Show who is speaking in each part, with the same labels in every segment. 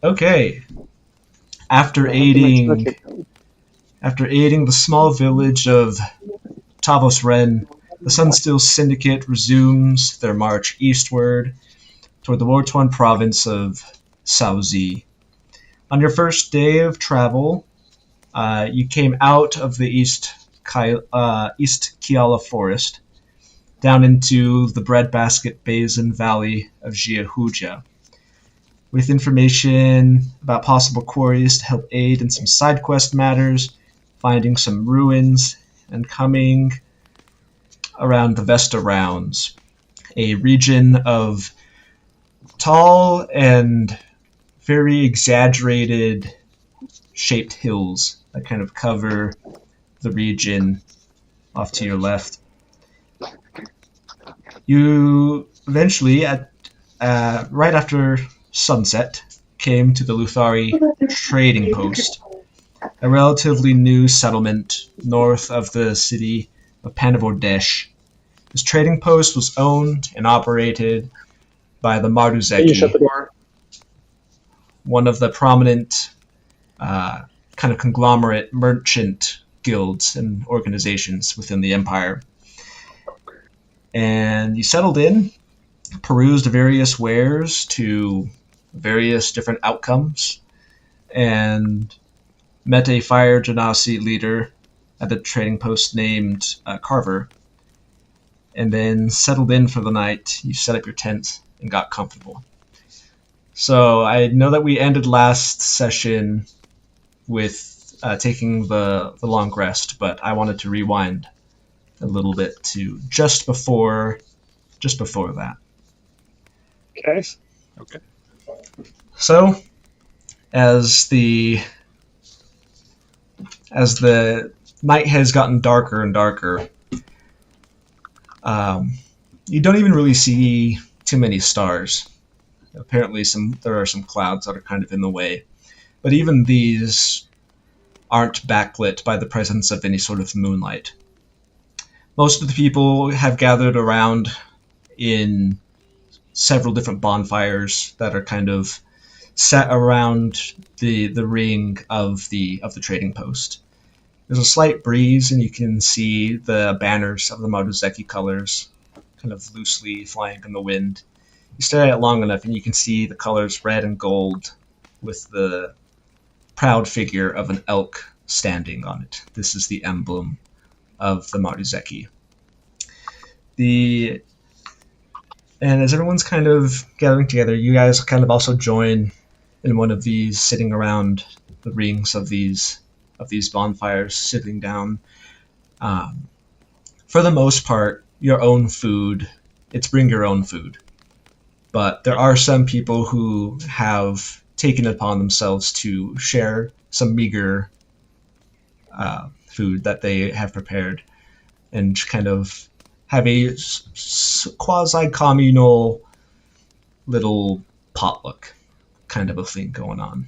Speaker 1: Okay. After aiding the small village of Tavos Ren, the Sunsteel Syndicate resumes their march eastward toward the war-torn province of Saozi. On your first day of travel, you came out of the East Kiala Forest down into the breadbasket basin valley of Jiahuja, with information about possible quarries to help aid in some side quest matters, finding some ruins, and coming around the Vesta Rounds, a region of tall and very exaggerated shaped hills that kind of cover the region off to your left. You eventually, right after sunset, came to the Luthari trading post, a relatively new settlement north of the city of Panavordesh. This trading post was owned and operated by the
Speaker 2: Can you shut the
Speaker 1: Marduzeki,
Speaker 2: door?
Speaker 1: one of the prominent kind of conglomerate merchant guilds and organizations within the empire. And you settled in, perused various wares to various different outcomes, and met a fire genasi leader at the trading post named Carver, and then settled in for the night. You set up your tent and got comfortable. So I know that we ended last session with taking the long rest, but I wanted to rewind a little bit to just before that.
Speaker 2: Okay.
Speaker 3: Okay.
Speaker 1: So, as the night has gotten darker and darker, you don't even really see too many stars. Apparently, there are some clouds that are kind of in the way, but even these aren't backlit by the presence of any sort of moonlight. Most of the people have gathered around in several different bonfires that are kind of set around the ring of the trading post. There's a slight breeze, and you can see the banners of the Maruzeki colors kind of loosely flying in the wind. You stare at it long enough, and you can see the colors red and gold with the proud figure of an elk standing on it. This is the emblem of the Maruzeki. And as everyone's kind of gathering together, you guys kind of also join in one of these, sitting around the rings of these bonfires, sitting down. For the most part, your own food. It's bring your own food. But there are some people who have taken it upon themselves to share some meager food that they have prepared, and kind of have a quasi-communal little potluck kind of a thing going on.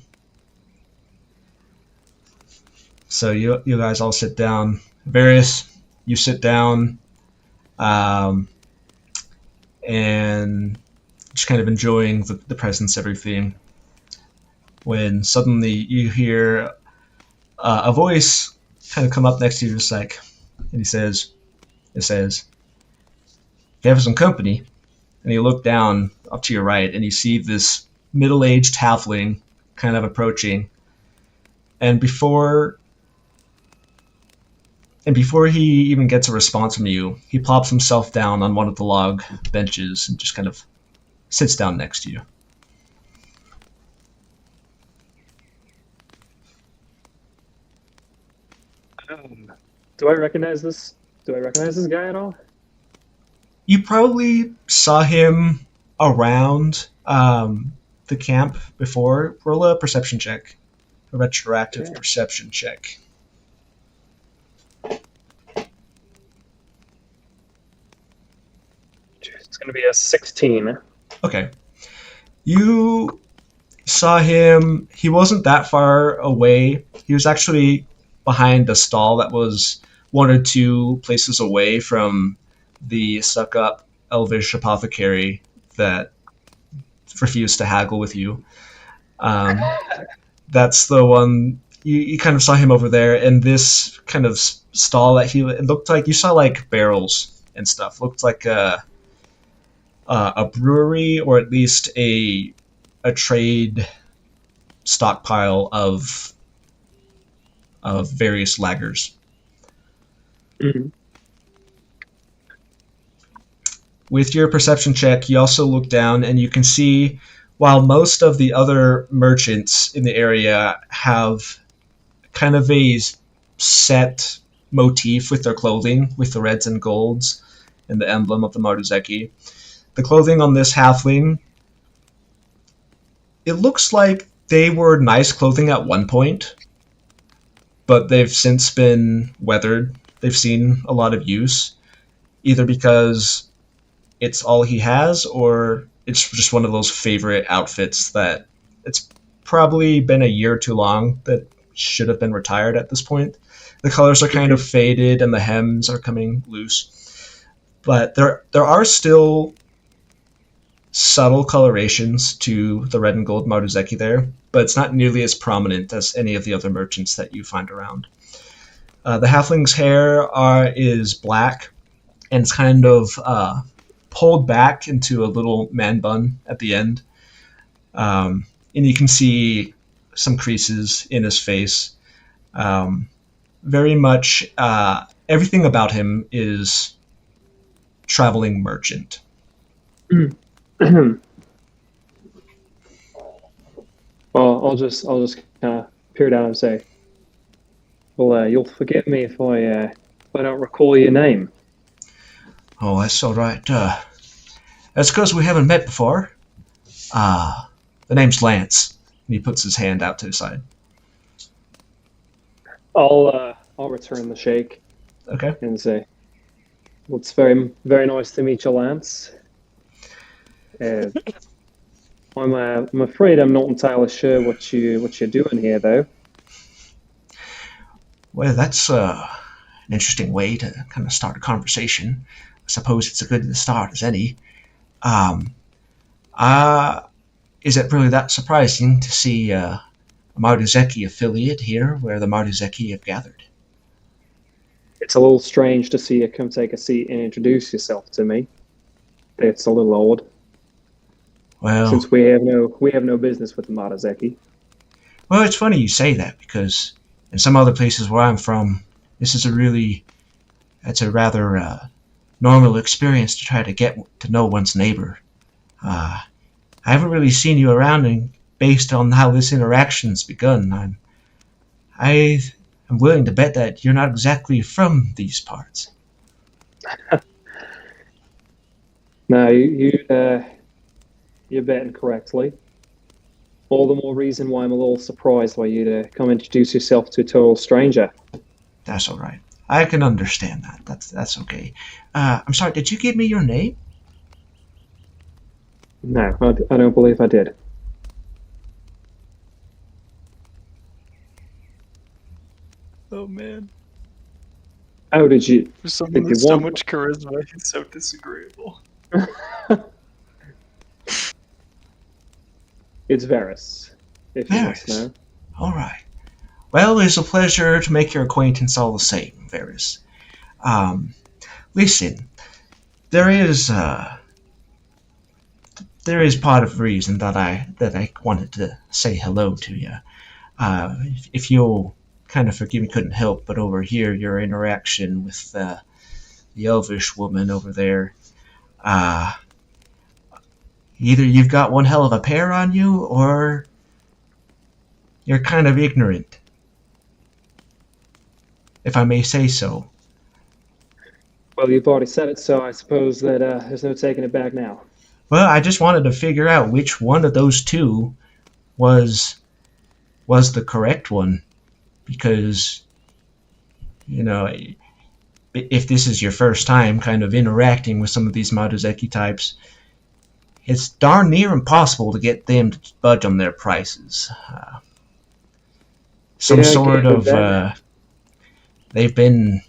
Speaker 1: So you guys all sit down. Varys, you sit down, and just kind of enjoying the presence, everything, when suddenly you hear a voice kind of come up next to you, just like, and it says, "You have some company." And you look down up to your right, and you see this middle-aged halfling kind of approaching. And before he even gets a response from you, he plops himself down on one of the log benches and just kind of sits down next to you.
Speaker 2: Do I recognize this? Do I recognize this guy at all?
Speaker 1: You probably saw him around the camp before. Roll a perception check. A retroactive perception check.
Speaker 2: It's going to be a 16.
Speaker 1: Okay. You saw him. He wasn't that far away. He was actually behind a stall that was one or two places away from the stuck-up elvish apothecary that refused to haggle with you. Um, that's the one you kind of saw him over there, and this kind of stall that it looked like you saw like barrels and stuff. Looked like a brewery, or at least a trade stockpile of various lagers.
Speaker 2: Mhm.
Speaker 1: With your perception check, you also look down and you can see, while most of the other merchants in the area have kind of a set motif with their clothing, with the reds and golds and the emblem of the Maruzeki, the clothing on this halfling, it looks like they were nice clothing at one point, but they've since been weathered. They've seen a lot of use, either because it's all he has, or it's just one of those favorite outfits that it's probably been a year too long that should have been retired at this point. The colors are kind of faded and the hems are coming loose. But there are still subtle colorations to the red and gold Maruzeki there, but it's not nearly as prominent as any of the other merchants that you find around. The halfling's hair is black, and it's kind of pulled back into a little man bun at the end. And you can see some creases in his face. Very much everything about him is traveling merchant.
Speaker 2: Well, I'll just kind of peer down and say, "Well, you'll forgive me if I don't recall your name."
Speaker 1: Oh, that's all right. That's because we haven't met before. The name's Lance. And he puts his hand out to his side.
Speaker 2: I'll return the shake
Speaker 1: Okay.
Speaker 2: and say, "Well, it's very very nice to meet you, Lance. I'm afraid I'm not entirely sure what you're doing here, though."
Speaker 1: Well, that's an interesting way to kind of start a conversation. I suppose it's as good a start as any. Um, is it really that surprising to see a Maruzeki affiliate here where the Maruzeki have gathered?
Speaker 2: It's a little strange to see you come take a seat and introduce yourself to me. It's a little odd,
Speaker 1: Well,
Speaker 2: since we have no business with the Marazeki.
Speaker 1: well, it's funny you say that because in some other places where I'm from, this is it's a rather normal experience to try to get to know one's neighbor. I haven't really seen you around, and based on how this interaction's begun, I'm willing to bet that you're not exactly from these parts.
Speaker 2: No, you're betting correctly. All the more reason why I'm a little surprised by you to come introduce yourself to a total stranger.
Speaker 1: That's all right. I can understand that. That's okay. I'm sorry. Did you give me your name?
Speaker 2: No, I don't believe I did.
Speaker 3: Oh man.
Speaker 2: Oh, did you?
Speaker 3: For someone
Speaker 2: Did
Speaker 3: with
Speaker 2: you
Speaker 3: so
Speaker 2: want?
Speaker 3: much charisma, he's so disagreeable.
Speaker 2: It's Varys, if you must
Speaker 1: Varys.
Speaker 2: know.
Speaker 1: All right. Well, it's a pleasure to make your acquaintance all the same, Varys. Listen, there is part of the reason that I wanted to say hello to you. If you'll kind of forgive me, couldn't help but overhear your interaction with the elvish woman over there. Either you've got one hell of a pair on you, or you're kind of ignorant, if I may say so.
Speaker 2: Well, you've already said it, so I suppose that there's no taking it back now.
Speaker 1: Well, I just wanted to figure out which one of those two was the correct one, because if this is your first time kind of interacting with some of these Maruzeki types, it's darn near impossible to get them to budge on their prices. Some
Speaker 2: Yeah,
Speaker 1: sort
Speaker 2: can't do
Speaker 1: of
Speaker 2: that.
Speaker 1: they've been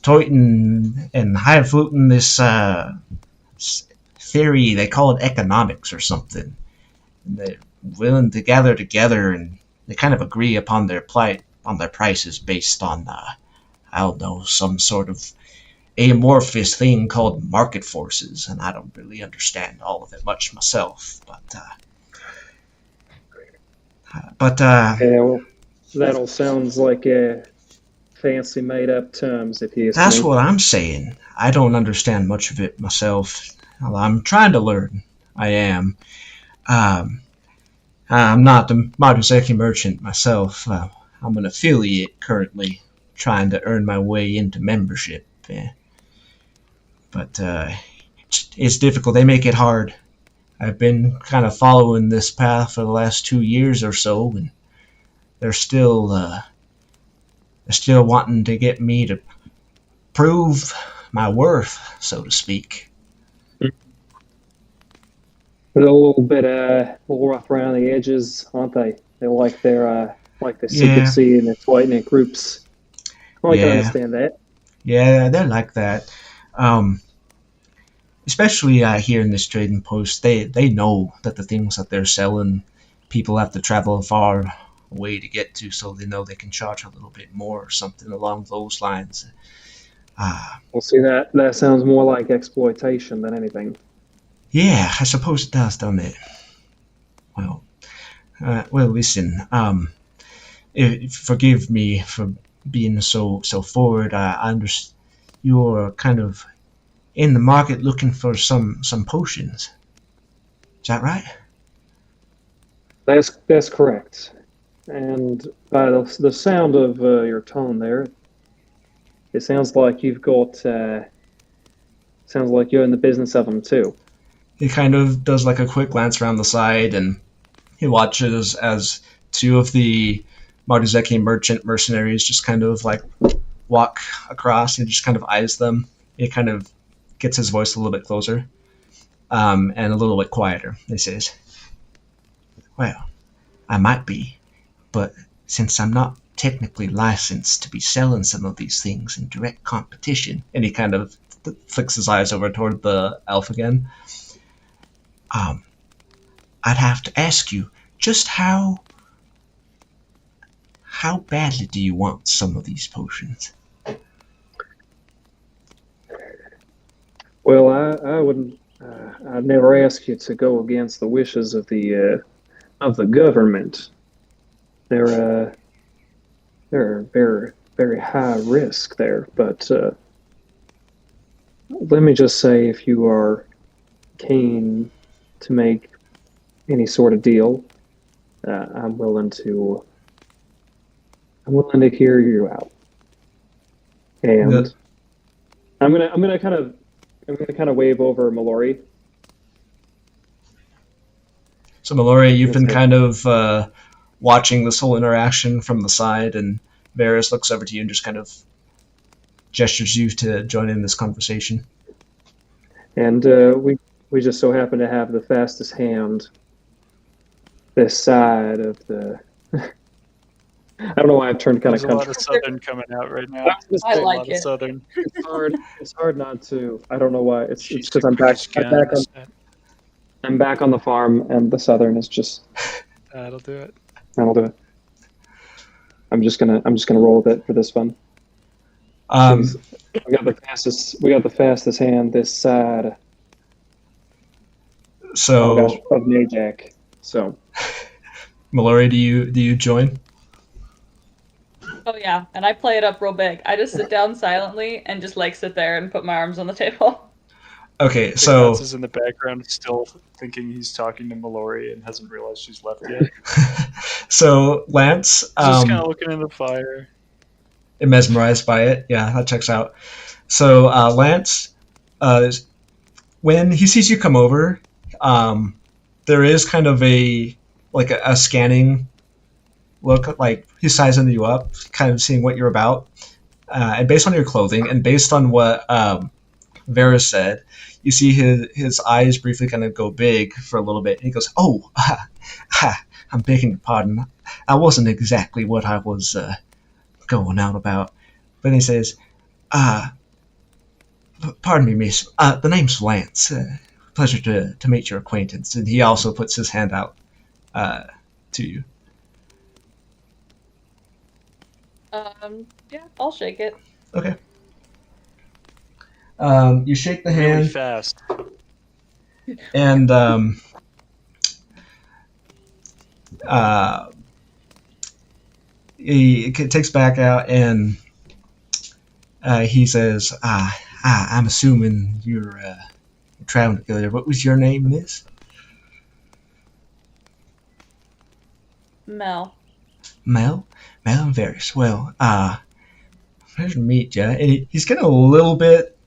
Speaker 1: toiting and highfalutin this theory, they call it economics or something. willing to gather together, and they kind of agree upon their prices based on, I don't know, some sort of amorphous thing called market forces, and I don't really understand all of it much myself. But
Speaker 2: Yeah, well, that all sounds like fancy made-up terms, if you ask
Speaker 1: that's
Speaker 2: me.
Speaker 1: what I'm saying. I don't understand much of it myself. Well, I'm trying to learn. I am. Um, I'm not the Marzeki merchant myself. I'm an affiliate currently, trying to earn my way into membership. But it's difficult. They make it hard. I've been kind of following this path for the last 2 years or so, and they're still wanting to get me to prove my worth, so to speak.
Speaker 2: They're a little rough around the edges, aren't they? They like their
Speaker 1: Yeah,
Speaker 2: secrecy and their tight knit groups. Well, I can
Speaker 1: yeah,
Speaker 2: understand that.
Speaker 1: yeah. They're like that. Um, Especially here in this trading post, they know that the things that they're selling, people have to travel far away to get to, so they know they can charge a little bit more or something along those lines. Uh,
Speaker 2: We'll see that sounds more like exploitation than anything.
Speaker 1: yeah, I suppose it does, doesn't it? Well, listen. Forgive me for being so forward. I understand you're kind of in the market looking for some potions. Is that right?
Speaker 2: That's correct. And by the sound of your tone there, it sounds like sounds like you're in the business of them too.
Speaker 1: He kind of does like a quick glance around the side, and he watches as two of the Marzeki mercenaries just kind of like walk across, and just kind of eyes them. He kind of gets his voice a little bit closer, and a little bit quieter. He says, "Well, I might be, but since I'm not technically licensed to be selling some of these things in direct competition," and he kind of flicks his eyes over toward the elf again, um, I'd have to ask you, just how badly do you want some of these potions?
Speaker 2: Well, I wouldn't. I'd never ask you to go against the wishes of the government. They're very high risk there. But let me just say, if you are keen to make any sort of deal, I'm willing to hear you out. And
Speaker 1: The-
Speaker 2: I'm gonna kind of wave over Mallory.
Speaker 1: So, Mallory, you've been
Speaker 2: Okay.
Speaker 1: kind of watching this whole interaction from the side, and Varys looks over to you and just kind of gestures you to join in this conversation.
Speaker 2: And we just so happen to have the fastest hand this side of the. I don't know why I've turned kind
Speaker 3: There's
Speaker 2: of
Speaker 3: a lot
Speaker 2: country.
Speaker 3: of Southern coming out right now.
Speaker 4: I
Speaker 3: A
Speaker 4: like
Speaker 3: lot of
Speaker 4: it.
Speaker 3: Southern.
Speaker 2: It's hard not to. I don't know why. It's
Speaker 3: She's
Speaker 2: because I'm back.
Speaker 3: guns.
Speaker 2: I'm back on the farm, and the southern is just.
Speaker 3: That'll do it.
Speaker 2: I'll do it. I'm just gonna roll with it for this fun.
Speaker 1: Um,
Speaker 2: We got the fastest hand this side.
Speaker 1: so,
Speaker 2: Oh gosh, of Najak. So
Speaker 1: Mallory, do you join?
Speaker 4: Oh yeah, and I play it up real big. I just sit down silently and just like sit there and put my arms on the table.
Speaker 1: Okay,
Speaker 3: So
Speaker 1: so
Speaker 3: is in the background, still thinking he's talking to Mallory and hasn't realized she's left yet.
Speaker 1: so Lance,
Speaker 3: Just kind of looking in the fire.
Speaker 1: mesmerized by it. Yeah, that checks out. So Lance, when he sees you come over, there is kind of a scanning look, like he's sizing you up, kind of seeing what you're about, and based on your clothing and based on what Varys said, you see his eyes briefly kind of go big for a little bit, and he goes, "Oh, I'm begging your pardon. That wasn't exactly what I was going out about." But he says, "Pardon me, miss. The name's Lance. Pleasure to meet your acquaintance." And he also puts his hand out to you.
Speaker 4: Yeah, I'll shake it.
Speaker 1: Okay. You shake the
Speaker 3: Really
Speaker 1: hand,
Speaker 3: fast.
Speaker 1: and uh, he takes back out, and he says, I'm assuming you're traveling together. What was your name, miss?
Speaker 4: Mel.
Speaker 1: Mel? Mel and Varys. Well, pleasure to meet you. And he's getting a little bit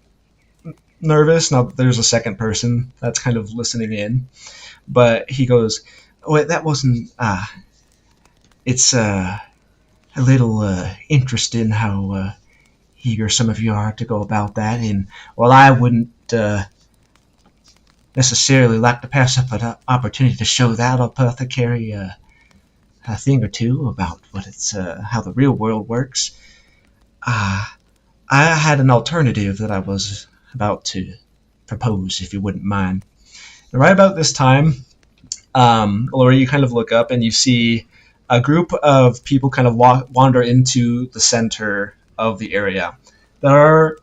Speaker 1: nervous now that there's a second person that's kind of listening in. But he goes, "Wait, that wasn't. It's a little interesting how eager some of you are to go about that. And well, I wouldn't necessarily like to pass up an opportunity to show that apothecary a thing or two about what it's how the real world works. I had an alternative that I was about to propose, if you wouldn't mind. And right about this time, Laura, you kind of look up and you see a group of people kind of wander into the center of the area. They're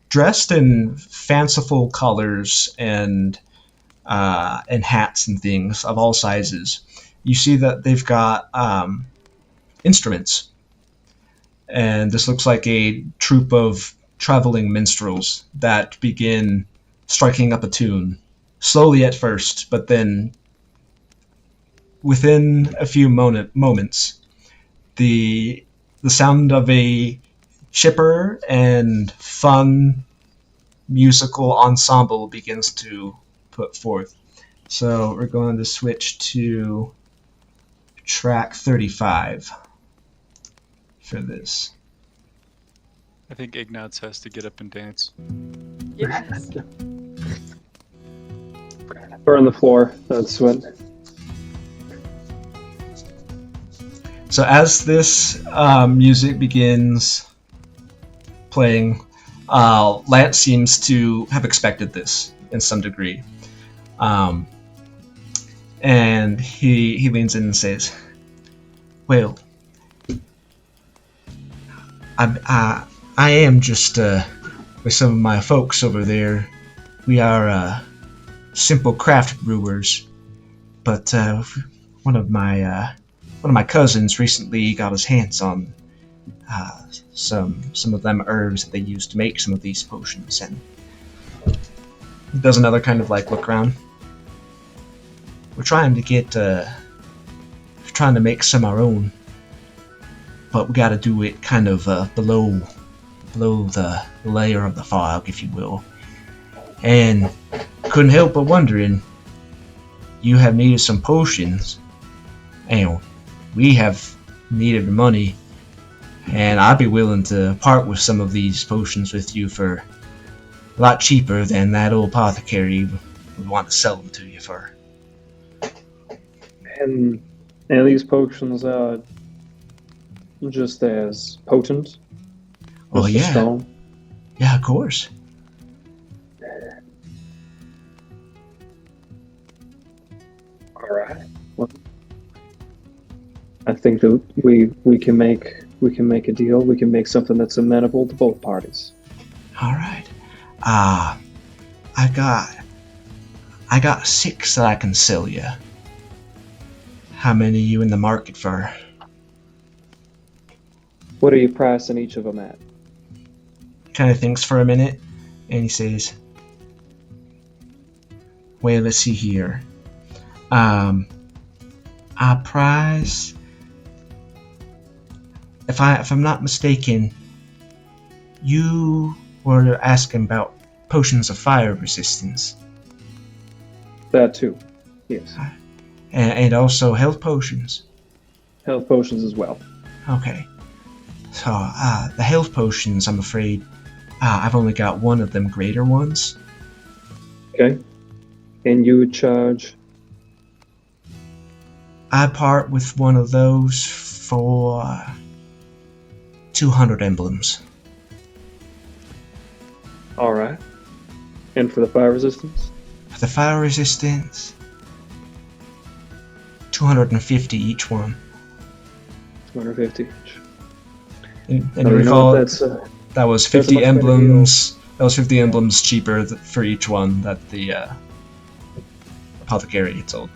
Speaker 1: dressed in fanciful colors and hats and things of all sizes. You see that they've got instruments, and this looks like a troupe of traveling minstrels that begin striking up a tune, slowly at first, but then within a few moments, the sound of a chipper and fun musical ensemble begins to put forth. So we're going to switch to track 35 for this.
Speaker 3: I think Ignatz has to get up and dance.
Speaker 4: Yes.
Speaker 2: Burn the floor. That's what.
Speaker 1: So as this music begins playing, Lance seems to have expected this in some degree. And he leans in and says, well, I am just with some of my folks over there. We are simple craft brewers, but one of my cousins recently got his hands on some of them herbs that they use to make some of these potions, and he does another kind of like look around. We're trying to make some our own, but we got to do it kind of below the layer of the fog, if you will. And couldn't help but wondering, you have needed some potions, and we have needed the money, and I'd be willing to part with some of these potions with you for a lot cheaper than that old apothecary would want to sell them to you for.
Speaker 2: And these potions are just as potent.
Speaker 1: Well,
Speaker 2: just as
Speaker 1: yeah.
Speaker 2: strong.
Speaker 1: Yeah, of course.
Speaker 2: All right. Well, I think that we can make a deal. We can make something that's amenable to both parties.
Speaker 1: All right. I got 6 that I can sell you. How many are you in the market for?
Speaker 2: What are you pricing each of them at?
Speaker 1: Kind of thinks for a minute, and he says, well, let's see here. I price, if I'm not mistaken, you were asking about potions of fire resistance.
Speaker 2: That too. Yes.
Speaker 1: And also health potions.
Speaker 2: Health potions as well.
Speaker 1: Okay. So, the health potions, I'm afraid, I've only got one of them greater ones.
Speaker 2: Okay. And you would charge?
Speaker 1: I part with one of those for 200 emblems.
Speaker 2: All right. And for the fire resistance?
Speaker 1: For the fire resistance, 250 each one.
Speaker 2: 250 each.
Speaker 1: And
Speaker 2: Oh,
Speaker 1: you
Speaker 2: you know
Speaker 1: recall
Speaker 2: what, that's
Speaker 1: that was
Speaker 2: that's a
Speaker 1: 50
Speaker 2: much better
Speaker 1: emblems. That was 50 emblems cheaper for each one that the apothecary had sold.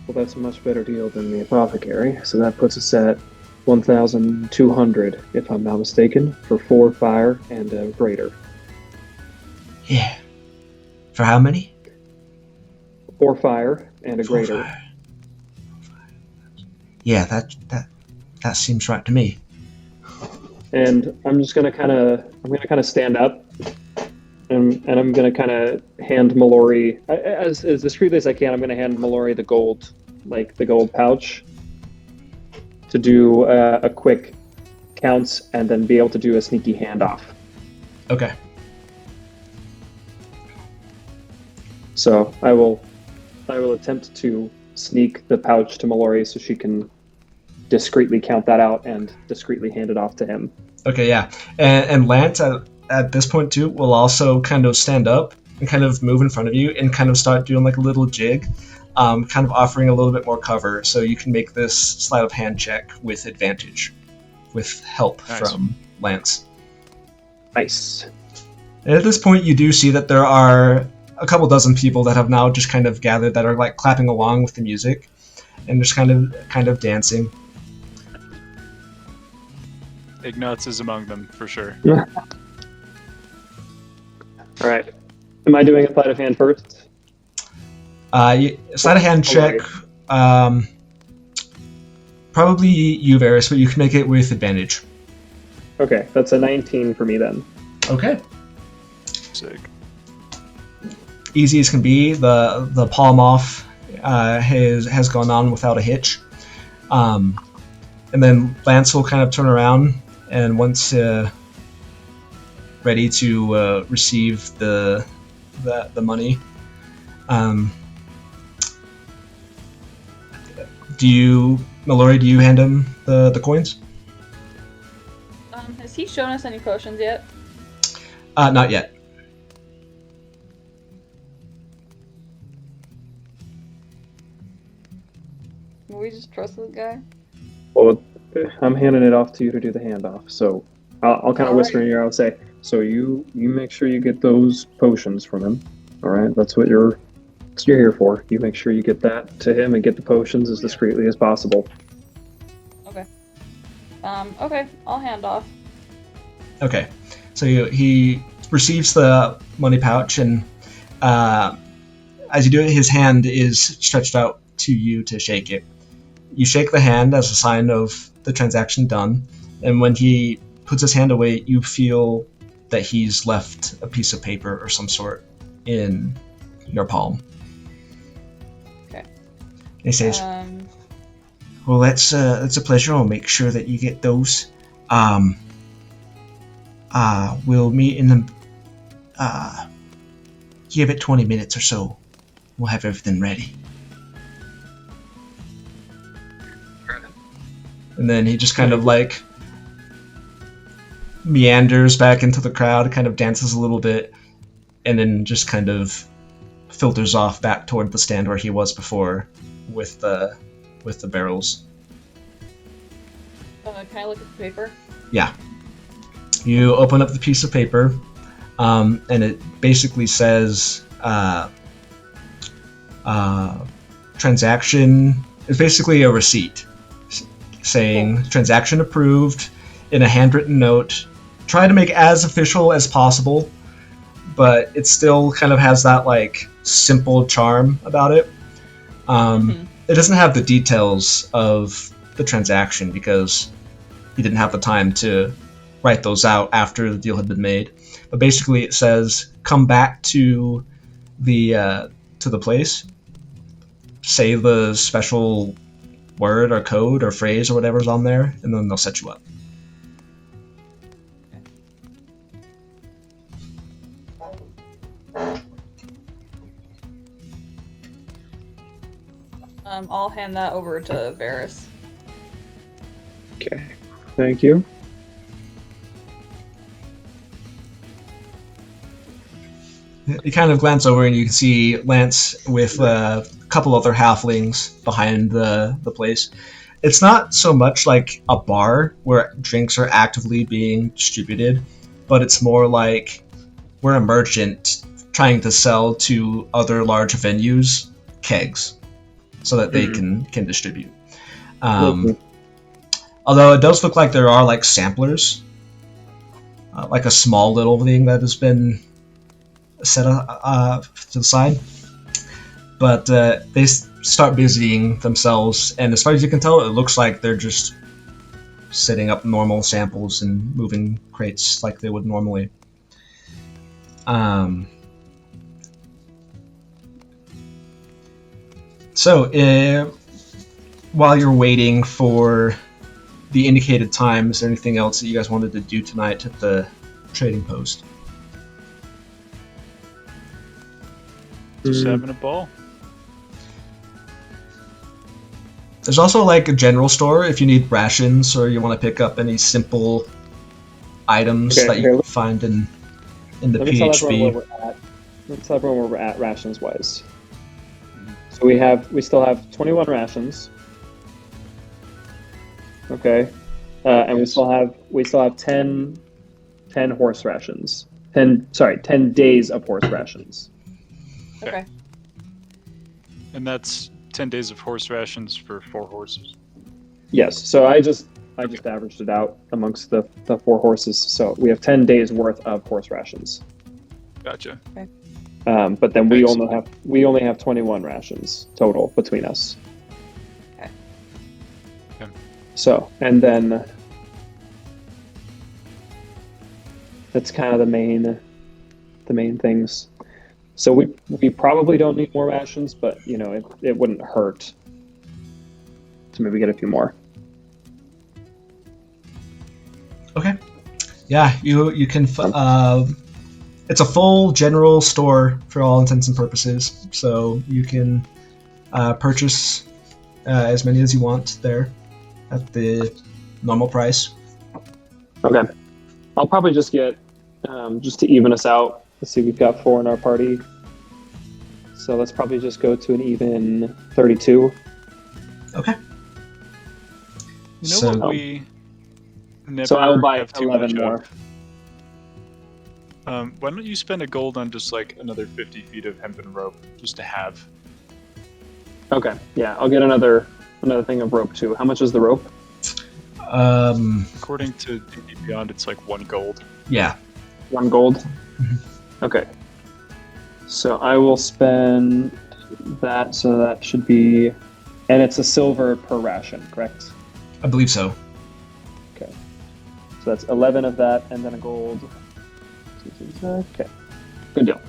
Speaker 2: well, that's a much better deal than the apothecary. So that puts us at 1,200, if I'm not mistaken, for 4 fire and a greater.
Speaker 1: Yeah. For how many?
Speaker 2: 4 fire and a
Speaker 1: 4
Speaker 2: greater.
Speaker 1: fire. Yeah, that seems right to me.
Speaker 2: And I'm just gonna kind of stand up, and I'm gonna kind of hand Mallory as discreetly as I can. I'm gonna hand Mallory the gold, like the gold pouch, to do a quick counts and then be able to do a sneaky handoff.
Speaker 1: Okay.
Speaker 2: So I will attempt to sneak the pouch to Mallory so she can discreetly count that out and discreetly hand it off to him.
Speaker 1: Okay, yeah. And Lance, at this point, too, will also kind of stand up and kind of move in front of you and kind of start doing like a little jig, kind of offering a little bit more cover so you can make this sleight of hand check with advantage, with help from Lance.
Speaker 2: Nice.
Speaker 1: And at this point, you do see that there are a couple dozen people that have now just kind of gathered that are like clapping along with the music and just kind of dancing.
Speaker 3: Ignatz is among them, for sure.
Speaker 2: All right. Am I doing a sleight of hand first?
Speaker 1: Sleight of hand check. Probably you, Varys, but you can make it with advantage.
Speaker 2: Okay, that's a 19 for me then.
Speaker 1: Okay.
Speaker 3: Sick.
Speaker 1: Easy as can be. The palm off has gone on without a hitch. And then Lance will kind of turn around and once ready to receive the money. Mallory, do you hand him the coins?
Speaker 4: Has he shown us any potions yet?
Speaker 1: Not yet.
Speaker 4: Will we just trust this guy?
Speaker 2: Well, I'm handing it off to you to do the handoff. So I'll kind of whisper in your ear. I'll say, so you make sure you get those potions from him. All right, that's what you're here for. You make sure you get that to him and get the potions as discreetly as possible.
Speaker 4: Okay. Okay, I'll hand off.
Speaker 1: Okay. So he receives the money pouch, and as you do it, his hand is stretched out to you to shake it. You shake the hand as a sign of the transaction done, and when he puts his hand away, you feel that he's left a piece of paper or some sort in your palm.
Speaker 4: Okay.
Speaker 1: He says, "Well, that's a pleasure. I'll make sure that you get those. We'll meet in the give it 20 minutes or so. We'll have everything ready." And then he just kind of like meanders back into the crowd, kind of dances a little bit, and then just kind of filters off back toward the stand where he was before with the barrels.
Speaker 4: Can I look at the paper?
Speaker 1: Yeah. You open up the piece of paper, and it basically says transaction. It's basically a receipt saying transaction approved in a handwritten note. Try to make as official as possible, but it still kind of has that like simple charm about it. It doesn't have the details of the transaction because he didn't have the time to write those out after the deal had been made. But basically it says, come back to the place, say the special word or code or phrase or whatever's on there, and then they'll set you up.
Speaker 4: I'll hand that over to Varys.
Speaker 2: Okay. Thank you.
Speaker 1: You kind of glance over and you can see Lance with a couple other halflings behind the place. It's not so much like a bar where drinks are actively being distributed, but it's more like we're a merchant trying to sell to other large venues kegs so that they can distribute. Although it does look like there are like samplers, like a small little thing that has been set to the side. But they start busying themselves, and as far as you can tell, it looks like they're just setting up normal samples and moving crates like they would normally. So, while you're waiting for the indicated time, is there anything else that you guys wanted to do tonight at the trading post?
Speaker 3: Just having a ball.
Speaker 1: There's also like a general store if you need rations or you want to pick up any simple items that you can find in the
Speaker 2: Let me tell
Speaker 1: PHB.
Speaker 2: everyone where we're at. Let's tell everyone where we're at rations wise. So we still have 21 rations. Okay. And we still have 10 horse rations. 10 days of horse rations.
Speaker 4: Okay.
Speaker 3: And that's 10 days of horse rations for 4 horses.
Speaker 2: Yes. So I just averaged it out amongst the 4 horses. So we have 10 days worth of horse rations.
Speaker 3: Gotcha.
Speaker 4: Okay.
Speaker 2: But then we only have 21 rations total between us.
Speaker 4: Okay.
Speaker 3: Okay.
Speaker 2: So, and then that's kind of the main things. So we probably don't need more rations, but it wouldn't hurt to maybe get a few more.
Speaker 1: Okay. Yeah, you can. It's a full general store for all intents and purposes, so you can purchase as many as you want there at the normal price.
Speaker 2: Okay. I'll probably just get just to even us out. Let's see, we've got 4 in our party, so let's probably just go to an even 32.
Speaker 1: Okay.
Speaker 3: You know
Speaker 1: So-
Speaker 3: what we never
Speaker 2: So I will buy
Speaker 3: have too
Speaker 2: 11
Speaker 3: much
Speaker 2: more.
Speaker 3: of? Why don't you spend a gold on just like another 50 feet of hempen rope just to have?
Speaker 2: Okay, yeah, I'll get another thing of rope too. How much is the rope?
Speaker 3: According to D&D Beyond, it's like 1 gold.
Speaker 1: Yeah.
Speaker 2: 1 gold.
Speaker 1: Mhm.
Speaker 2: Okay. So I will spend that. So that should be, and it's a silver per ration, correct?
Speaker 1: I believe so.
Speaker 2: Okay. So that's 11 of that, and then a gold. Okay. Good deal.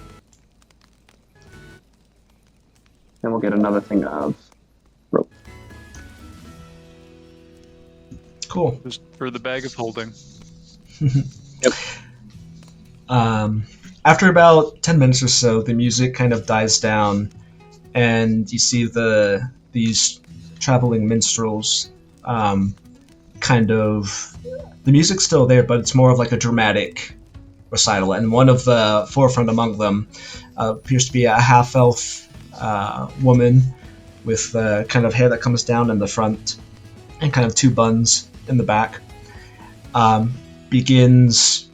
Speaker 2: And we'll get another thing of rope.
Speaker 1: Cool.
Speaker 3: Just for the bag of holding.
Speaker 2: Yep.
Speaker 1: After about 10 minutes or so, the music kind of dies down, and you see these traveling minstrels. The music's still there, but it's more of like a dramatic recital. And one of the forefront among them appears to be a half-elf woman with kind of hair that comes down in the front and kind of 2 buns in the back. Begins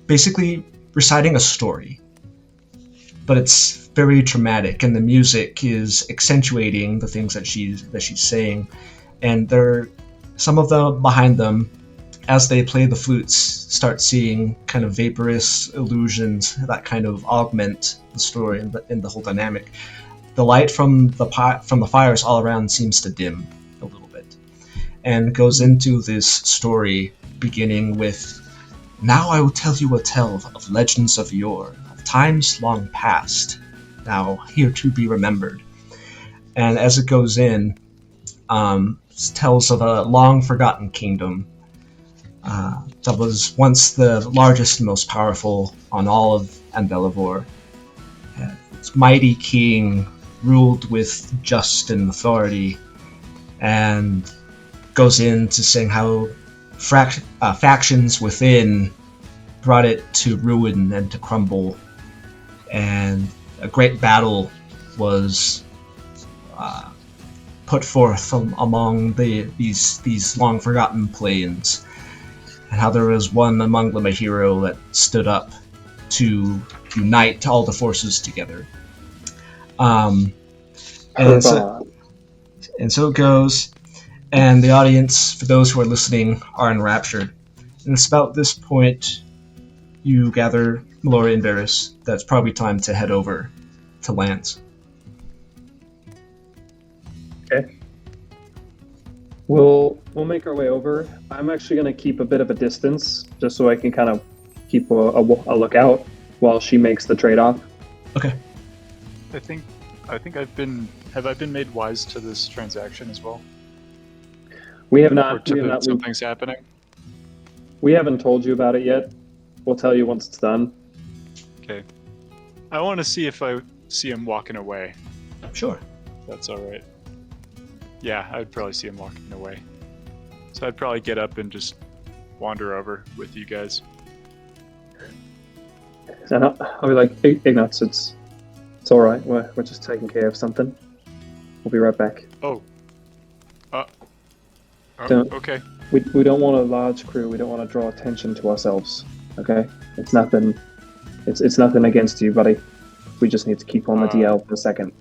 Speaker 1: basically reciting a story, but it's very dramatic, and the music is accentuating the things that she's saying. And some of them behind them, as they play the flutes, start seeing kind of vaporous illusions that kind of augment the story and the whole dynamic. The light from the fires all around seems to dim a little bit, and goes into this story beginning with, "Now I will tell you a tale of legends of yore, of times long past, now here to be remembered." And as it goes in, tells of a long forgotten kingdom that was once the largest and most powerful on all of Andelivor. Its mighty king ruled with just and authority, and goes into saying how factions within brought it to ruin and to crumble, and a great battle was put forth among these long forgotten plains, and how there was one among them, a hero that stood up to unite all the forces together. And so it goes, and the audience, for those who are listening, are enraptured. And it's about this point you gather Mallory and Varys that it's probably time to head over to Lance.
Speaker 2: Okay. We'll make our way over. I'm actually going to keep a bit of a distance just so I can kind of keep a lookout while she makes the trade-off.
Speaker 1: Okay.
Speaker 3: I think have I been made wise to this transaction as well?
Speaker 2: We have
Speaker 3: Or
Speaker 2: not.
Speaker 3: to that something's happening?
Speaker 2: We haven't told you about it yet. We'll tell you once it's done.
Speaker 3: Okay. I want to see if I see him walking away.
Speaker 1: Sure.
Speaker 3: That's all right. Yeah, I'd probably see him walking away. So I'd probably get up and just wander over with you guys.
Speaker 2: And I'll be like, Ignatz, it's all right. We're just taking care of something. We'll be right back.
Speaker 3: Okay.
Speaker 2: We don't want a large crew. We don't want to draw attention to ourselves. Okay, it's nothing. It's nothing against you, buddy. We just need to keep on the DL for a second.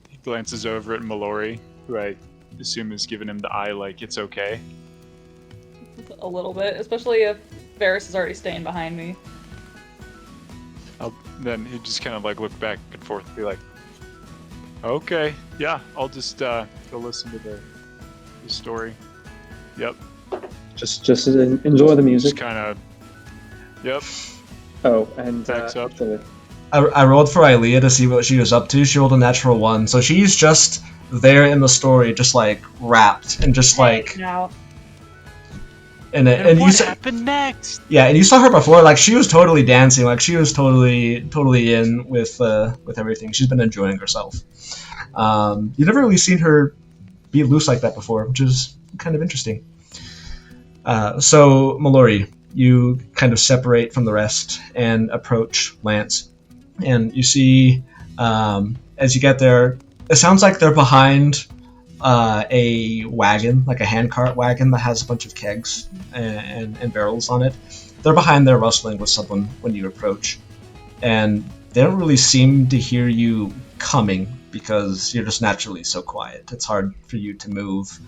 Speaker 3: He glances over at Mallory, who I assume is giving him the eye, like it's okay.
Speaker 4: A little bit, especially if Varys is already staying behind me.
Speaker 3: Then he'd just kind of like look back and forth and be like, okay, yeah, I'll just go listen to the story. Yep.
Speaker 2: Just enjoy the music.
Speaker 3: Just kind of. Yep.
Speaker 2: Oh, and
Speaker 3: backs up.
Speaker 2: actually,
Speaker 1: I rolled for Ilea to see what she was up to. She rolled a natural 1, so she's just there in the story, just like wrapped and just like.
Speaker 4: Now.
Speaker 1: And
Speaker 3: what happened next?
Speaker 1: Yeah, and you saw her before. Like she was totally dancing. Like she was totally in with everything. She's been enjoying herself. You've never really seen her be loose like that before, which is kind of interesting. So Mallory, you kind of separate from the rest and approach Lance, and you see as you get there, it sounds like they're behind a wagon, like a handcart wagon that has a bunch of kegs and barrels on it. They're behind there rustling with someone when you approach, and they don't really seem to hear you coming because you're just naturally so quiet. It's hard for you to move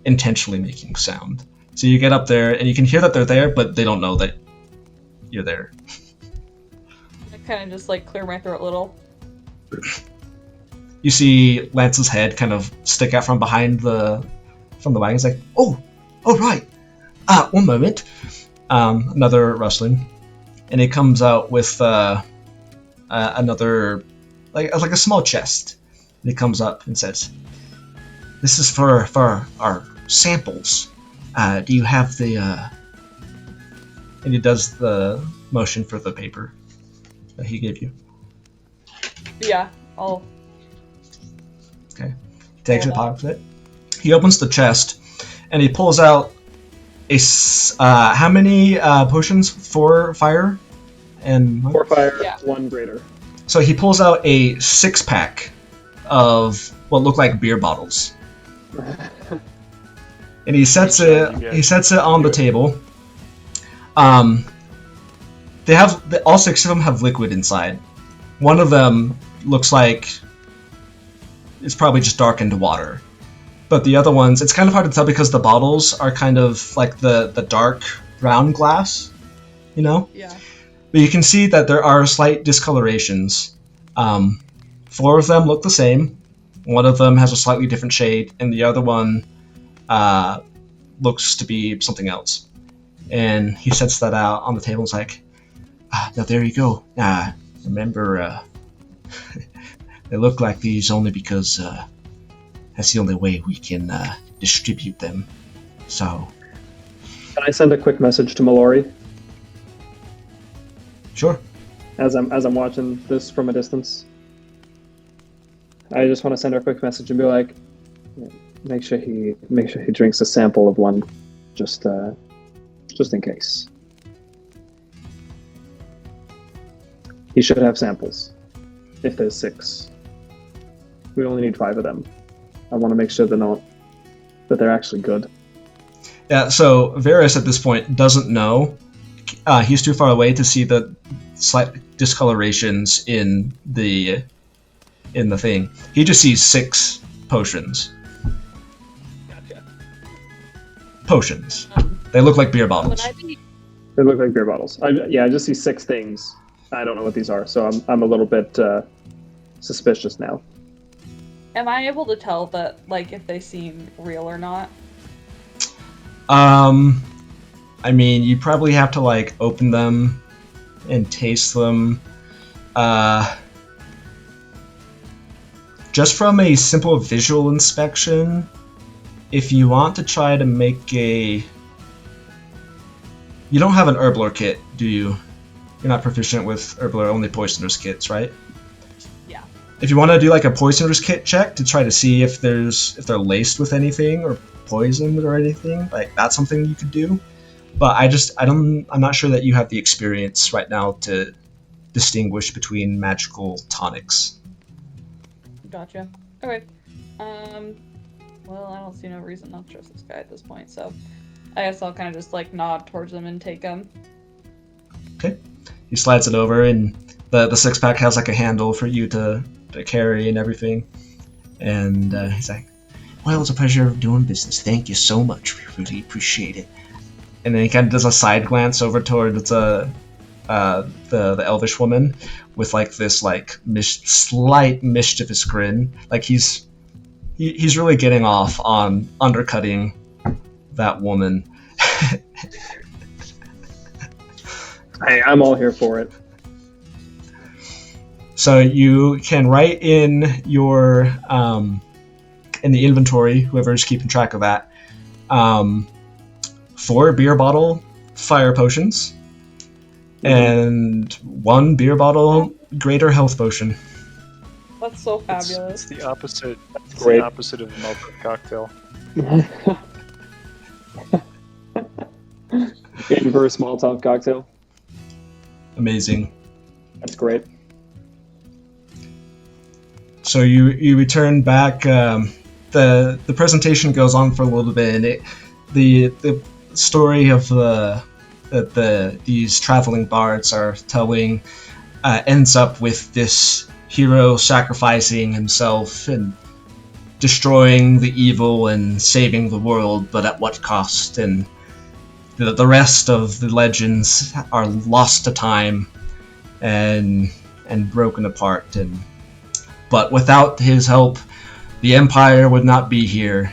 Speaker 1: intentionally making sound. So you get up there and you can hear that they're there, but they don't know that you're there.
Speaker 4: I kind of just like clear my throat a little.
Speaker 1: You see Lance's head kind of stick out from behind the wagon. He's like, oh right. One moment. Another rustling, and he comes out with another like a small chest. And he comes up and says, "This is for our samples. Do you have the?" And he does the motion for the paper that he gave you.
Speaker 4: Yeah, I'll.
Speaker 1: Okay. He takes it, pops it. He opens the chest, and he pulls out how many potions? 4 fire and
Speaker 2: 4 fire,
Speaker 4: Yeah.
Speaker 2: 1 greater.
Speaker 1: So he pulls out a 6-pack of what look like beer bottles, and he sets it. He sets it on the table. They have all 6 of them have liquid inside. One of them looks like it's probably just darkened water, but the other ones, it's kind of hard to tell because the bottles are kind of like the dark brown glass, you know.
Speaker 4: Yeah.
Speaker 1: But you can see that there are slight discolorations. 4 of them look the same. One of them has a slightly different shade, and the other one looks to be something else. And he sets that out on the table and is like, now there you go. Remember, they look like these only because that's the only way we can distribute them. So...
Speaker 2: Can I send a quick message to Mallory
Speaker 1: Sure.
Speaker 2: as I'm watching this from a distance? I just want to send her a quick message and be like, make sure he drinks a sample of one, just in case. He should have samples. If there's 6. We only need 5 of them. I want to make sure that they're actually good.
Speaker 1: Yeah, so Varus at this point doesn't know. He's too far away to see the slight discolorations in the thing. He just sees 6 potions.
Speaker 2: Gotcha.
Speaker 1: Potions. They look like beer bottles.
Speaker 2: They look like beer bottles. I just see 6 things. I don't know what these are, so I'm a little bit suspicious now.
Speaker 4: Am I able to tell that, like, if they seem real or not?
Speaker 1: I mean, you probably have to, like, open them and taste them. Just from a simple visual inspection, if you want to try to make a... You don't have an Herblore kit, do you? You're not proficient with Herblore, only Poisoner's kits, right?
Speaker 4: Yeah.
Speaker 1: If you want to do like a Poisoner's kit check to try to see if they're laced with anything or poisoned or anything, like that's something you could do. But I'm not sure that you have the experience right now to distinguish between magical tonics.
Speaker 4: Gotcha. Okay. Well, I don't see no reason not to trust this guy at this point, so I guess I'll kind of just like nod towards them and take them.
Speaker 1: Okay. He slides it over, and the 6-pack has like a handle for you to carry and everything. And he's like, "Well, it's a pleasure doing business. Thank you so much. We really appreciate it." And then he kind of does a side glance over towards the elvish woman with like this like slight mischievous grin. Like he's really getting off on undercutting that woman.
Speaker 2: Hey, I'm all here for it.
Speaker 1: So you can write in your in the inventory, whoever's keeping track of that, 4 beer bottle fire potions and 1 beer bottle greater health potion.
Speaker 4: That's so fabulous.
Speaker 3: It's the opposite. It's
Speaker 2: Great.
Speaker 3: the opposite of a melted cocktail.
Speaker 2: Inverse Molotov cocktail.
Speaker 1: Amazing.
Speaker 2: That's great.
Speaker 1: So you return back. The presentation goes on for a little bit, and the story of these traveling bards are telling ends up with this hero sacrificing himself and destroying the evil and saving the world, but at what cost? And the rest of the legends are lost to time and broken apart. But without his help, the Empire would not be here.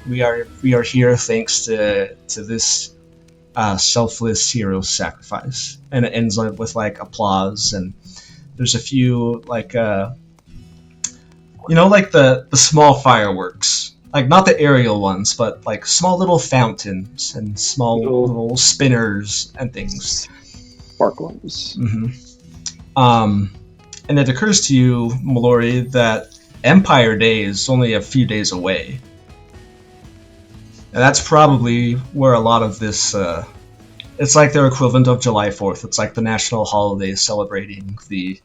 Speaker 1: We are here thanks to this selfless hero sacrifice. And it ends up with like applause, and there's a few like like the small fireworks, like not the aerial ones, but like small little fountains and small little spinners and things.
Speaker 2: Sparklers.
Speaker 1: And it occurs to you, Mallory, that Empire Day is only a few days away. And that's probably where a lot of this... it's like their equivalent of July 4th. It's like the national holiday celebrating the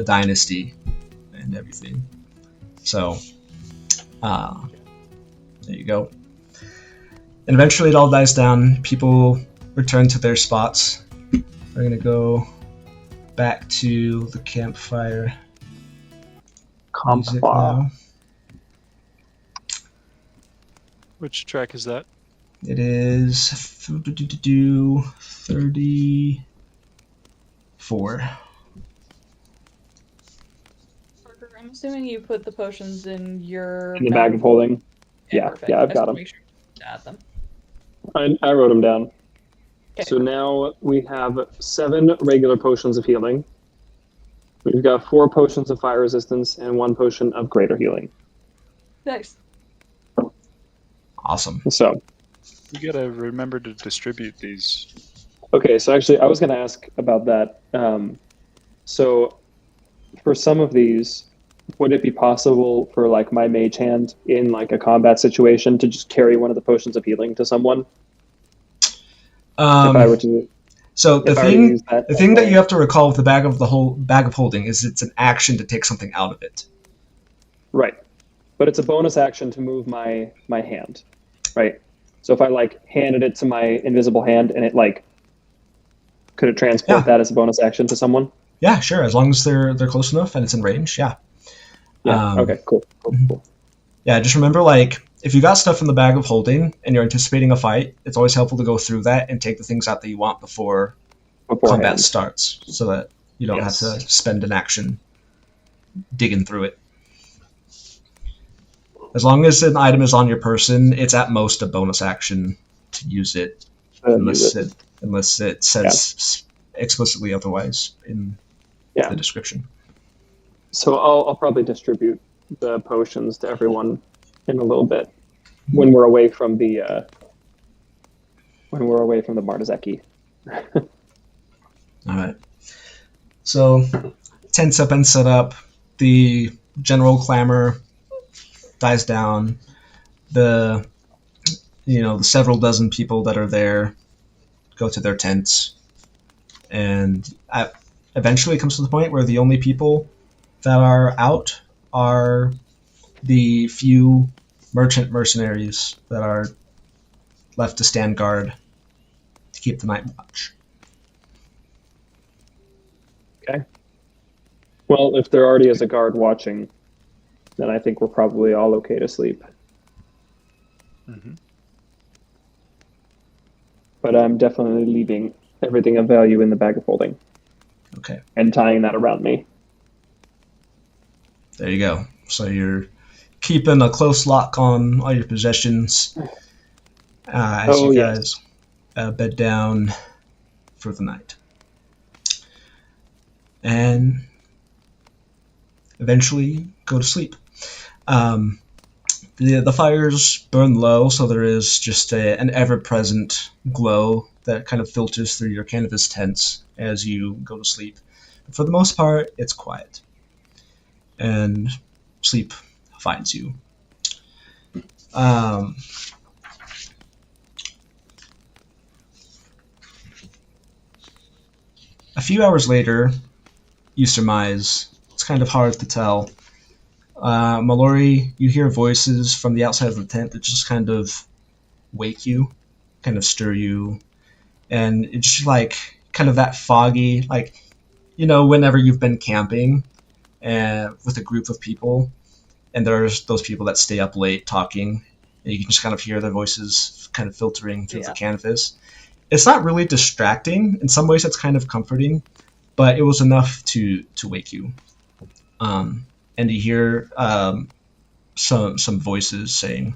Speaker 1: dynasty and everything. So, there you go. And eventually it all dies down. People return to their spots. We're going to go back to the campfire. Music now.
Speaker 3: Which track is that?
Speaker 1: It is 34.
Speaker 4: Parker, I'm assuming you put the potions in your
Speaker 2: In the bag of holding. Yeah,
Speaker 4: perfect.
Speaker 2: yeah, I've
Speaker 4: I just
Speaker 2: got
Speaker 4: wanna
Speaker 2: them.
Speaker 4: make sure to add them.
Speaker 2: I wrote them down.
Speaker 4: Okay.
Speaker 2: So now we have 7 regular potions of healing. We've got 4 potions of fire resistance and 1 potion of greater healing.
Speaker 4: Nice.
Speaker 1: Awesome.
Speaker 2: So,
Speaker 3: You gotta remember to distribute these.
Speaker 2: okay, so actually I was going to ask about that. So for some of these, would it be possible for like my mage hand in like a combat situation to just carry one of the potions of healing to someone? If I were to...
Speaker 1: So
Speaker 2: if I already used that.
Speaker 1: the thing that you have to recall with the bag of holding is it's an action to take something out of it.
Speaker 2: Right. But it's a bonus action to move my hand. Right. So if I like handed it to my invisible hand and it like could it transport
Speaker 1: Yeah.
Speaker 2: that as a bonus action to someone?
Speaker 1: Yeah, sure. As long as they're close enough and it's in range, yeah.
Speaker 2: Yeah. Okay, cool.
Speaker 1: Yeah, just remember, like, if you got stuff in the bag of holding and you're anticipating a fight, it's always helpful to go through that and take the things out that you want before
Speaker 2: Beforehand.
Speaker 1: combat starts, so that you don't
Speaker 2: Yes.
Speaker 1: have to spend an action digging through it. As long as an item is on your person, it's at most a bonus action to use it, unless it says explicitly otherwise in the description.
Speaker 2: So I'll probably distribute the potions to everyone in a little bit when we're away from the Martazeki.
Speaker 1: All right. So tents have been set up. The general clamor dies down. The several dozen people that are there go to their tents, and eventually it comes to the point where the only people that are out are the few merchant mercenaries that are left to stand guard to keep the night watch.
Speaker 2: Okay. Well, if there already is a guard watching, then I think we're probably all okay to sleep.
Speaker 3: Mm-hmm.
Speaker 2: But I'm definitely leaving everything of value in the bag of holding.
Speaker 1: Okay.
Speaker 2: And tying that around me.
Speaker 1: There you go. So you're keeping a close lock on all your possessions as you guys bed down for the night. And eventually go to sleep. The fires burn low, so there is just an ever-present glow that kind of filters through your canvas tents as you go to sleep. But for the most part, it's quiet. And sleep finds you. A few hours later, you surmise, it's kind of hard to tell. Mallory, you hear voices from the outside of the tent that just kind of wake you, kind of stir you, and it's just like kind of that foggy, like, whenever you've been camping with a group of people, and there's those people that stay up late talking, and you can just kind of hear their voices kind of filtering through the canvas. It's not really distracting. In some ways, it's kind of comforting, but it was enough to wake you. And you hear some voices saying,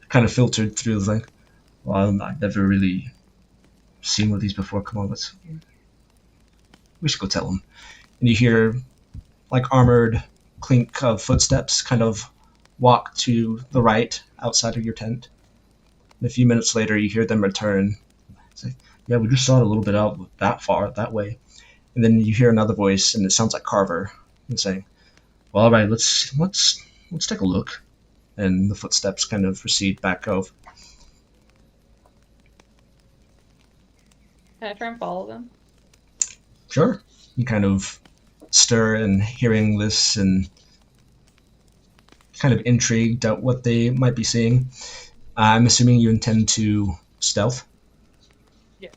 Speaker 1: kind of filtered through, like, well, I've never really seen one of these before. Come on, we should go tell them. And you hear, like, armored clink of footsteps kind of walk to the right outside of your tent. And a few minutes later, you hear them return. It's like, yeah, we just saw it a little bit out that far, that way. And then you hear another voice, and it sounds like Carver, and saying, well, all right, let's take a look. And the footsteps kind of recede back over.
Speaker 4: Can I try and follow them?
Speaker 1: Sure. You kind of stir and hearing this and kind of intrigued at what they might be seeing. I'm assuming you intend to stealth?
Speaker 4: Yes.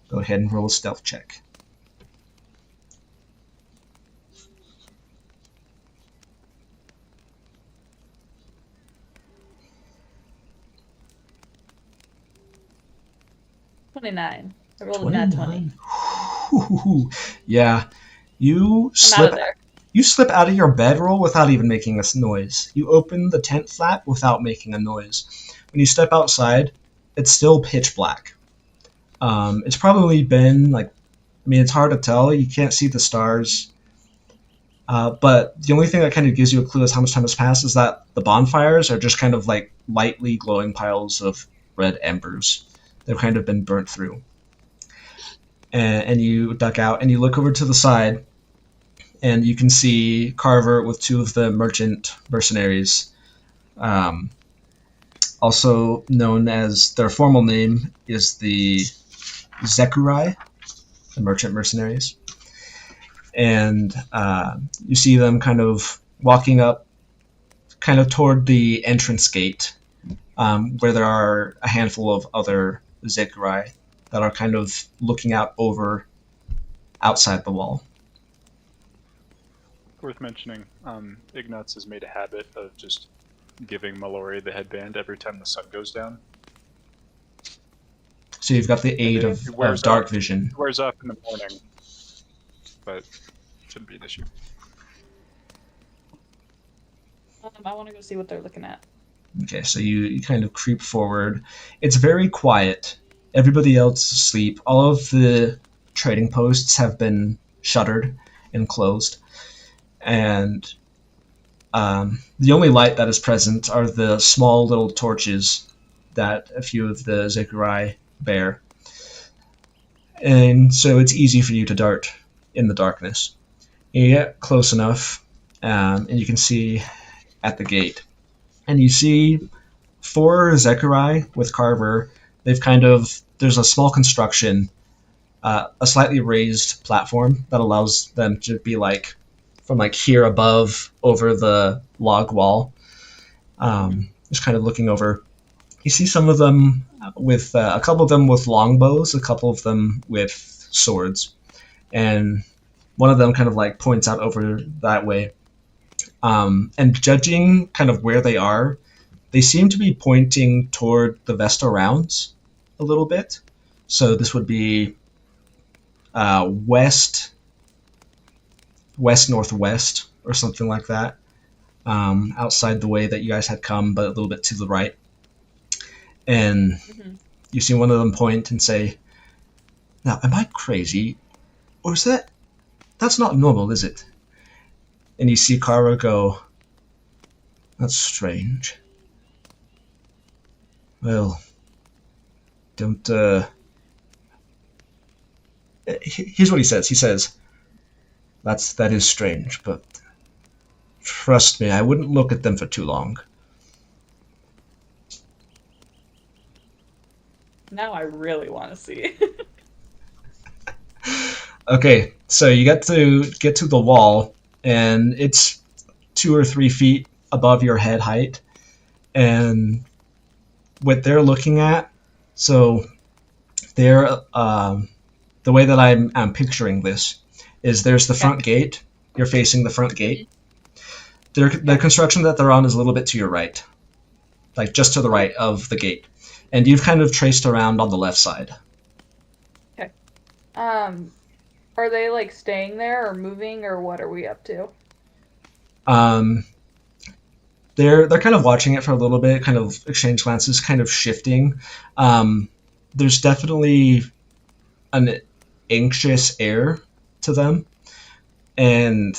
Speaker 1: Go ahead and roll a stealth check.
Speaker 4: $29. I rolled a nat 20.
Speaker 1: Yeah. You
Speaker 4: I'm out of there.
Speaker 1: You slip out of your bedroll without even making a noise. You open the tent flap without making a noise. When you step outside, it's still pitch black. It's probably been it's hard to tell. You can't see the stars. But the only thing that kind of gives you a clue as how much time has passed is that the bonfires are just kind of like lightly glowing piles of red embers. They've kind of been burnt through. And you duck out and you look over to the side, and you can see Carver with two of the merchant mercenaries. Also known as, their formal name is the Zekurai, the merchant mercenaries. And you see them kind of walking up kind of toward the entrance gate, where there are a handful of other Zekurai that are kind of looking out over outside the wall.
Speaker 3: Worth mentioning, Ignatz has made a habit of just giving Mallory the headband every time the sun goes down.
Speaker 1: So you've got the aid of dark vision.
Speaker 3: It wears off in the morning, but shouldn't be an issue.
Speaker 4: I want to go see what they're looking at.
Speaker 1: Okay, so you kind of creep forward. It's very quiet. Everybody else is asleep. All of the trading posts have been shuttered and closed. And the only light that is present are the small little torches that a few of the Zekurai bear. And so it's easy for you to dart in the darkness. You get close enough, and you can see at the gate. And you see 4 Zekurai with Carver. There's a small construction, a slightly raised platform that allows them to be from here above over the log wall. Just kind of looking over. You see some of them with a couple of them with longbows, a couple of them with swords, and one of them kind of points out over that way. And judging kind of where they are, they seem to be pointing toward the Vesta Rounds a little bit. So this would be west-northwest or something like that, outside the way that you guys had come, but a little bit to the right. And you see one of them point and say, "Now, am I crazy? Or is that's not normal, is it?" And you see Kara go, "That's strange. Well, don't, here's what he says. He says, that is strange, but trust me, I wouldn't look at them for too long."
Speaker 4: Now I really want to see.
Speaker 1: Okay, so you get to the wall, and it's 2 or 3 feet above your head height, and what they're looking at, so they're the way that I'm picturing this is there's the front gate. You're facing the front gate. The construction that they're on is a little bit to your right, just to the right of the gate, and you've kind of traced around on the left side.
Speaker 4: Okay. Are they staying there or moving, or what are we up to?
Speaker 1: They're kind of watching it for a little bit, kind of exchange glances, kind of shifting. There's definitely an anxious air to them, and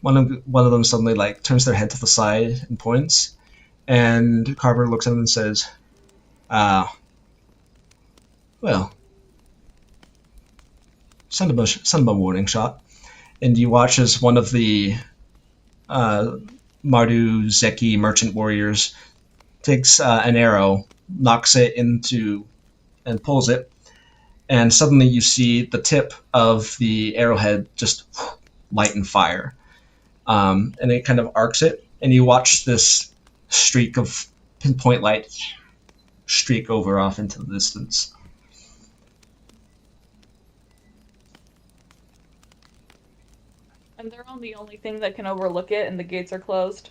Speaker 1: one of them suddenly turns their head to the side and points, and Carver looks at them and says, "Well, send him a warning shot." And you watch as one of the Mardu Zeki merchant warriors takes an arrow, knocks it into, and pulls it, and suddenly you see the tip of the arrowhead just light and fire, and it kind of arcs it, and you watch this streak of pinpoint light streak over off into the distance.
Speaker 4: And they're on the only thing that can overlook it, and the gates are closed?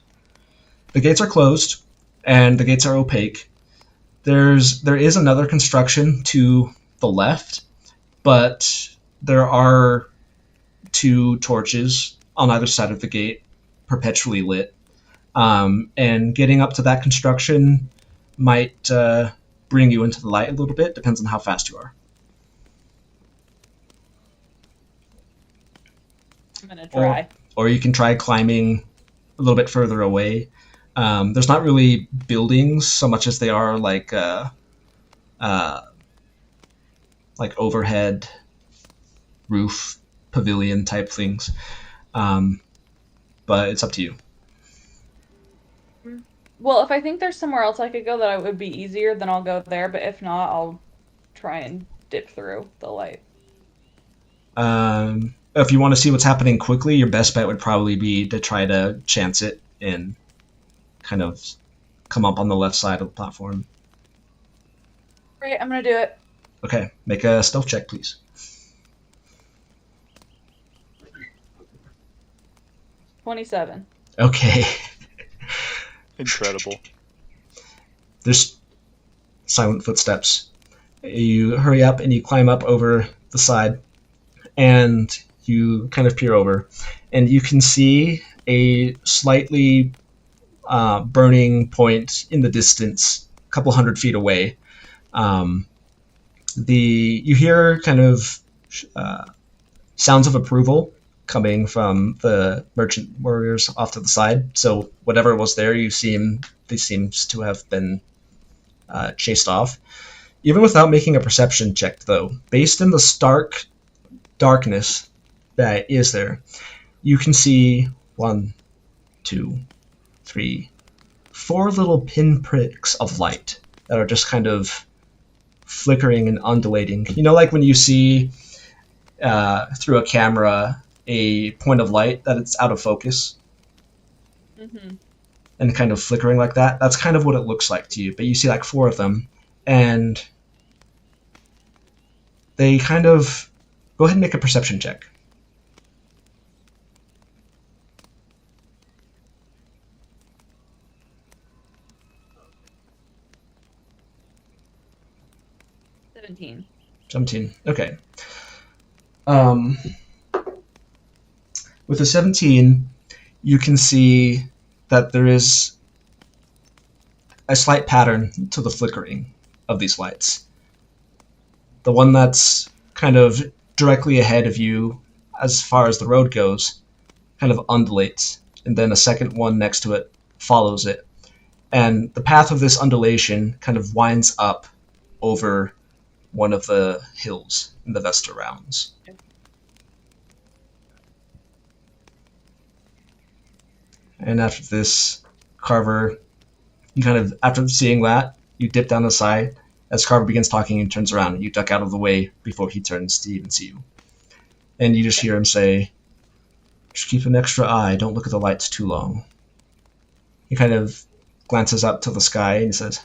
Speaker 1: The gates are closed, and the gates are opaque. There is another construction to the left, but there are 2 torches on either side of the gate, perpetually lit. And getting up to that construction might bring you into the light a little bit, depends on how fast you are.
Speaker 4: I'm gonna try.
Speaker 1: Or you can try climbing a little bit further away. There's not really buildings so much as they are overhead roof pavilion type things. But it's up to you.
Speaker 4: Well, if I think there's somewhere else I could go that would be easier, then I'll go there. But if not, I'll try and dip through the light.
Speaker 1: If you want to see what's happening quickly, your best bet would probably be to try to chance it and kind of come up on the left side of the platform.
Speaker 4: Great, I'm gonna do it.
Speaker 1: Okay, make a stealth check, please.
Speaker 4: 27.
Speaker 1: Okay.
Speaker 3: Incredible.
Speaker 1: There's silent footsteps. You hurry up and you climb up over the side, and you kind of peer over, and you can see a slightly burning point in the distance, a couple 100 feet away. You hear kind of sounds of approval coming from the merchant warriors off to the side. So whatever was there, they seems to have been chased off. Even without making a perception check, though, based in the stark darkness that is there, you can see 1, 2, 3, 4 little pinpricks of light that are just kind of flickering and undulating. You know, like when you see through a camera a point of light that it's out of focus and kind of flickering like that. That's kind of what it looks like to you. But you see like 4 of them, and they kind of go ahead and make a perception check.
Speaker 4: $17.
Speaker 1: 17. Okay. With a 17, you can see that there is a slight pattern to the flickering of these lights. The one that's kind of directly ahead of you, as far as the road goes, kind of undulates, and then a second one next to it follows it. And the path of this undulation kind of winds up over one of the hills in the Vesta Rounds. And after this, Carver, you kind of, after seeing that, you dip down the side as Carver begins talking and turns around, and you duck out of the way before he turns to even see you. And you just hear him say, "Just keep an extra eye, don't look at the lights too long." He kind of glances up to the sky and he says,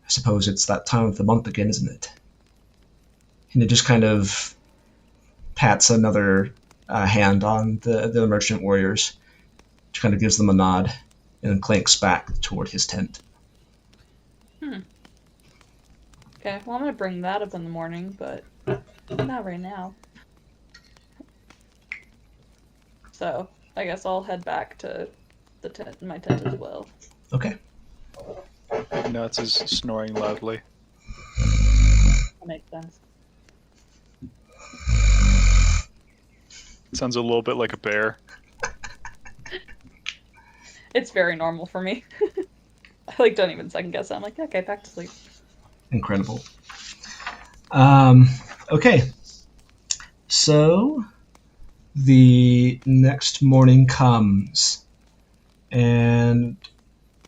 Speaker 1: "I suppose it's that time of the month again, isn't it?" And it just kind of pats another hand on the merchant warriors, which kind of gives them a nod, and then clanks back toward his tent.
Speaker 4: Okay, well, I'm gonna bring that up in the morning, but not right now. So, I guess I'll head back to the tent, my tent as well.
Speaker 1: Okay.
Speaker 3: Nuts is snoring loudly.
Speaker 4: That makes sense.
Speaker 3: Sounds a little bit like a bear.
Speaker 4: It's very normal for me. I don't even second guess it. I'm like, okay, back to sleep.
Speaker 1: Incredible. Okay. So the next morning comes, and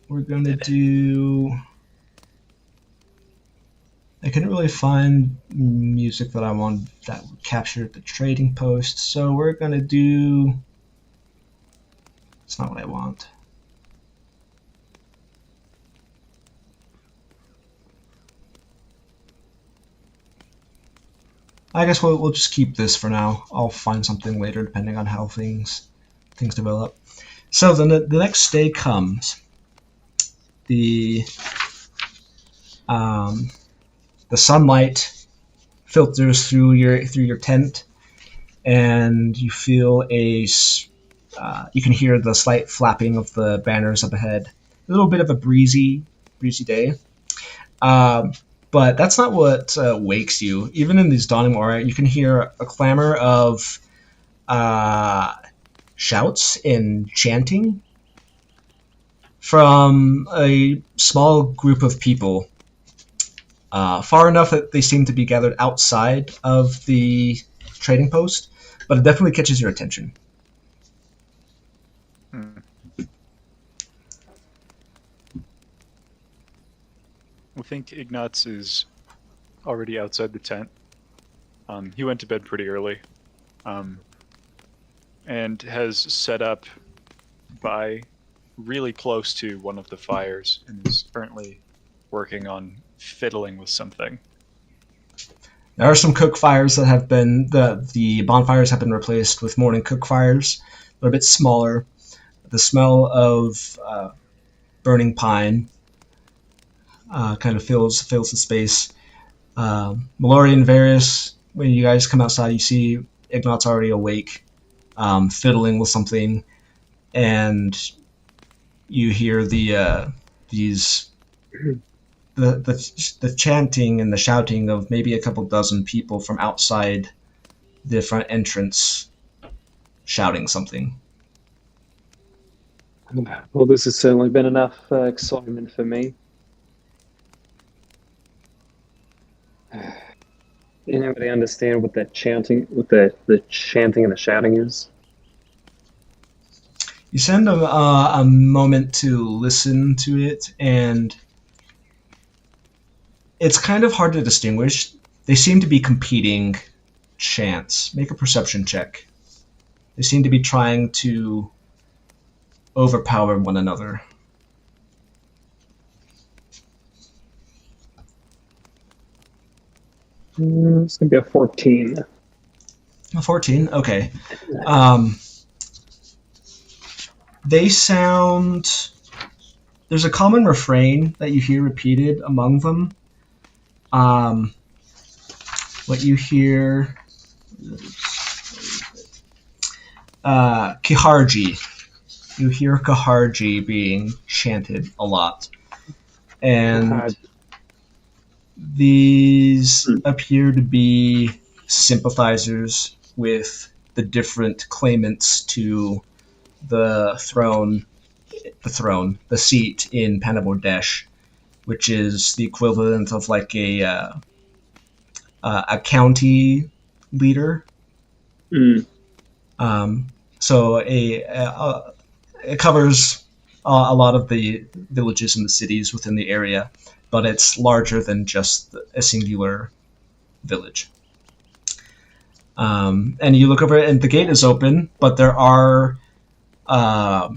Speaker 1: we're going to do... I couldn't really find music that I want that would capture the trading post, so we're going to do... It's not what I want. I guess we'll just keep this for now. I'll find something later depending on how things develop. So the next day comes. The sunlight filters through your tent, and you feel you can hear the slight flapping of the banners up ahead. A little bit of a breezy day. But that's not what wakes you. Even in these dawning aura, you can hear a clamor of shouts and chanting from a small group of people, far enough that they seem to be gathered outside of the trading post, but it definitely catches your attention.
Speaker 3: I think Ignatz is already outside the tent, He went to bed pretty early, and has set up by really close to one of the fires and is currently working on fiddling with something.
Speaker 1: There are some cook fires that have been the bonfires have been replaced with morning cook fires. They're a bit smaller. The smell of burning pine kind of fills the space. Mallory and Varys, when you guys come outside, you see Ignat's already awake, fiddling with something, and you hear the chanting and the shouting of maybe a couple dozen people from outside the front entrance shouting something.
Speaker 2: Well, this has certainly been enough excitement for me. Anybody understand what that chanting, what the chanting and the shouting is?
Speaker 1: You spend a moment to listen to it, and it's kind of hard to distinguish. They seem to be competing chants. Make a perception check. They seem to be trying to overpower one another.
Speaker 2: It's going to be a 14.
Speaker 1: A 14? Okay. They sound... There's a common refrain that you hear repeated among them. What you hear... Kiharji. You hear Kiharji being chanted a lot. And these appear to be sympathizers with the different claimants to the seat in Panabordesh, which is the equivalent of like a county leader. So it covers a lot of the villages and the cities within the area, but it's larger than just a singular village. And you look over it, and the gate is open, but there are a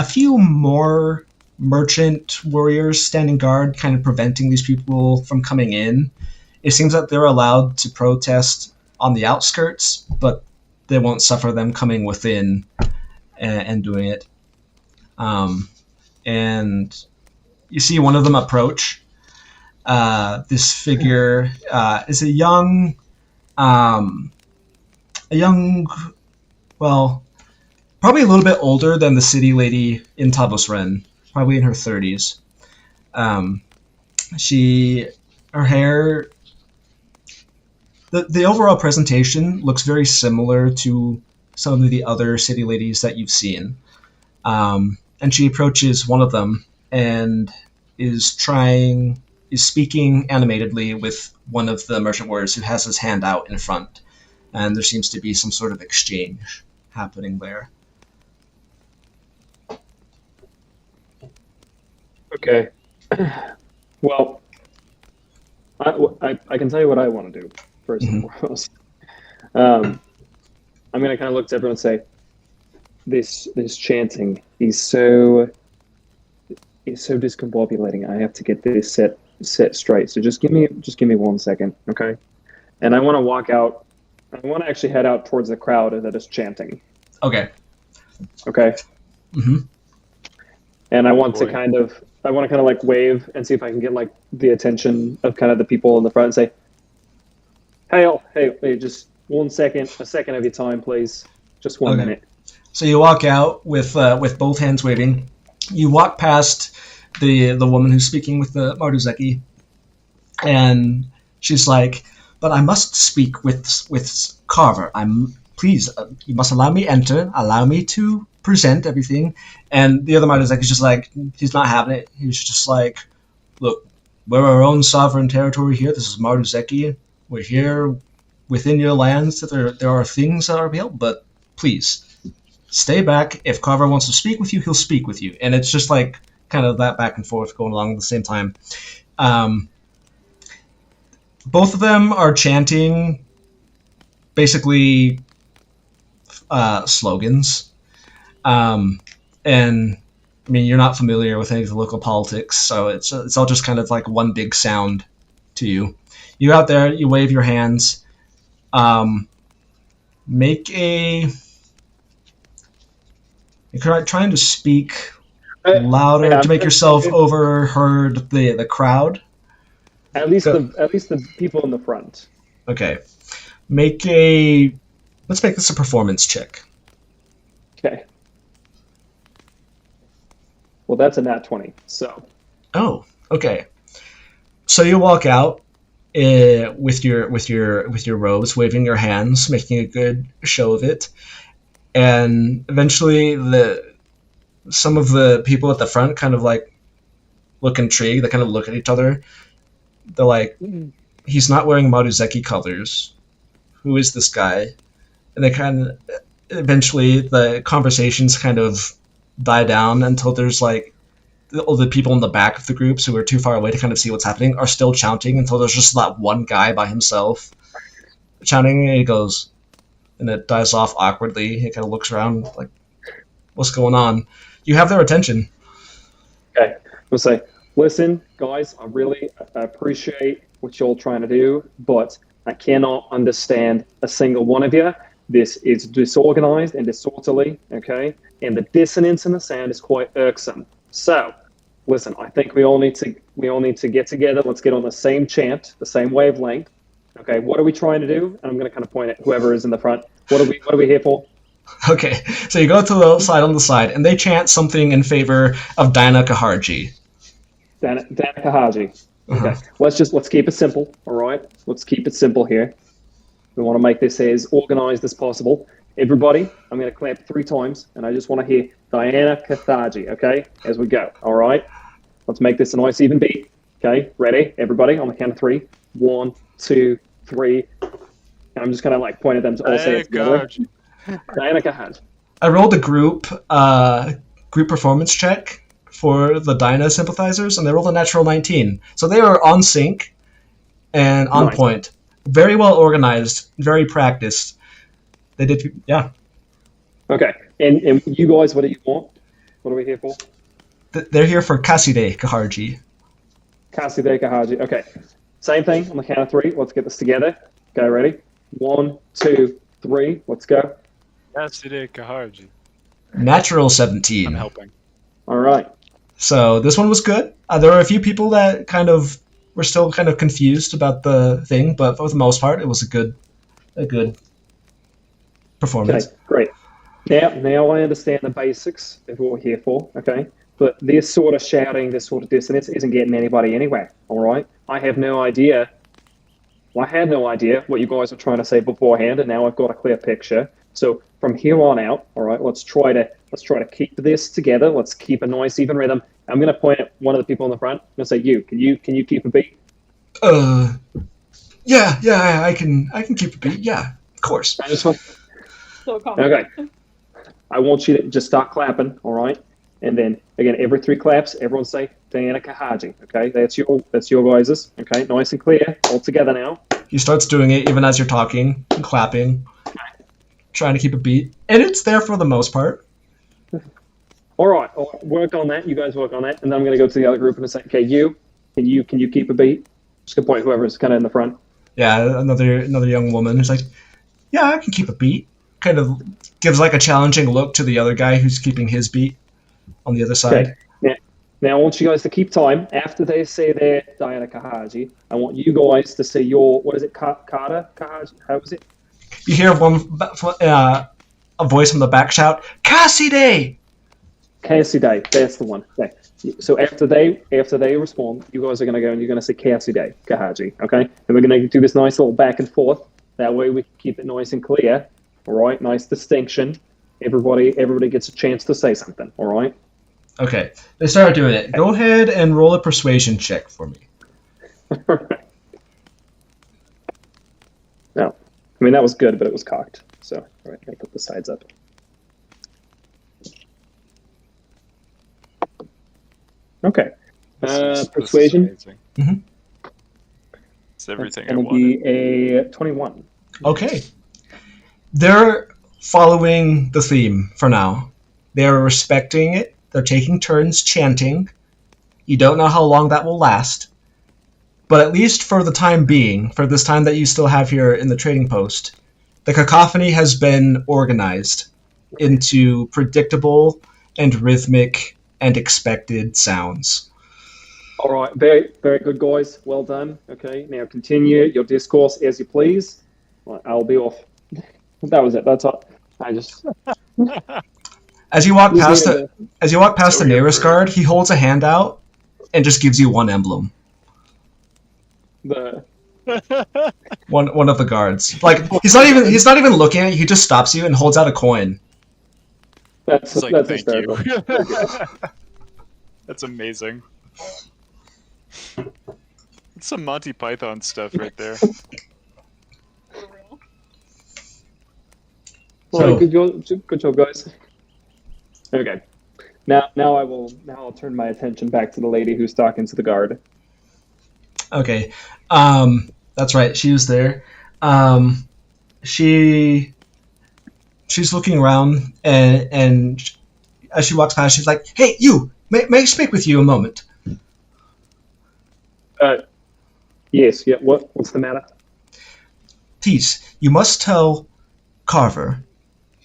Speaker 1: few more merchant warriors standing guard, kind of preventing these people from coming in. It seems that they're allowed to protest on the outskirts, but they won't suffer them coming within and doing it. And you see one of them approach. This figure is a young, well, probably a little bit older than the city lady in Tabosren, probably in her 30s. Her hair, the overall presentation looks very similar to some of the other city ladies that you've seen. And she approaches one of them and is speaking animatedly with one of the merchant warriors who has his hand out in front. And there seems to be some sort of exchange happening there.
Speaker 2: Okay. Well, I can tell you what I want to do first and foremost. I'm going to kind of look to everyone and say, this chanting is so discombobulating. I have to get this set straight. So just give me 1 second, okay? And I want to walk out. I want to actually head out towards the crowd that is chanting.
Speaker 1: Okay.
Speaker 2: Okay.
Speaker 1: Mm-hmm.
Speaker 2: And I want to kind of like wave and see if I can get like the attention of kind of the people in the front and say, hey, just 1 second, a second of your time, please. Just 1 minute.
Speaker 1: So you walk out with both hands waving. You walk past the woman who's speaking with the Marduzeki, and she's like, "But I must speak with Carver. Please, you must allow me enter. Allow me to present everything." And the other Marduzeki is just like, he's not having it. He's just like, "Look, we're our own sovereign territory here. This is Marduzeki. We're here within your lands. There are things that are built, but please." Stay back. If Carver wants to speak with you, he'll speak with you. And it's just like kind of that back and forth going along at the same time. Both of them are chanting basically slogans. And I mean, you're not familiar with any of the local politics, so it's all just kind of like one big sound to you. You out there, you wave your hands. Make a. You're trying to speak louder
Speaker 2: Yeah,
Speaker 1: to make yourself overheard the crowd.
Speaker 2: at least the people in the front.
Speaker 1: Okay. Let's make this a performance check.
Speaker 2: Okay. Well, that's a nat 20. So.
Speaker 1: Oh, okay. So you walk out with your robes, waving your hands, making a good show of it, and eventually some of the people at the front kind of like look intrigued. They kind of look at each other. They're like, "He's not wearing Maruzeki colors. Who is this guy?" And they kind of eventually the conversations kind of die down until there's like all the people in the back of the groups who are too far away to kind of see what's happening are still chanting until there's just that one guy by himself chanting, and he goes, and it dies off awkwardly. He kind of looks around like, what's going on? You have their attention.
Speaker 2: Okay. We'll say, listen, guys, I really appreciate what you're trying to do, but I cannot understand a single one of you. This is disorganized and disorderly, okay? And the dissonance in the sound is quite irksome. So, listen, I think we all need to get together. Let's get on the same chant, the same wavelength. Okay, what are we trying to do? And I'm going to kind of point at whoever is in the front. What are we here for?
Speaker 1: Okay, so you go to the side on the side, and they chant something in favor of Dinah Kaharji.
Speaker 2: Dana Kahaji. Okay, let's keep it simple. All right, let's keep it simple here. We want to make this as organized as possible. Everybody, I'm going to clap 3 times, and I just want to hear Diana Kathaji, okay, as we go. All right, let's make this a nice even beat. Okay, ready? Everybody, on the count of 3. 1, 2, 3. And I'm just going to like point at them to all say it together. Diana Kathaji.
Speaker 1: I rolled a group performance check for the Dinah sympathizers, and they rolled a natural 19. So they are on sync and on
Speaker 2: Nice.
Speaker 1: point. Very well organized, very practiced. They did, yeah.
Speaker 2: Okay, and you guys, what do you want? What are we here for?
Speaker 1: They're here for Kaside Kaharji.
Speaker 2: Kaside Kahaji. Okay, same thing on the count of 3. Let's get this together. Okay, ready? 1, 2, 3. Let's go.
Speaker 3: Yesterday, Kaharji.
Speaker 1: Natural 17.
Speaker 3: I'm helping.
Speaker 2: All right.
Speaker 1: So this one was good. There were a few people that kind of were still kind of confused about the thing, but for the most part, it was a good performance.
Speaker 2: Okay, great. Now I understand the basics of what we're here for, okay? But this sort of shouting, this sort of dissonance isn't getting anybody anywhere, all right? I had no idea what you guys were trying to say beforehand, and now I've got a clear picture. So from here on out, all right, let's try to keep this together. Let's keep a nice even rhythm. I'm going to point at one of the people in the front. I'm going to say, can you keep a beat?
Speaker 1: Yeah, I can keep a beat. Yeah, of course.
Speaker 2: I just want,
Speaker 4: So confident.
Speaker 2: okay. I want you to just start clapping, all right? And then again, every 3 claps, everyone say Diana Kahaji. Okay, that's your guys's. Okay, nice and clear, all together now.
Speaker 1: He starts doing it even as you're talking and clapping, trying to keep a beat, and it's there for the most part.
Speaker 2: All right, work on that. You guys work on that, and then I'm going to go to the other group and say, okay, can you keep a beat? Just gonna point whoever's kind of in the front.
Speaker 1: Yeah, another young woman who's like, yeah, I can keep a beat. Kind of gives like a challenging look to the other guy who's keeping his beat on the other side.
Speaker 2: Okay. Now I want you guys to keep time. After they say their Diana Kahaji, I want you guys to say your, what is it, Kata Kahaji? How was it?
Speaker 1: You hear a voice from the back shout, Cassidy!
Speaker 2: Cassidy, that's the one. Okay. So after they respond, you guys are going to go and you're going to say Cassidy Kahaji, okay? And we're going to do this nice little back and forth. That way we can keep it nice and clear. All right, nice distinction. Everybody gets a chance to say something. All right.
Speaker 1: Okay, they started doing it. Go ahead and roll a persuasion check for me.
Speaker 2: No, I mean that was good, but it was cocked. So all right, I'm gonna put the sides up. Okay.
Speaker 3: This is
Speaker 2: Persuasion.
Speaker 3: amazing. It's everything I
Speaker 2: That's going to
Speaker 3: wanted.
Speaker 2: be a 21.
Speaker 1: Okay. They're following the theme for now. They're respecting it. They're taking turns chanting. You don't know how long that will last. But at least for the time being, for this time that you still have here in the trading post, the cacophony has been organized into predictable and rhythmic and expected sounds.
Speaker 2: All right, very, very good, guys. Well done. Okay, now continue your discourse as you please. Right, I'll be off. That was it. That's all. I just
Speaker 1: As you walk past
Speaker 2: needed
Speaker 1: the nearest guard, he holds a hand out and just gives you one emblem.
Speaker 2: the
Speaker 1: One of the guards. Like he's not even looking at you. He just stops you and holds out a coin.
Speaker 2: that's
Speaker 3: It's like,
Speaker 2: that's
Speaker 3: thank
Speaker 2: hysterical.
Speaker 3: you. That's amazing. It's some Monty Python stuff right there.
Speaker 4: For real.
Speaker 2: All
Speaker 1: So-
Speaker 2: right, good job, guys. Okay, now I'll turn my attention back to the lady who's talking to the guard.
Speaker 1: Okay, that's right. She was there. She's looking around, and as she walks past, she's like, "Hey, you! May I speak with you a moment?"
Speaker 2: Yes, yeah. What's the matter?
Speaker 1: Please, you must tell Carver.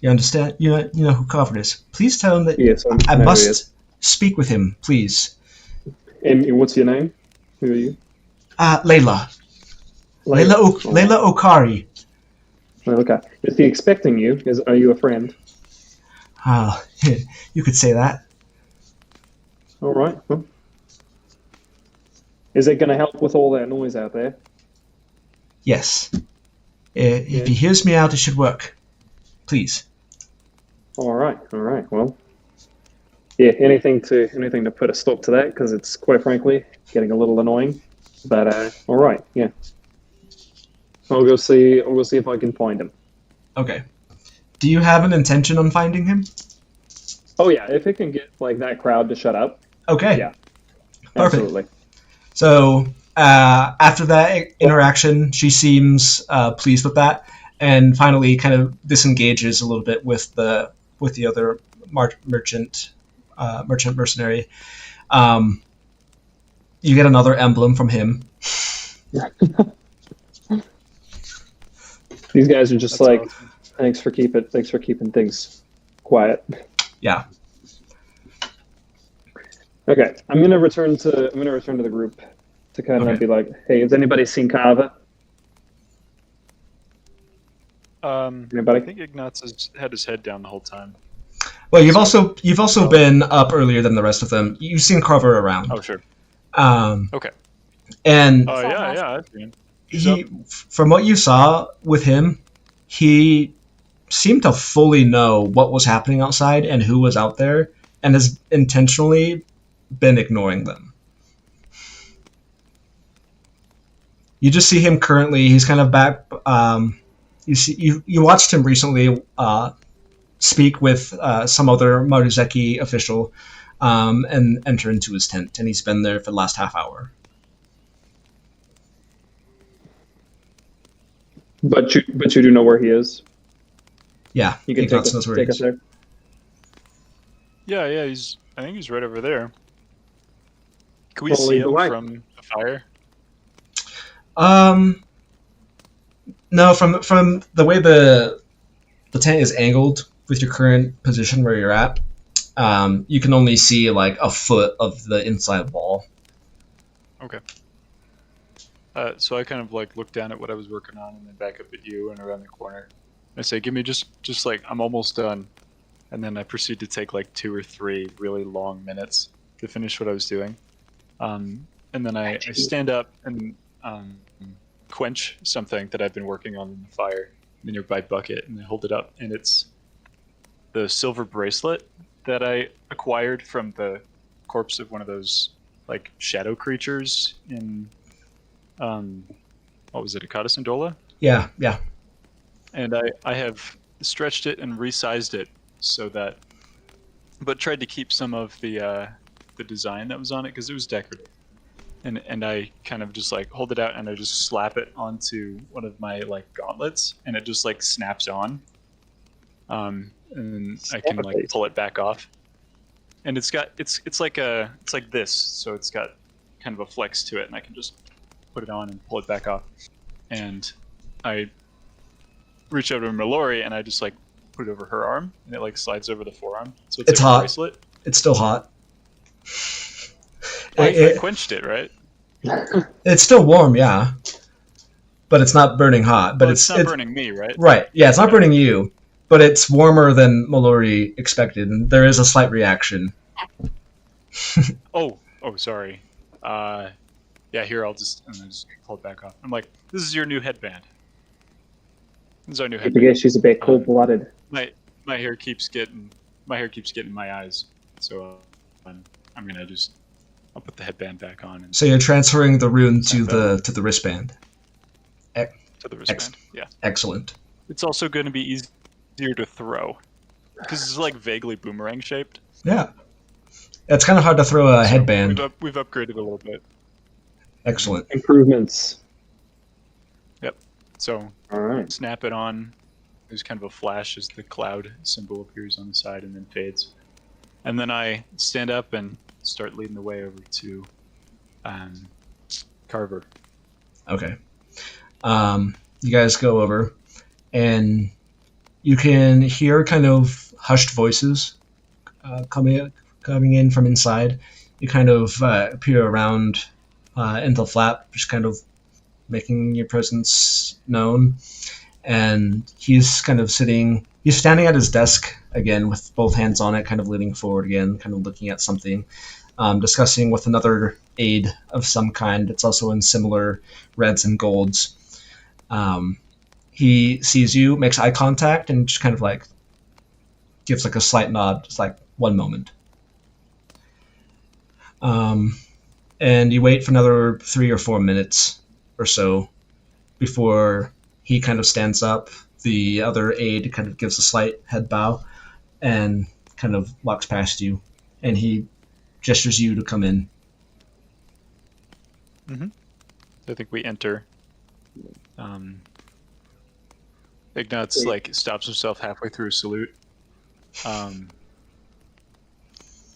Speaker 1: You understand? You know who Carver is. Please tell him that
Speaker 2: Yes,
Speaker 1: I
Speaker 2: know who he
Speaker 1: must
Speaker 2: is.
Speaker 1: speak with him, please.
Speaker 2: And what's your name? Who are you?
Speaker 1: Layla. Layla Okari.
Speaker 2: Oh, okay. Is he expecting you? Are you a friend?
Speaker 1: You could say that.
Speaker 2: All right. Well, is it going to help with all that noise out there?
Speaker 1: Yes. If he hears me out, it should work. Please.
Speaker 2: All right. Well, yeah. Anything to put a stop to that, because it's quite frankly getting a little annoying. But all right. Yeah. I'll go see if I can find him.
Speaker 1: Okay. Do you have an intention on finding him?
Speaker 2: Oh yeah. If it can get like that crowd to shut up.
Speaker 1: Okay.
Speaker 2: Yeah.
Speaker 1: Perfect.
Speaker 2: Absolutely.
Speaker 1: So after that interaction, she seems pleased with that, and finally kind of disengages a little bit with the other merchant mercenary. You get another emblem from him.
Speaker 2: These guys are just
Speaker 3: That's
Speaker 2: like,
Speaker 3: awesome.
Speaker 2: thanks for keeping things quiet.
Speaker 1: Yeah.
Speaker 2: Okay, I'm gonna return to the group to kind of
Speaker 1: Okay.
Speaker 2: be like, hey, has anybody seen Kava? Anybody?
Speaker 3: I think Ignatz has had his head down the whole time.
Speaker 1: Well, you've also been up earlier than the rest of them. You've seen Carver around.
Speaker 3: Oh, sure.
Speaker 1: Okay.
Speaker 3: Okay.
Speaker 1: And
Speaker 3: Oh,
Speaker 4: Saw
Speaker 3: yeah,
Speaker 4: last-
Speaker 3: yeah. I've seen him.
Speaker 1: from what you saw with him, he seemed to fully know what was happening outside and who was out there, and has intentionally been ignoring them. You just see him currently. He's kind of back. You watched him recently speak with some other Maruzeki official and enter into his tent, and he's been there for the last half hour.
Speaker 2: But you do know where he is.
Speaker 1: Yeah,
Speaker 2: You can
Speaker 1: Ignatz knows where he
Speaker 2: take us
Speaker 1: is.
Speaker 2: there.
Speaker 3: Yeah, yeah. I think he's right over there. Can we
Speaker 2: Well,
Speaker 3: see
Speaker 2: lead the
Speaker 3: him
Speaker 2: way.
Speaker 3: from the fire?
Speaker 1: No, from the way the tent is angled with your current position where you're at, you can only see like a foot of the inside wall.
Speaker 3: Okay. So I kind of like look down at what I was working on and then back up at you and around the corner. I say, give me just like, I'm almost done. And then I proceed to take like 2 or 3 really long minutes to finish what I was doing. And then I stand up and quench something that I've been working on in the fire in the nearby bucket, and I hold it up, and it's the silver bracelet that I acquired from the corpse of one of those like shadow creatures in what was it, Akata Sindola?
Speaker 1: Yeah.
Speaker 3: And I have stretched it and resized it so that, but tried to keep some of the design that was on it because it was decorative. and I kind of just like hold it out and I just slap it onto one of my like gauntlets, and it just like snaps on. And then I can like pull it back off. And it's like this, so it's got kind of a flex to it, and I can just put it on and pull it back off. And I reach over to Mallory and I just like put it over her arm, and it like slides over the forearm. So it's like
Speaker 1: hot.
Speaker 3: a bracelet.
Speaker 1: It's still hot.
Speaker 3: I quenched it, right?
Speaker 1: It's still warm, yeah. But it's not burning hot. But
Speaker 3: well, it's not burning me, right?
Speaker 1: Right. Yeah, it's not burning you. But it's warmer than Mallory expected, and there is a slight reaction.
Speaker 3: oh, sorry. Yeah, here I'll just pull it back off. I'm like, this is your new headband. This is our new headband.
Speaker 2: I guess she's a bit cold-blooded.
Speaker 3: My hair keeps getting in my eyes, so I'm gonna I'll put the headband back on. And
Speaker 1: so you're transferring the rune to the wristband.
Speaker 3: To the wristband, yeah.
Speaker 1: Excellent.
Speaker 3: It's also going to be easier to throw because it's like vaguely boomerang shaped.
Speaker 1: Yeah, it's kind of hard to throw a headband.
Speaker 3: We've upgraded a little bit.
Speaker 1: Excellent
Speaker 2: improvements.
Speaker 3: Yep. So
Speaker 2: all right,
Speaker 3: snap it on. There's kind of a flash as the cloud symbol appears on the side and then fades. And then I stand up and start leading the way over to Carver.
Speaker 1: Okay. You guys go over, and you can hear kind of hushed voices coming in from inside. You kind of appear around into the flap, just kind of making your presence known. And he's kind of standing at his desk again with both hands on it, kind of leaning forward again, kind of looking at something, discussing with another aide of some kind. It's also in similar reds and golds. He sees you, makes eye contact, and just kind of like gives like a slight nod, just like 1 moment. And you wait for another 3 or 4 minutes or so before he kind of stands up. The other aide kind of gives a slight head bow and kind of walks past you, and he gestures you to come in.
Speaker 3: Mm-hmm. I think we enter. Ignatz like stops himself halfway through a salute, and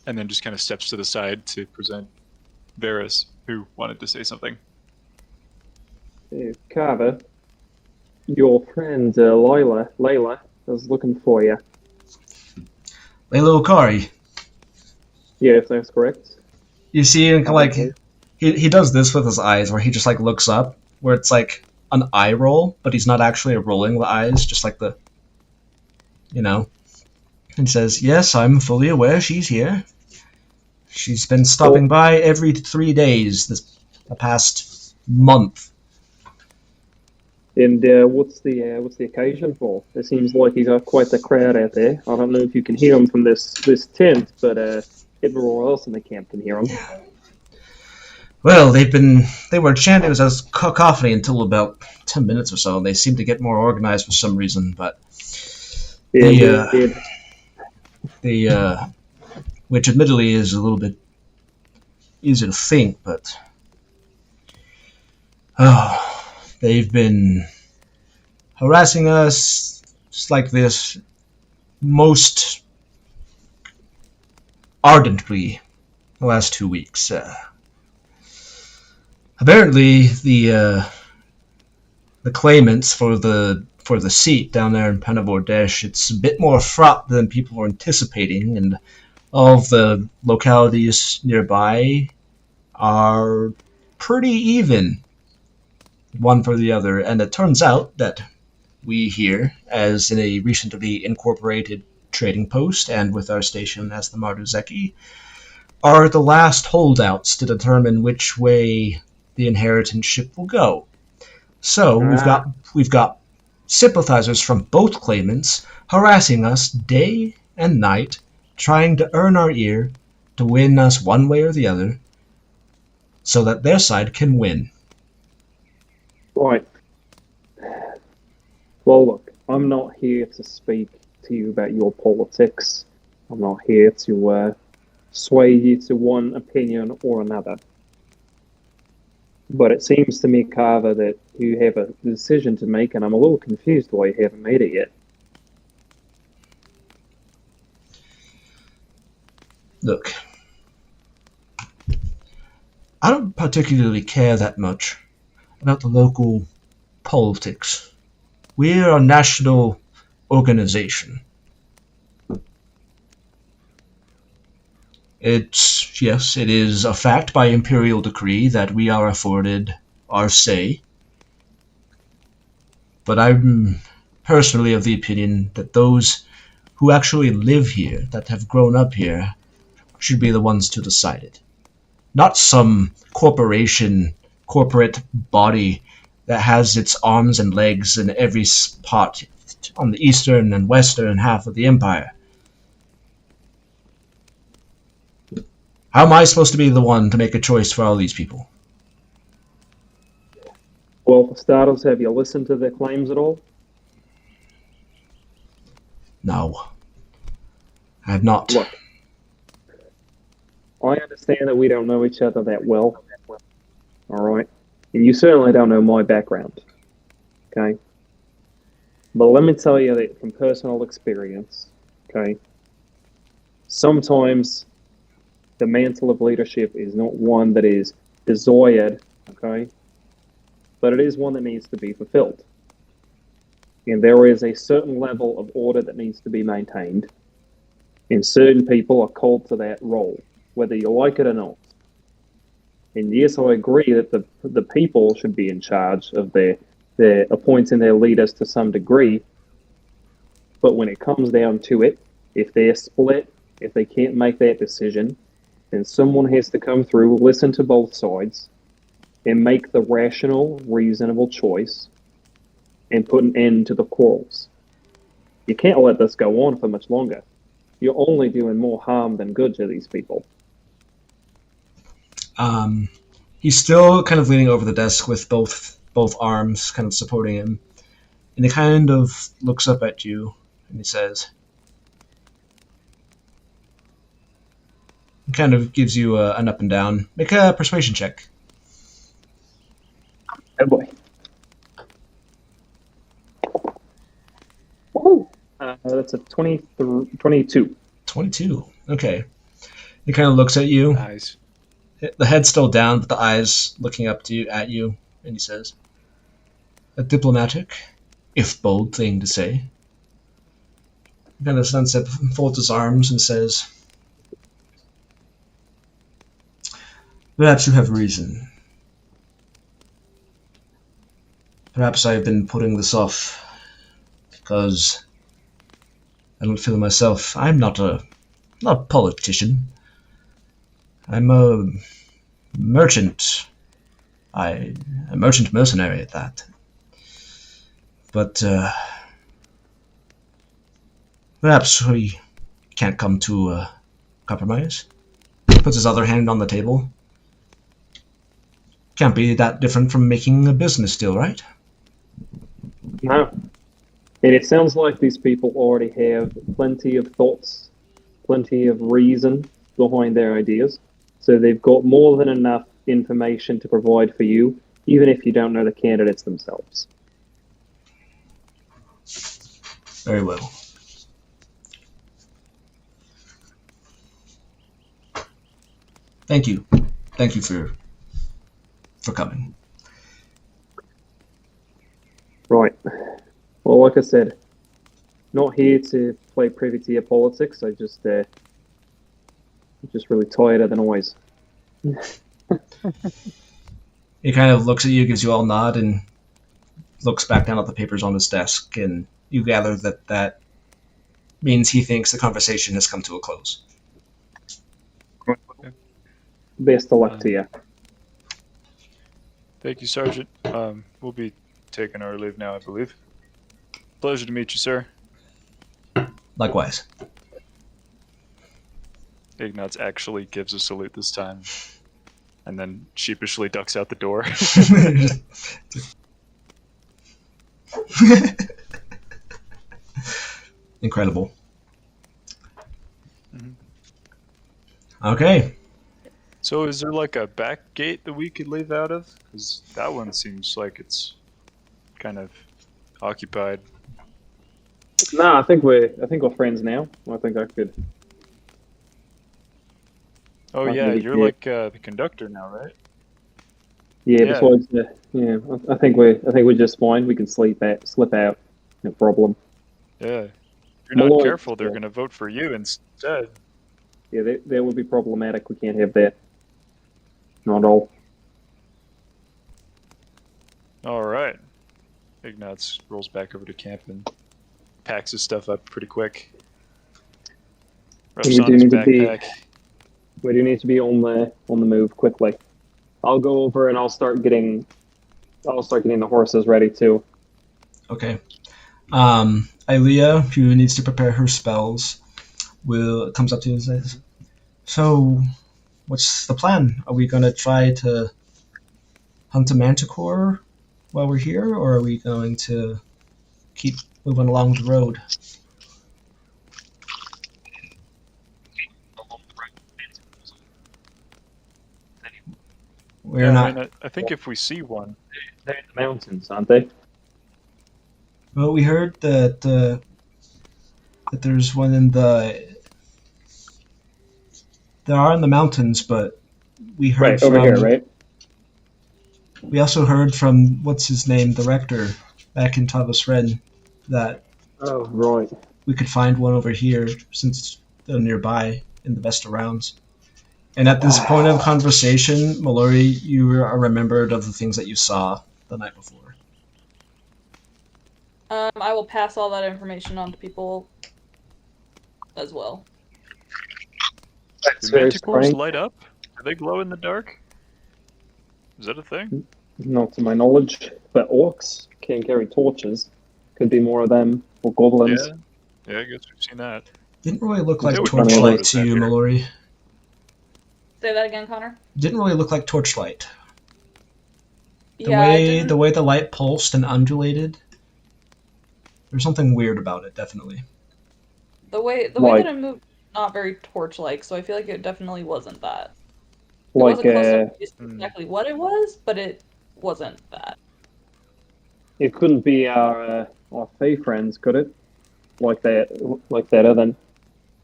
Speaker 3: then just kind of steps to the side to present Varys, who wanted to say something.
Speaker 2: Hey, Carver, your friend Layla is looking for you.
Speaker 1: Layla Okari.
Speaker 2: Yeah, if that's correct.
Speaker 1: You see, like he does this with his eyes, where he just like looks up, where it's like an eye roll, but he's not actually rolling the eyes, just like the, and he says, "Yes, I'm fully aware she's here. She's been stopping by every 3 days the past month."
Speaker 2: And what's the occasion for? It seems like he's got quite the crowd out there. I don't know if you can hear him from this tent, but everyone else in the camp can hear him.
Speaker 1: Well, they were chanting. It was as cacophony until about 10 minutes or so, and they seemed to get more organized for some reason. But the which admittedly is a little bit easy to think, but they've been harassing us just like this most ardently the last 2 weeks. Apparently, the claimants for the seat down there in Panavordesh, it's a bit more fraught than people were anticipating, and all of the localities nearby are pretty even, one for the other. And it turns out that we here, as in a recently incorporated trading post, and with our station as the Marduzeki, are the last holdouts to determine which way the inheritance ship will go. So we've got sympathizers from both claimants harassing us day and night, trying to earn our ear, to win us one way or the other, so that their side can win.
Speaker 2: Right. Well, look, I'm not here to speak to you about your politics. I'm not here to sway you to one opinion or another. But it seems to me, Carver, that you have a decision to make, and I'm a little confused why you haven't made it yet.
Speaker 1: Look, I don't particularly care that much about the local politics. We're a national organization. Yes, it is a fact by imperial decree that we are afforded our say, but I'm personally of the opinion that those who actually live here, that have grown up here, should be the ones to decide it. Not some corporate body that has its arms and legs in every spot on the eastern and western half of the empire. How am I supposed to be the one to make a choice for all these people?
Speaker 2: Well, for starters, have you listened to their claims at all?
Speaker 1: No. I have not.
Speaker 2: Look, I understand that we don't know each other that well. All right? And you certainly don't know my background. Okay? But let me tell you that from personal experience, okay? Sometimes the mantle of leadership is not one that is desired, okay? But it is one that needs to be fulfilled. And there is a certain level of order that needs to be maintained. And certain people are called to that role, whether you like it or not. And yes, I agree that the people should be in charge of their appointing their leaders to some degree. But when it comes down to it, if they're split, if they can't make that decision, then someone has to come through, listen to both sides, and make the rational, reasonable choice and put an end to the quarrels. You can't let this go on for much longer. You're only doing more harm than good to these people.
Speaker 1: He's still kind of leaning over the desk with both arms kind of supporting him. And he kind of looks up at you and he says, he kind of gives you an up and down. Make a persuasion check.
Speaker 2: Oh boy. Woohoo! That's a 22.
Speaker 1: 22. Okay. He kind of looks at you.
Speaker 3: Nice.
Speaker 1: The head's still down, but the eyes looking up at you, and he says, "A diplomatic, if bold thing to say." He kind of folds his arms and says, "Perhaps you have reason. Perhaps I have been putting this off because I don't feel myself. I'm not a politician. I'm a merchant. A merchant mercenary at that. But perhaps we can't come to a compromise." He puts his other hand on the table. Can't be that different from making a business deal, right?
Speaker 2: No. And it sounds like these people already have plenty of thoughts, plenty of reason behind their ideas. So they've got more than enough information to provide for you, even if you don't know the candidates themselves.
Speaker 1: Very well. Thank you. Thank you for coming.
Speaker 2: Right. Well, like I said, not here to play privy to your politics. I'm just really tired of the noise.
Speaker 1: He kind of looks at you, gives you all a nod, and looks back down at the papers on his desk, and you gather that means he thinks the conversation has come to a close.
Speaker 2: Best of luck to you.
Speaker 3: Thank you, Sergeant. We'll be taking our leave now, I believe. Pleasure to meet you, sir.
Speaker 1: Likewise.
Speaker 3: Ignatz actually gives a salute this time, and then sheepishly ducks out the door.
Speaker 1: Incredible.
Speaker 3: Mhm.
Speaker 1: Okay.
Speaker 3: So is there like a back gate that we could leave out of? Because that one seems like it's kind of occupied.
Speaker 2: No, I think we're friends now. I think I could.
Speaker 3: Oh
Speaker 2: I
Speaker 3: yeah,
Speaker 2: can
Speaker 3: you're
Speaker 2: get-
Speaker 3: like the conductor now, right?
Speaker 2: Yeah,
Speaker 3: Yeah.
Speaker 2: besides the, yeah, I think we're just fine. We can slip out, no problem.
Speaker 3: Yeah. If you're not
Speaker 2: Malloy,
Speaker 3: careful, they're gonna vote for you instead.
Speaker 2: yeah, that would be problematic. We can't have that. Not at all.
Speaker 3: All right. Ignatz rolls back over to camp and packs his stuff up pretty quick.
Speaker 2: We
Speaker 3: Roughs on
Speaker 2: do
Speaker 3: his
Speaker 2: need to be-
Speaker 3: backpack.
Speaker 2: We do need to be on the move quickly. I'll go over and I'll start getting the horses ready too.
Speaker 1: Okay. Ilea, who needs to prepare her spells, comes up to you and says, "So, what's the plan? Are we gonna try to hunt a manticore while we're here, or are we going to keep moving along the road?" We're
Speaker 3: Yeah,
Speaker 1: not.
Speaker 3: I mean, I think if we see one,
Speaker 2: They're in the mountains, aren't they?
Speaker 1: Well, we heard that there's one in the. There are in the mountains, but we heard
Speaker 2: Right
Speaker 1: from.
Speaker 2: over here, right?
Speaker 1: We also heard from what's his name, the rector, back in Tavis Ren, that
Speaker 2: Oh, right.
Speaker 1: we could find one over here since they're nearby in the Vesta Rounds. And at this point of conversation, Mallory, you are remembered of the things that you saw the night before.
Speaker 4: I will pass all that information on to people as well.
Speaker 2: That's
Speaker 3: do
Speaker 2: very
Speaker 3: manticores
Speaker 2: strange.
Speaker 3: light up? Do they glow in the dark? Is that a thing?
Speaker 2: Not to my knowledge, but orcs can carry torches. Could be more of them, or goblins.
Speaker 3: Yeah. Yeah, I guess we've seen that.
Speaker 1: Didn't really look like
Speaker 3: They would
Speaker 1: torchlight
Speaker 3: notice
Speaker 1: to
Speaker 3: that
Speaker 1: you,
Speaker 3: here.
Speaker 1: Mallory.
Speaker 4: Say that again, Connor.
Speaker 1: Didn't really look like torchlight. The
Speaker 4: Yeah,
Speaker 1: way the light pulsed and undulated, there's something weird about it, definitely.
Speaker 4: the way
Speaker 2: Like-
Speaker 4: that it moved, not very torch-like. So I feel like it definitely wasn't that. It
Speaker 2: Like,
Speaker 4: wasn't close enough to exactly what it was, but it wasn't that.
Speaker 2: it couldn't be our Fey friends, could it? Like that other.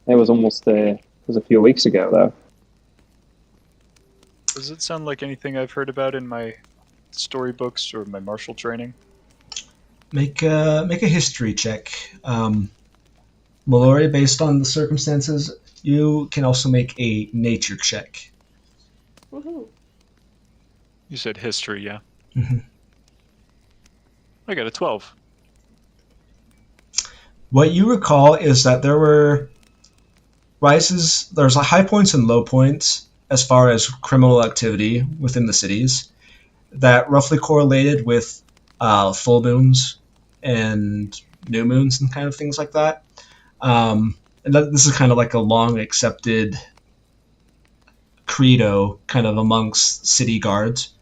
Speaker 2: That was almost it was a few weeks ago, though.
Speaker 3: Does it sound like anything I've heard about in my storybooks or my martial training?
Speaker 1: Make a history check. Mallory, based on the circumstances, you can also make a nature check.
Speaker 4: Woohoo!
Speaker 3: You said history, yeah.
Speaker 1: Mhm.
Speaker 3: I got a 12.
Speaker 1: What you recall is that there were there's high points and low points as far as criminal activity within the cities that roughly correlated with full moons and new moons and kind of things like that. This is kind of like a long accepted credo kind of amongst city guards.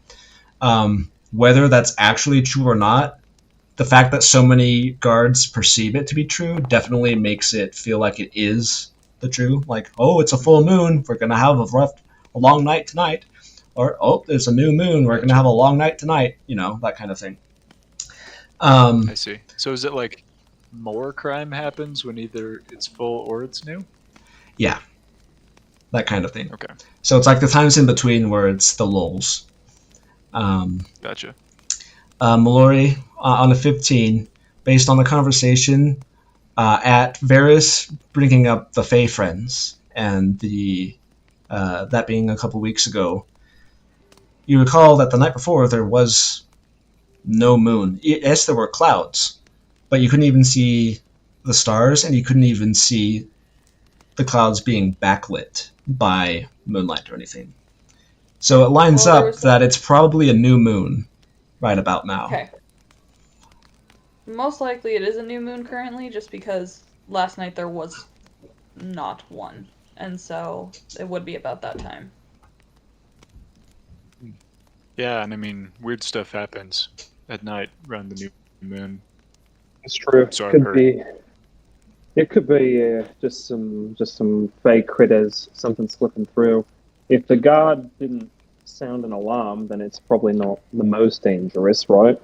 Speaker 1: Whether that's actually true or not, the fact that so many guards perceive it to be true definitely makes it feel like it is the true. Like, oh, it's a full moon, we're gonna have a long night tonight, or oh, there's a new moon, we're gonna have a long night tonight. You know, that kind of thing.
Speaker 3: I see. So is it like more crime happens when either it's full or it's new?
Speaker 1: Yeah, that kind of thing.
Speaker 3: Okay,
Speaker 1: So it's like the times in between where it's the lulls.
Speaker 3: gotcha.
Speaker 1: Mallory, on a 15, based on the conversation, at Varys bringing up the Fey friends and the that being a couple weeks ago, you recall that the night before there was no moon. Yes, there were clouds, but you couldn't even see the stars, and you couldn't even see the clouds being backlit by moonlight or anything. So it lines
Speaker 4: Well, there
Speaker 1: up
Speaker 4: was
Speaker 1: that it's probably a new moon right about now.
Speaker 4: Okay. Most likely it is a new moon currently, just because last night there was not one. And so it would be about that time.
Speaker 3: Yeah, and I mean, weird stuff happens at night around the new moon.
Speaker 2: It's true.
Speaker 3: So I've
Speaker 2: Could
Speaker 3: heard.
Speaker 2: be. It could be just some fake critters, something slipping through. If the guard didn't sound an alarm, then it's probably not the most dangerous, right?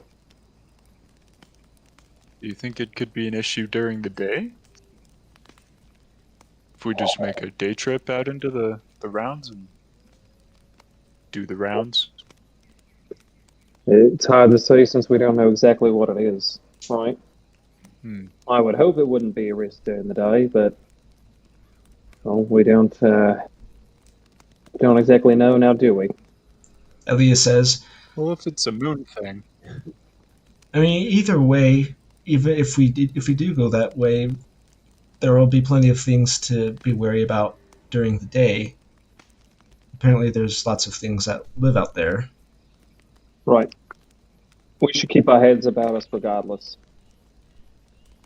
Speaker 3: Do you think it could be an issue during the day? If we just make a day trip out into the rounds and do the rounds?
Speaker 2: It's hard to say since we don't know exactly what it is, right?
Speaker 3: Hmm.
Speaker 2: I would hope it wouldn't be a risk during the day, but well, we don't exactly know now, do we?
Speaker 1: Elias says,
Speaker 3: Well, if it's a moon thing.
Speaker 1: I mean, either way, even if we do go that way, there will be plenty of things to be wary about during the day. Apparently, there's lots of things that live out there.
Speaker 2: Right. We should keep our heads about us regardless.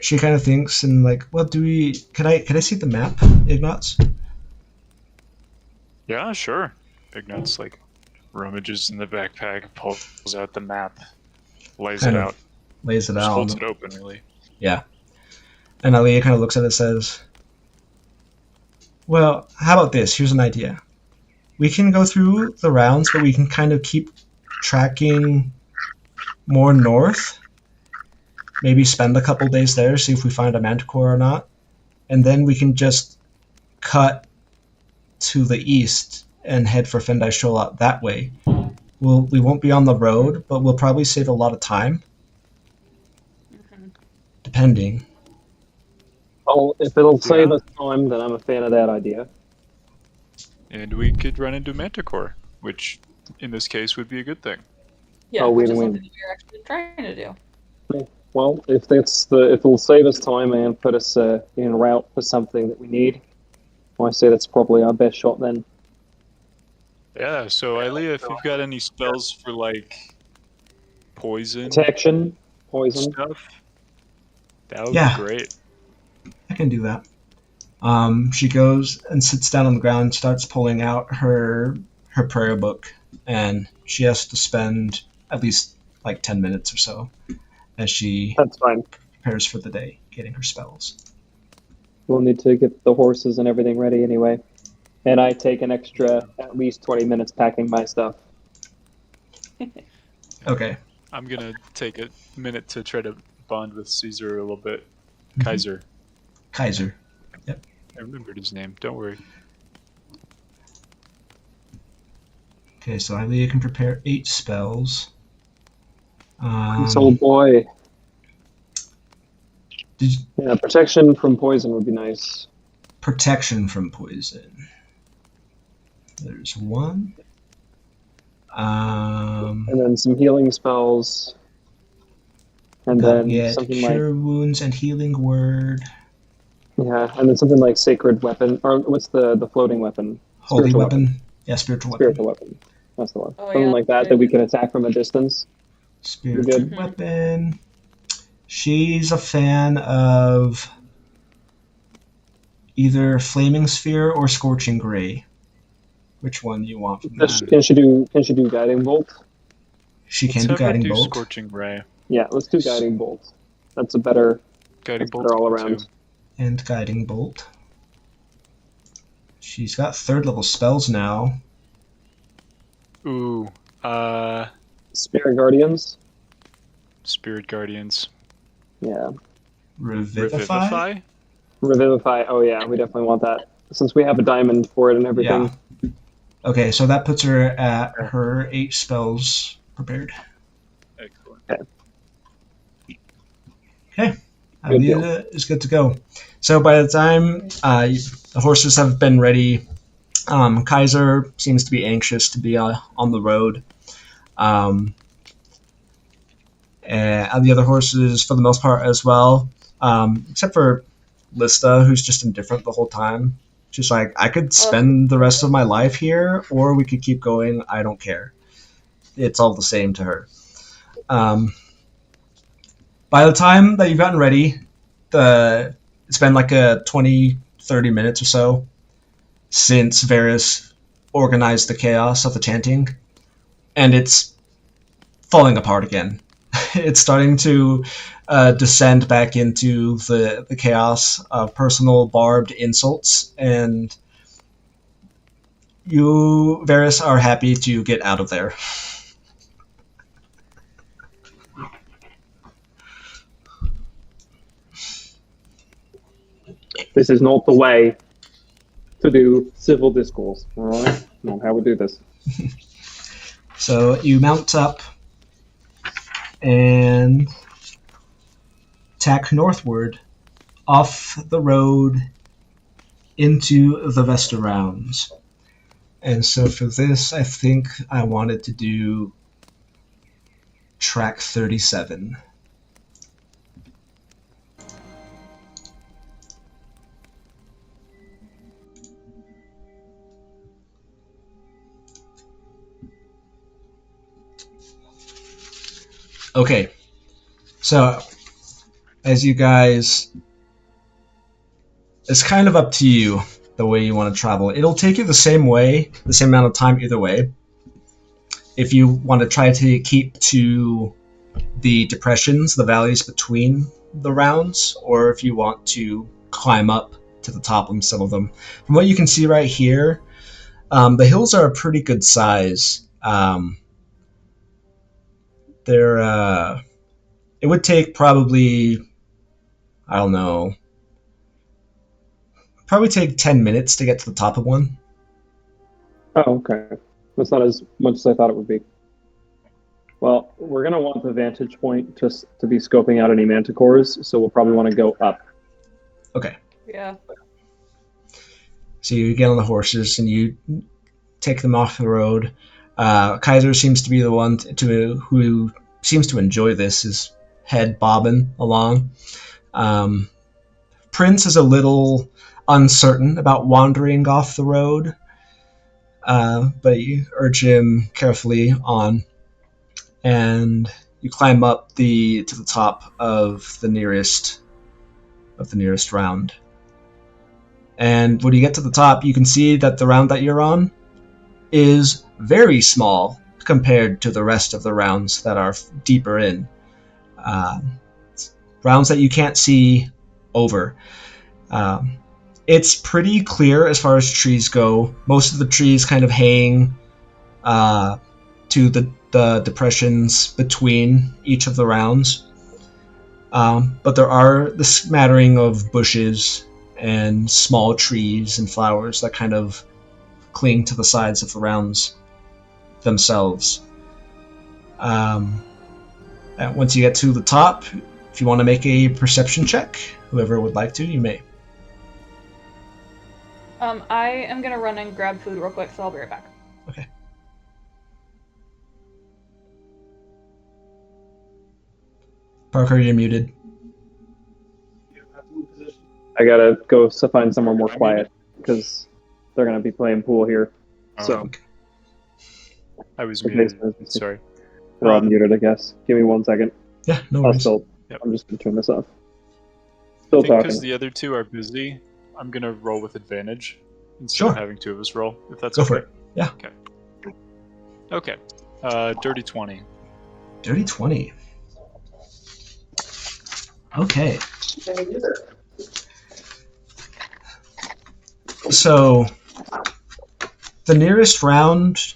Speaker 1: She kind of thinks and like, well, do we? Can I see the map, Ignatz?
Speaker 3: Yeah, sure. Ignatz like rummages in the backpack, pulls out the map, lays
Speaker 1: Kind
Speaker 3: it
Speaker 1: of
Speaker 3: out,
Speaker 1: lays it
Speaker 3: just
Speaker 1: out.
Speaker 3: holds it open, really.
Speaker 1: Yeah. And Aliyah kind of looks at it and says, well, how about this? Here's an idea. We can go through the rounds, but we can kind of keep tracking more north. Maybe spend a couple days there, see if we find a manticore or not. And then we can just cut to the east and head for Fendai Sholat that way. We won't be on the road, but we'll probably save a lot of time. Depending.
Speaker 2: Oh, if it'll save
Speaker 3: Yeah.
Speaker 2: us time, then I'm a fan of that idea.
Speaker 3: And we could run into Manticore, which in this case would be a good thing.
Speaker 4: Yeah,
Speaker 2: Oh,
Speaker 4: which is
Speaker 2: win-win.
Speaker 4: something that we're actually trying to do.
Speaker 2: Well, if it'll save us time and put us en route for something that we need, I say that's probably our best shot then.
Speaker 3: Yeah, so Ilea, if you've got any spells for like poison
Speaker 2: Protection, poison.
Speaker 3: stuff, that would
Speaker 1: Yeah.
Speaker 3: be great.
Speaker 1: I can do that. She goes and sits down on the ground and starts pulling out her prayer book, and she has to spend at least like 10 minutes or so as she
Speaker 2: That's fine.
Speaker 1: prepares for the day, getting her spells.
Speaker 2: We'll need to get the horses and everything ready anyway. And I take an extra at least 20 minutes packing my stuff.
Speaker 1: Okay.
Speaker 3: I'm gonna take a minute to try to bond with Caesar a little bit.
Speaker 1: Mhm.
Speaker 3: Kaiser.
Speaker 1: Yep.
Speaker 3: I remembered his name, don't worry.
Speaker 1: Okay, so Ilea can prepare 8 spells.
Speaker 2: This old boy.
Speaker 1: Did you,
Speaker 2: Yeah, protection from poison would be nice.
Speaker 1: protection from poison. There's 1.
Speaker 2: And then some healing spells. And then
Speaker 1: Get
Speaker 2: something like
Speaker 1: cure wounds and healing word.
Speaker 2: and then something like sacred weapon, or what's the floating weapon?
Speaker 1: Holy
Speaker 2: Spiritual
Speaker 1: weapon. Yeah, spiritual weapon.
Speaker 2: Spiritual weapon. That's the one.
Speaker 4: Oh,
Speaker 2: Something
Speaker 4: yeah.
Speaker 2: like that we can attack from a distance.
Speaker 1: Spiritual
Speaker 2: good.
Speaker 1: weapon. She's a fan of either Flaming Sphere or Scorching Ray. Which one do you want from that?
Speaker 2: Can she do guiding bolt?
Speaker 1: She can
Speaker 3: Let's
Speaker 1: do
Speaker 3: have her
Speaker 1: Guiding
Speaker 3: do
Speaker 1: Bolt.
Speaker 3: Scorching Ray.
Speaker 2: Yeah, let's do guiding bolt. That's a better
Speaker 3: Guiding
Speaker 2: that's
Speaker 3: Bolt
Speaker 2: better all around.
Speaker 1: And Guiding Bolt. She's got 3rd level spells now.
Speaker 3: Ooh,
Speaker 2: Spirit Guardians.
Speaker 3: Spirit Guardians.
Speaker 2: Yeah.
Speaker 1: Revivify?
Speaker 2: Revivify. Oh yeah, we definitely want that. Since we have a diamond for it and everything.
Speaker 1: Yeah. Okay, so that puts her at her 8 spells prepared.
Speaker 3: Excellent.
Speaker 1: Okay.
Speaker 2: Good deal.
Speaker 1: Alita is good to go. So by the time the horses have been ready, Kaiser seems to be anxious to be on the road. And the other horses, for the most part, as well, except for Lista, who's just indifferent the whole time. She's like, I could spend the rest of my life here, or we could keep going. I don't care. It's all the same to her. By the time that you've gotten ready, it's been like a 20, 30 minutes or so since Varys organized the chaos of the chanting, and it's falling apart again. It's starting to descend back into the chaos of personal barbed insults and you, Varys, are happy to get out of there.
Speaker 2: This is not the way to do civil discourse, all right? Not how we do this.
Speaker 1: So you mount up and tack northward off the road into the Vesta Rounds. And so for this, I think I wanted to do track 37. Okay, so as you guys, it's kind of up to you the way you want to travel. It'll take you the same way, the same amount of time either way. If you want to try to keep to the depressions, the valleys between the rounds, or if you want to climb up to the top of some of them. From what you can see right here, the hills are a pretty good size. It would take probably, I don't know, probably take 10 minutes to get to the top of one.
Speaker 2: Oh, okay. That's not as much as I thought it would be. Well, we're going to want the vantage point just to be scoping out any manticores, so we'll probably want to go up.
Speaker 1: Okay.
Speaker 4: Yeah.
Speaker 1: So you get on the horses and you take them off the road. Kaiser seems to be the one who seems to enjoy this, his head bobbing along. Prince is a little uncertain about wandering off the road, but you urge him carefully on, and you climb up to the top of the nearest round. And when you get to the top, you can see that the round that you're on is very small compared to the rest of the rounds that are deeper in. Rounds that you can't see over. It's pretty clear as far as trees go. Most of the trees kind of hang to the depressions between each of the rounds. But there are the smattering of bushes and small trees and flowers that kind of cling to the sides of the rounds themselves. And once you get to the top, if you want to make a perception check, whoever would like to, you may.
Speaker 4: I am gonna run and grab food real quick, so I'll be right back.
Speaker 1: Okay. Parker, you're muted.
Speaker 2: I gotta go find somewhere more quiet, because they're going to be playing pool here. So
Speaker 1: Okay.
Speaker 3: I was muted. Sorry.
Speaker 2: We're all muted, I guess. Give me 1 second.
Speaker 1: Yeah, no
Speaker 2: I'm
Speaker 1: worries.
Speaker 2: just going to turn this off. Still
Speaker 3: I think
Speaker 2: talking.
Speaker 3: because the other two are busy, I'm going to roll with advantage instead
Speaker 1: Sure.
Speaker 3: of having two of us roll, if that's
Speaker 1: Go
Speaker 3: okay.
Speaker 1: for it. Yeah.
Speaker 3: Okay. Dirty 20.
Speaker 1: Dirty 20. Okay. So, the nearest round,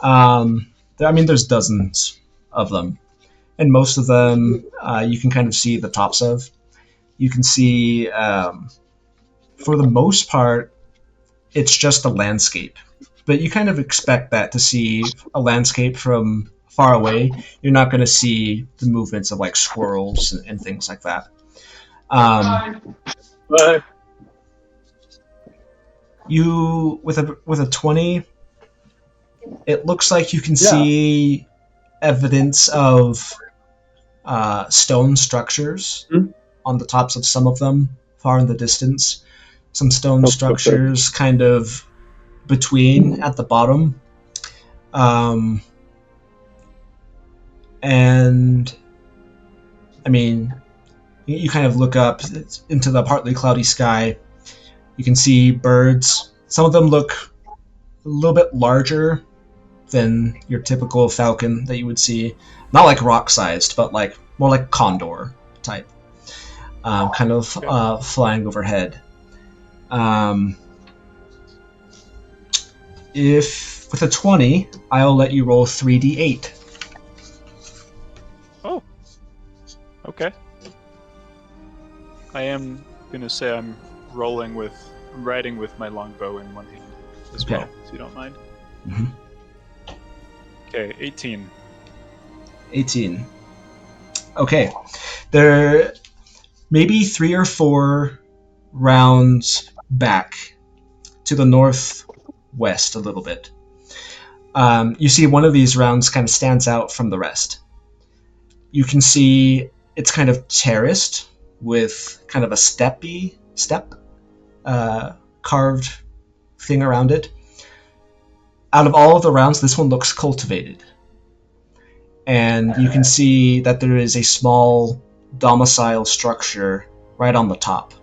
Speaker 1: there's dozens of them. And most of them you can kind of see the tops of. You can see, for the most part, it's just a landscape. But you kind of expect that to see a landscape from far away. You're not going to see the movements of like squirrels and things like that. You with a 20, it looks like you can see evidence of stone structures on the tops of some of them, far in the distance. Some stone structures kind of between at the bottom. And I mean, you kind of look up into the partly cloudy sky. You can see birds. Some of them look a little bit larger than your typical falcon that you would see. Not like rock-sized, but like more like condor type. Kind of flying overhead. If with a 20, I'll let you roll 3d8.
Speaker 3: Oh. Okay. I am gonna say I'm riding with my longbow in one hand as
Speaker 1: Okay.
Speaker 3: well, if you don't mind.
Speaker 1: Mhm.
Speaker 3: Okay, 18.
Speaker 1: 18. Okay. There maybe 3 or 4 rounds back to the northwest a little bit. You see one of these rounds kind of stands out from the rest. You can see it's kind of terraced with kind of a step carved thing around it. Out of all of the rounds, this one looks cultivated. And you can see that there is a small domicile structure right on the top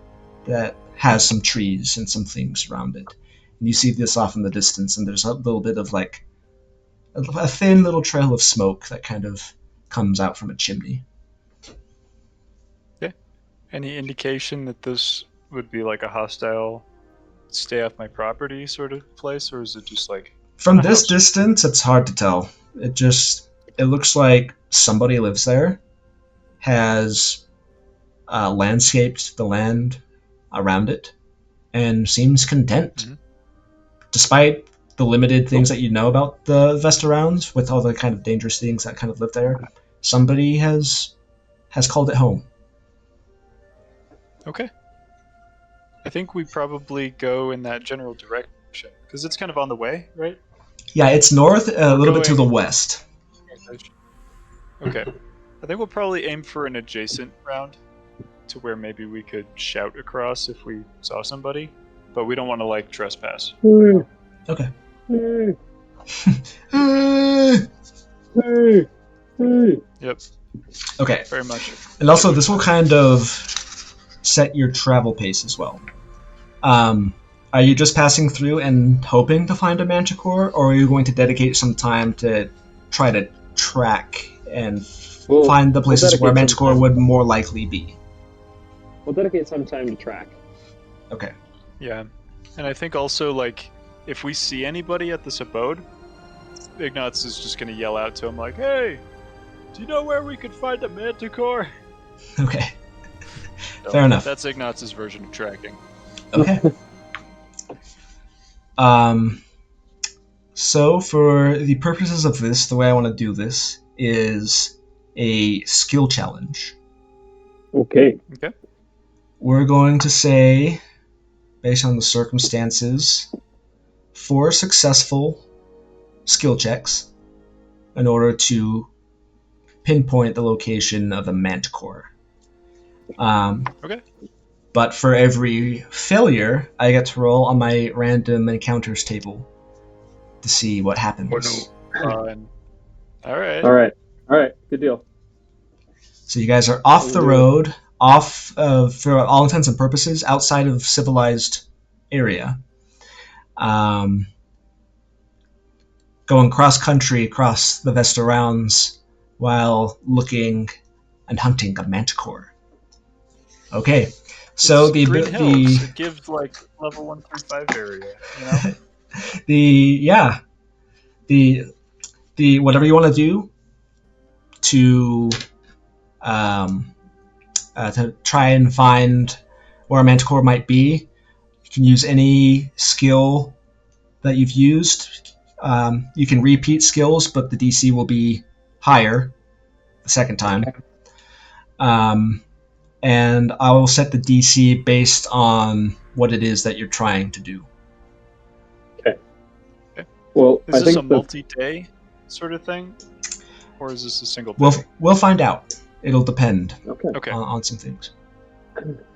Speaker 1: that has some trees and some things around it. And you see this off in the distance, and there's a little bit of like a thin little trail of smoke that kind of comes out from a chimney.
Speaker 3: Okay. Any indication that this would be like a hostile stay off my property sort of place, or is it just like
Speaker 1: From
Speaker 3: a
Speaker 1: this
Speaker 3: house?
Speaker 1: distance, it's hard to tell. It looks like somebody lives there, has landscaped the land around it, and seems content.
Speaker 3: Mhm.
Speaker 1: Despite the limited things that you know about the Vesta Rounds, with all the kind of dangerous things that kind of live there, somebody has called it home.
Speaker 3: Okay. I think we probably go in that general direction because it's kind of on the way, right?
Speaker 1: Yeah, it's north, a
Speaker 3: We're
Speaker 1: little bit to the
Speaker 3: going-
Speaker 1: west.
Speaker 3: Okay. I think we'll probably aim for an adjacent round to where maybe we could shout across if we saw somebody, but we don't want to like trespass.
Speaker 1: Okay.
Speaker 3: Yep,
Speaker 1: Okay.
Speaker 3: very much.
Speaker 1: And also, this will kind of set your travel pace as well. Are you just passing through and hoping to find a manticore, or are you going to dedicate some time to try to track and find the places where manticore would more likely be?
Speaker 2: We'll dedicate some time to track.
Speaker 1: Okay.
Speaker 3: Yeah, and I think also like if we see anybody at this abode, Ignatz is just gonna yell out to him like, "Hey, do you know where we could find a manticore?"
Speaker 1: Okay.
Speaker 3: So,
Speaker 1: Fair enough.
Speaker 3: That's Ignatz's version of tracking.
Speaker 1: Okay. So for the purposes of this, the way I want to do this is a skill challenge.
Speaker 2: Okay.
Speaker 3: Okay.
Speaker 1: We're going to say, based on the circumstances, 4 successful skill checks in order to pinpoint the location of a manticore.
Speaker 3: Okay.
Speaker 1: But for every failure, I get to roll on my random encounters table to see what happens.
Speaker 3: All right.
Speaker 2: All right. Good deal.
Speaker 1: So you guys are off the road, for all intents and purposes, outside of civilized area. Going cross-country across the Vesta Rounds while looking and hunting a manticore. Okay, so
Speaker 3: It's Green Hills. It gives like level 1 through 5 area, you know?
Speaker 1: the whatever you want to do to try and find where a manticore might be. You can use any skill that you've used. You can repeat skills, but the DC will be higher the second time. And I will set the DC based on what it is that you're trying to do.
Speaker 2: Okay. Well,
Speaker 3: Is this a multi-day sort of thing? Or is this a single day?
Speaker 1: We'll find out. It'll depend
Speaker 2: Okay.
Speaker 1: on some things.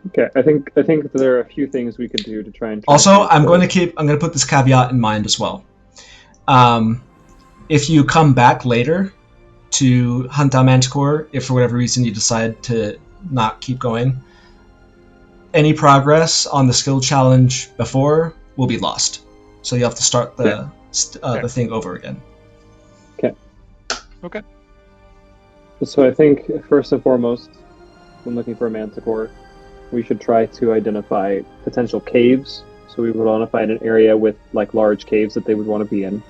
Speaker 2: Okay. I think there are a few things we could do to try and.
Speaker 1: Also, I'm going to put this caveat in mind as well. If you come back later to hunt down manticore, if for whatever reason you decide to not keep going, any progress on the skill challenge before will be lost. So you have to start the thing over again.
Speaker 3: Okay.
Speaker 2: So I think first and foremost, when looking for a manticore, we should try to identify potential caves So we would want to find an area with like large caves that they would want to be in.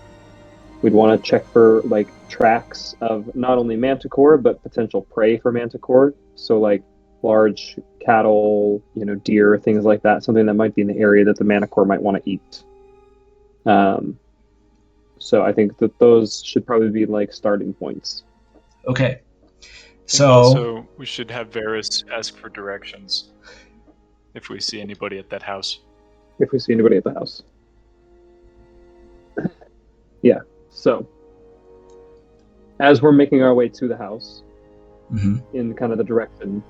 Speaker 2: We'd want to check for like tracks of not only manticore but potential prey for manticore. So like large cattle, deer, things like that. Something that might be in the area that the manticore might want to eat. So I think that those should probably be like starting points.
Speaker 1: Okay.
Speaker 3: I think
Speaker 1: So
Speaker 3: also we should have Varys ask for directions if we see anybody at that house.
Speaker 2: If we see anybody at the house. Yeah. So as we're making our way to the house
Speaker 1: mhm.
Speaker 2: in kind of the direction,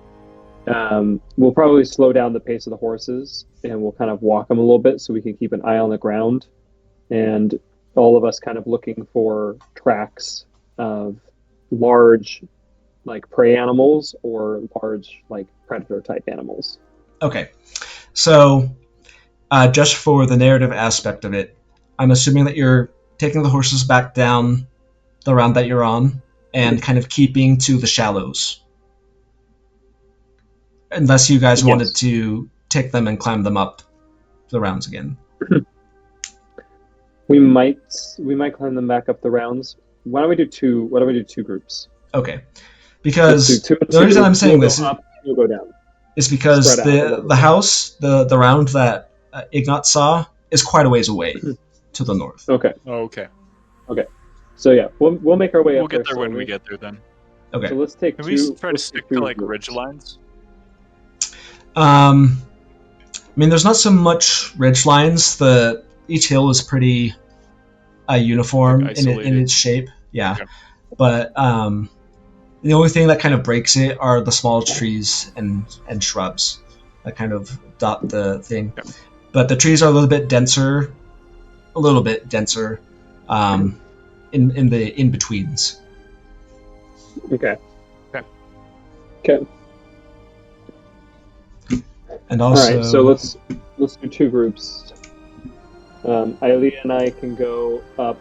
Speaker 2: we'll probably slow down the pace of the horses and we'll kind of walk them a little bit so we can keep an eye on the ground. And all of us kind of looking for tracks of large like prey animals or large like predator type animals.
Speaker 1: Okay. So just for the narrative aspect of it, I'm assuming that you're taking the horses back down the round that you're on and kind of keeping to the shallows. Unless you guys wanted to take them and climb them up the rounds again.
Speaker 2: We might climb them back up the rounds. Why don't we do two groups?
Speaker 1: Okay. Because
Speaker 2: Let's do two and
Speaker 1: the reason
Speaker 2: two.
Speaker 1: I'm saying
Speaker 2: We'll
Speaker 1: this
Speaker 2: go up, we'll go down.
Speaker 1: is because
Speaker 2: Spread out a little
Speaker 1: the
Speaker 2: bit.
Speaker 1: house, the round that Ignat saw, is quite a ways away to the north.
Speaker 2: Okay.
Speaker 3: Oh, okay.
Speaker 2: So yeah, we'll make our way
Speaker 3: We'll
Speaker 2: up
Speaker 3: get
Speaker 2: there
Speaker 3: there when
Speaker 2: slowly.
Speaker 3: we get there then.
Speaker 1: Okay.
Speaker 2: So let's take
Speaker 3: Can
Speaker 2: two.
Speaker 3: we try to
Speaker 2: let's
Speaker 3: stick
Speaker 2: take
Speaker 3: to
Speaker 2: two
Speaker 3: like
Speaker 2: groups.
Speaker 3: ridge lines?
Speaker 1: I mean, there's not so much ridge lines. Each hill is pretty uniform
Speaker 3: Like
Speaker 1: in
Speaker 3: isolated.
Speaker 1: its shape. Yeah.
Speaker 3: Okay.
Speaker 1: But the only thing that kind of breaks it are the small trees and shrubs that kind of dot the thing.
Speaker 3: Okay.
Speaker 1: But the trees are a little bit denser, in the in-betweens.
Speaker 2: Okay.
Speaker 3: Okay.
Speaker 2: Okay.
Speaker 1: And
Speaker 2: All
Speaker 1: also,
Speaker 2: right. So let's do two groups. Ilea and I can go up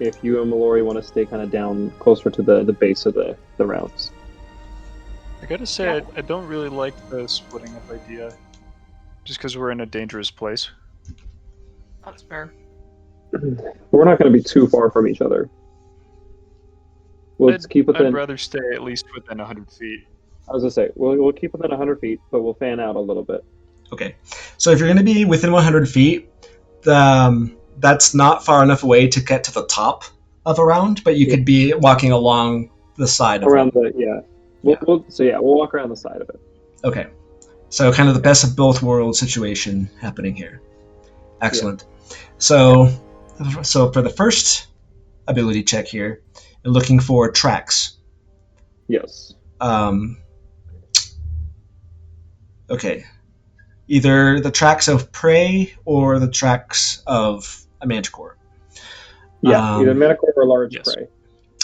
Speaker 2: if you and Mallory want to stay kind of down closer to the base of the rounds.
Speaker 3: I gotta say, I don't really like the splitting up idea. Just because we're in a dangerous place.
Speaker 4: That's fair.
Speaker 2: We're not going to be too far from each other. We'll keep
Speaker 3: I'd
Speaker 2: within.
Speaker 3: rather stay at least within 100 feet.
Speaker 2: I was gonna say we'll keep within 100 feet, but we'll fan out a little bit.
Speaker 1: okay. So if you're going to be within 100 feet, that's not far enough away to get to the top of a round, but you could be walking along the side of
Speaker 2: Around
Speaker 1: one.
Speaker 2: We'll walk around the side of it.
Speaker 1: Okay. So kind of the best of both worlds situation happening here. Excellent. So for the first ability check here, you're looking for tracks.
Speaker 2: Yes.
Speaker 1: Okay. Either the tracks of prey or the tracks of a manticore.
Speaker 2: Yeah, either manticore or large
Speaker 3: Yes.
Speaker 2: prey.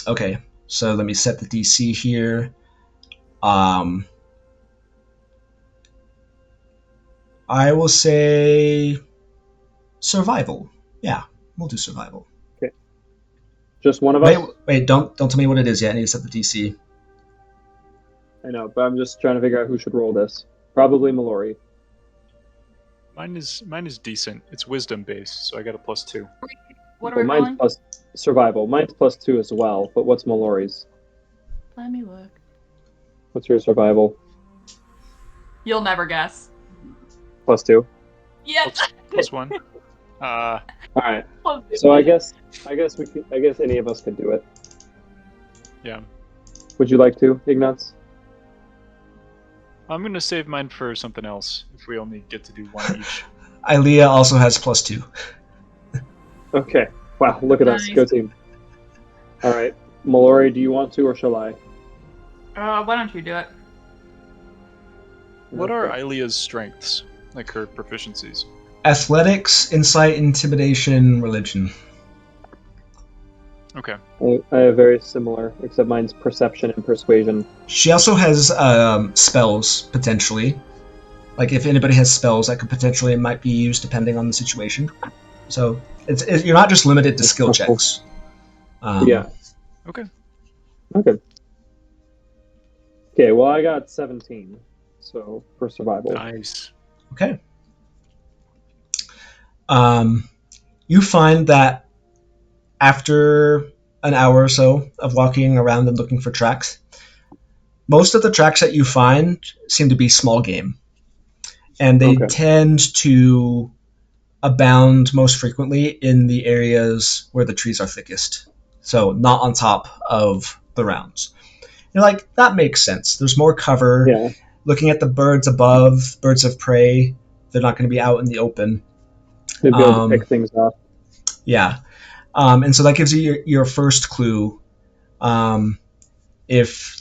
Speaker 1: Okay. So let me set the DC here. I will say survival. Yeah, we'll do survival.
Speaker 2: Just one of us?
Speaker 1: Wait, don't tell me what it is yet. I need to set the DC.
Speaker 2: I know, but I'm just trying to figure out who should roll this. Probably Mallory.
Speaker 3: Mine is decent. It's wisdom based, so I got a +2.
Speaker 4: What are
Speaker 2: Well,
Speaker 4: we
Speaker 2: mine's
Speaker 4: rolling?
Speaker 2: plus survival. Mine's +2 as well, but what's Mallory's?
Speaker 4: Let me look.
Speaker 2: What's your survival?
Speaker 4: You'll never guess.
Speaker 2: +2?
Speaker 4: Yes.
Speaker 3: +1.
Speaker 2: All right. So I guess any of us could do it.
Speaker 3: Yeah.
Speaker 2: Would you like to, Ignatz?
Speaker 3: I'm gonna save mine for something else. If we only get to do one each.
Speaker 1: Ilea also has +2.
Speaker 2: Okay. Wow, look at us.
Speaker 4: Nice.
Speaker 2: Go team. All right. Mallory, do you want to or shall I?
Speaker 4: Why don't you do it?
Speaker 3: What are
Speaker 2: Okay.
Speaker 3: Ilea's strengths? Like her proficiencies?
Speaker 1: Athletics, insight, intimidation, religion.
Speaker 3: Okay.
Speaker 2: I have very similar, except mine's perception and persuasion.
Speaker 1: She also has spells, potentially. Like, if anybody has spells that could potentially might be used depending on the situation. So, you're not just limited to skill checks.
Speaker 2: Yeah.
Speaker 3: Okay.
Speaker 2: Okay. Okay, well, I got 17, so for survival.
Speaker 3: Nice.
Speaker 1: Okay. You find that after an hour or so of walking around and looking for tracks, most of the tracks that you find seem to be small game, and they
Speaker 2: Okay.
Speaker 1: tend to abound most frequently in the areas where the trees are thickest, so not on top of the rounds. You're like, that makes sense. There's more cover.
Speaker 2: Yeah.
Speaker 1: Looking at the birds above, birds of prey, they're not going to be out in the open.
Speaker 2: They'd be able to pick things off.
Speaker 1: Yeah. And so that gives you your first clue. If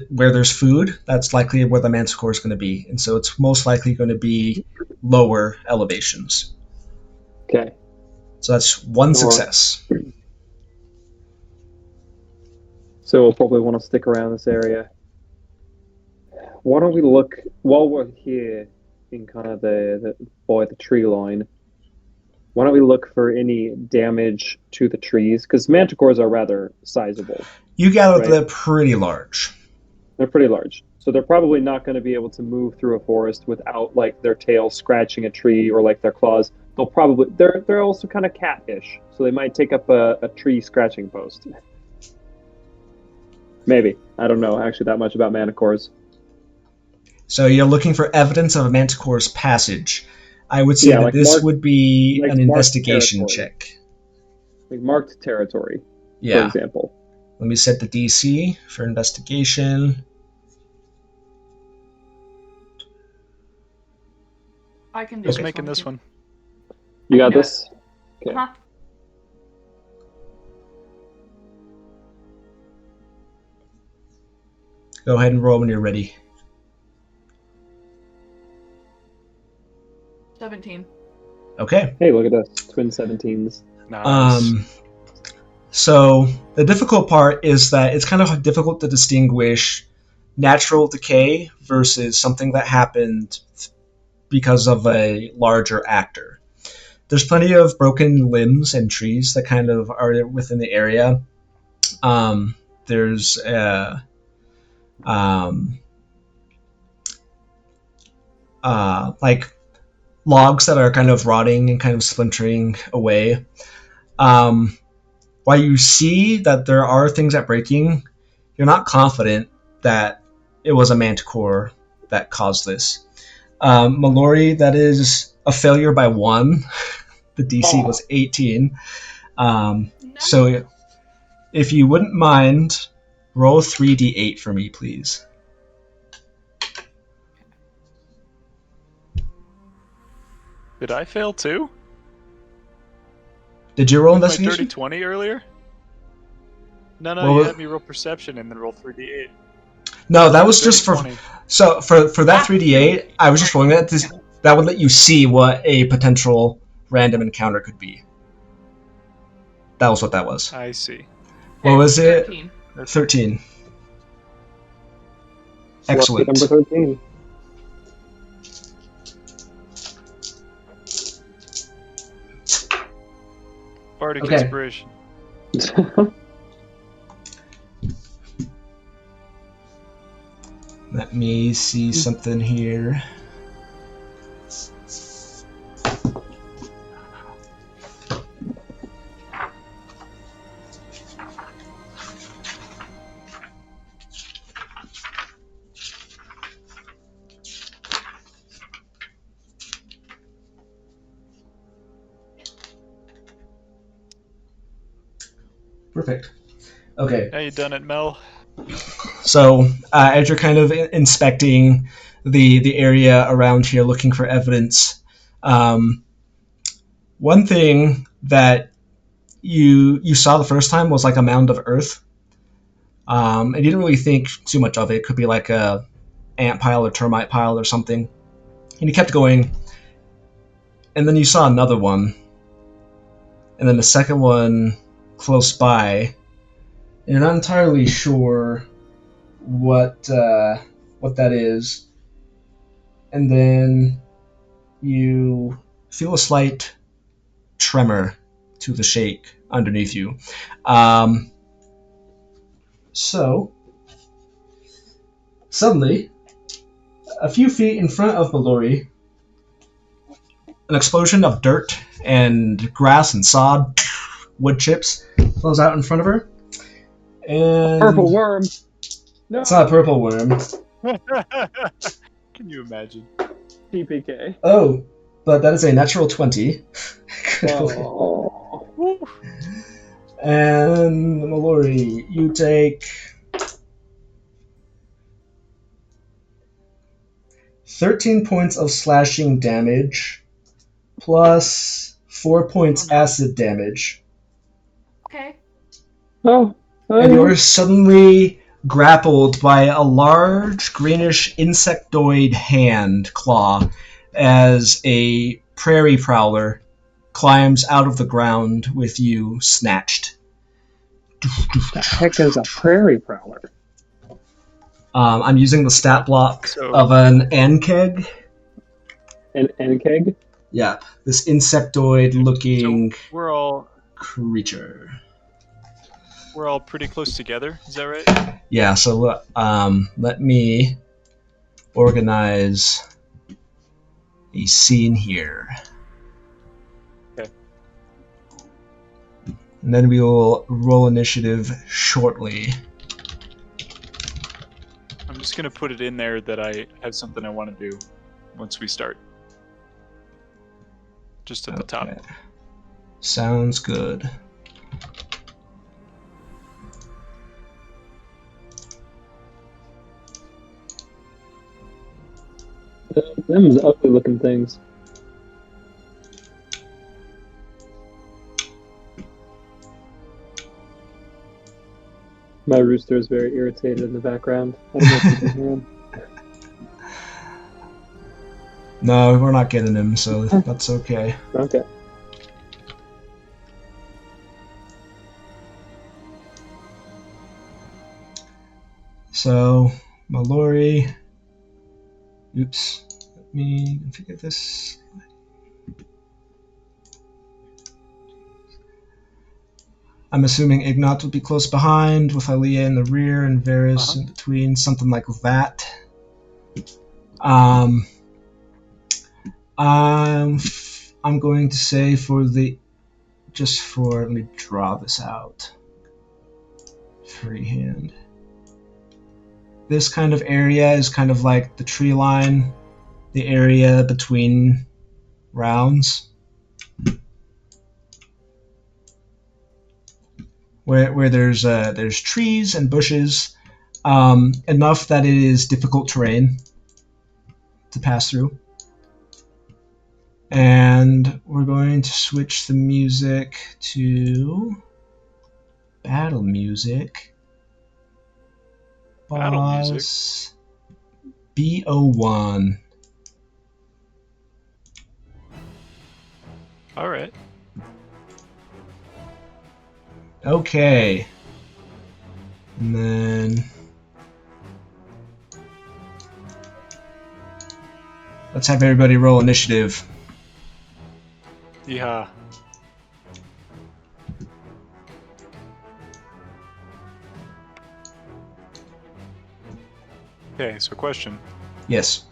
Speaker 1: where there's food, that's likely where the manticore is going to be, and so it's most likely going to be lower elevations.
Speaker 2: Okay.
Speaker 1: So that's one
Speaker 2: Alright.
Speaker 1: success.
Speaker 2: So we'll probably want to stick around this area. Why don't we look while we're here in kind of the tree line? Why don't we look for any damage to the trees? Because manticores are rather sizable.
Speaker 1: You gather
Speaker 2: Right.
Speaker 1: they're pretty large.
Speaker 2: They're pretty large, so they're probably not going to be able to move through a forest without like their tail scratching a tree or like their claws. They're also kind of cat-ish, so they might take up a tree scratching post. Maybe. I don't know actually that much about manticores.
Speaker 1: So you're looking for evidence of a manticore's passage. I would say
Speaker 2: Yeah,
Speaker 1: that
Speaker 2: like
Speaker 1: this
Speaker 2: marked-
Speaker 1: would be
Speaker 2: like
Speaker 1: an
Speaker 2: marked
Speaker 1: investigation
Speaker 2: territory.
Speaker 1: check.
Speaker 2: Like marked territory, for
Speaker 1: Yeah.
Speaker 2: example.
Speaker 1: Let me set the DC for investigation.
Speaker 4: I can do
Speaker 3: Who's
Speaker 4: this
Speaker 3: making
Speaker 4: one
Speaker 3: this
Speaker 4: too.
Speaker 3: one?
Speaker 2: You got
Speaker 4: I can do
Speaker 2: this? Okay.
Speaker 4: Uh-huh.
Speaker 1: Go ahead and roll when you're ready.
Speaker 4: 17.
Speaker 1: Okay.
Speaker 2: Hey, look at us. Twin 17s.
Speaker 3: Nice.
Speaker 1: So the difficult part is that it's kind of difficult to distinguish natural decay versus something that happened because of a larger actor. There's plenty of broken limbs and trees that kind of are within the area. There's like logs that are kind of rotting and kind of splintering away. While you see that there are things at breaking, you're not confident that it was a manticore that caused this. Mallory, that is a failure by 1. The DC was 18.
Speaker 4: No.
Speaker 1: So if you wouldn't mind, roll 3d8 for me, please.
Speaker 3: Did I fail too?
Speaker 1: Did you roll
Speaker 3: My
Speaker 1: investigation?
Speaker 3: dirty 20 earlier? No,
Speaker 1: Well,
Speaker 3: you had me roll perception and then roll 3d8.
Speaker 1: No, that was
Speaker 3: Dirty
Speaker 1: just for
Speaker 3: 20.
Speaker 1: so for that 3d8. I was just rolling that. That would let you see what a potential random encounter could be. That was what that was.
Speaker 3: I see.
Speaker 1: What was it?
Speaker 4: 13.
Speaker 1: 13.
Speaker 2: Lucky
Speaker 1: Excellent.
Speaker 2: number 13.
Speaker 3: Bardic
Speaker 1: Okay.
Speaker 3: inspiration.
Speaker 1: Let me see something here. Perfect. Okay.
Speaker 3: How you done it, Mel?
Speaker 1: So as you're kind of inspecting the area around here, looking for evidence, one thing that you saw the first time was like a mound of earth. And you didn't really think too much of it. It could be like a ant pile or termite pile or something. And you kept going, and then you saw another one, and then the second one close by. And you're not entirely sure what that is, and then you feel a slight tremor to the shake underneath you. So suddenly, a few feet in front of Mallory, an explosion of dirt and grass and sod, wood chips, flows out in front of her. And
Speaker 2: Purple worm. No.
Speaker 1: It's not a purple worm.
Speaker 3: Can you imagine?
Speaker 2: TPK.
Speaker 1: Oh, but that is a natural 20.
Speaker 2: Oh.
Speaker 1: And Mallory, you take 13 points of slashing damage plus 4 points acid damage.
Speaker 4: Okay.
Speaker 2: Oh.
Speaker 1: And you're suddenly grappled by a large greenish insectoid hand claw as a prairie prowler climbs out of the ground with you snatched.
Speaker 2: The heck is a prairie prowler?
Speaker 1: I'm using the stat block of an ankeg.
Speaker 2: An ankeg?
Speaker 1: Yeah, this insectoid-looking
Speaker 3: So
Speaker 1: creature.
Speaker 3: we're all pretty close together. Is that right?
Speaker 1: Yeah. So let me organize a scene here.
Speaker 3: Okay.
Speaker 1: And then we will roll initiative shortly.
Speaker 3: I'm just gonna put it in there that I have something I want to do once we start. Just at the top.
Speaker 1: Sounds good.
Speaker 2: Them's ugly looking things. My rooster is very irritated in the background. I don't know if you can hear him.
Speaker 1: No, we're not getting him, so that's okay.
Speaker 2: Okay.
Speaker 1: So, Mallory. Oops. Let me figure this. I'm assuming Ignat would be close behind, with Aliyah in the rear and Varys in between, something like that. I'm going to say let me draw this out. Freehand. This kind of area is kind of like the tree line, the area between rounds. Where there's trees and bushes, enough that it is difficult terrain to pass through. And we're going to switch the music to battle music.
Speaker 3: Battle music.
Speaker 1: Boss B01.
Speaker 3: All right.
Speaker 1: Okay. And then let's have everybody roll initiative.
Speaker 3: Yeah. Okay, so question.
Speaker 1: Yes.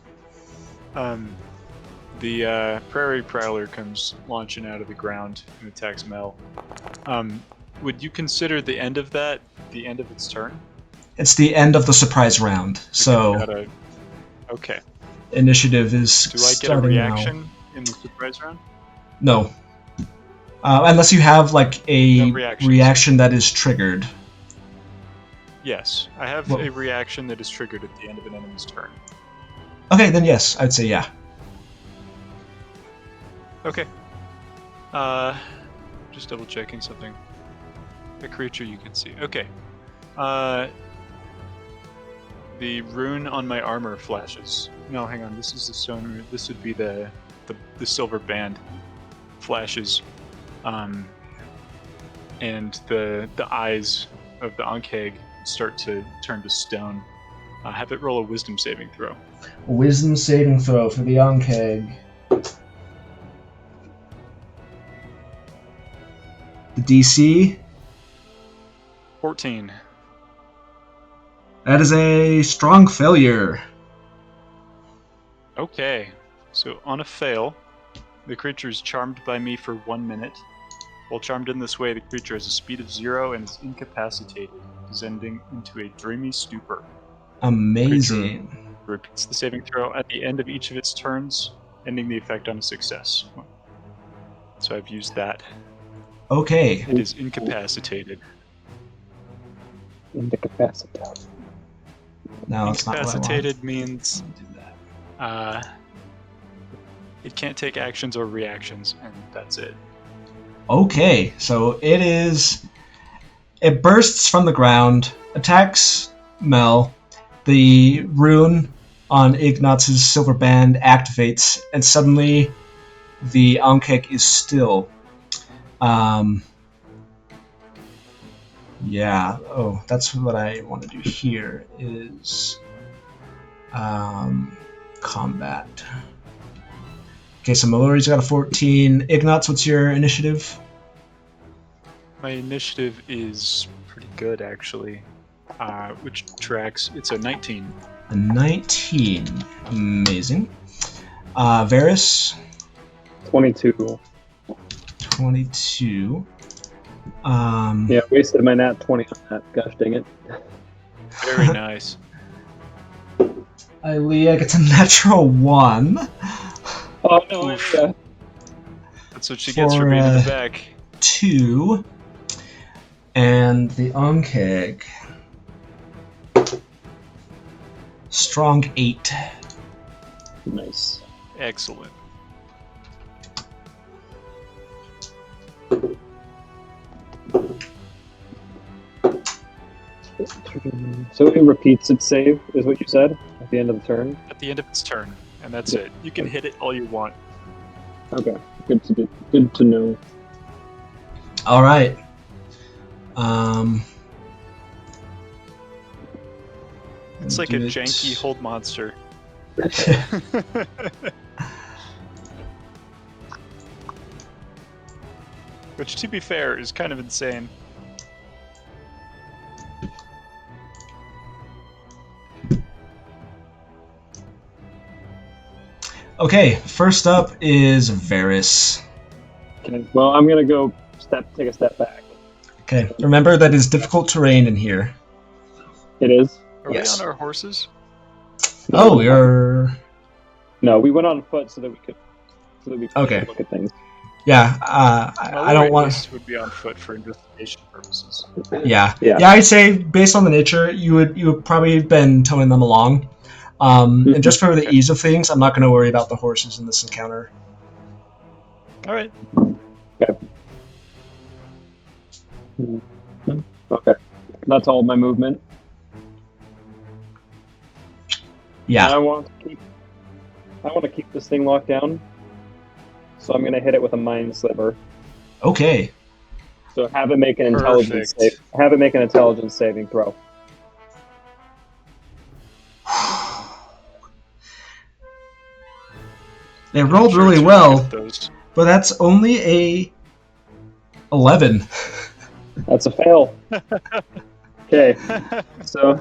Speaker 3: The prairie prowler comes launching out of the ground and attacks Mel. Would you consider the end of that the end of its turn?
Speaker 1: It's the end of the surprise round, so
Speaker 3: okay.
Speaker 1: Initiative is
Speaker 3: Do I get a
Speaker 1: starting
Speaker 3: reaction
Speaker 1: now.
Speaker 3: in the surprise round?
Speaker 1: No. Unless you have like a
Speaker 3: No reactions.
Speaker 1: reaction that is triggered.
Speaker 3: Yes, I have a reaction that is triggered at the end of an enemy's turn.
Speaker 1: Okay, then yes, I'd say yeah.
Speaker 3: Okay. Just double checking something. A creature you can see. Okay. The rune on my armor flashes. No, hang on. This is the stone rune. This would be the silver band flashes. And the eyes of the Ankeg start to turn to stone. Have it roll a wisdom saving throw.
Speaker 1: Wisdom saving throw for the Ankeg. The DC?
Speaker 3: 14.
Speaker 1: That is a strong failure.
Speaker 3: Okay. So on a fail, The creature is charmed by me for 1 minute. While charmed in this way, the creature has a speed of 0 and is incapacitated, descending into a dreamy stupor.
Speaker 1: Amazing.
Speaker 3: Repeats the saving throw at the end of each of its turns, ending the effect on a success. So I've used that.
Speaker 1: Okay.
Speaker 3: It is incapacitated.
Speaker 2: Incapacitated.
Speaker 1: No, that's not what I want.
Speaker 3: Incapacitated means
Speaker 1: Don't do that.
Speaker 3: it can't take actions or reactions, and that's it.
Speaker 1: Okay, so it bursts from the ground, attacks Mel. The rune on Ignaz's silver band activates, and suddenly the Ankh is still. Yeah. Oh, that's what I want to do here is combat. Okay, so Mallory's got a 14. Ignaz, what's your initiative?
Speaker 3: My initiative is pretty good, actually. Which tracks? It's a 19.
Speaker 1: A 19. Amazing. Varys?
Speaker 2: 22.
Speaker 1: 22.
Speaker 2: Yeah, wasted my nat 20 on that. Gosh dang it.
Speaker 3: Very nice.
Speaker 1: Ilea gets a natural 1.
Speaker 2: Oh no,
Speaker 3: Oof.
Speaker 2: yeah.
Speaker 3: That's what she gets for being in the back.
Speaker 1: 2. And the Ankh. Strong 8.
Speaker 2: Nice.
Speaker 3: Excellent.
Speaker 2: So it repeats its save, is what you said at the end of the turn.
Speaker 3: At the end of its turn, and that's it. You can hit it all you want.
Speaker 2: Okay, good to know.
Speaker 1: All right.
Speaker 3: It's like a janky hold monster. Which, to be fair, is kind of insane.
Speaker 1: Okay, first up is Varys.
Speaker 2: Okay, well, I'm gonna go take a step back.
Speaker 1: Okay, remember that is difficult terrain in here.
Speaker 2: It is.
Speaker 3: Are
Speaker 1: Yes.
Speaker 3: we on our horses?
Speaker 1: Oh, you're...
Speaker 2: No, we went on foot so that we could
Speaker 1: Okay.
Speaker 2: look at things.
Speaker 1: Yeah, I don't want to...
Speaker 3: would be on foot for investigation purposes.
Speaker 1: Yeah.
Speaker 2: Yeah.
Speaker 1: Yeah, I'd say based on the nature, you would probably been towing them along. And just for the ease of things, I'm not going to worry about the horses in this encounter.
Speaker 3: All right.
Speaker 2: Okay, that's all my movement.
Speaker 1: Yeah.
Speaker 2: And I want to keep this thing locked down. So I'm gonna hit it with a mind sliver.
Speaker 1: Okay.
Speaker 2: So have it make an intelligence
Speaker 3: Perfect.
Speaker 2: save. Have it make an intelligence saving throw.
Speaker 1: It rolled
Speaker 3: Sure,
Speaker 1: really
Speaker 3: it's
Speaker 1: well,
Speaker 3: good at those.
Speaker 1: but that's only a 11.
Speaker 2: That's a fail. Okay, so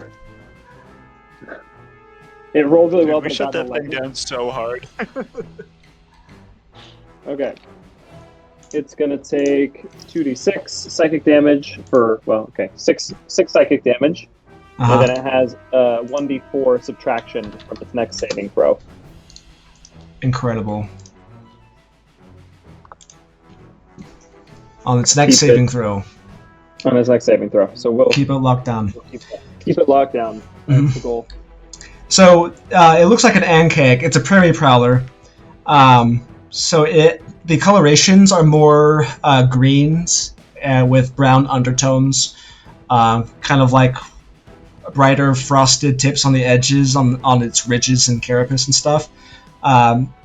Speaker 2: it rolled really
Speaker 3: Dude,
Speaker 2: well.
Speaker 3: we
Speaker 2: but it
Speaker 3: shut
Speaker 2: got
Speaker 3: that
Speaker 2: an
Speaker 3: thing
Speaker 2: 11.
Speaker 3: down so hard.
Speaker 2: Okay. It's gonna take 2d6 psychic damage for 6 psychic damage, and then it has 1d4 subtraction from its next saving throw.
Speaker 1: Incredible. On its next
Speaker 2: Keep
Speaker 1: saving
Speaker 2: it.
Speaker 1: throw.
Speaker 2: On its next saving throw, so we'll
Speaker 1: Keep it locked down.
Speaker 2: keep it locked down. That's the goal.
Speaker 1: So it looks like an ankeg. It's a prairie prowler. So the colorations are more greens with brown undertones, kind of like brighter frosted tips on the edges on its ridges and carapace and stuff.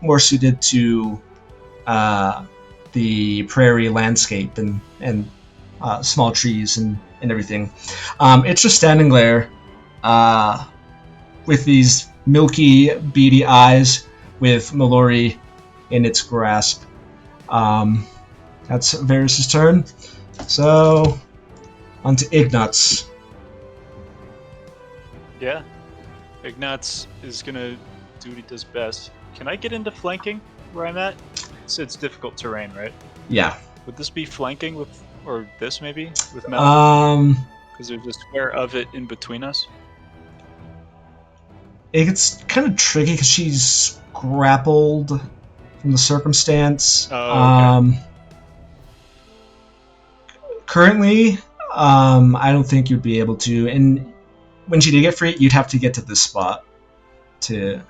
Speaker 1: More suited to the prairie landscape and small trees and everything. It's just standing there with these milky, beady eyes with Mallory in its grasp. That's Varys' turn. So, on to Ignaz.
Speaker 3: Yeah. Ignaz is gonna do what he does best. Can I get into flanking where I'm at? it's difficult terrain, right?
Speaker 1: Yeah.
Speaker 3: Would this be flanking with, or this maybe with metal? Because there's a square of it in between us.
Speaker 1: It's kind of tricky because she's grappled from the circumstance.
Speaker 3: Oh, okay.
Speaker 1: Currently, I don't think you'd be able to. And when she did get free, you'd have to get to this spot to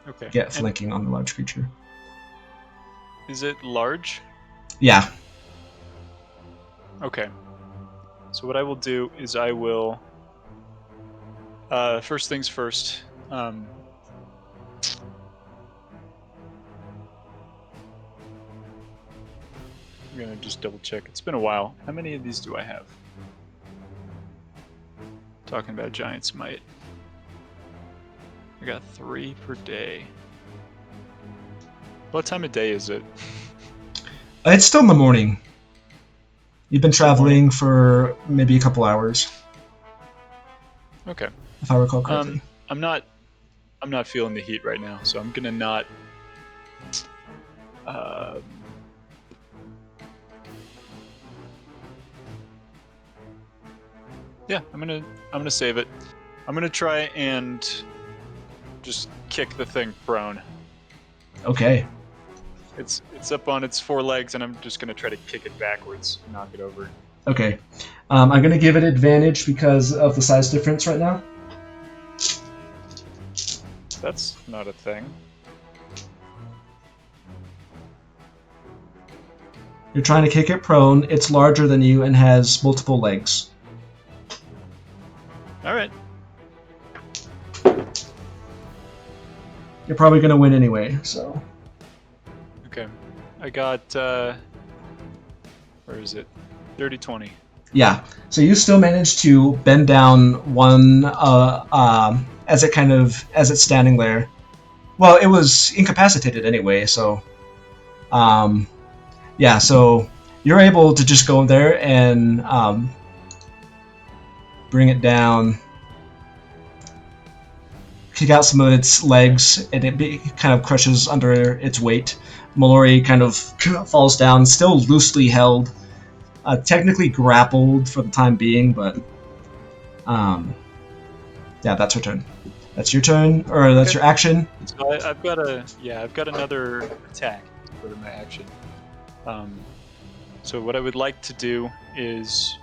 Speaker 3: Okay.
Speaker 1: get flanking on the large creature.
Speaker 3: Is it large?
Speaker 1: Yeah.
Speaker 3: Okay. So what I will do is I will. First things first. I'm gonna just double check. It's been a while. How many of these do I have? Talking about giant smite. I got 3 per day. What time of day is it?
Speaker 1: It's still in the morning. You've been
Speaker 3: Still morning?
Speaker 1: traveling for maybe a couple hours,
Speaker 3: Okay.
Speaker 1: if I recall correctly.
Speaker 3: I'm not feeling the heat right now, so I'm gonna not. Yeah, I'm gonna save it. I'm gonna try and just kick the thing prone.
Speaker 1: Okay.
Speaker 3: It's up on its 4 legs, and I'm just gonna try to kick it backwards, knock it over.
Speaker 1: Okay. I'm going to give it advantage because of the size difference right now.
Speaker 3: That's not a thing.
Speaker 1: You're trying to kick it prone. It's larger than you and has multiple legs.
Speaker 3: All right.
Speaker 1: You're probably going to win anyway, so...
Speaker 3: Okay. I got. Where is it? 30-20.
Speaker 1: Yeah, so you still managed to bend down one as it's standing there. Well, it was incapacitated anyway, so yeah, so you're able to just go there and bring it down, kick out some of its legs, and it kind of crushes under its weight. Mallory kind of falls down, still loosely held. Technically grappled for the time being, but yeah, that's her turn. That's your turn, or that's your action.
Speaker 3: So I've got another attack to put in my action. So what I would like to do is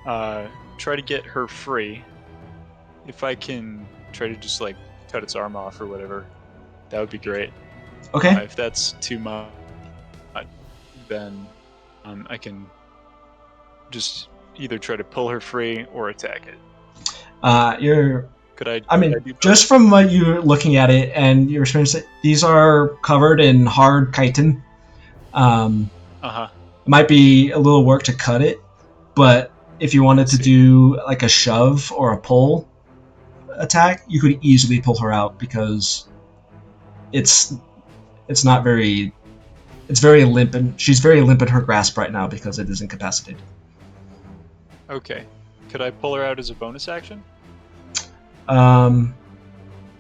Speaker 3: try to get her free. If I can try to just like cut its arm off or whatever, that would be great.
Speaker 1: Okay.
Speaker 3: If that's too much, then I can just either try to pull her free or attack it.
Speaker 1: Just from what you're looking at it and your experience, these are covered in hard chitin. It might be a little work to cut it, but if you wanted to do like a shove or a pull attack, you could easily pull her out because it's very limp, and she's very limp in her grasp right now because it is incapacitated.
Speaker 3: Okay. Could I pull her out as a bonus action?
Speaker 1: I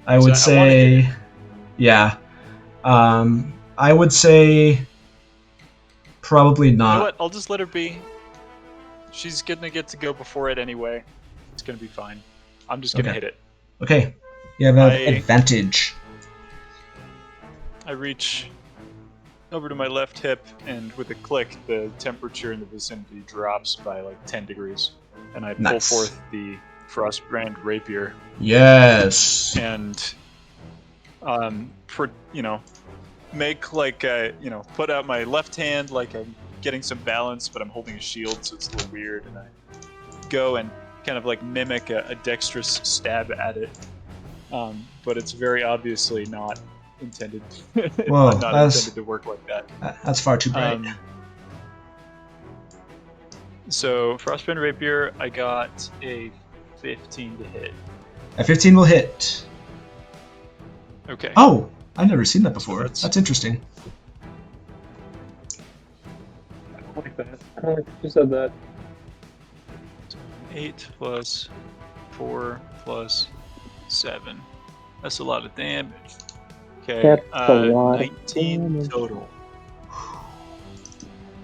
Speaker 1: would say probably not.
Speaker 3: You know what? I'll just let her be. She's gonna get to go before it anyway. It's gonna be fine. I'm just gonna hit it.
Speaker 1: Okay. You have an advantage.
Speaker 3: I reach over to my left hip, and with a click, the temperature in the vicinity drops by like 10 degrees. And I pull forth the Frostbrand Rapier.
Speaker 1: Yes.
Speaker 3: And, make like, put out my left hand like I'm getting some balance, but I'm holding a shield, so it's a little weird. And I go and kind of like mimic a dexterous stab at it. But it's very obviously not intended. Intended to work like that.
Speaker 1: That's far too bright.
Speaker 3: So Frostbrand Rapier, I got a 15 to hit.
Speaker 1: A 15 will hit.
Speaker 3: Okay.
Speaker 1: Oh, I've never seen that before. That's interesting.
Speaker 2: I like that. I like that you said that.
Speaker 3: 8 plus 4 plus 7. That's a lot of damage. Okay,
Speaker 2: That's a lot
Speaker 3: 19 total.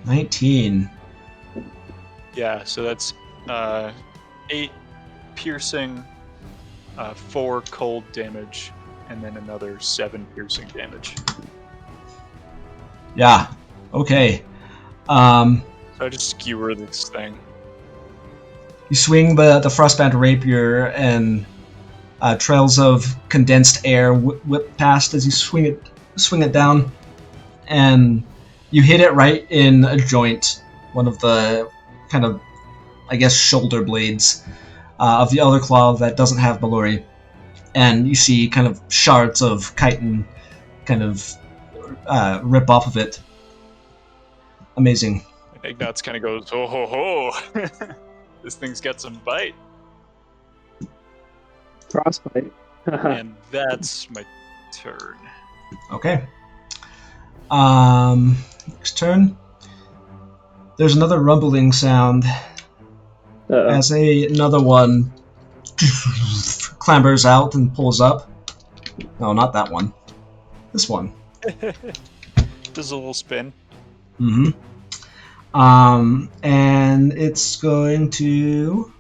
Speaker 1: 19.
Speaker 3: Yeah, so that's 8 piercing, 4 cold damage, and then another 7 piercing damage.
Speaker 1: Yeah. Okay.
Speaker 3: So I just skewer this thing.
Speaker 1: You swing the frostbound rapier, and trails of condensed air whip past as you swing it down, and you hit it right in a joint, one of the kind of, I guess, shoulder blades of the other claw that doesn't have Mallory, and you see kind of shards of chitin kind of rip off of it. Amazing.
Speaker 3: Ignatz kind of goes, ho ho ho! This thing's got some bite.
Speaker 2: Frostbite.
Speaker 3: And that's my turn.
Speaker 1: Okay. Next turn. There's another rumbling sound as another one clambers out and pulls up. No, not that one. This one.
Speaker 3: Does a little spin.
Speaker 1: Mm-hmm. And it's going to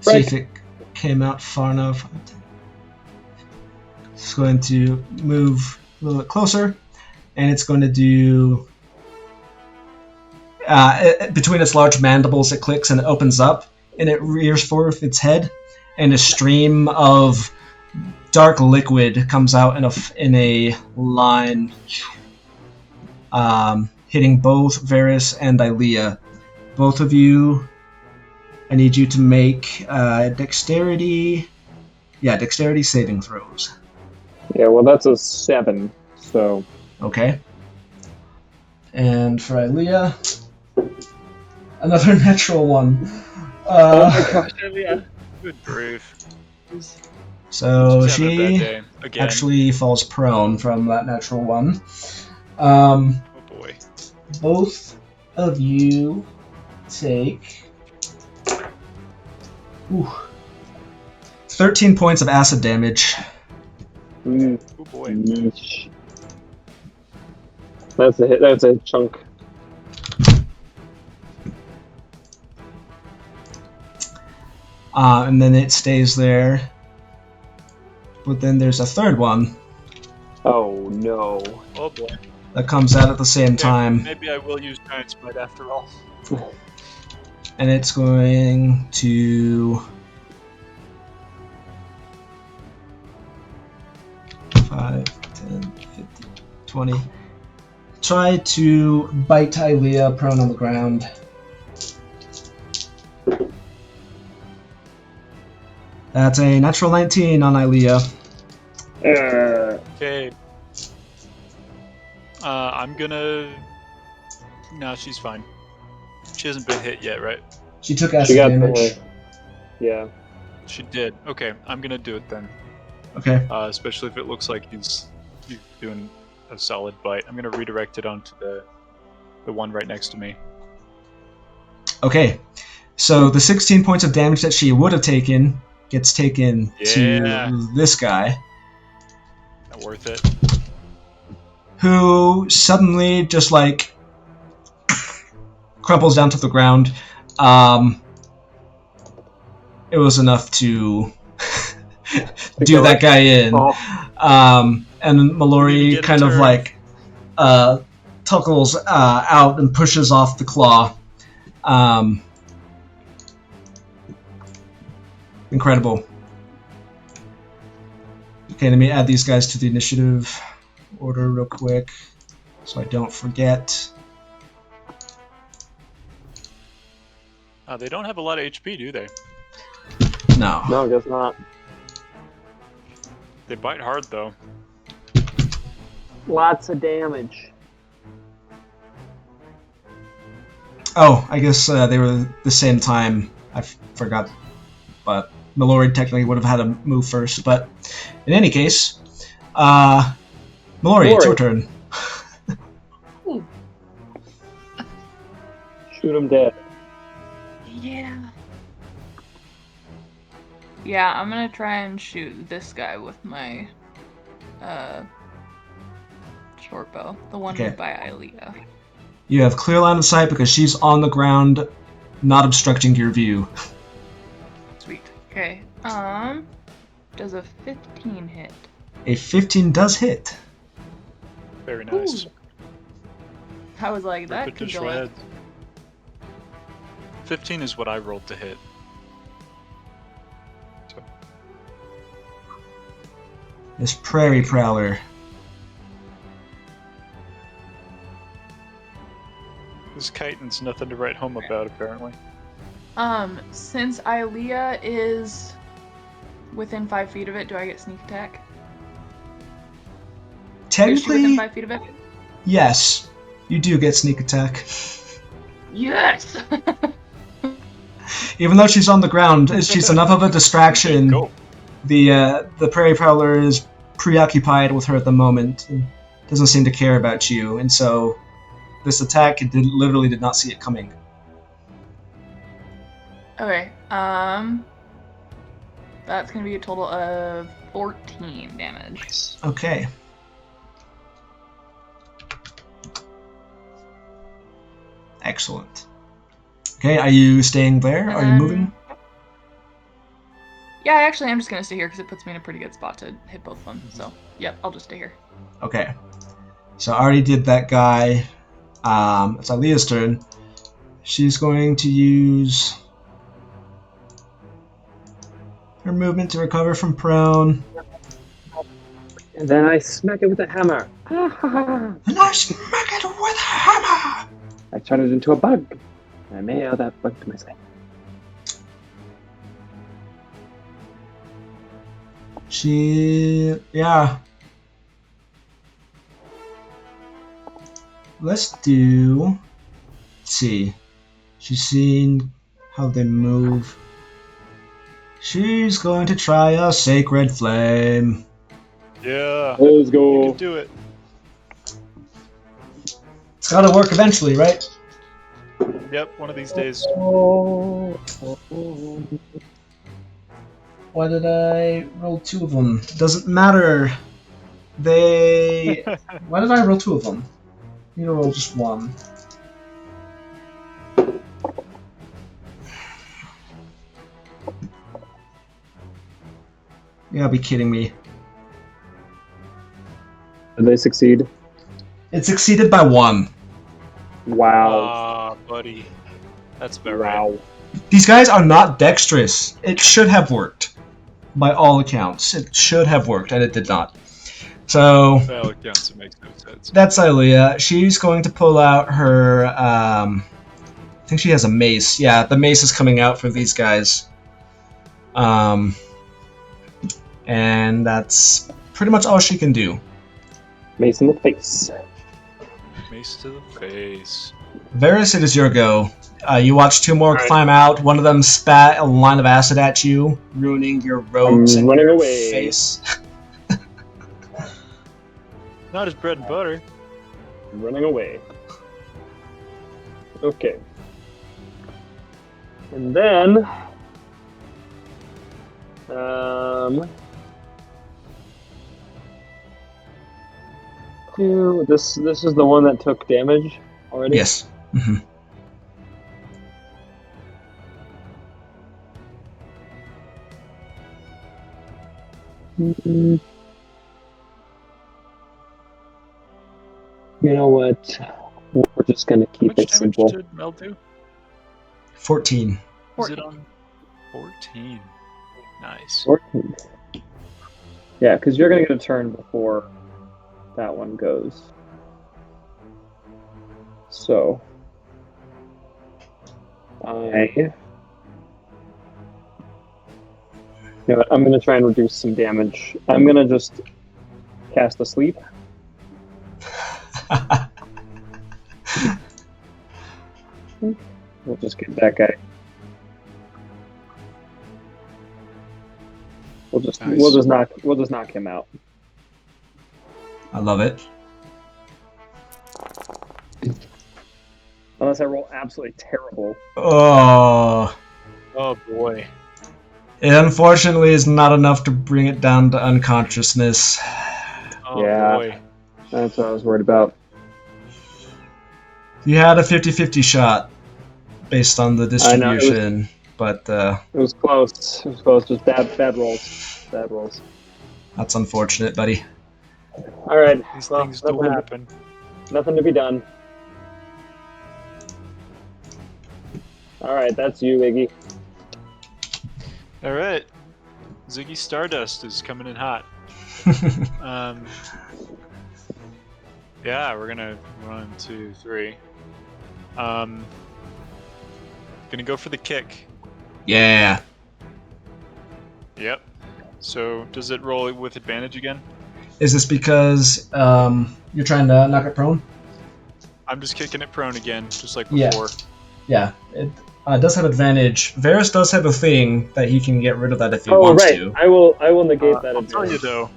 Speaker 1: see if it came out far enough. It's going to move a little bit closer, and it's going to do between its large mandibles. It clicks and it opens up, and it rears forth its head, and a stream of dark liquid comes out in a line, hitting both Varys and Ilea. Both of you, I need you to make dexterity saving throws.
Speaker 2: Yeah, well, that's a 7, so...
Speaker 1: Okay. And for Ilea, another natural one.
Speaker 2: oh my gosh, yeah.
Speaker 3: Good grief.
Speaker 1: So
Speaker 3: She's having a bad
Speaker 1: she
Speaker 3: day. Again.
Speaker 1: actually falls prone from that natural one.
Speaker 3: Oh boy.
Speaker 1: Both of you take 13 points of acid damage.
Speaker 2: Mm.
Speaker 3: Oh boy.
Speaker 2: Yeesh. That's a hit. That's a chunk.
Speaker 1: And then it stays there. But then there's a third one
Speaker 2: Oh no.
Speaker 3: Oh boy.
Speaker 1: that comes out at the same
Speaker 3: Yeah,
Speaker 1: time.
Speaker 3: maybe I will use Giant Smite after all.
Speaker 1: And it's going to 5, 10, 15, 20. Try to bite Ilea prone on the ground. That's a natural 19 on Ilea.
Speaker 3: Okay. I'm gonna... No, she's fine. She hasn't been hit yet, right?
Speaker 1: She took
Speaker 2: She
Speaker 1: acid
Speaker 2: got
Speaker 1: damage.
Speaker 2: yeah.
Speaker 3: She did. Okay, I'm gonna do it then.
Speaker 1: Okay.
Speaker 3: Especially if it looks like he's doing a solid bite. I'm gonna redirect it onto the one right next to me.
Speaker 1: So the 16 points of damage that she would have taken gets taken
Speaker 3: Yeah.
Speaker 1: to this guy,
Speaker 3: Not worth it.
Speaker 1: who suddenly just like crumples down to the ground. It was enough to do that guy in.
Speaker 2: Oh.
Speaker 1: And
Speaker 3: We need to
Speaker 1: Mallory
Speaker 3: get a
Speaker 1: kind of
Speaker 3: turn.
Speaker 1: like tuckles out and pushes off the claw. Incredible. Okay, let me add these guys to the initiative order real quick so I don't forget.
Speaker 3: They don't have a lot of HP, do they?
Speaker 1: No.
Speaker 2: No, I guess not.
Speaker 3: They bite hard, though.
Speaker 2: Lots of damage.
Speaker 1: Oh, I guess they were the same time. I forgot. But Mallory technically would have had to move first. But in any case, Mallory, it's your turn.
Speaker 2: Shoot him dead.
Speaker 4: Yeah. Yeah, I'm gonna try and shoot this guy with my short bow. The one
Speaker 1: Okay.
Speaker 4: by Ilea.
Speaker 1: You have clear line of sight because she's on the ground, not obstructing your view.
Speaker 5: Sweet. Okay. Does a 15 hit?
Speaker 1: A 15 does hit.
Speaker 3: Very nice.
Speaker 5: Ooh. I was like,
Speaker 3: Rip
Speaker 5: that
Speaker 3: it to
Speaker 5: could go
Speaker 3: shreds. 15 is what I rolled to hit. So,
Speaker 1: This Prairie Prowler.
Speaker 3: this chitin's nothing to write home about, apparently.
Speaker 5: Since Ilea is within 5 feet of it, do I get sneak attack? Is she within
Speaker 1: Technically,
Speaker 5: 5 feet of it?
Speaker 1: yes. You do get sneak attack.
Speaker 5: Yes!
Speaker 1: Even though she's on the ground, she's enough of a distraction.
Speaker 3: Go.
Speaker 1: The Prairie Prowler is preoccupied with her at the moment and doesn't seem to care about you, and so this attack, it literally did not see it coming.
Speaker 5: Okay, that's gonna be a total of 14 damage.
Speaker 1: Okay. Excellent. Okay, are you staying there? Are you moving?
Speaker 5: Yeah, actually, I'm just gonna stay here because it puts me in a pretty good spot to hit both of them. So, yep, I'll just stay here.
Speaker 1: Okay. So I already did that guy. It's Alea's turn. She's going to use her movement to recover from prone.
Speaker 2: And then I smack it with a hammer.
Speaker 1: And I smack it with a hammer!
Speaker 2: I turn it into a bug. I mail that bug to myself.
Speaker 1: Yeah. Let's see. She's seen how they move. She's going to try a Sacred Flame.
Speaker 3: Yeah.
Speaker 2: Let's
Speaker 3: You
Speaker 2: go.
Speaker 3: can do it.
Speaker 1: It's gotta work eventually, right?
Speaker 3: Yep, one of these days.
Speaker 1: Why did I roll 2 of them? Doesn't matter. Why did I roll 2 of them? I'm gonna roll just 1. You gotta be kidding me.
Speaker 2: Did they succeed?
Speaker 1: It succeeded by 1.
Speaker 2: Wow.
Speaker 3: Ah, buddy. That's about right.
Speaker 2: Wow.
Speaker 1: These guys are not dexterous. It should have worked. By all accounts. It should have worked, and it did not. So,
Speaker 3: Well, it counts. It makes no sense.
Speaker 1: that's Ilea. She's going to pull out her, I think she has a mace. Yeah, the mace is coming out for these guys. And that's pretty much all she can do.
Speaker 2: Mace in the face.
Speaker 3: Mace to the face.
Speaker 1: Varys, it is your go. You watch 2 more
Speaker 2: Alright.
Speaker 1: climb out. One of them spat a line of acid at you, ruining your robes
Speaker 2: I'm
Speaker 1: and
Speaker 2: running
Speaker 1: your
Speaker 2: away.
Speaker 1: face.
Speaker 3: Not his bread and butter.
Speaker 2: I'm running away. Okay. And then... This is the one that took damage already?
Speaker 1: Yes. Mm-hmm.
Speaker 2: You know what? We're just gonna keep
Speaker 3: How much
Speaker 2: it simple.
Speaker 3: damage did Mel do?
Speaker 1: 14.
Speaker 3: Is it on 14? Nice.
Speaker 2: 14. Yeah, because you're gonna get a turn before that one goes. So you know what, I'm gonna try and reduce some damage. I'm gonna just cast Asleep. We'll just get that guy. We'll just knock him out.
Speaker 1: I love it.
Speaker 2: Unless I roll absolutely terrible.
Speaker 1: Oh.
Speaker 3: Oh boy.
Speaker 1: It unfortunately is not enough to bring it down to unconsciousness.
Speaker 3: Oh
Speaker 2: Yeah.
Speaker 3: boy.
Speaker 2: That's what I was worried about.
Speaker 1: You had a 50-50 shot based on the
Speaker 2: I know,
Speaker 1: distribution, but
Speaker 2: it was close. It was close. Just bad rolls. Bad rolls.
Speaker 1: that's unfortunate, buddy.
Speaker 2: All right.
Speaker 3: These
Speaker 2: Well,
Speaker 3: things do happen.
Speaker 2: nothing to be done. All right, that's you, Iggy.
Speaker 3: All right, Ziggy Stardust is coming in hot. Yeah, we're gonna 1, 2, 3. Gonna go for the kick.
Speaker 1: Yeah.
Speaker 3: Yep. So does it roll with advantage again?
Speaker 1: Is this because you're trying to knock it prone?
Speaker 3: I'm just kicking it prone again, just like
Speaker 1: Yeah.
Speaker 3: before.
Speaker 1: Yeah. It does have advantage. Varus does have a thing that he can get rid of that if he wants to.
Speaker 2: I will negate that
Speaker 3: I'll tell you
Speaker 2: advantage.
Speaker 3: though,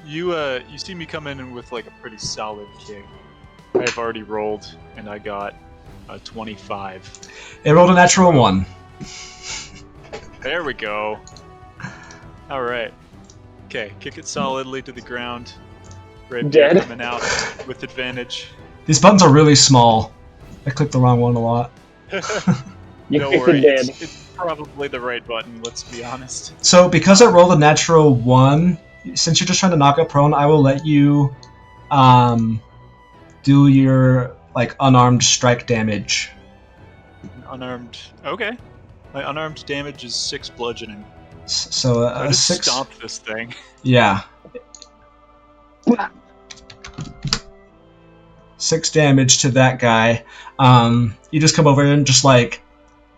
Speaker 3: you see me come in with like a pretty solid kick. I've already rolled and I got a 25.
Speaker 1: It rolled a natural 1.
Speaker 3: There we go. All right. Okay, kick it solidly to the ground. Rapier
Speaker 2: Dead.
Speaker 3: coming out with advantage.
Speaker 1: These buttons are really small. I clicked the wrong one a lot.
Speaker 2: You
Speaker 3: Don't
Speaker 2: kicked
Speaker 3: worry,
Speaker 2: it dead.
Speaker 3: it's probably the right button. Let's be honest.
Speaker 1: So because it rolled a natural 1, since you're just trying to knock it prone, I will let you do your like unarmed strike damage.
Speaker 3: Unarmed. Okay. My unarmed damage is 6 bludgeoning.
Speaker 1: So
Speaker 3: I
Speaker 1: a
Speaker 3: just
Speaker 1: 6.
Speaker 3: stomp this thing.
Speaker 1: Yeah. 6 damage to that guy. You just come over and just like,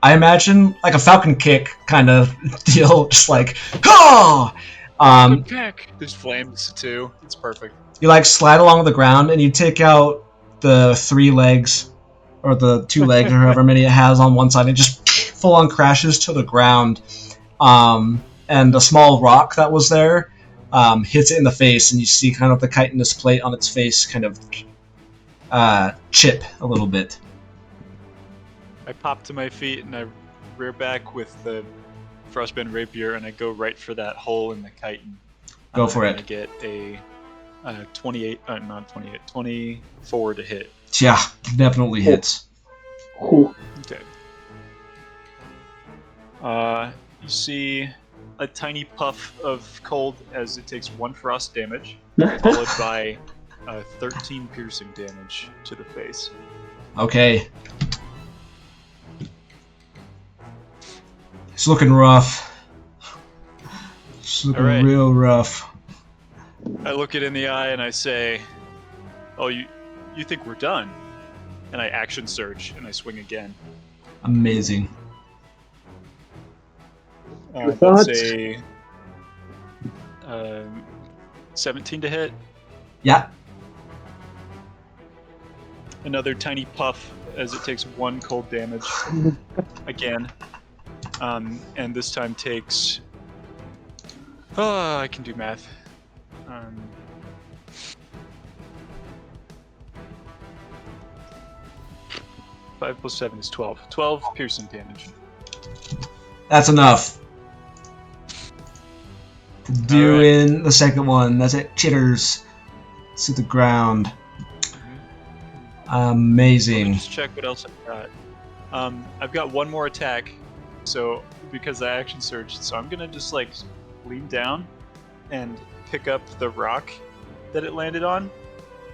Speaker 1: I imagine like a falcon kick kind of deal, just like, oh!
Speaker 3: Good kick. There's flames too. It's perfect.
Speaker 1: You like slide along the ground and you take out the 3 legs or the 2 legs or however many it has on one side and it just full on crashes to the ground. And a small rock that was there hits it in the face and you see kind of the chitinous plate on its face kind of chip a little bit.
Speaker 3: I pop to my feet and I rear back with the frostband rapier and I go right for that hole in the chitin.
Speaker 1: Go for it.
Speaker 3: I get a 24 to hit.
Speaker 1: Yeah, definitely hits.
Speaker 2: Ooh.
Speaker 3: Okay. You see a tiny puff of cold as it takes 1 frost damage, followed by 13 piercing damage to the face.
Speaker 1: Okay. It's looking rough. It's looking
Speaker 3: Alright.
Speaker 1: real rough.
Speaker 3: I look it in the eye and I say, "Oh, you think we're done?" And I action surge and I swing again.
Speaker 1: Amazing.
Speaker 2: Thoughts?
Speaker 3: That's a 17 to hit.
Speaker 1: Yeah.
Speaker 3: Another tiny puff as it takes 1 cold damage again. And this time takes... Oh, I can do math. 5 plus 7 is 12. 12 piercing damage.
Speaker 1: That's enough. To do
Speaker 3: Alright.
Speaker 1: in the second one. That's it. Chitters to the ground.
Speaker 3: Let me
Speaker 1: Amazing.
Speaker 3: just check what else I've got. I've got 1 more attack, so because I action surged, so I'm gonna just like lean down and pick up the rock that it landed on,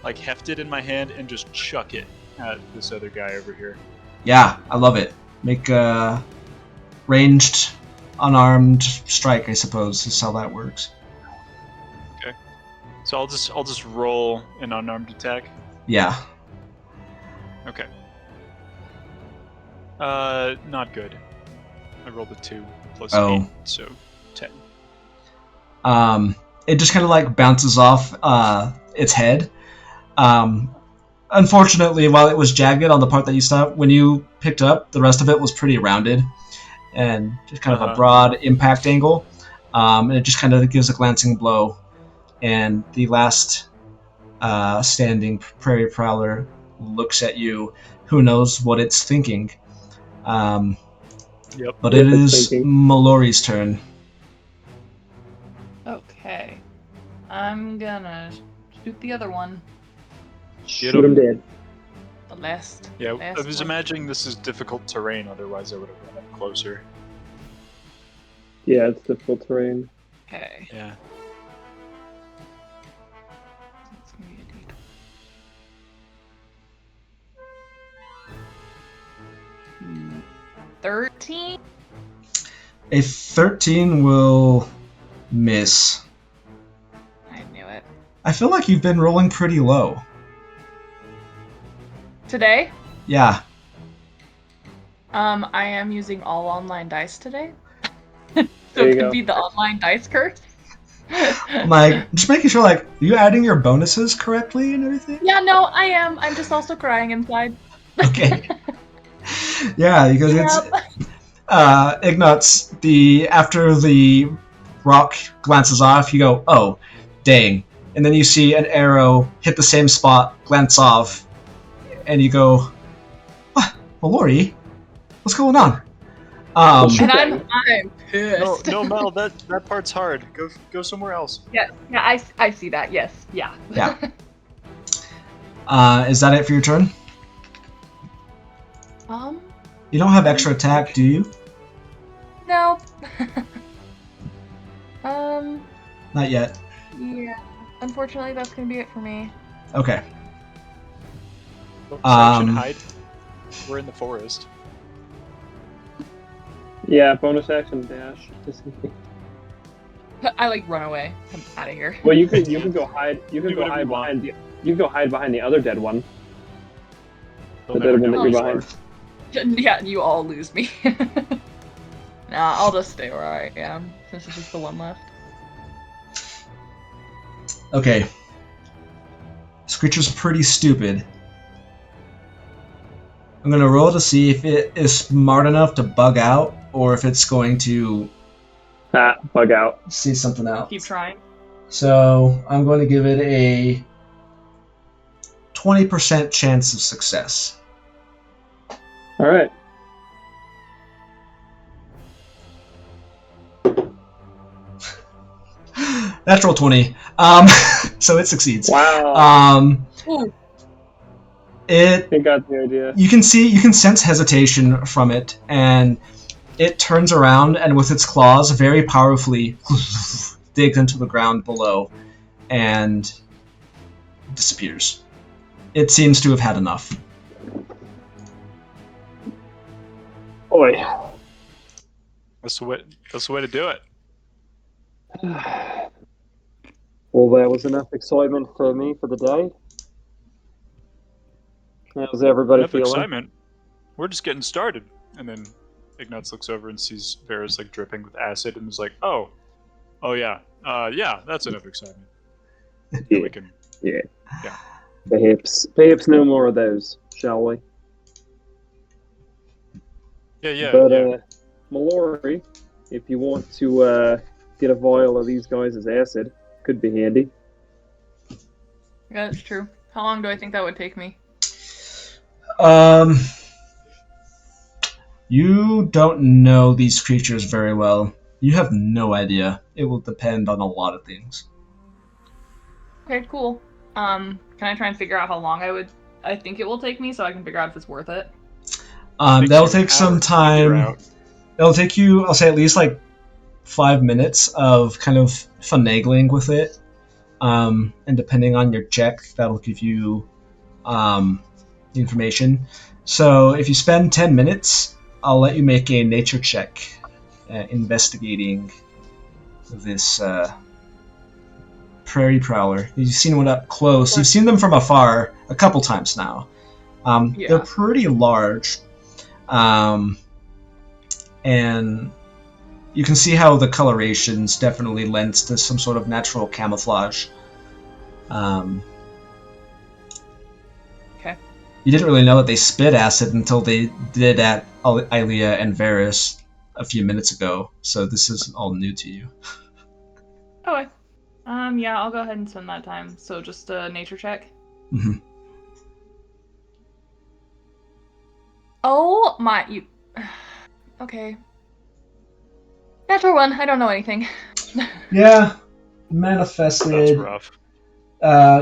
Speaker 3: like heft it in my hand and just chuck it at this other guy over here.
Speaker 1: Yeah, I love it. Make a ranged, unarmed strike, I suppose, is how that works.
Speaker 3: So I'll just roll an unarmed attack.
Speaker 1: Yeah.
Speaker 3: Okay. Not good. I rolled a 2 plus 8, so 10.
Speaker 1: It just kind of like bounces off its head. Unfortunately, while it was jagged on the part that you stopped, when you picked up, the rest of it was pretty rounded and just kind of a broad impact angle. And it just kind of gives a glancing blow. And the last standing prairie prowler looks at you. Who knows what it's thinking?
Speaker 3: Yep.
Speaker 1: But it
Speaker 2: It's
Speaker 1: is
Speaker 2: thinking.
Speaker 1: Mallory's turn.
Speaker 4: Okay. I'm gonna shoot the other one.
Speaker 2: Shoot him dead.
Speaker 4: The
Speaker 5: last.
Speaker 3: Yeah, I
Speaker 5: last
Speaker 3: was
Speaker 5: one.
Speaker 3: imagining this is difficult terrain, otherwise I would have run up closer.
Speaker 2: Yeah, it's difficult terrain.
Speaker 5: Okay.
Speaker 3: Yeah.
Speaker 5: That's gonna be a D. 13?
Speaker 1: A 13 will miss.
Speaker 5: I knew it.
Speaker 1: I feel like you've been rolling pretty low.
Speaker 5: Today,
Speaker 1: Yeah.
Speaker 5: I am using all online dice today.
Speaker 2: There
Speaker 5: So
Speaker 2: you
Speaker 5: it could
Speaker 2: go.
Speaker 5: be the online dice curse.
Speaker 1: I'm like, just making sure, like, are you adding your bonuses correctly and everything?
Speaker 5: Yeah, no, I am. I'm just also crying inside.
Speaker 1: Okay. Yeah, because it's Ignatz, after the rock glances off, you go, oh, dang. And then you see an arrow hit the same spot, glance off, and you go, what? Mallory? What's going on?
Speaker 5: And I'm
Speaker 3: No,
Speaker 5: pissed.
Speaker 3: no, Mel, that part's hard. Go somewhere else.
Speaker 5: Yeah, I see that. Yes, yeah.
Speaker 1: Yeah. Is that it for your turn?
Speaker 5: You
Speaker 1: You don't have extra attack, do you?
Speaker 5: No.
Speaker 1: Not yet.
Speaker 5: Yeah. Unfortunately, that's gonna be it for me.
Speaker 1: Okay.
Speaker 3: So I should
Speaker 1: Um,
Speaker 3: hide. We're in the forest.
Speaker 2: Yeah, bonus action dash.
Speaker 5: I like run away. I'm out of here.
Speaker 2: Well, you could go hide. You
Speaker 3: Do
Speaker 2: could go
Speaker 3: whatever
Speaker 2: hide
Speaker 3: you want.
Speaker 2: behind the. You could go hide behind the other dead one.
Speaker 3: They'll
Speaker 2: The dead
Speaker 3: never
Speaker 2: one
Speaker 3: know
Speaker 2: that
Speaker 3: where
Speaker 2: you're
Speaker 3: you
Speaker 2: behind.
Speaker 5: Yeah, you all lose me. Nah, I'll just stay where I am since it's just the one left.
Speaker 1: Okay. This creature's pretty stupid. I'm gonna roll to see if it is smart enough to bug out, or if it's going to
Speaker 2: Bug out.
Speaker 1: see something else.
Speaker 5: Keep trying.
Speaker 1: So I'm going to give it a 20% chance of success.
Speaker 2: All right.
Speaker 1: Natural 20. So it succeeds.
Speaker 2: Wow.
Speaker 5: Ooh.
Speaker 1: It
Speaker 2: I got the idea.
Speaker 1: you can sense hesitation from it, and it turns around and with its claws very powerfully digs into the ground below and disappears. It seems to have had enough.
Speaker 2: Boy.
Speaker 3: That's the way to do it.
Speaker 2: Well, there was enough excitement for me for the day. How's everybody
Speaker 3: Enough
Speaker 2: feeling?
Speaker 3: excitement. We're just getting started. And then Ignatz looks over and sees Varus like dripping with acid and is like, oh yeah, yeah, that's enough excitement.
Speaker 2: Yeah.
Speaker 3: We can.
Speaker 2: Yeah.
Speaker 3: Yeah.
Speaker 2: Perhaps no more of those, shall we?
Speaker 3: Yeah.
Speaker 2: But Mallory, if you want to get a vial of these guys' acid, could be handy.
Speaker 5: Yeah, that's true. How long do I think that would take me?
Speaker 1: You don't know these creatures very well. You have no idea. It will depend on a lot of things.
Speaker 5: Okay, cool. Can I try and figure out how long I think it will take me so I can figure out if it's worth it?
Speaker 1: That'll take some time. It'll take you, I'll say, at least like 5 minutes of kind of finagling with it. And depending on your check, that'll give you information. So if you spend 10 minutes, I'll let you make a nature check investigating this prairie prowler. You've seen one up close. You've seen them from afar a couple times now.
Speaker 5: Yeah.
Speaker 1: They're pretty large. And you can see how the colorations definitely lends to some sort of natural camouflage.
Speaker 5: Okay.
Speaker 1: You didn't really know that they spit acid until they did at Ilea and Varus a few minutes ago, so this is all new to you.
Speaker 5: Okay. Yeah, I'll go ahead and spend that time. So just a nature check.
Speaker 1: Mm-hmm.
Speaker 5: Oh my, you. Okay. Natural one. I don't know anything.
Speaker 1: Yeah, manifested.
Speaker 3: That's rough.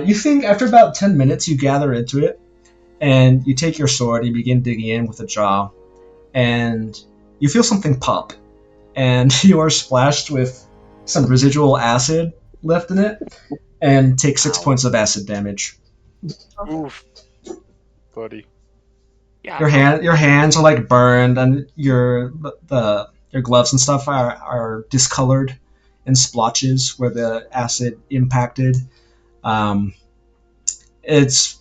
Speaker 1: You think after about 10 minutes you gather into it, and you take your sword and you begin digging in with a jaw, and you feel something pop, and you are splashed with some residual acid left in it, and take 6 points of acid damage.
Speaker 3: Oof, buddy.
Speaker 5: Yeah.
Speaker 1: Your hands are like burned, and your gloves and stuff are discolored in splotches where the acid impacted. It's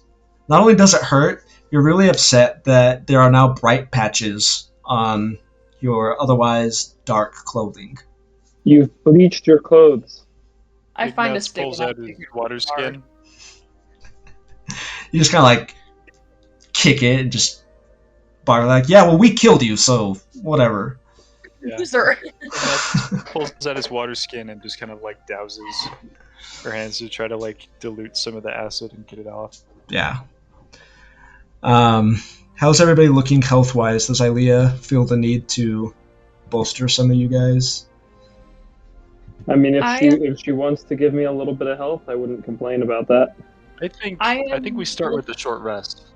Speaker 1: not only does it hurt, you're really upset that there are now bright patches on your otherwise dark clothing.
Speaker 2: You've bleached your clothes.
Speaker 5: I find a
Speaker 3: Ignatz
Speaker 5: stick.
Speaker 3: pulls
Speaker 5: and I
Speaker 3: out his
Speaker 5: figure
Speaker 3: water
Speaker 5: it's hard.
Speaker 3: skin.
Speaker 1: You just kind of like kick it and just bar like, yeah, well, we killed you, so whatever.
Speaker 3: Yeah.
Speaker 5: Loser.
Speaker 3: Ignatz pulls out his water skin and just kind of like douses her hands to try to like dilute some of the acid and get it off.
Speaker 1: Yeah. How's everybody looking health-wise? Does Ilea feel the need to bolster some of you guys?
Speaker 2: I mean,
Speaker 5: I
Speaker 2: if she wants to give me a little bit of help, I wouldn't complain about that.
Speaker 3: I think
Speaker 5: I
Speaker 3: we start with the short rest.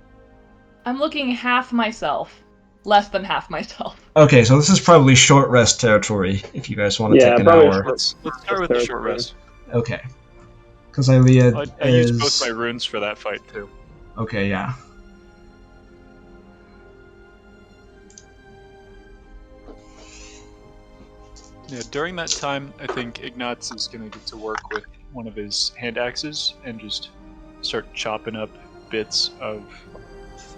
Speaker 5: I'm looking half myself. Less than half myself.
Speaker 1: Okay, so this is probably short rest territory if you guys want to
Speaker 2: Yeah,
Speaker 1: take an
Speaker 2: probably
Speaker 1: hour.
Speaker 3: Let's start with the short rest.
Speaker 1: Okay. Because Ilea
Speaker 3: I
Speaker 1: is...
Speaker 3: used both my runes for that fight too.
Speaker 1: Okay, yeah.
Speaker 3: Yeah, during that time, I think Ignatz is going to get to work with one of his hand axes and just start chopping up bits of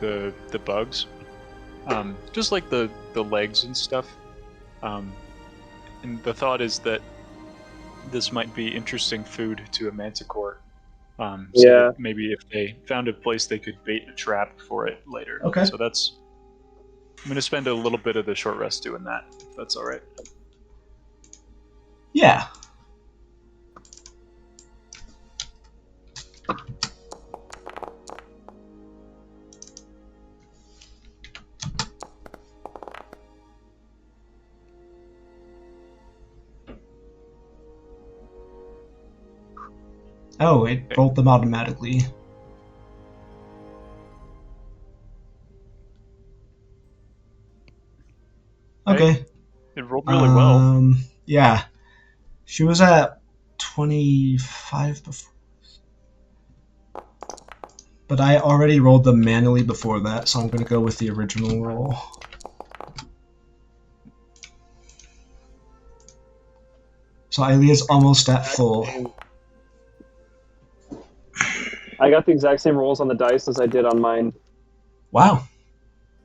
Speaker 3: the bugs, just like the legs and stuff. And the thought is that this might be interesting food to a manticore. So
Speaker 2: Yeah.
Speaker 3: that maybe if they found a place they could bait a trap for it later.
Speaker 1: Okay.
Speaker 3: So I'm going to spend a little bit of the short rest doing that, if that's all right.
Speaker 1: Yeah. Oh, it rolled them automatically. Okay.
Speaker 3: It rolled really well.
Speaker 1: Yeah. She was at 25 before. But I already rolled them manually before that, so I'm going to go with the original roll. So Ilea's almost at full.
Speaker 2: I got the exact same rolls on the dice as I did on mine.
Speaker 1: Wow.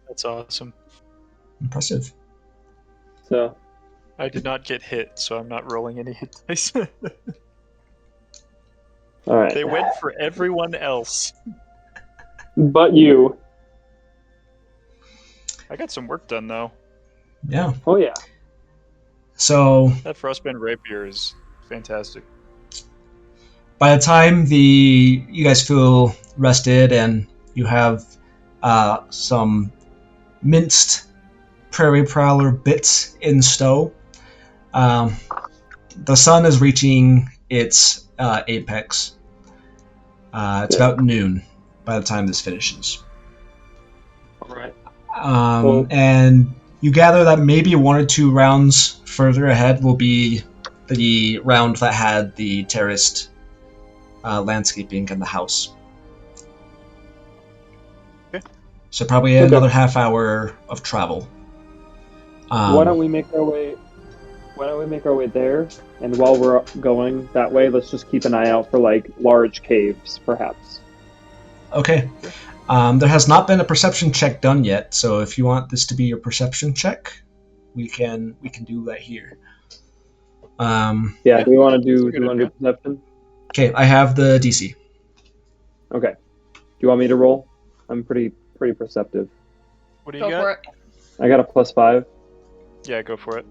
Speaker 3: That's awesome.
Speaker 1: Impressive.
Speaker 2: So
Speaker 3: I did not get hit, so I'm not rolling any hit dice.
Speaker 2: all right.
Speaker 3: They went for everyone else.
Speaker 2: But you.
Speaker 3: I got some work done though.
Speaker 1: Yeah.
Speaker 2: Oh yeah.
Speaker 1: So
Speaker 3: That Frostband Rapier is fantastic.
Speaker 1: by the time you guys feel rested and you have some minced prairie prowler bits in stow, the sun is reaching its apex. It's about noon by the time this finishes.
Speaker 2: All right.
Speaker 1: And you gather that maybe 1 or 2 rounds further ahead will be the round that had the terraced landscaping and the house.
Speaker 3: Okay.
Speaker 1: So probably another half hour of travel.
Speaker 2: Why don't we make our way? Why don't we make our way there? And while we're going that way, let's just keep an eye out for like large caves, perhaps.
Speaker 1: Okay. There has not been a perception check done yet, so if you want this to be your perception check, we can do that here.
Speaker 2: Yeah. Do we want to do perception?
Speaker 1: Okay, I have the DC.
Speaker 2: Okay. Do you want me to roll? I'm pretty perceptive.
Speaker 3: What do you
Speaker 5: Go
Speaker 3: got?
Speaker 5: for it.
Speaker 2: I got a +5.
Speaker 3: Yeah, go for it.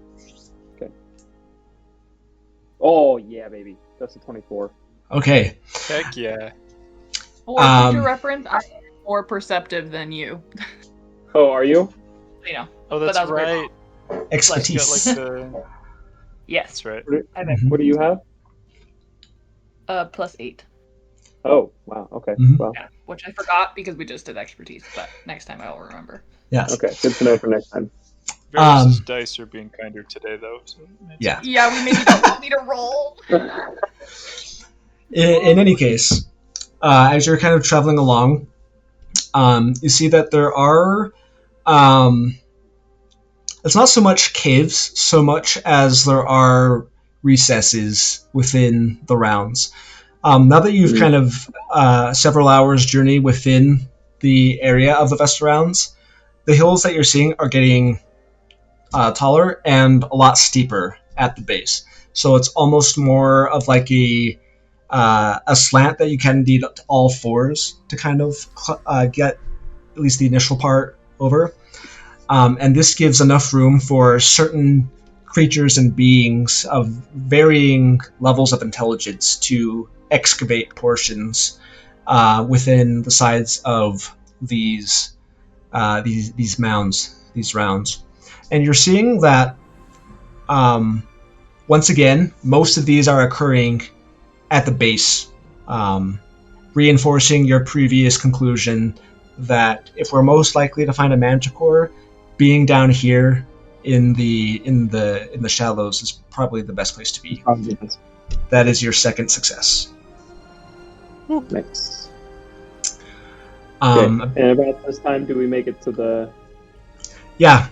Speaker 2: Oh yeah, baby. That's a 24.
Speaker 1: Okay.
Speaker 3: Heck yeah.
Speaker 5: For future reference, I'm more perceptive than you.
Speaker 2: Oh, are you?
Speaker 5: You know.
Speaker 3: Oh,
Speaker 5: But
Speaker 3: that's
Speaker 5: that was a great
Speaker 3: right.
Speaker 1: Expertise.
Speaker 3: You got like the.
Speaker 5: Yes.
Speaker 3: That's right.
Speaker 2: What do you have?
Speaker 5: +8.
Speaker 2: Oh, wow. Okay.
Speaker 1: Mhm.
Speaker 2: Well,
Speaker 5: Yeah.
Speaker 4: which I forgot because we just did expertise, but next time I will remember.
Speaker 1: Yes.
Speaker 2: Okay, good to know for next time.
Speaker 3: Varys' dice are being kinder today, though. So
Speaker 1: Yeah.
Speaker 4: Yeah, we maybe don't need a roll.
Speaker 1: In any case, as you're kind of traveling along, you see that there are. It's not so much caves, so much as there are recesses within the rounds. Now that you've kind of several hours journey within the area of the Vesta Rounds, the hills that you're seeing are getting taller and a lot steeper at the base. So it's almost more of like a slant that you can indeed up to all fours to kind of get at least the initial part over. And this gives enough room for certain creatures and beings of varying levels of intelligence to excavate portions within the sides of these mounds, these rounds. And you're seeing that, once again, most of these are occurring at the base, reinforcing your previous conclusion that if we're most likely to find a manticore, being down here in the shallows is probably the best place to be. That is your second success.
Speaker 2: Nice. And about this time, do we make it to the?
Speaker 1: Yeah.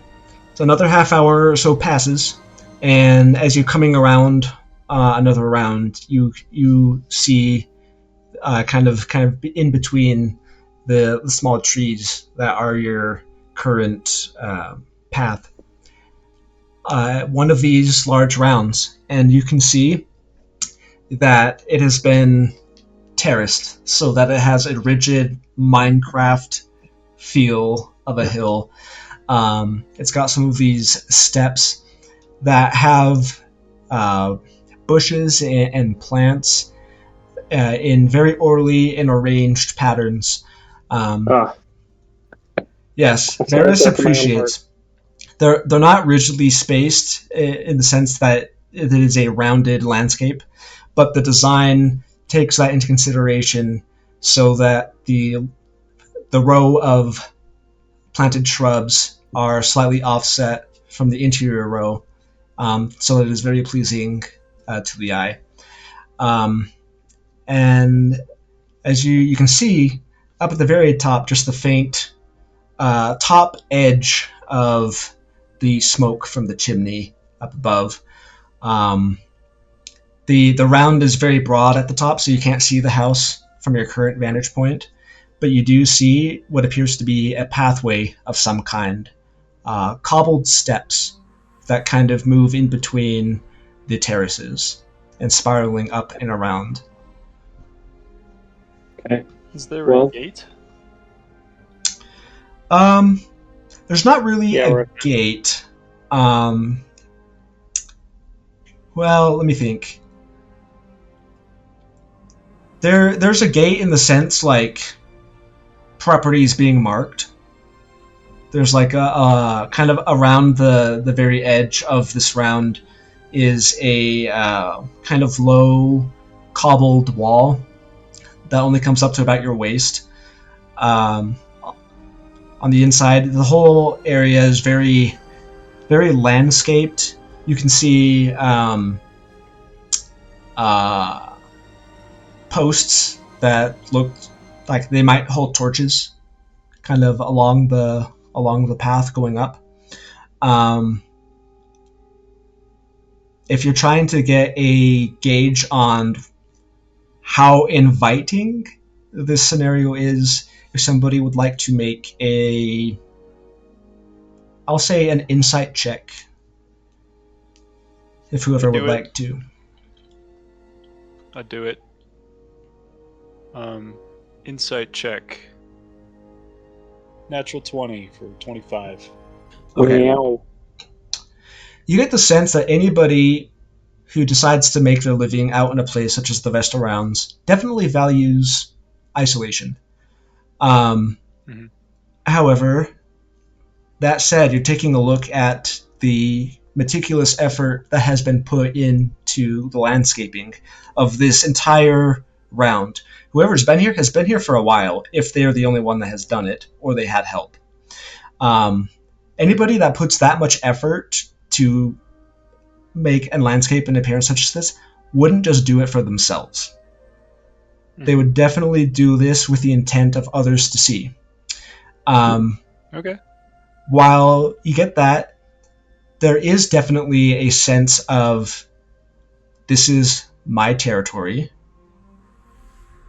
Speaker 1: So another half hour or so passes, and as you're coming around another round, you see kind of in between the small trees that are your current path, one of these large rounds, and you can see that it has been terraced so that it has a rigid Minecraft feel of a hill. It's got some of these steps that have bushes and plants in very orderly and arranged patterns. Yes, Varys appreciates. They're not rigidly spaced in the sense that it is a rounded landscape, but the design takes that into consideration so that the row of planted shrubs are slightly offset from the interior row, so that it is very pleasing to the eye. And as you can see, up at the very top, just the faint top edge of the smoke from the chimney up above. The round is very broad at the top, so you can't see the house from your current vantage point, but you do see what appears to be a pathway of some kind, cobbled steps that kind of move in between the terraces and spiraling up and around.
Speaker 2: Okay.
Speaker 3: Is there a gate?
Speaker 1: There's not really a gate. Well, let me think. There's a gate in the sense like properties being marked. There's like a kind of around the very edge of this round is a kind of low cobbled wall that only comes up to about your waist. On the inside, the whole area is very, very landscaped. You can see posts that look like they might hold torches, kind of along the path going up. If you're trying to get a gauge on how inviting this scenario is, if somebody would like to make I'll say an insight check, if whoever would like to.
Speaker 3: I'd do it. Insight check. Natural 20 for 25.
Speaker 1: Okay.
Speaker 2: Wow.
Speaker 1: You get the sense that anybody who decides to make their living out in a place such as the Vesta Rounds definitely values isolation. However, that said, you're taking a look at the meticulous effort that has been put into the landscaping of this entire round. Whoever's been here has been here for a while, if they're the only one that has done it, or they had help. Anybody that puts that much effort to make a landscape an appearance such as this wouldn't just do it for themselves. They would definitely do this with the intent of others to see.
Speaker 3: Okay.
Speaker 1: While you get that, there is definitely a sense of, this is my territory.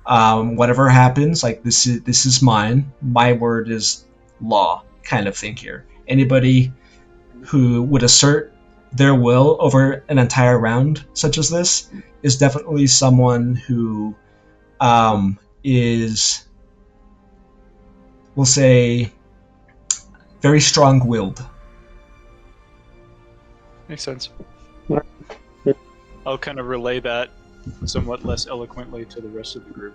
Speaker 1: Whatever happens, like this is mine. My word is law, kind of thing here. Anybody who would assert their will over an entire round such as this is definitely someone who is, we'll say, very strong-willed.
Speaker 3: Makes sense. I'll kind of relay that somewhat less eloquently to the rest of the group,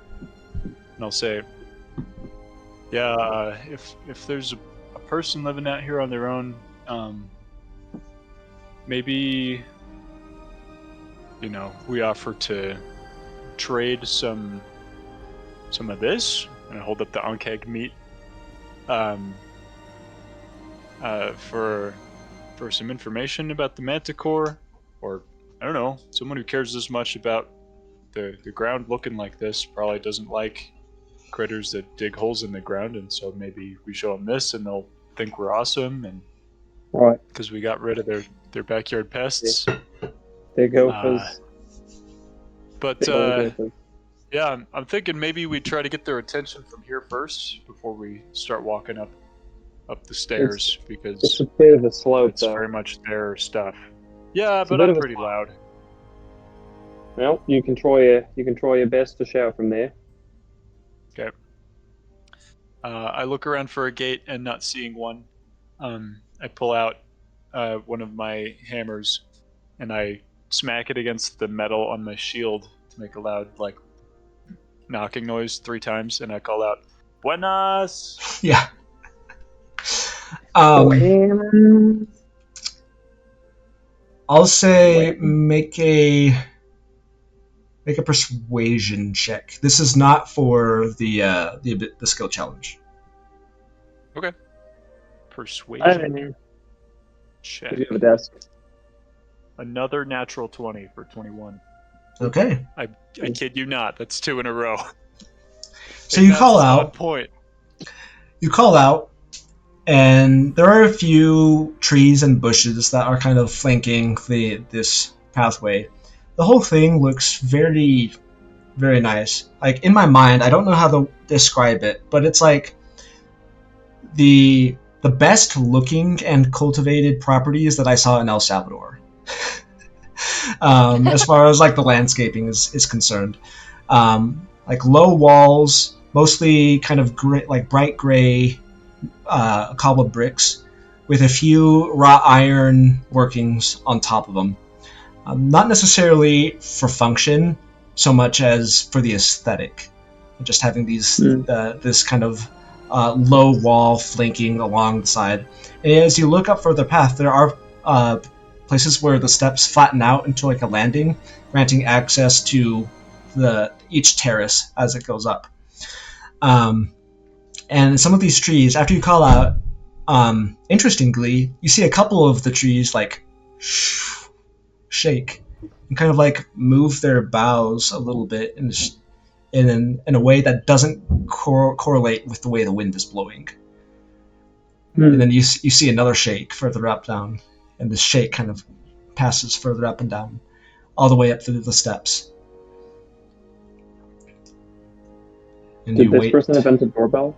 Speaker 3: and I'll say, yeah, if there's a person living out here on their own, maybe, you know, we offer to trade some of this, and I hold up the onkeg meat, for some information about the manticore, or I don't know, someone who cares this much about the ground looking like this probably doesn't like critters that dig holes in the ground, and so maybe we show them this and they'll think we're awesome, and
Speaker 2: Right.
Speaker 3: because we got rid of their backyard pests.
Speaker 2: They're gophers.
Speaker 3: But yeah, I'm thinking maybe we try to get their attention from here first before we start walking up the stairs,
Speaker 2: It's
Speaker 3: because
Speaker 2: a bit of a slope,
Speaker 3: it's
Speaker 2: though.
Speaker 3: very much their stuff. Yeah,
Speaker 2: It's a
Speaker 3: but
Speaker 2: bit
Speaker 3: I'm
Speaker 2: of a
Speaker 3: pretty
Speaker 2: slope.
Speaker 3: loud.
Speaker 2: Well, you can try your best to shout from there.
Speaker 3: Okay. I look around for a gate and not seeing one. I pull out one of my hammers and I smack it against the metal on my shield to make a loud, like, knocking noise 3 times, and I call out, "Buenas!"
Speaker 1: Yeah. I'll say make a persuasion check. This is not for the skill challenge.
Speaker 3: Okay. Persuasion
Speaker 2: You
Speaker 3: check.
Speaker 2: have a desk.
Speaker 3: Another natural 20 for 21.
Speaker 1: Okay.
Speaker 3: I kid you not. That's 2 in a row.
Speaker 1: So you call out.
Speaker 3: Point.
Speaker 1: You call out, and there are a few trees and bushes that are kind of flanking this pathway. The whole thing looks very, very nice. Like, in my mind, I don't know how to describe it, but it's like the best looking and cultivated properties that I saw in El Salvador. As far as like the landscaping is concerned. Like low walls, mostly kind of gray, like bright gray cobbled bricks with a few wrought iron workings on top of them. Not necessarily for function so much as for the aesthetic. Just having these this kind of low wall flanking along the side. And as you look up further path, there are places where the steps flatten out into like a landing, granting access to each terrace as it goes up. And some of these trees, after you call out, interestingly, you see a couple of the trees like shake and kind of like move their boughs a little bit in a way that doesn't correlate with the way the wind is blowing. And then you see another shake further up down, and this shake kind of passes further up and down, all the way up through the steps. And
Speaker 2: Did this person invent a doorbell?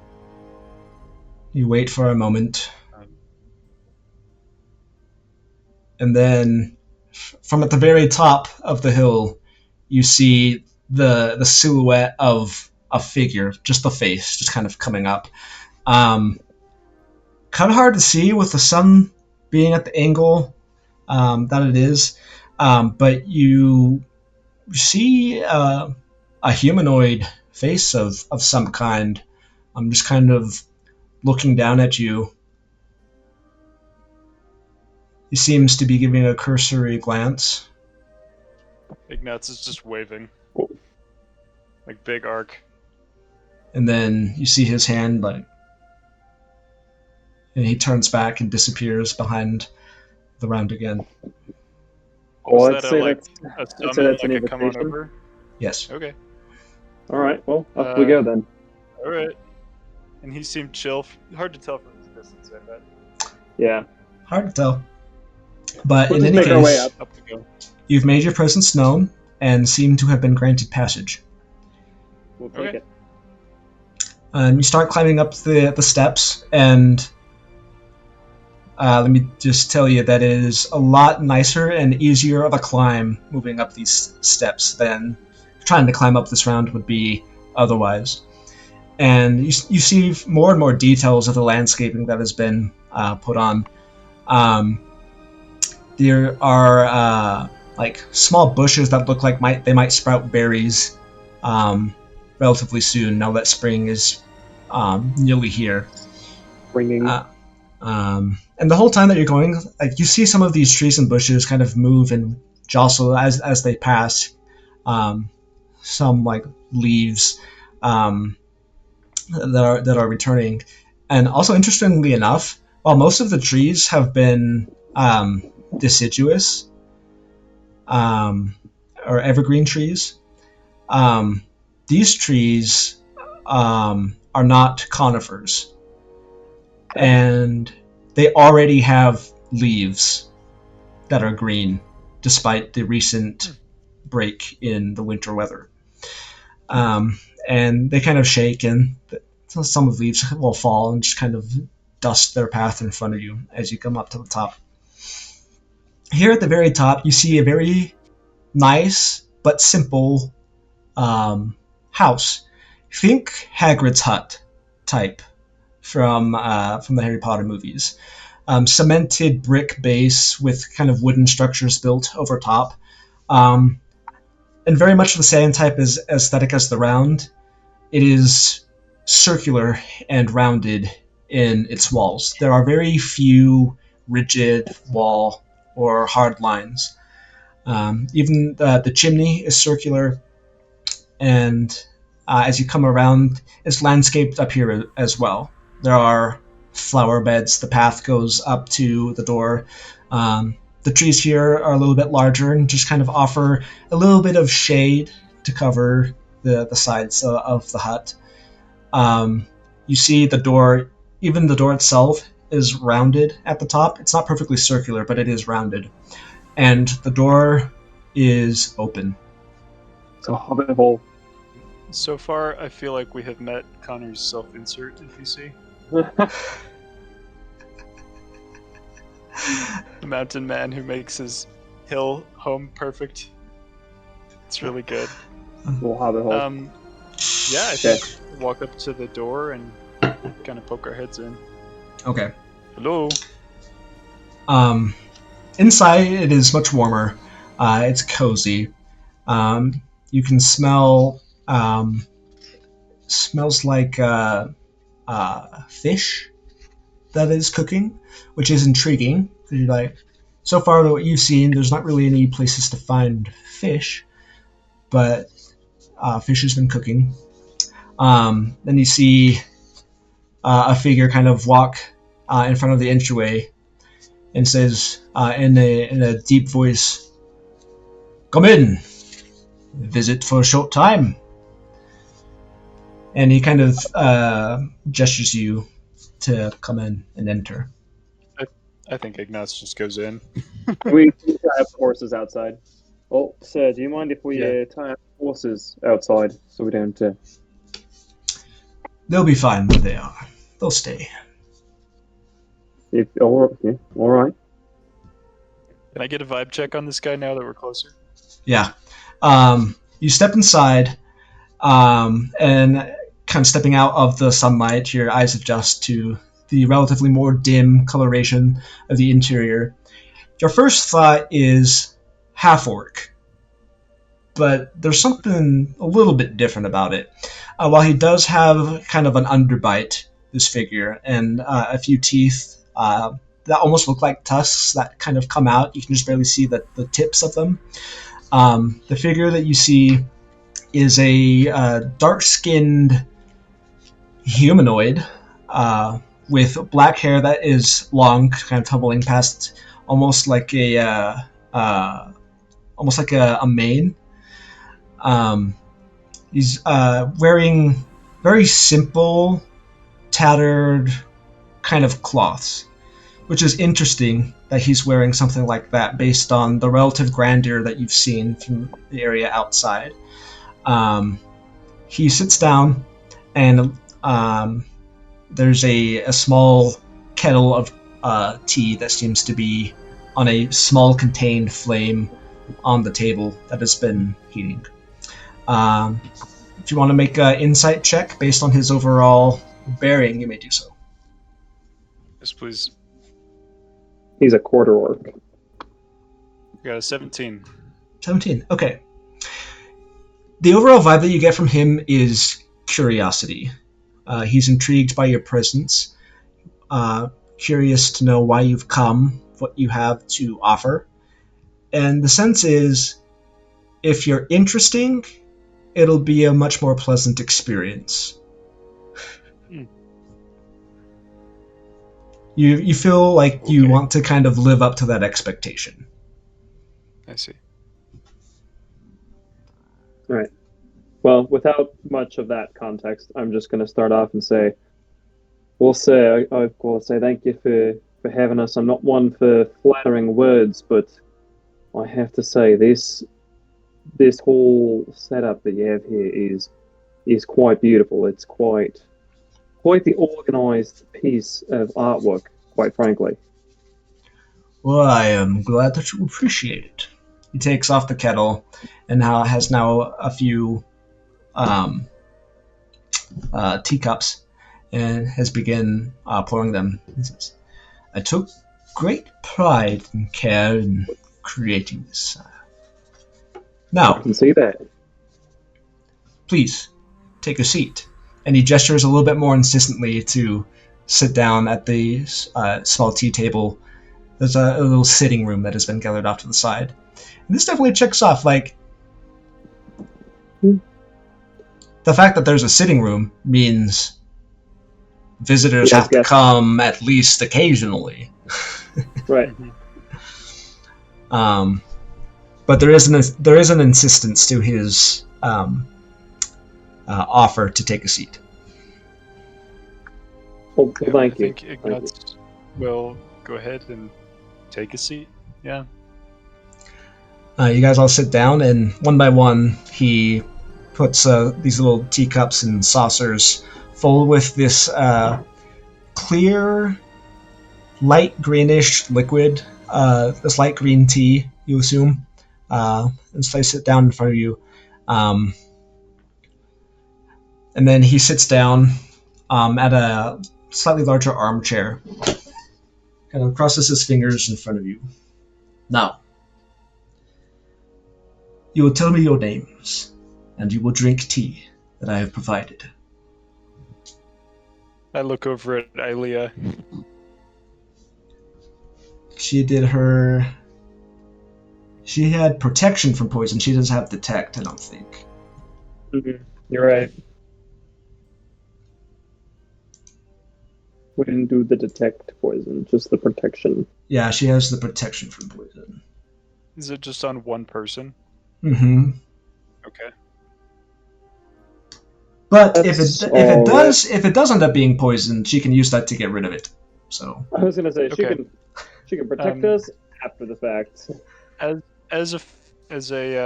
Speaker 1: You wait for a moment, and then from at the very top of the hill, you see the silhouette of a figure, just the face, just kind of coming up. Kind of hard to see with the sun being at the angle that it is, but you see a humanoid face of some kind. I'm just kind of looking down at you. He seems to be giving a cursory glance.
Speaker 3: Ignatz is just waving. like big arc.
Speaker 1: And then you see his hand, like, and he turns back and disappears behind the round again.
Speaker 2: Well,
Speaker 3: Was
Speaker 2: I'd
Speaker 3: that
Speaker 2: say
Speaker 3: a
Speaker 2: that's
Speaker 3: summon,
Speaker 2: that's
Speaker 3: like
Speaker 2: an
Speaker 3: a come on
Speaker 2: invitation.
Speaker 3: over?
Speaker 1: Yes.
Speaker 3: Okay.
Speaker 2: All right, well, up we go then.
Speaker 3: All right. And he seemed chill. Hard to tell from his distance, I bet.
Speaker 2: Yeah.
Speaker 1: Hard to tell. But
Speaker 2: We'll
Speaker 1: in
Speaker 2: just
Speaker 1: any
Speaker 2: make our way
Speaker 1: case,
Speaker 2: up.
Speaker 3: Up we go.
Speaker 1: you've made your presence known and seem to have been granted passage.
Speaker 2: We'll take
Speaker 3: Okay.
Speaker 2: it.
Speaker 1: You start climbing up the steps, and let me just tell you that it is a lot nicer and easier of a climb moving up these steps than trying to climb up this round would be otherwise. And you see more and more details of the landscaping that has been put on. There are like small bushes that look like they might sprout berries relatively soon, now that spring is nearly here.
Speaker 2: Bringing.
Speaker 1: And the whole time that you're going, like, you see some of these trees and bushes kind of move and jostle as they pass. Some like leaves that are returning, and also interestingly enough, while most of the trees have been deciduous or evergreen trees, these trees are not conifers, and they already have leaves that are green, despite the recent break in the winter weather. And they kind of shake, and some of the leaves will fall and just kind of dust their path in front of you as you come up to the top. Here at the very top, you see a very nice but simple house. Think Hagrid's hut type from the Harry Potter movies. Cemented brick base with kind of wooden structures built over top. And very much the same type as aesthetic as the round. It is circular and rounded in its walls. There are very few rigid wall or hard lines. Even the chimney is circular, and as you come around, it's landscaped up here as well. There are flower beds. The path goes up to the door. The trees here are a little bit larger and just kind of offer a little bit of shade to cover the sides of the hut. You see the door, even the door itself is rounded at the top. It's not perfectly circular, but it is rounded. And the door is open.
Speaker 2: It's a hobbit hole.
Speaker 3: So far, I feel like we have met Connor's self-insert NPC. The mountain man who makes his hill home perfect. It's really good.
Speaker 2: Little hobbit hole.
Speaker 3: Yeah, I think we'll walk up to the door and kind of poke our heads in.
Speaker 1: Okay.
Speaker 3: Hello.
Speaker 1: Inside, it is much warmer. It's cozy. You can smell smells like fish that is cooking, which is intriguing. You're like, so far what you've seen, there's not really any places to find fish, but fish has been cooking. Then you see a figure kind of walk in front of the entryway and says in a deep voice, "Come in. Visit for a short time." And he kind of gestures you to come in and enter.
Speaker 3: I think Ignaz just goes in.
Speaker 2: We tie up the horses outside. Oh, sir, do you mind if we tie up the horses outside so we don't...
Speaker 1: They'll be fine where they are. They'll stay.
Speaker 2: all right.
Speaker 3: Can I get a vibe check on this guy now that we're closer?
Speaker 1: Yeah. You step inside, and kind of stepping out of the sunlight, your eyes adjust to the relatively more dim coloration of the interior. Your first thought is half-orc, but there's something a little bit different about it. While he does have kind of an underbite, this figure, and a few teeth that almost look like tusks that kind of come out, you can just barely see the tips of them. The figure that you see is a dark-skinned humanoid with black hair that is long, kind of tumbling past, almost like a mane. He's wearing very simple, tattered kind of cloths, which is interesting that he's wearing something like that based on the relative grandeur that you've seen from the area outside. He sits down, and there's a small kettle of tea that seems to be on a small contained flame on the table that has been heating. If you want to make an insight check based on his overall bearing, you may do so.
Speaker 3: Yes, please.
Speaker 2: He's a quarter orc.
Speaker 3: Got a 17.
Speaker 1: 17, okay. The overall vibe that you get from him is curiosity. He's intrigued by your presence, curious to know why you've come, what you have to offer. And the sense is, if you're interesting, it'll be a much more pleasant experience. You feel like you want to kind of live up to that expectation.
Speaker 3: I see.
Speaker 2: All right. Well, without much of that context, I'm just going to start off and say, I've got to say thank you for having us. I'm not one for flattering words, but I have to say this whole setup that you have here is quite beautiful. It's quite the organized piece of artwork, quite frankly.
Speaker 1: Well, I am glad that you appreciate it. He takes off the kettle and has now a few teacups and has begun pouring them. He says, I took great pride and care in creating this. Now,
Speaker 2: I can see that.
Speaker 1: please, take a seat. And he gestures a little bit more insistently to sit down at the small tea table. There's a little sitting room that has been gathered off to the side. And this definitely checks off, like, the fact that there's a sitting room means visitors have to come at least occasionally.
Speaker 2: Right.
Speaker 1: But there is an insistence to his offer to take a seat.
Speaker 2: Well, thank you.
Speaker 3: I think Ignatz will go ahead and take a seat. Yeah.
Speaker 1: You guys all sit down, and one by one, he puts these little teacups and saucers full with this clear, light greenish liquid, this light green tea, you assume, and place it down in front of you. And then he sits down at a slightly larger armchair, kind of crosses his fingers in front of you. Now, you will tell me your names, and you will drink tea that I have provided.
Speaker 3: I look over at Ilea.
Speaker 1: She had protection from poison. She doesn't have detect, I don't think.
Speaker 2: Mm-hmm. You're right. We didn't do the detect poison, just the protection.
Speaker 1: Yeah, she has the protection from poison.
Speaker 3: Is it just on one person?
Speaker 1: Mm-hmm.
Speaker 3: Okay.
Speaker 1: But if it does end up being poisoned, she can use that to get rid of it. So
Speaker 2: I was gonna say
Speaker 3: Okay.
Speaker 2: she can protect us after the fact.
Speaker 3: As a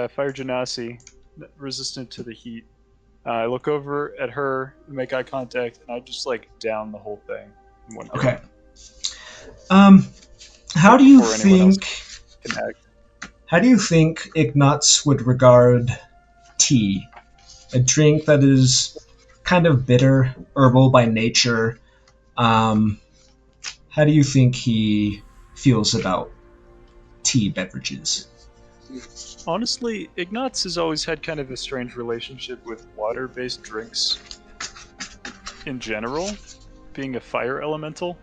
Speaker 3: fire genasi resistant to the heat, I look over at her, make eye contact, and I just like down the whole thing in one go.
Speaker 1: okay. How do you
Speaker 3: Before anyone else
Speaker 1: think?
Speaker 3: can act.
Speaker 1: How do you think Ignatz would regard tea? A drink that is kind of bitter, herbal by nature. How do you think he feels about tea beverages?
Speaker 3: Honestly, Ignatz has always had kind of a strange relationship with water-based drinks in general, being a fire elemental.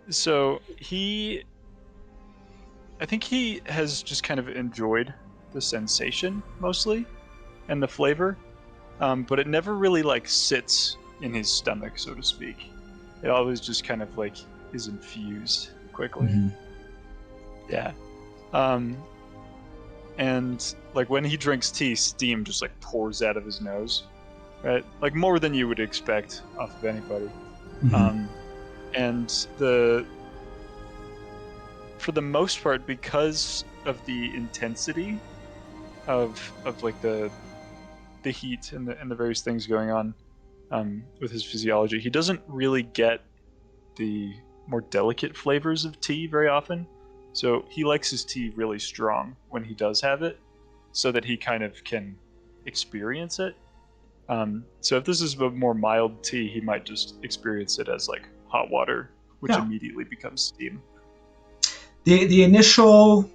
Speaker 3: So I think he has just kind of enjoyed the sensation mostly and the flavor, but it never really like sits in his stomach, so to speak. It always just kind of like is infused quickly.
Speaker 1: Mm-hmm.
Speaker 3: Yeah. And like when he drinks tea, steam just like pours out of his nose, right? Like more than you would expect off of anybody.
Speaker 1: Mm-hmm.
Speaker 3: And for the most part, because of the intensity of like the heat and the various things going on with his physiology, he doesn't really get the more delicate flavors of tea very often. So he likes his tea really strong when he does have it, so that he kind of can experience it. So if this is a more mild tea, he might just experience it as like hot water, which
Speaker 1: Yeah.
Speaker 3: immediately becomes steam.
Speaker 1: The initial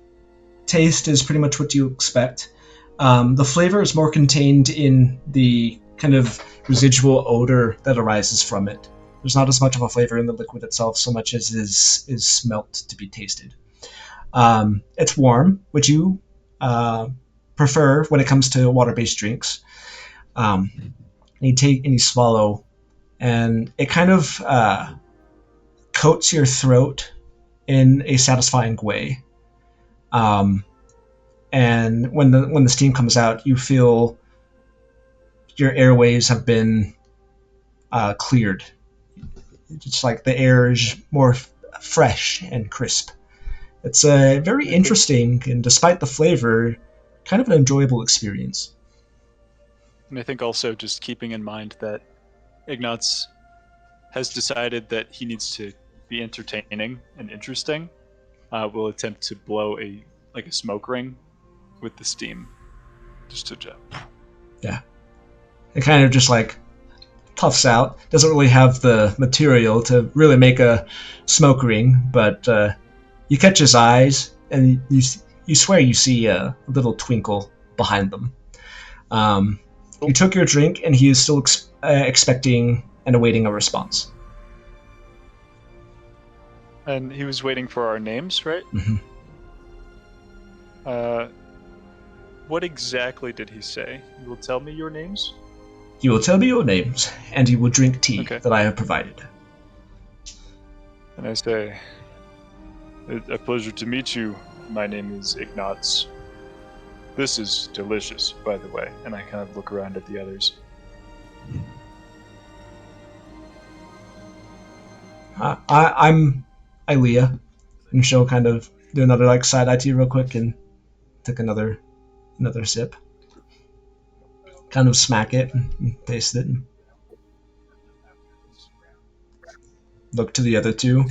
Speaker 1: taste is pretty much what you expect. The flavor is more contained in the kind of residual odor that arises from it. There's not as much of a flavor in the liquid itself, so much as is smelt to be tasted. It's warm, which you prefer when it comes to water-based drinks. And you take and you swallow, and it kind of coats your throat in a satisfying way. And when the steam comes out, you feel your airways have been cleared. It's like the air is more fresh and crisp. It's a very interesting, and despite the flavor, kind of an enjoyable experience.
Speaker 3: And I think also just keeping in mind that Ignatz has decided that he needs to be entertaining and interesting, will attempt to blow a smoke ring with the steam, just to
Speaker 1: Yeah, it kind of just like puffs out. Doesn't really have the material to really make a smoke ring, but you catch his eyes, and you swear you see a little twinkle behind them. You took your drink, and he is still expecting and awaiting a response.
Speaker 3: And he was waiting for our names, right?
Speaker 1: Mm-hmm.
Speaker 3: What exactly did he say? You will tell me your names?
Speaker 1: He will tell me your names, and he will drink tea
Speaker 3: Okay.
Speaker 1: that I have provided.
Speaker 3: And I say, a pleasure to meet you. My name is Ignatz. This is delicious, by the way. And I kind of look around at the others.
Speaker 1: I'm Ilea, and she'll kind of do another like side eye to you real quick and take another sip. Kind of smack it and taste it. And look to the other two.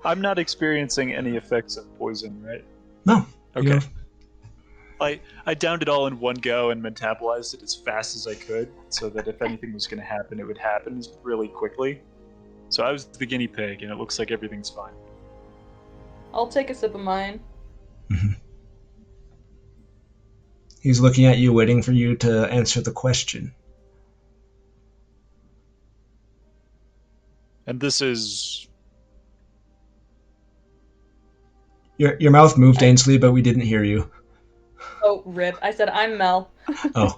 Speaker 3: I'm not experiencing any effects of poison, right?
Speaker 1: No.
Speaker 3: Okay. I downed it all in one go and metabolized it as fast as I could, so that if anything was going to happen, it would happen really quickly. So I was the guinea pig, and it looks like everything's fine.
Speaker 4: I'll take a sip of mine.
Speaker 1: Mm-hmm. He's looking at you, waiting for you to answer the question.
Speaker 3: And this is...
Speaker 1: Your mouth moved, Ainsley, but we didn't hear you.
Speaker 4: Oh, rip. I said I'm Mel.
Speaker 1: Oh.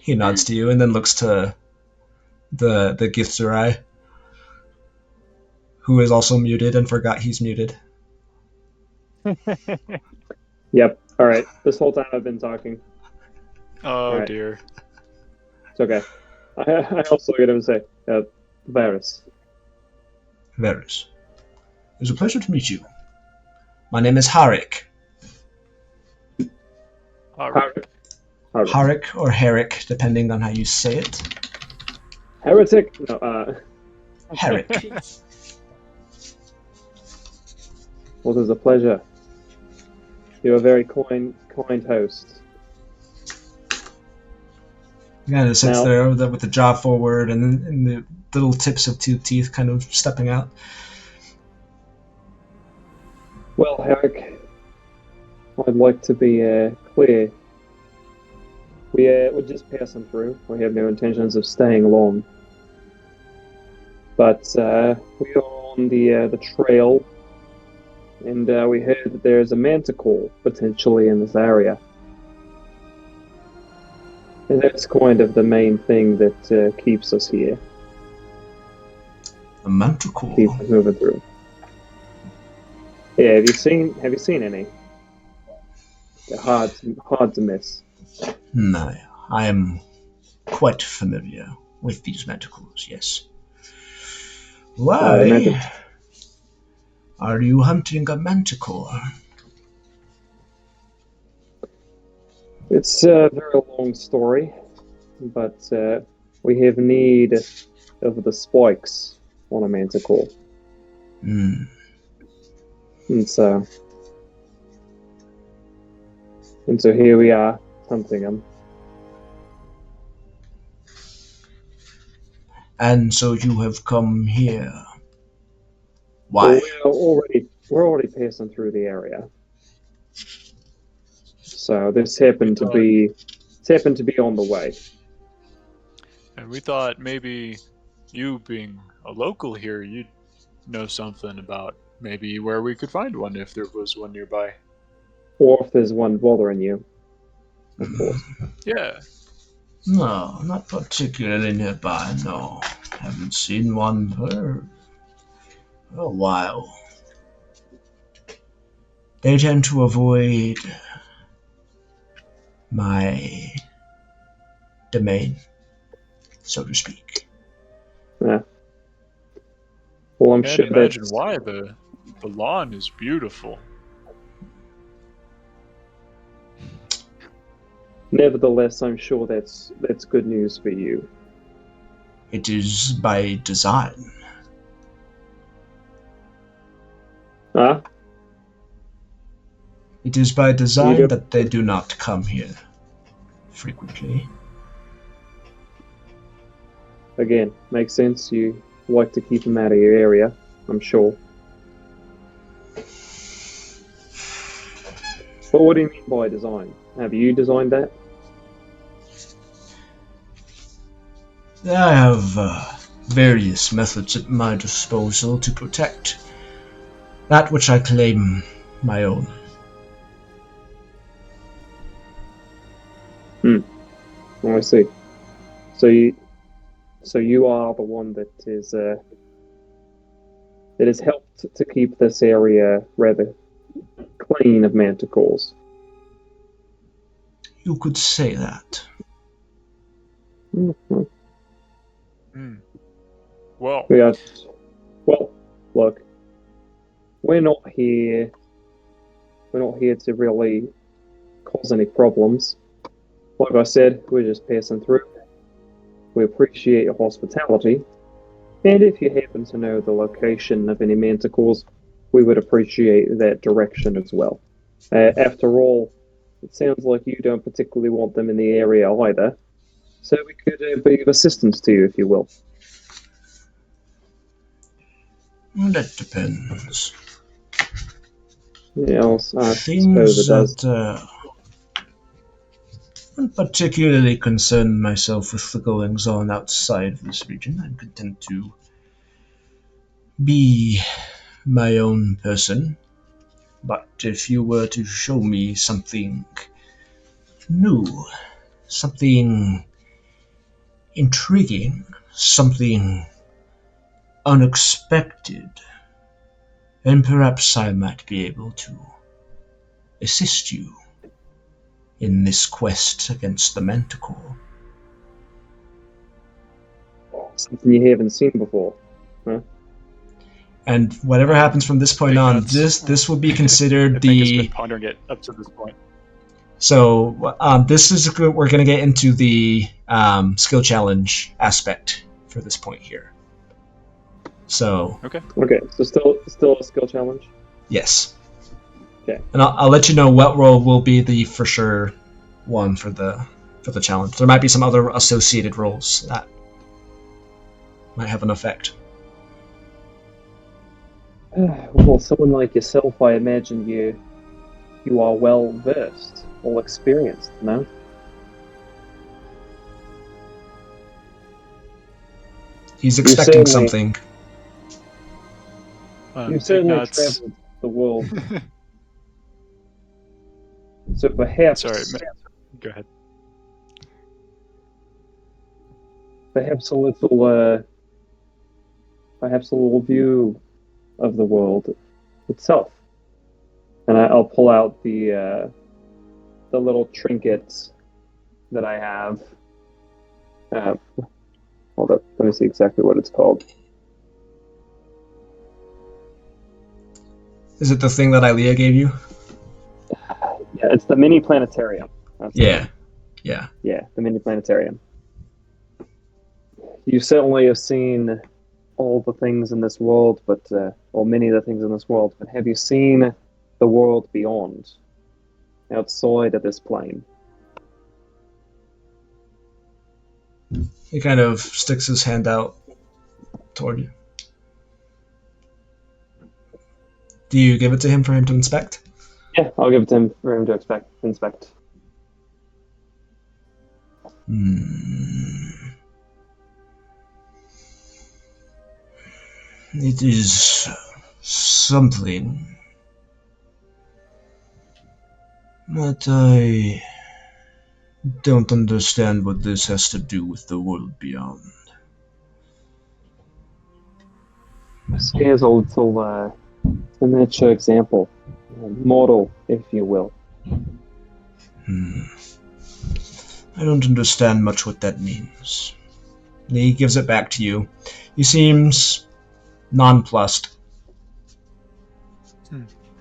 Speaker 1: He nods to you and then looks to the Githzerai, who is also muted and forgot he's muted.
Speaker 2: Yep. All right. This whole time I've been talking.
Speaker 3: Oh,
Speaker 2: right.
Speaker 3: dear.
Speaker 2: It's okay. I also get him to say, Varys.
Speaker 1: Varys. It was a pleasure to meet you. My name is Harik. Harik or Herrick, depending on how you say it.
Speaker 2: Heretic? No,
Speaker 1: Herrick.
Speaker 2: Well, it was a pleasure. You're a very kind host.
Speaker 1: He kind of sits
Speaker 2: Now,
Speaker 1: there with the jaw forward and the little tips of two teeth kind of stepping out.
Speaker 2: Well, Herrick, I'd like to be clear. We're just passing through. We have no intentions of staying long. But we are on the trail and we heard that there's a manticore potentially in this area. And that's kind of the main thing that keeps us here.
Speaker 1: A manticore.
Speaker 2: Keeps us moving through. Yeah, have you seen any? They're hard to miss.
Speaker 1: No, I am quite familiar with these manticores, yes. Why are you hunting a manticore?
Speaker 2: It's a very long story, but we have need of the spikes on a manticore.
Speaker 1: Hmm.
Speaker 2: And so here we are hunting them.
Speaker 1: And so you have come here. Why?
Speaker 2: Well, we're already passing through the area. So this happened to be on the way.
Speaker 3: And we thought maybe you being a local here, you'd know something about maybe where we could find one if there was one nearby.
Speaker 2: Or if there's one bothering you, of course.
Speaker 3: Yeah.
Speaker 1: No, not particularly nearby, no. Haven't seen one for a while. They tend to avoid my domain, so to speak.
Speaker 2: Yeah. Well, I'm
Speaker 3: Can't
Speaker 2: sure
Speaker 3: imagine
Speaker 2: that's
Speaker 3: why the lawn is beautiful.
Speaker 2: nevertheless, I'm sure that's good news for you.
Speaker 1: It is by design.
Speaker 2: Huh?
Speaker 1: It is by design
Speaker 2: You-
Speaker 1: that they do not come here frequently.
Speaker 2: Again, makes sense. You like to keep them out of your area, I'm sure. But what do you mean by design? Have you designed that?
Speaker 1: I have various methods at my disposal to protect that which I claim my own.
Speaker 2: Oh, I see. So you are the one that has helped to keep this area rather clean of manticores.
Speaker 1: You could say that.
Speaker 2: Mm-hmm.
Speaker 3: Well,
Speaker 2: Well, look, we're not here to really cause any problems. Like I said, we're just passing through. We appreciate your hospitality, and if you happen to know the location of any manticores, we would appreciate that direction as well. After all, it sounds like you don't particularly want them in the area either, so we could be of assistance to you, if you will.
Speaker 1: That depends.
Speaker 2: Yeah, I suppose
Speaker 1: Things
Speaker 2: it does.
Speaker 1: that don't particularly concern myself with the goings on outside of this region. I'm content to be my own person. But if you were to show me something new, something intriguing, something unexpected, then perhaps I might be able to assist you in this quest against the manticore.
Speaker 2: Something you haven't seen before. Huh?
Speaker 1: And whatever happens from this point on, this will be considered
Speaker 3: I think it's
Speaker 1: the.
Speaker 3: been pondering it up to this point.
Speaker 1: So this is we're going to get into the skill challenge aspect for this point here. So
Speaker 3: Okay.
Speaker 2: So still a skill challenge.
Speaker 1: yes.
Speaker 2: Okay.
Speaker 1: And I'll let you know what role will be the for sure one for the challenge. There might be some other associated roles that might have an effect.
Speaker 2: Well, someone like yourself, I imagine you are well versed or experienced, no?
Speaker 1: He's expecting
Speaker 2: certainly-
Speaker 1: something.
Speaker 2: You certainly
Speaker 3: Ignat's
Speaker 2: traveled. the world. So perhaps,
Speaker 3: Sorry, go ahead.
Speaker 2: perhaps a little view of the world itself. And I'll pull out the little trinkets that I have. Hold up, let me see exactly what it's called.
Speaker 1: Is it the thing that Ilea gave you?
Speaker 2: Yeah, it's the mini planetarium.
Speaker 1: Yeah.
Speaker 2: Yeah, the mini planetarium. You certainly have seen all the things in this world, or many of the things in this world, but have you seen the world beyond, outside of this plane?
Speaker 1: He kind of sticks his hand out toward you. Do you give it to him for him to inspect?
Speaker 2: Yeah, I'll give it to him for him to inspect.
Speaker 1: It is something, but I don't understand what this has to do with the world beyond.
Speaker 2: Here's a little miniature example, model, if you will.
Speaker 1: I don't understand much what that means. He gives it back to you. He seems nonplussed.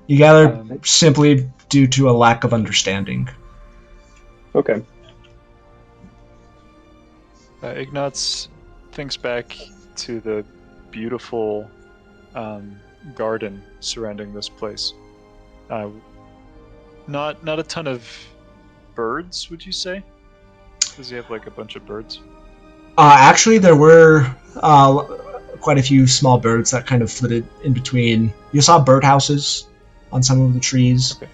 Speaker 1: You gather simply due to a lack of understanding.
Speaker 2: Okay.
Speaker 3: Ignatz thinks back to the beautiful garden surrounding this place. Not a ton of birds, would you say? Does he have like a bunch of birds?
Speaker 1: Actually, there were quite a few small birds that kind of flitted in between. You saw birdhouses on some of the trees.
Speaker 3: Okay.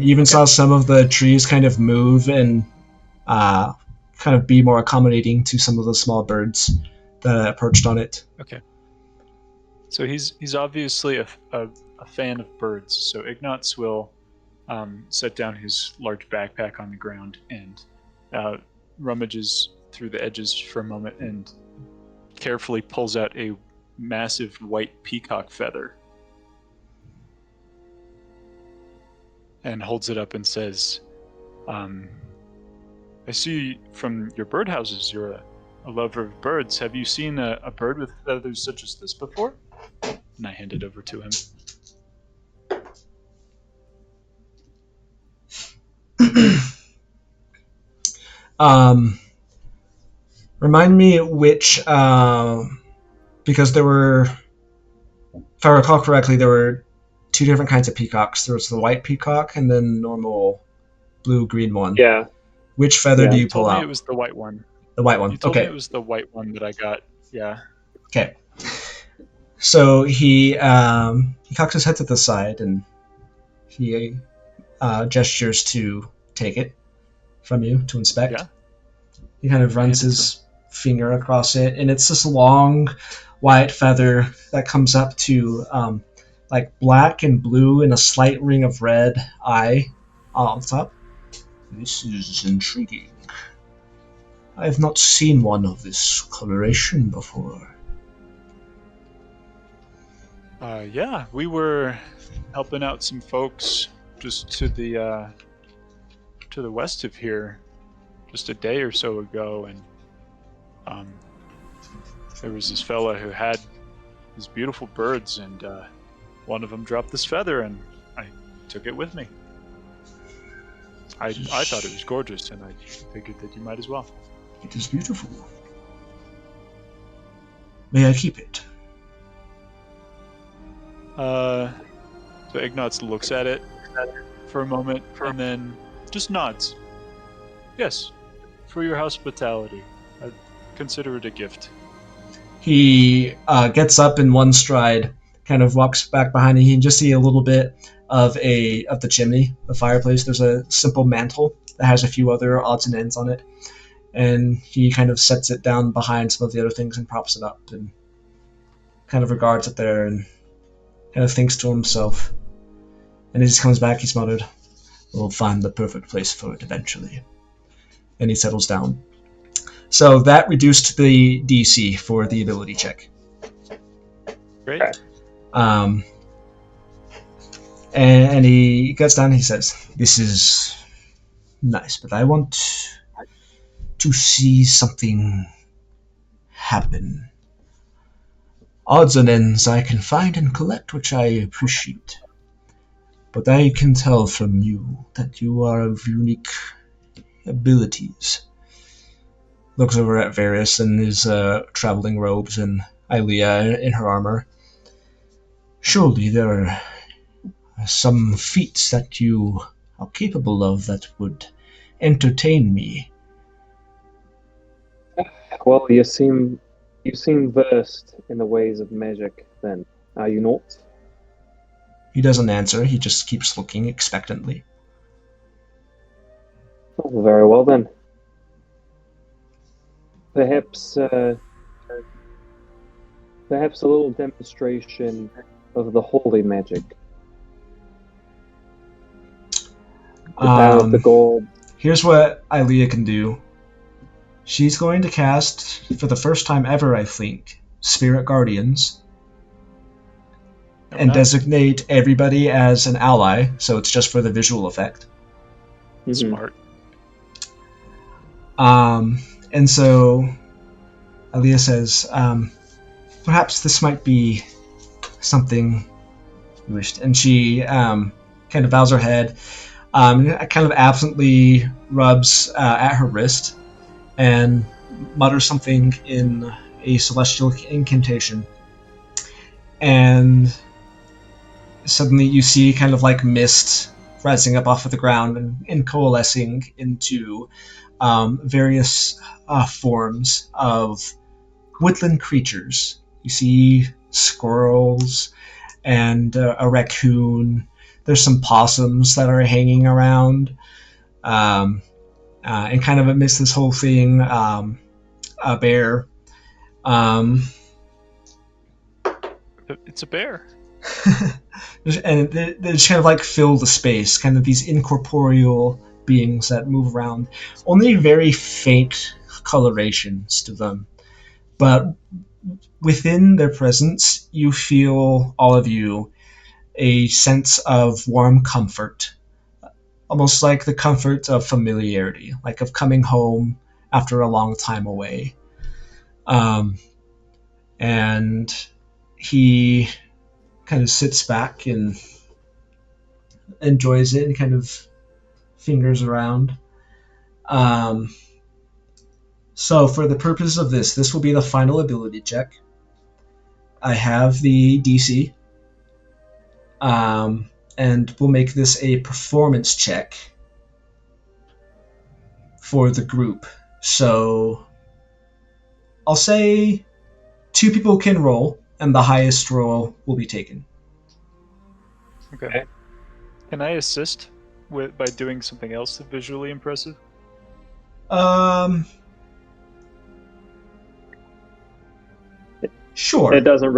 Speaker 1: You even saw some of the trees kind of move and kind of be more accommodating to some of the small birds that perched on it.
Speaker 3: Okay. So he's obviously a fan of birds. So Ignatz will set down his large backpack on the ground and rummages through the edges for a moment and carefully pulls out a massive white peacock feather and holds it up and says, I see from your birdhouses you're a lover of birds. Have you seen a bird with feathers such as this before? And I hand it over to him.
Speaker 1: Remind me which, because there were, if I recall correctly, there were two different kinds of peacocks. There was the white peacock and then normal blue-green one.
Speaker 2: Yeah.
Speaker 1: Which feather do you pull
Speaker 3: told
Speaker 1: out?
Speaker 3: me it was the white one.
Speaker 1: The white one.
Speaker 3: You told
Speaker 1: Okay.
Speaker 3: me it was the white one that I got. Yeah.
Speaker 1: Okay. So he cocks his head to the side and he gestures to take it from you to inspect.
Speaker 3: Yeah.
Speaker 1: He kind of runs his finger across it, and it's this long white feather that comes up to like black and blue and a slight ring of red eye on top. This is intriguing. I have not seen one of this coloration before.
Speaker 3: Yeah, we were helping out some folks just to the west of here just a day or so ago, and there was this fella who had these beautiful birds, and one of them dropped this feather, and I took it with me. I thought it was gorgeous, and I figured that you might as well.
Speaker 1: It is beautiful. May I keep it?
Speaker 3: So Ignatz looks at it for a moment, and then just nods. Yes, for your hospitality. I consider it a gift.
Speaker 1: He gets up in one stride, kind of walks back behind, and you can just see a little bit of the chimney, the fireplace. There's a simple mantle that has a few other odds and ends on it, and he kind of sets it down behind some of the other things and props it up and kind of regards it there and kind of thinks to himself. And as he comes back, he's muttered, "We'll find the perfect place for it eventually." And he settles down. So that reduced the DC for the ability check.
Speaker 3: Great.
Speaker 2: Okay.
Speaker 1: And he gets down and he says, "This is nice, but I want to see something happen. Odds and ends I can find and collect, which I appreciate. But I can tell from you that you are of unique abilities." Looks over at Varys in his traveling robes and Aelia in her armor. "Surely there are some feats that you are capable of that would entertain me."
Speaker 2: Well, you seem versed in the ways of magic, then, are you not?
Speaker 1: He doesn't answer, he just keeps looking expectantly.
Speaker 2: Oh, very well then. Perhaps a little demonstration of the holy magic. The power of the gold.
Speaker 1: Here's what Aelia can do. She's going to cast, for the first time ever, I think, Spirit Guardians. And
Speaker 3: nice.
Speaker 1: designate everybody as an ally, so it's just for the visual effect.
Speaker 3: Smart.
Speaker 1: And so Aelia says, "Perhaps this might be something you wished." And she kind of bows her head, kind of absently rubs at her wrist, and mutters something in a celestial incantation. And suddenly you see kind of like mist rising up off of the ground and coalescing into various forms of woodland creatures. You see squirrels and a raccoon. There's some possums that are hanging around. And kind of amidst this whole thing, a bear.
Speaker 3: It's a bear.
Speaker 1: And they just kind of like fill the space, kind of these incorporeal beings that move around. Only very faint colorations to them. But within their presence, you feel, all of you, a sense of warm comfort. Almost like the comfort of familiarity, like of coming home after a long time away. And he kind of sits back and enjoys it and kind of fingers around. So for the purpose of this will be the final ability check. I have the DC. And we'll make this a performance check for the group. So I'll say 2 people can roll, and the highest roll will be taken.
Speaker 3: Okay. Can I assist by doing something else visually impressive?
Speaker 1: Sure.
Speaker 2: It doesn't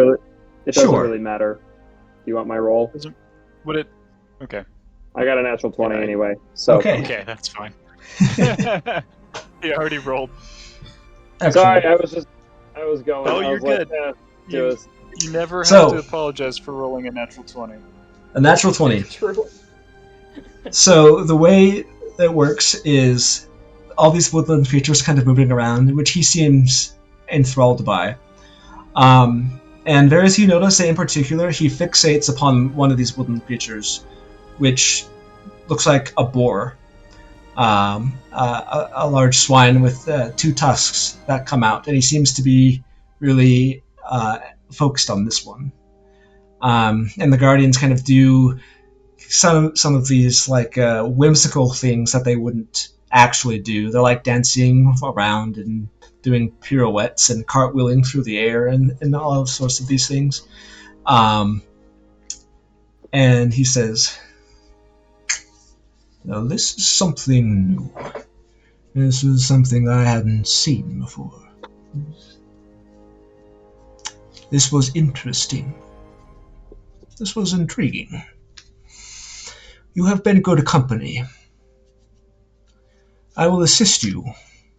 Speaker 1: Sure.
Speaker 2: really matter. Do you want my roll?
Speaker 3: Would it? Okay.
Speaker 2: I got a natural 20 anyway. So
Speaker 1: Okay.
Speaker 3: Okay, that's fine. You already rolled.
Speaker 1: Excellent.
Speaker 2: sorry, I was going.
Speaker 3: Oh,
Speaker 2: I
Speaker 3: you're
Speaker 2: was like,
Speaker 3: good.
Speaker 2: do this.
Speaker 3: You never have
Speaker 1: So-
Speaker 3: to apologize for rolling a natural 20.
Speaker 1: A natural 20.
Speaker 4: True.
Speaker 1: So the way that works is all these woodland creatures kind of moving around, which he seems enthralled by. And Varys, you notice that in particular, he fixates upon one of these woodland creatures, which looks like a boar. A large swine with 2 tusks that come out, and he seems to be really focused on this one. And the Guardians kind of do some of these like whimsical things that they wouldn't actually do. They're like dancing around and doing pirouettes and cartwheeling through the air and all sorts of these things. And he says, "Now this is something new. This is something I hadn't seen before. This was interesting. This was intriguing. You have been good company. I will assist you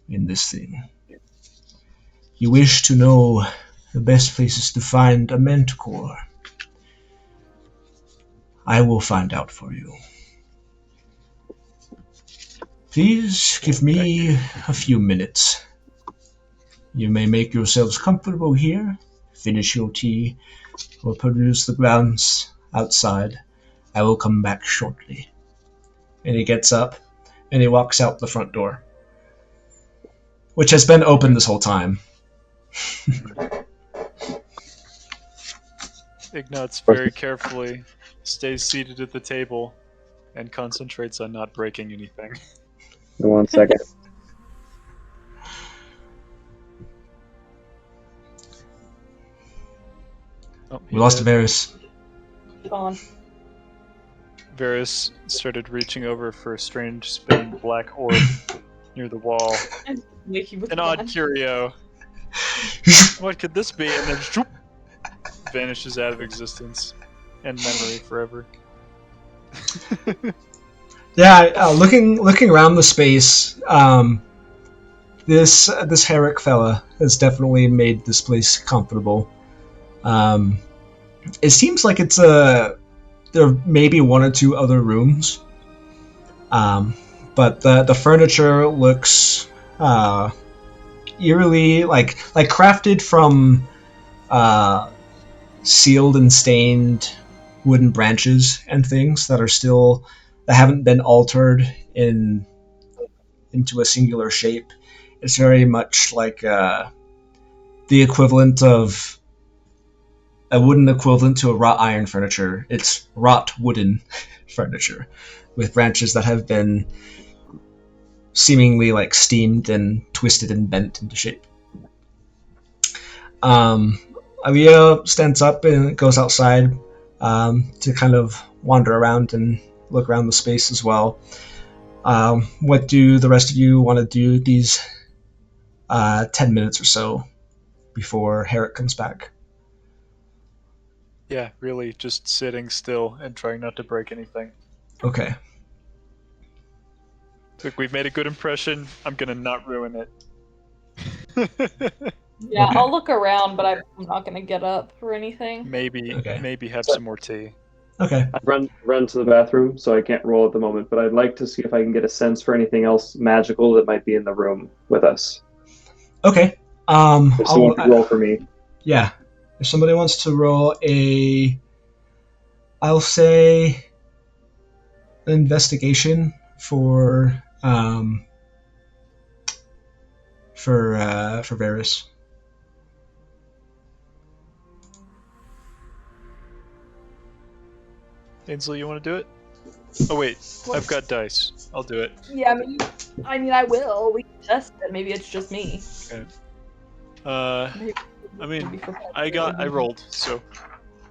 Speaker 1: in this thing. You wish to know the best places to find a manticore. I will find out for you. Please give me a few minutes. You may make yourselves comfortable here, finish your tea, or produce the grounds outside. I will come back shortly. And he gets up, and he walks out the front door, which has been open this whole time.
Speaker 3: Ignatz very carefully stays seated at the table and concentrates on not breaking anything.
Speaker 2: 1 second.
Speaker 3: Oh,
Speaker 1: We lost Varys.
Speaker 4: Gone.
Speaker 3: Varys started reaching over for a strange spinning black orb near the wall.
Speaker 4: He was
Speaker 3: An
Speaker 4: gone.
Speaker 3: odd curio. What could this be? And then shoop, vanishes out of existence and memory forever.
Speaker 1: Yeah, looking around the space, this Herrick fella has definitely made this place comfortable. It seems like there may be one or two other rooms, but the furniture looks eerily like crafted from sealed and stained wooden branches and things that haven't been altered into a singular shape. It's very much like the equivalent of a wooden equivalent to a wrought iron furniture. It's wrought wooden furniture with branches that have been seemingly like steamed and twisted and bent into shape. Aliyah stands up and goes outside to kind of wander around and look around the space as well. What do the rest of you want to do these 10 minutes or so before Herrick comes back?
Speaker 3: Yeah, really just sitting still and trying not to break anything.
Speaker 1: Okay.
Speaker 3: Look, we've made a good impression. I'm gonna not ruin it.
Speaker 4: Yeah,
Speaker 1: Okay.
Speaker 4: I'll look around, but I'm not gonna get up or anything.
Speaker 3: Maybe
Speaker 1: Okay.
Speaker 3: have some more tea.
Speaker 1: Okay.
Speaker 2: I run to the bathroom, so I can't roll at the moment, but I'd like to see if I can get a sense for anything else magical that might be in the room with us.
Speaker 1: Okay.
Speaker 2: If someone could roll for me.
Speaker 1: Yeah. If somebody wants to roll I'll say an investigation for Varys.
Speaker 3: Ainsley, you want to do it? Oh wait, I've got dice. I'll do it.
Speaker 4: Yeah, I will. We can test it. Maybe it's just me.
Speaker 3: Okay.
Speaker 4: Maybe for
Speaker 3: I rolled, so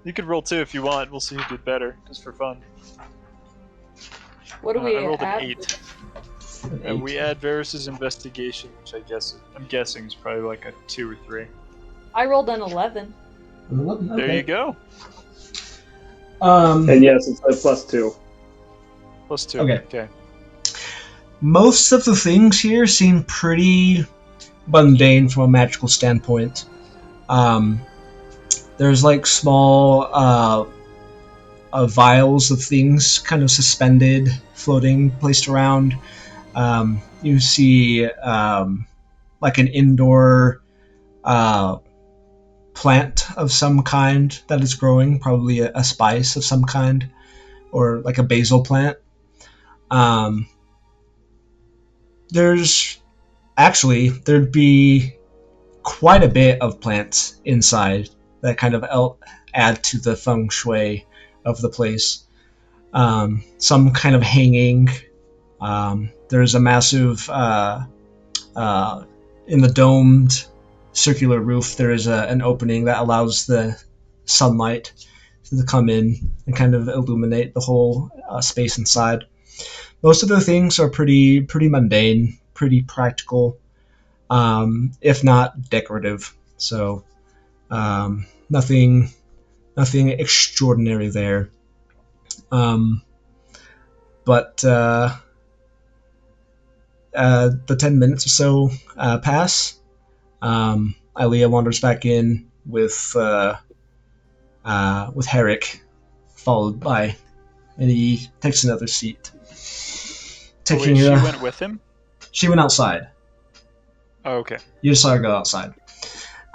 Speaker 3: you could roll too if you want. We'll see who did better, just for fun.
Speaker 4: What do we
Speaker 3: I rolled
Speaker 4: add?
Speaker 3: an 8. And we add Varys' investigation, which I'm guessing is probably like a 2 or 3.
Speaker 4: I rolled an 11.
Speaker 3: There you go.
Speaker 2: And yes, it's a +2.
Speaker 3: +2. Okay.
Speaker 1: Most of the things here seem pretty mundane from a magical standpoint. There's like small vials of things kind of suspended, floating, placed around. You see like an indoor plant of some kind that is growing, probably a spice of some kind, or like a basil plant. There'd be quite a bit of plants inside that kind of add to the feng shui of the place. Some kind of hanging. There's a massive in the domed circular roof. There is an opening that allows the sunlight to come in and kind of illuminate the whole space inside. Most of the things are pretty mundane, pretty practical, if not decorative. So nothing Nothing extraordinary there. But the 10 minutes or so pass. Ilea wanders back in with Herrick, followed by, and he takes another seat.
Speaker 3: Oh, wait,
Speaker 1: Taking
Speaker 3: she went with him?
Speaker 1: She went outside.
Speaker 3: Oh, okay.
Speaker 1: You just saw her go outside.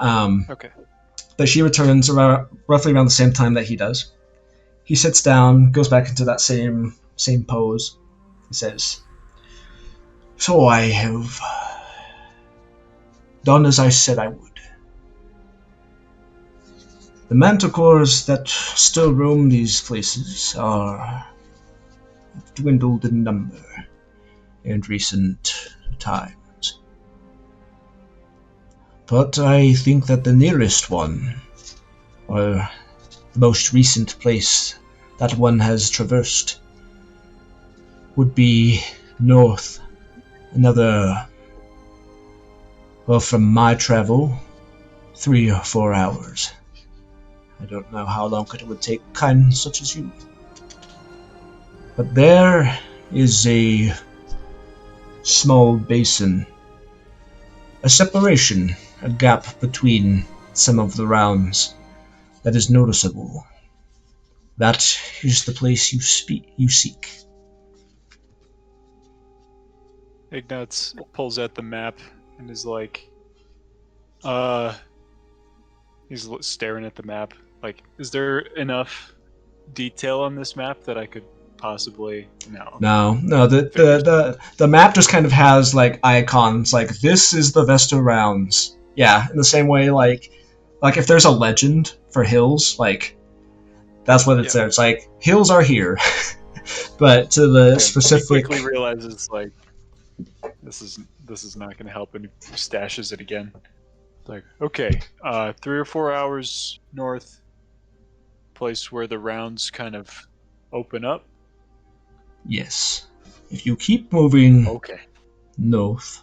Speaker 3: Okay.
Speaker 1: But she returns roughly around the same time that he does. He sits down, goes back into that same pose. He says, "So I have done as I said I would. The manticores that still roam these places are dwindled in number in recent times. But I think that the nearest one, or the most recent place that one has traversed, would be north. Another, well, from my travel, 3 or 4 hours. I don't know how long it would take kind such as you. But there is a small basin, a separation, a gap between some of the rounds that is noticeable. That is the place you seek."
Speaker 3: Ignatz pulls out the map and is like, he's staring at the map. Like, is there enough detail on this map that I could possibly
Speaker 1: No. The map just kind of has like icons, like this is the Vesta Rounds. Yeah, in the same way, like if there's a legend for hills, like that's what it's there. It's like hills are here, but to the specific.
Speaker 3: He quickly realizes like this is not going to help, and he stashes it again. It's like, okay, 3 or 4 hours north, place where the rounds kind of open up.
Speaker 1: Yes, if you keep moving north,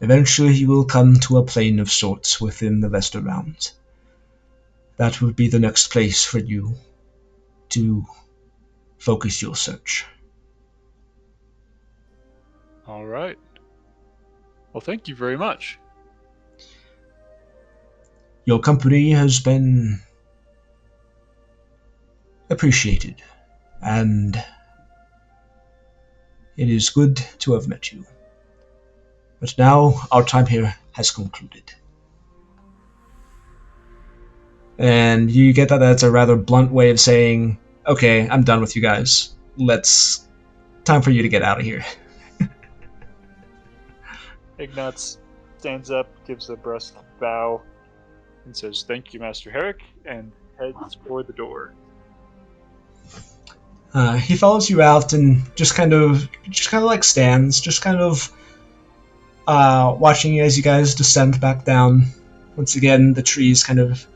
Speaker 1: eventually you will come to a plain of sorts within the Vesta Rounds. That would be the next place for you to focus your search.
Speaker 3: All right. Well, thank you very much.
Speaker 1: Your company has been appreciated, and it is good to have met you. But now our time here has concluded. And you get that that's a rather blunt way of saying, okay, I'm done with you guys. Time for you to get out of here.
Speaker 3: Ignatz stands up, gives a brusque bow, and says, "Thank you, Master Herrick," and heads for the door.
Speaker 1: He follows you out and just kind of like stands, just kind of watching you as you guys descend back down. Once again, the trees kind of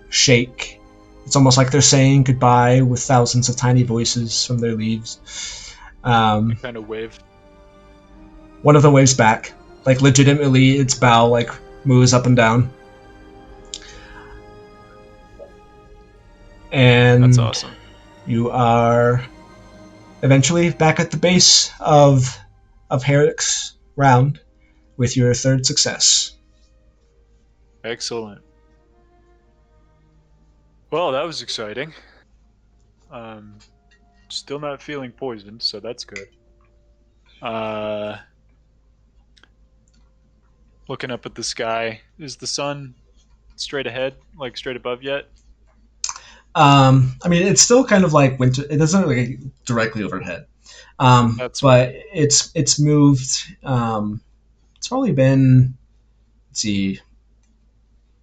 Speaker 1: shake. It's almost like they're saying goodbye with thousands of tiny voices from their leaves.
Speaker 3: I kind of wave.
Speaker 1: One of them waves back. Like, legitimately, its bow, like, moves up and down. And
Speaker 3: that's awesome.
Speaker 1: You are eventually back at the base of Herrick's round with your 3rd success.
Speaker 3: Excellent. Well, that was exciting. Still not feeling poisoned, so that's good. Looking up at the sky, is the sun straight ahead, like straight above yet?
Speaker 1: I mean, it's still kind of like winter. It doesn't like directly overhead. But right. It's moved. It's probably been. Let's see.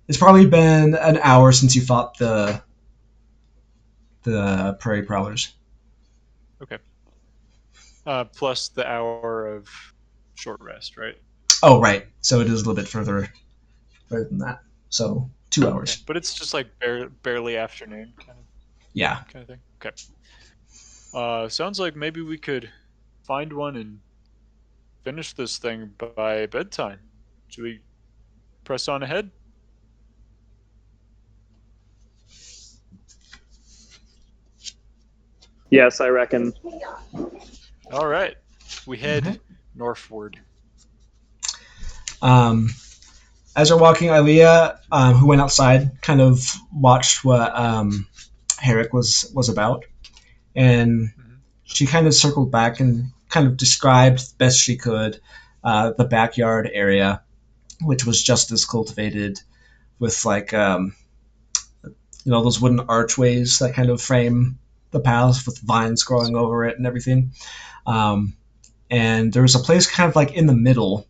Speaker 1: It's probably been an hour since you fought the prairie prowlers.
Speaker 3: Okay. Plus the hour of short rest, right?
Speaker 1: Oh, right. So it is a little bit further than that. So 2 hours.
Speaker 3: Okay. But it's just like barely afternoon kind of thing. Okay. Sounds like maybe we could find one and finish this thing by bedtime. Should we press on ahead?
Speaker 2: Yes, I reckon.
Speaker 3: All right, we head
Speaker 1: Okay.
Speaker 3: northward.
Speaker 1: As you're walking, Ilea, who went outside, kind of watched what Herrick was about, and
Speaker 3: Mhm.
Speaker 1: she kind of circled back and kind of described best she could the backyard area, which was just as cultivated with like those wooden archways that kind of frame the paths with vines growing over it and everything. Um, and there was a place kind of like in the middle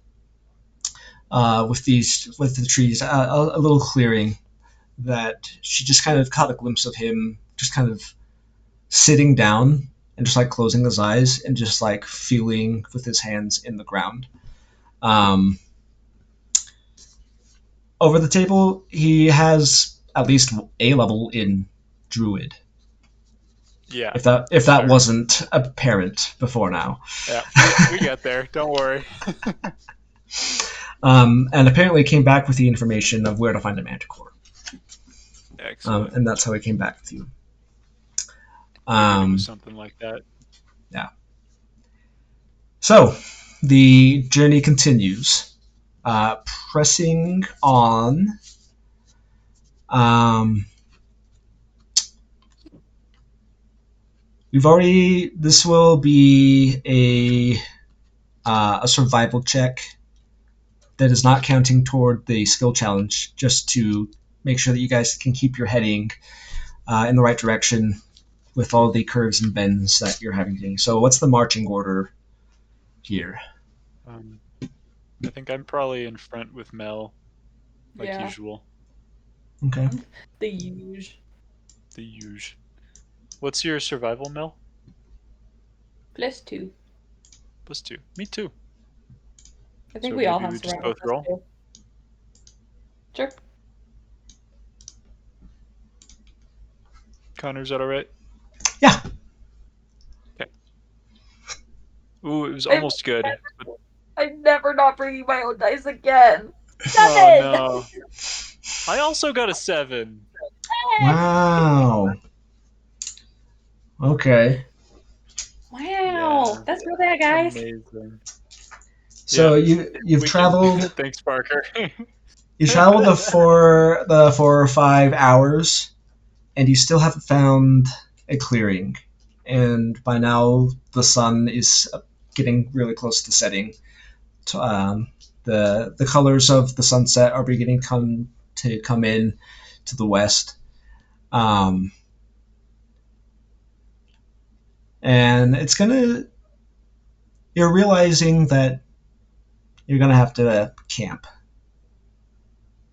Speaker 1: with the trees, a little clearing that she just kind of caught a glimpse of him just kind of sitting down and just like closing his eyes and just like feeling with his hands in the ground. Um, Over the table, he has at least a level in Druid.
Speaker 3: Yeah,
Speaker 1: If that
Speaker 3: fair.
Speaker 1: wasn't apparent before now.
Speaker 3: Yeah, we get there. Don't worry.
Speaker 1: And apparently came back with the information of where to find a manticore.
Speaker 3: Excellent.
Speaker 1: And that's how he came back with you.
Speaker 3: Figured it was something like that.
Speaker 1: Yeah. So, the journey continues. Pressing on. We've already. This will be a survival check that is not counting toward the skill challenge, just to make sure that you guys can keep your heading in the right direction with all the curves and bends that you're having to. So, what's the marching order here?
Speaker 3: I think I'm probably in front with Mel, like
Speaker 4: Yeah.
Speaker 3: usual.
Speaker 1: Okay.
Speaker 4: The huge.
Speaker 3: The usual. What's your survival, Mel?
Speaker 4: +2.
Speaker 3: +2. Me too.
Speaker 4: I think
Speaker 3: So
Speaker 4: we all
Speaker 3: maybe
Speaker 4: have
Speaker 3: we just
Speaker 4: survival
Speaker 3: both roll?
Speaker 4: +2. Sure.
Speaker 3: Connor, is that all right?
Speaker 1: Yeah.
Speaker 3: Okay. Ooh, it was almost good. But...
Speaker 4: I'm never not bringing my own dice again. 7!
Speaker 3: Oh no. I also got a 7.
Speaker 1: Wow. Okay.
Speaker 4: Wow.
Speaker 3: Yeah.
Speaker 4: That's real bad, guys.
Speaker 3: Amazing.
Speaker 1: So
Speaker 3: Yeah.
Speaker 1: you've traveled
Speaker 3: Thanks, Parker.
Speaker 1: you traveled the 4 or 5 hours, and you still haven't found a clearing. And by now the sun is getting really close to setting. The colors of the sunset are beginning to come in to the west. And you're realizing that you're gonna have to camp.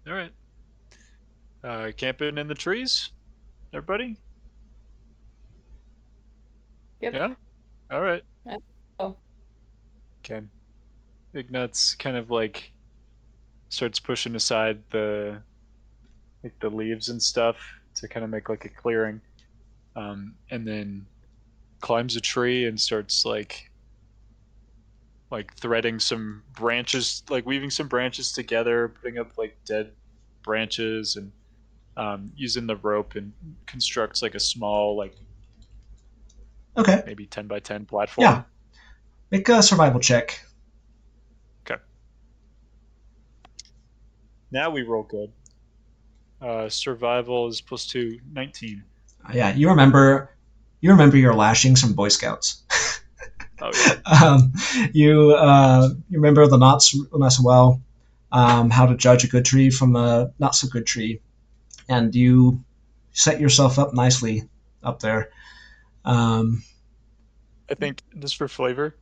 Speaker 3: All right. Camping in the trees, everybody?
Speaker 4: Yep.
Speaker 3: Yeah? All right.
Speaker 4: Oh.
Speaker 3: Okay. Ignatz kind of like starts pushing aside the leaves and stuff to kind of make like a clearing, and then climbs a tree and starts like threading some branches, like weaving some branches together, putting up like dead branches, and using the rope, and constructs like a small, like
Speaker 1: Okay.
Speaker 3: maybe 10 by 10 platform.
Speaker 1: Yeah. Make a survival check.
Speaker 3: Okay. Now we roll good. Survival is +2, 19.
Speaker 1: Yeah, you remember your lashings from Boy Scouts.
Speaker 3: Oh yeah.
Speaker 1: You remember the knots well, how to judge a good tree from a not so good tree, and you set yourself up nicely up there.
Speaker 3: I think just for flavor,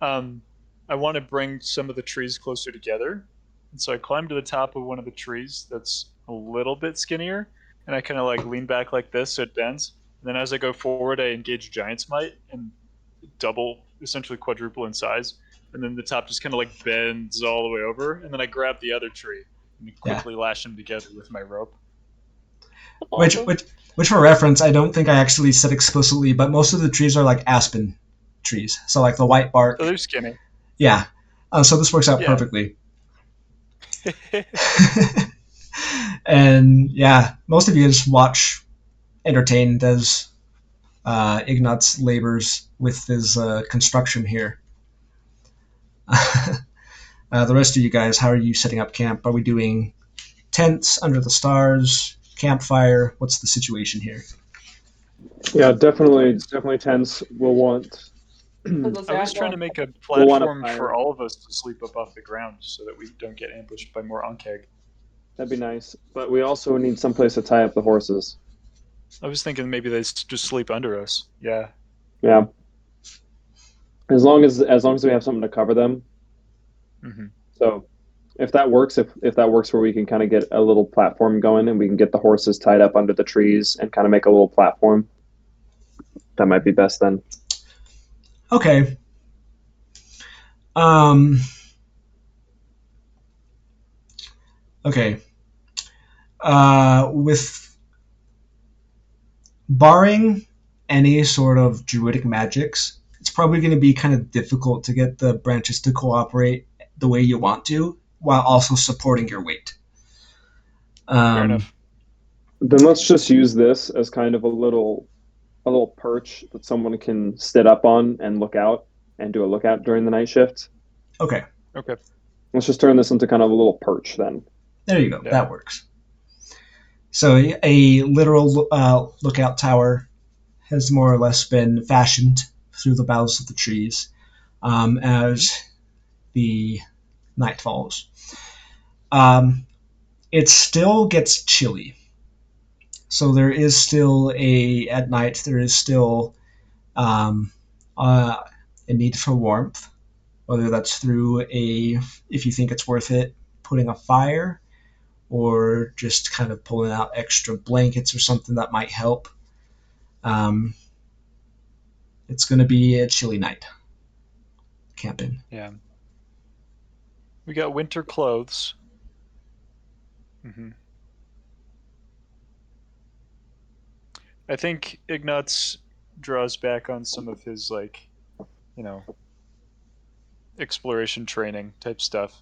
Speaker 3: I want to bring some of the trees closer together, and so I climb to the top of one of the trees that's a little bit skinnier, and I kind of like lean back like this so it bends. And then as I go forward, I engage Giant's Might and double, essentially quadruple in size. And then the top just kind of like bends all the way over, and then I grab the other tree and quickly lash them together with my rope.
Speaker 1: Which,
Speaker 4: Awesome.
Speaker 1: which for reference, I don't think I actually said explicitly, but most of the trees are like aspen trees, so like the white bark.
Speaker 3: So they're skinny.
Speaker 1: Yeah. So this works out
Speaker 3: Yeah.
Speaker 1: perfectly. And yeah, most of you just watch, entertained as Ignatz labors with his construction here. The rest of you guys, how are you setting up camp? Are we doing tents under the stars, campfire? What's the situation here?
Speaker 2: Yeah, definitely tents. We'll want.
Speaker 3: I was trying to make a
Speaker 2: We'll want a
Speaker 3: platform
Speaker 2: fire.
Speaker 3: for all of us to sleep up off the ground so that we don't get ambushed by more Ankeg.
Speaker 2: That'd be nice. But we also need someplace to tie up the horses.
Speaker 3: I was thinking maybe they just sleep under us. Yeah.
Speaker 2: Yeah. As long as we have something to cover them.
Speaker 3: Mm-hmm.
Speaker 2: So if that works, if that works where we can kind of get a little platform going and we can get the horses tied up under the trees and kind of make a little platform, that might be best then.
Speaker 1: Okay. Okay. With barring any sort of druidic magics, it's probably going to be kind of difficult to get the branches to cooperate the way you want to, while also supporting your weight.
Speaker 3: Fair enough.
Speaker 2: Then let's just use this as kind of a little perch that someone can sit up on and look out and do a lookout during the night shift.
Speaker 1: Okay.
Speaker 3: Okay.
Speaker 2: Let's just turn this into kind of a little perch then.
Speaker 1: There you go.
Speaker 3: Yeah.
Speaker 1: That works. So a literal lookout tower has more or less been fashioned through the boughs of the trees as the night falls. It still gets chilly. So there is still at night, there is still a need for warmth, whether that's through if you think it's worth it, putting a fire, or just kind of pulling out extra blankets or something that might help. It's going to be a chilly night camping.
Speaker 3: Yeah. We got winter clothes. Mm-hmm. I think Ignatz draws back on some of his, exploration training type stuff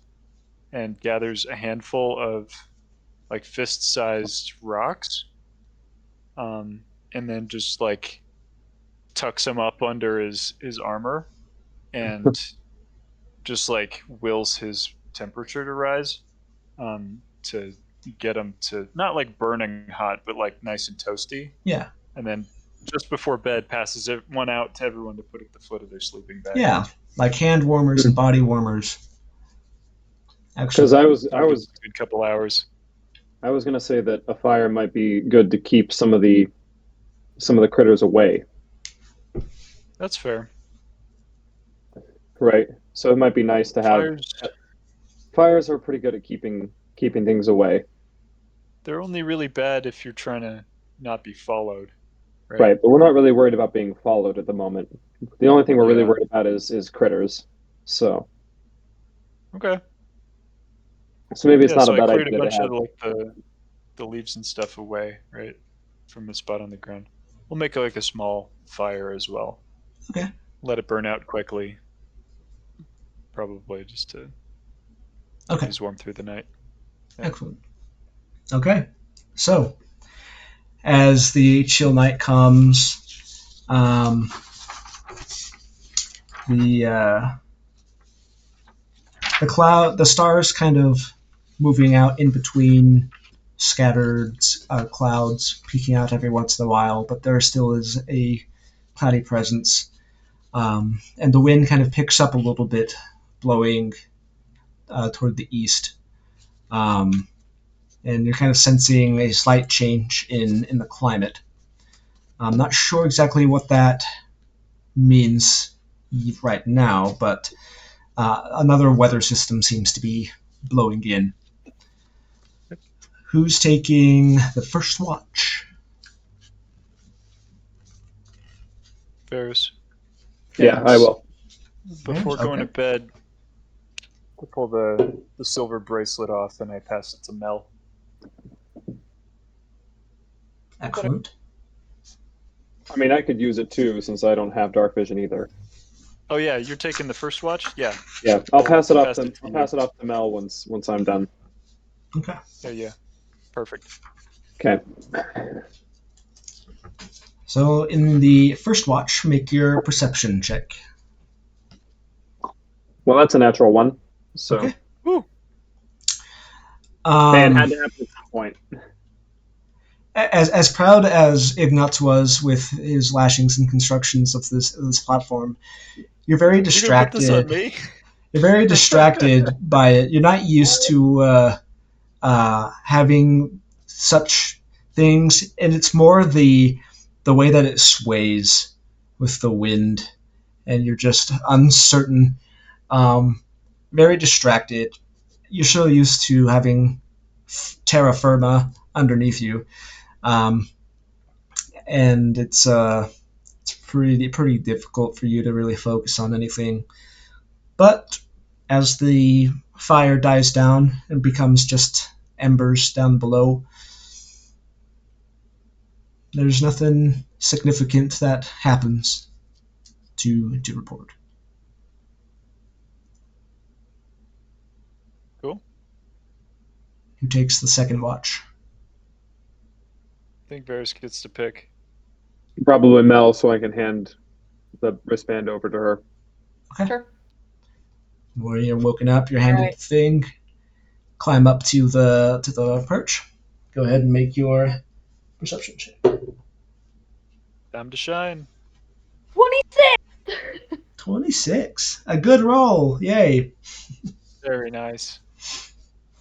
Speaker 3: and gathers a handful of, fist-sized rocks, and then just, tucks them up under his armor and just, wills his temperature to rise, to get him to, not, burning hot, but, nice and toasty.
Speaker 1: Yeah.
Speaker 3: And then just before bed, passes one out to everyone to put at the foot of their sleeping bag.
Speaker 1: Yeah, like hand warmers and body warmers.
Speaker 2: Because I was
Speaker 3: a good couple hours.
Speaker 2: I was gonna say that a fire might be good to keep some of the critters away.
Speaker 3: That's fair.
Speaker 2: Right. So it might be nice to have fires are pretty good at keeping things away.
Speaker 3: They're only really bad if you're trying to not be followed.
Speaker 2: Right, but we're not really worried about being followed at the moment. The only thing we're really worried about is critters. So.
Speaker 3: Okay.
Speaker 2: So maybe it's not a bad idea
Speaker 3: I cleared a bunch of the leaves and stuff away, right, from the spot on the ground. We'll make a small fire as well.
Speaker 1: Okay.
Speaker 3: Let it burn out quickly. Probably just to keep us warm through the night.
Speaker 1: Yeah. Excellent. Okay. So, as the chill night comes, the stars kind of moving out in between scattered clouds, peeking out every once in a while, but there still is a cloudy presence. And the wind kind of picks up a little bit, blowing toward the east. And you're kind of sensing a slight change in the climate. I'm not sure exactly what that means right now, but another weather system seems to be blowing in. Who's taking the first watch?
Speaker 3: Ferris.
Speaker 2: Yeah, I will.
Speaker 3: Before going to bed, I pull the silver bracelet off and I pass it to Mel.
Speaker 1: Excellent.
Speaker 2: I mean, I could use it too since I don't have dark vision either.
Speaker 3: Oh yeah, you're taking the first watch? Yeah.
Speaker 2: Yeah, I'll pass it off to Mel once I'm done.
Speaker 1: Okay.
Speaker 3: Yeah. Perfect.
Speaker 2: Okay.
Speaker 1: So in the first watch, make your perception check.
Speaker 2: Well, that's a natural one. So,
Speaker 1: Okay.
Speaker 3: Woo.
Speaker 2: and had to happen at some point.
Speaker 1: As proud as Ignatz was with his lashings and constructions of this platform, you're very
Speaker 3: You're gonna put this on
Speaker 1: distracted.
Speaker 3: me?
Speaker 1: You're very distracted by it. You're not used to having such things, and it's more the way that it sways with the wind, and you're just uncertain, very distracted. You're so used to having terra firma underneath you, um, and it's pretty difficult for you to really focus on anything. But as the fire dies down and becomes just embers down below, there's nothing significant that happens to report.
Speaker 3: Cool.
Speaker 1: Who takes the second watch?
Speaker 3: I think Varys gets to pick.
Speaker 2: Probably Mel, so I can hand the wristband over to her.
Speaker 4: Sure.
Speaker 1: When you're woken up, you're handed
Speaker 4: Alright.
Speaker 1: the thing. Climb up to the perch. Go ahead and make your perception check.
Speaker 3: Time to shine.
Speaker 4: 26!
Speaker 1: 26. A good roll. Yay.
Speaker 3: Very nice.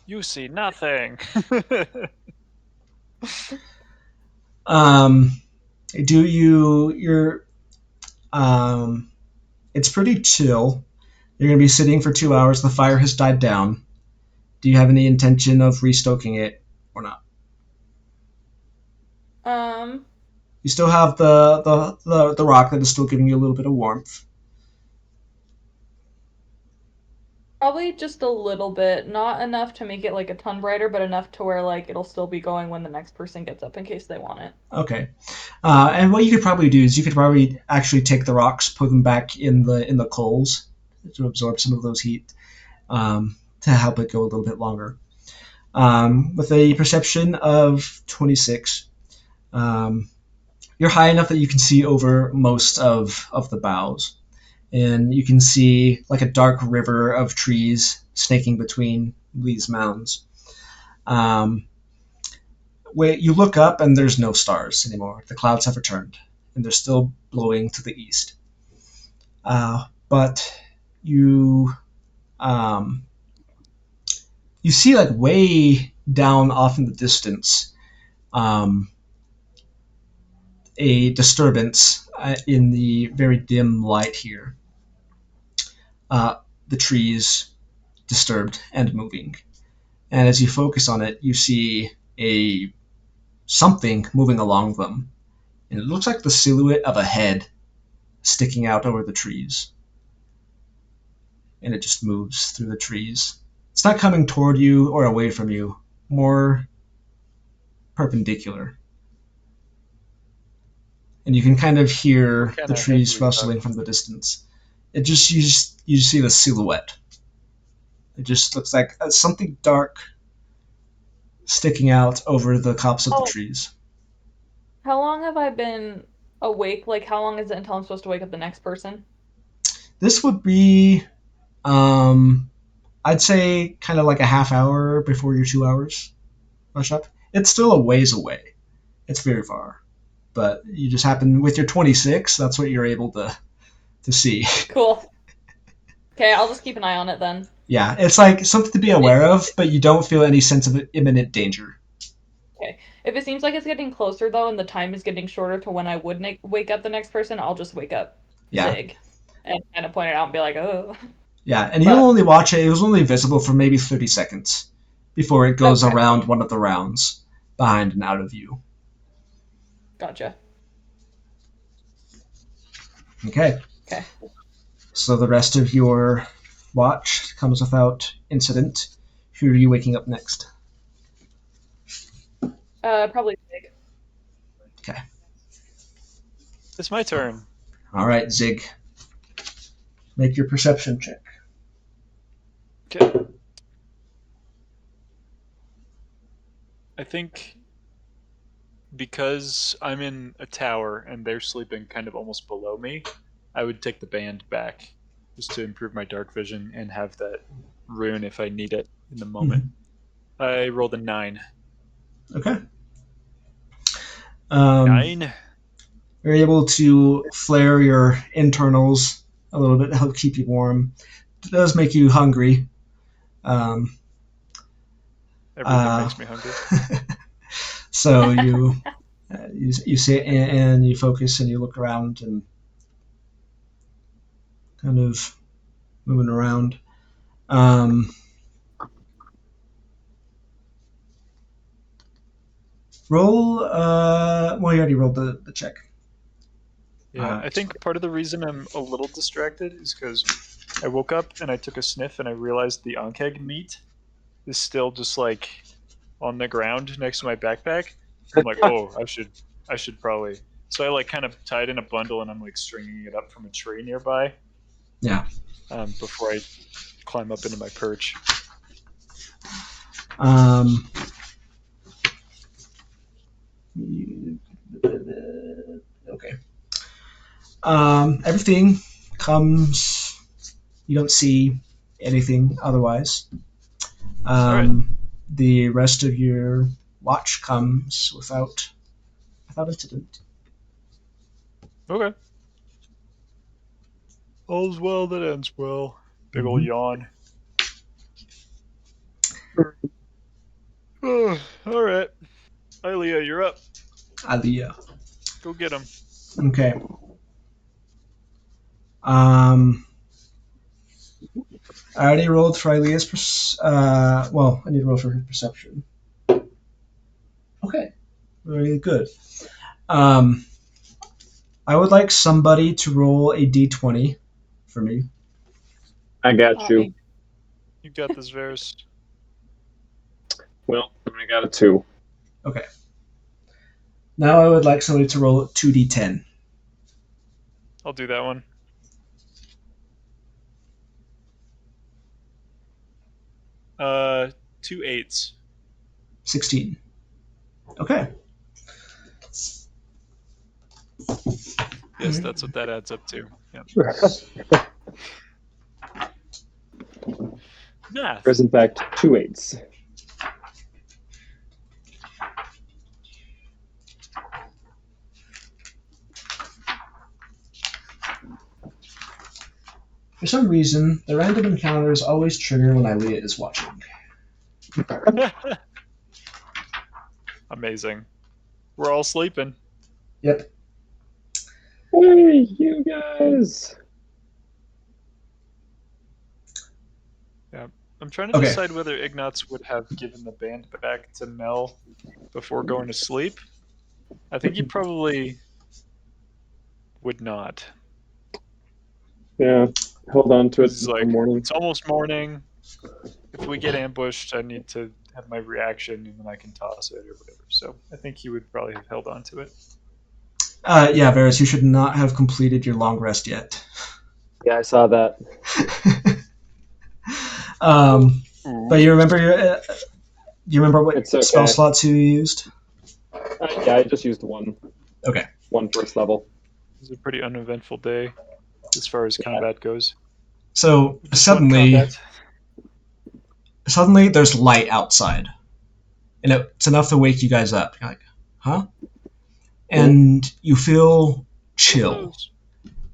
Speaker 3: You see nothing.
Speaker 1: Do you're it's pretty chill. You're going to be sitting for 2 hours. The fire has died down. Do you have any intention of restoking it or not? You still have the rock that is still giving you a little bit of warmth.
Speaker 4: Probably just a little bit. Not enough to make it like a ton brighter, but enough to where like it'll still be going when the next person gets up in case they want it.
Speaker 1: Okay. And what you could probably do is you could probably actually take the rocks, put them back in the coals to absorb some of those heat, to help it go a little bit longer. With a perception of 26, you're high enough that you can see over most of the boughs. And you can see like a dark river of trees snaking between these mounds. Where you look up and there's no stars anymore. The clouds have returned, and they're still blowing to the east. But you you see like way down off in the distance, a disturbance in the very dim light here. The trees disturbed and moving, and as you focus on it, you see a something moving along them, and it looks like the silhouette of a head sticking out over the trees, and it just moves through the trees. It's not coming toward you or away from you, more perpendicular. And you can kind of hear
Speaker 3: What kind
Speaker 1: the
Speaker 3: of head
Speaker 1: trees
Speaker 3: we
Speaker 1: rustling
Speaker 3: talking?
Speaker 1: from the distance. It just you just see the silhouette. It just looks like something dark sticking out over the tops of the
Speaker 4: Oh.
Speaker 1: trees.
Speaker 4: How long have I been awake? Like, how long is it until I'm supposed to wake up the next person?
Speaker 1: This would be, I'd say, kind of like a half hour before your 2 hours rush up. It's still a ways away. It's very far, but you just happen with your 26. That's what you're able to see.
Speaker 4: Cool. Okay, I'll just keep an eye on it then.
Speaker 1: Yeah, it's like something to be aware of, but you don't feel any sense of imminent danger.
Speaker 4: Okay. If it seems like it's getting closer though, and the time is getting shorter to when I would wake up the next person, I'll just wake up
Speaker 1: Yeah.
Speaker 4: Zig and kind of point it out and be like, oh.
Speaker 1: Yeah, and you'll only watch it. It was only visible for maybe 30 seconds before it goes
Speaker 4: Okay.
Speaker 1: around one of the rounds behind and out of view.
Speaker 4: Gotcha.
Speaker 1: Okay.
Speaker 4: Okay.
Speaker 1: So the rest of your watch comes without incident. Who are you waking up next?
Speaker 4: Probably Zig.
Speaker 1: Okay.
Speaker 3: It's my turn.
Speaker 1: All right, Zig. Make your perception check.
Speaker 3: Okay. I think because I'm in a tower and they're sleeping kind of almost below me, I would take the band back just to improve my dark vision and have that rune if I need it in the moment. I rolled a 9.
Speaker 1: Okay.
Speaker 3: 9?
Speaker 1: You're able to flare your internals a little bit to help keep you warm. It does make you hungry.
Speaker 3: Everything makes me hungry.
Speaker 1: So you sit and you focus and you look around and kind of moving around. Roll. Well, you already rolled the check.
Speaker 3: Yeah, I think part of the reason I'm a little distracted is because I woke up and I took a sniff and I realized the Ankeg meat is still just like on the ground next to my backpack. I'm like, oh, I should probably. So I like kind of tied in a bundle and I'm like stringing it up from a tree nearby.
Speaker 1: Yeah.
Speaker 3: Before I climb up into my perch.
Speaker 1: Okay. Everything comes. You don't see anything otherwise.
Speaker 3: Right.
Speaker 1: The rest of your watch comes without incident.
Speaker 3: Okay. All's well that ends well. Big ol' yawn. All right. Ilea, you're up.
Speaker 1: Aliyah.
Speaker 3: Go get him.
Speaker 1: Okay. I already rolled for Ilya's. Well, I need to roll for her perception. Okay. Very good. I would like somebody to roll a d20 for me.
Speaker 2: I got you.
Speaker 3: You got this, Varys.
Speaker 2: Well, I got a 2.
Speaker 1: Okay. Now I would like somebody to roll 2d10.
Speaker 3: I'll do that one. Two 8s.
Speaker 1: 16. Okay.
Speaker 3: Yes, that's what that adds up to. Yep. Math.
Speaker 2: There's in fact 2 8s.
Speaker 1: For some reason, the random encounters always trigger when Ilea is watching.
Speaker 3: Amazing. We're all sleeping.
Speaker 1: Yep.
Speaker 2: Hey, you guys!
Speaker 3: Yeah. I'm trying to
Speaker 1: Okay.
Speaker 3: decide whether Ignatz would have given the band back to Mel before going to sleep. I think he probably would not.
Speaker 2: Yeah, hold on to it
Speaker 3: It's
Speaker 2: until
Speaker 3: like,
Speaker 2: morning.
Speaker 3: it's almost morning. If we get ambushed, I need to have my reaction and then I can toss it or whatever. So I think he would probably have held on to it.
Speaker 1: Yeah, Varys, you should not have completed your long rest yet.
Speaker 2: Yeah, I saw that.
Speaker 1: But you remember you remember what
Speaker 2: It's okay.
Speaker 1: spell slots you used?
Speaker 2: Yeah, I just used one.
Speaker 1: Okay.
Speaker 2: One first level.
Speaker 3: It was a pretty uneventful day as far as combat goes.
Speaker 1: So
Speaker 3: Just one
Speaker 1: suddenly there's light outside. And it's enough to wake you guys up. You're like, huh? And you feel chill.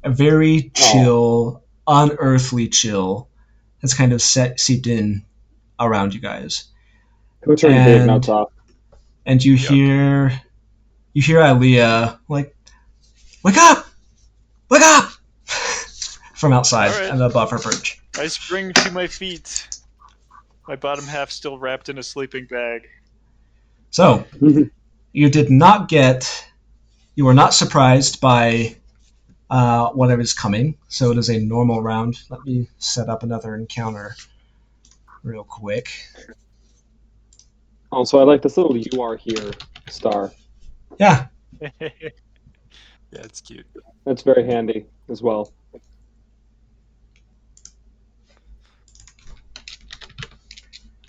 Speaker 1: A very chill, unearthly chill that's kind of seeped in around you guys.
Speaker 2: Who turned Dave nuts off?
Speaker 1: And you hear Ilea like, wake up! Wake up! From outside and above her perch.
Speaker 3: I spring to my feet. My bottom half still wrapped in a sleeping bag.
Speaker 1: So, you were not surprised by whatever's coming, so it is a normal round. Let me set up another encounter real quick.
Speaker 2: Also, I like this little "You Are Here" star.
Speaker 1: Yeah.
Speaker 3: Yeah, it's cute.
Speaker 2: That's very handy as well.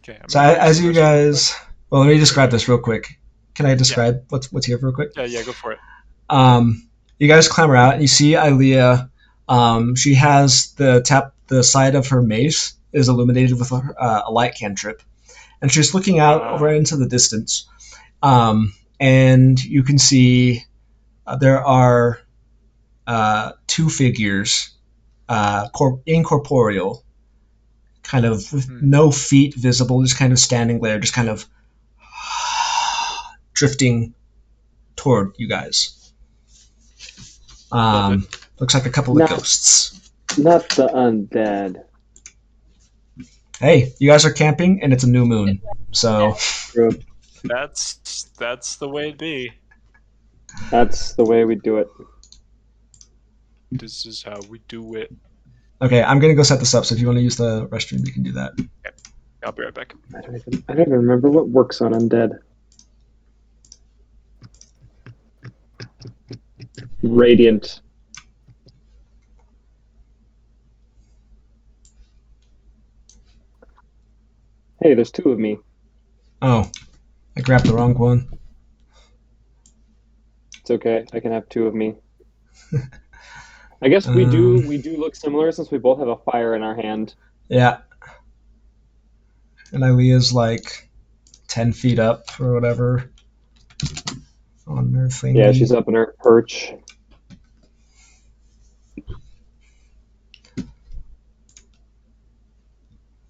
Speaker 3: Okay.
Speaker 1: So as you guys, well, let me describe this real quick. Can I describe what's here real quick?
Speaker 3: Yeah, go for it.
Speaker 1: You guys clamber out, and you see Ilea. She has the side of her mace is illuminated with a light cantrip, and she's looking out over into the distance. And you can see there are two figures, incorporeal, kind of with no feet visible, just kind of standing there, just kind of drifting toward you guys. Looks like a couple of ghosts.
Speaker 2: Not the undead.
Speaker 1: Hey, you guys are camping, and it's a new moon, so
Speaker 3: that's the way it be.
Speaker 2: That's the way we do it.
Speaker 3: This is how we do it.
Speaker 1: Okay, I'm gonna go set this up. So if you want to use the restroom, you can do that.
Speaker 3: Okay. I'll be right back.
Speaker 2: I don't even remember what works on undead. Radiant. Hey, there's two of me.
Speaker 1: Oh, I grabbed the wrong one.
Speaker 2: It's okay. I can have two of me. I guess we do look similar since we both have a fire in our hand.
Speaker 1: Yeah. And Ilea's like 10 feet up or whatever on her thing.
Speaker 2: Yeah, she's up in her perch.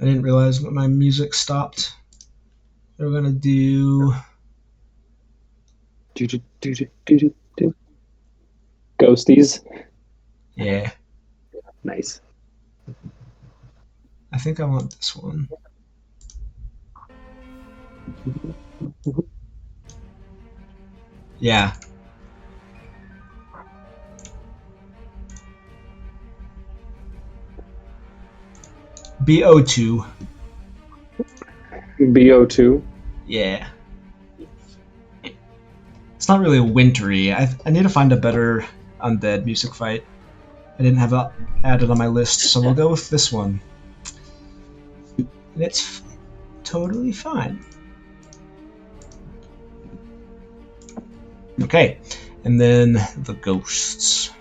Speaker 1: I didn't realize when my music stopped. We're gonna do.
Speaker 2: Ghosties.
Speaker 1: Yeah.
Speaker 2: Nice.
Speaker 1: I think I want this one. Yeah. BO2.
Speaker 2: BO2.
Speaker 1: Yeah. It's not really wintry. I need to find a better undead music fight. I didn't have that added on my list, so we'll go with this one. And it's totally fine. Okay, and then the ghosts.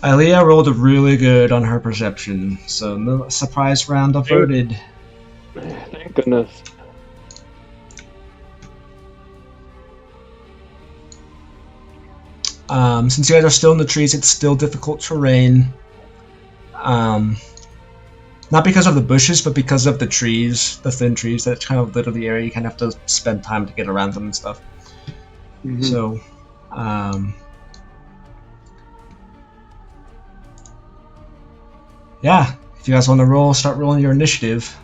Speaker 1: Ilea rolled really good on her perception, so no surprise round averted.
Speaker 2: Thank goodness.
Speaker 1: Since you guys are still in the trees, it's still difficult terrain. Not because of the bushes, but because of the trees, the thin trees that kind of litter the area. You kind of have to spend time to get around them and stuff. Mm-hmm. So, yeah, if you guys want to roll, start rolling your initiative.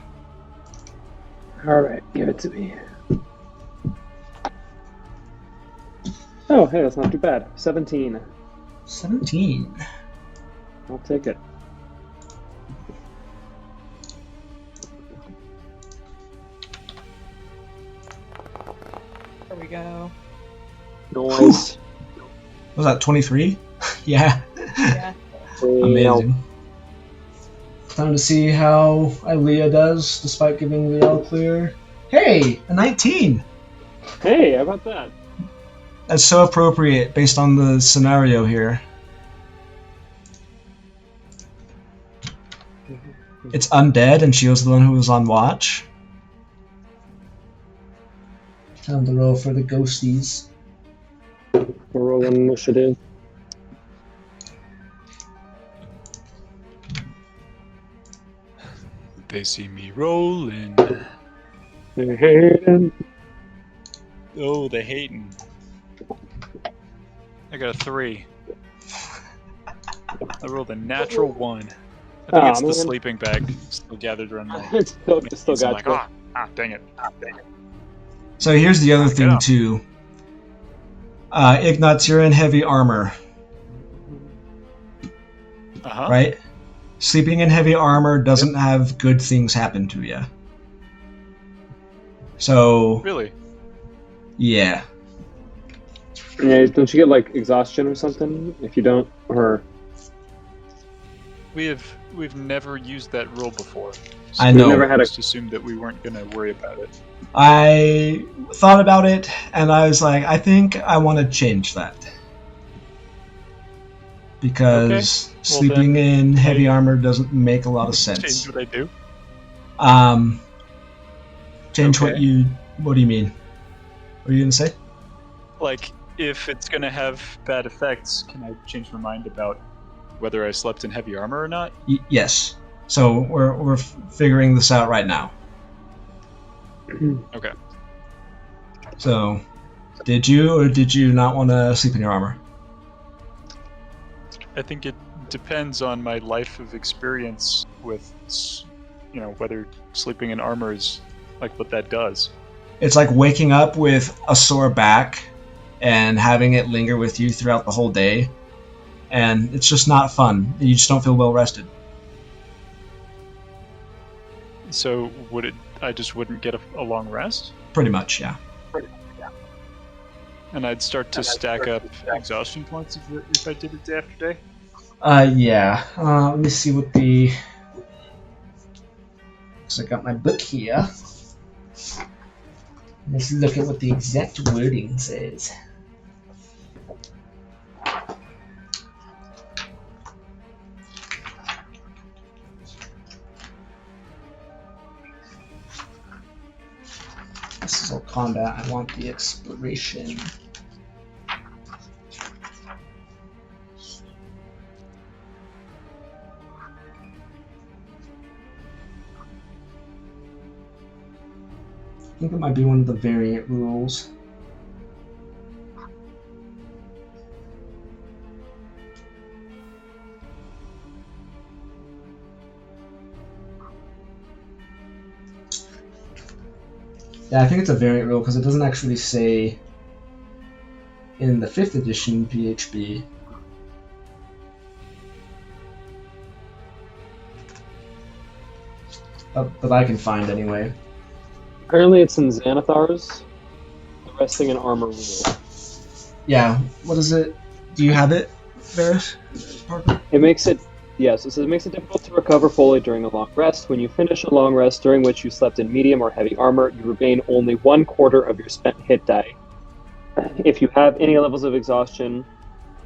Speaker 2: Alright, give it to me. Oh, hey, that's not too bad. 17.
Speaker 1: 17.
Speaker 2: I'll take it.
Speaker 4: There we go.
Speaker 2: Nice.
Speaker 1: Was that 23? Yeah.
Speaker 4: Yeah.
Speaker 1: Amazing. Time to see how Ilea does, despite giving the all clear. Hey, a 19!
Speaker 2: Hey, how about that?
Speaker 1: That's so appropriate based on the scenario here. It's undead, and she was the one who was on watch. Time to roll for the ghosties.
Speaker 2: We're rolling initiative.
Speaker 3: They see me rolling.
Speaker 2: They're hating.
Speaker 3: Oh, they hating. I got a 3. I rolled a natural 1. I think it's the sleeping bag still gathered around my.
Speaker 2: It's still got
Speaker 3: like, dang it.
Speaker 1: So here's the other thing too. Ignatz, you're in heavy armor.
Speaker 3: Uh-huh.
Speaker 1: Right? Sleeping in heavy armor doesn't have good things happen to you. So...
Speaker 3: Really?
Speaker 1: Yeah.
Speaker 2: Yeah, don't you get like exhaustion or something if you don't? Or
Speaker 3: We've never used that rule before.
Speaker 1: I
Speaker 3: So
Speaker 1: know.
Speaker 2: We've never had a-
Speaker 3: just assumed that we weren't gonna worry about it.
Speaker 1: I thought about it, and I was like, I think I want to change that. Because
Speaker 3: Well,
Speaker 1: sleeping
Speaker 3: then
Speaker 1: in heavy armor doesn't make a lot of sense.
Speaker 3: Change what I do.
Speaker 1: Change what
Speaker 3: Okay.
Speaker 1: you... What do you mean? What are you going to say?
Speaker 3: Like, if it's gonna have bad effects, can I change my mind about whether I slept in heavy armor or not?
Speaker 1: Yes. So we're figuring this out right now.
Speaker 3: Okay.
Speaker 1: So, did you or did you not want to sleep in your armor?
Speaker 3: I think it depends on my life of experience with, whether sleeping in armor is like what that does.
Speaker 1: It's like waking up with a sore back and having it linger with you throughout the whole day. And it's just not fun. You just don't feel well rested.
Speaker 3: So I just wouldn't get a long rest?
Speaker 1: Pretty much, yeah.
Speaker 3: And I'd start to stack up exhaustion points if I did it day after day?
Speaker 1: Yeah. Let me see what the... So I got my book here. Let's look at what the exact wording says. This is all combat. I want the exploration. I think it might be one of the variant rules. Yeah, I think it's a variant rule because it doesn't actually say in the 5th edition PHB. But I can find anyway.
Speaker 2: apparently it's in Xanathar's, the resting in armor rule.
Speaker 1: Yeah, what is it? Do you have it, Varys? Parker?
Speaker 2: It makes it Yes, it says it makes it difficult to recover fully during a long rest. When you finish a long rest during which you slept in medium or heavy armor, you regain only 1/4 of your spent hit die. If you have any levels of exhaustion,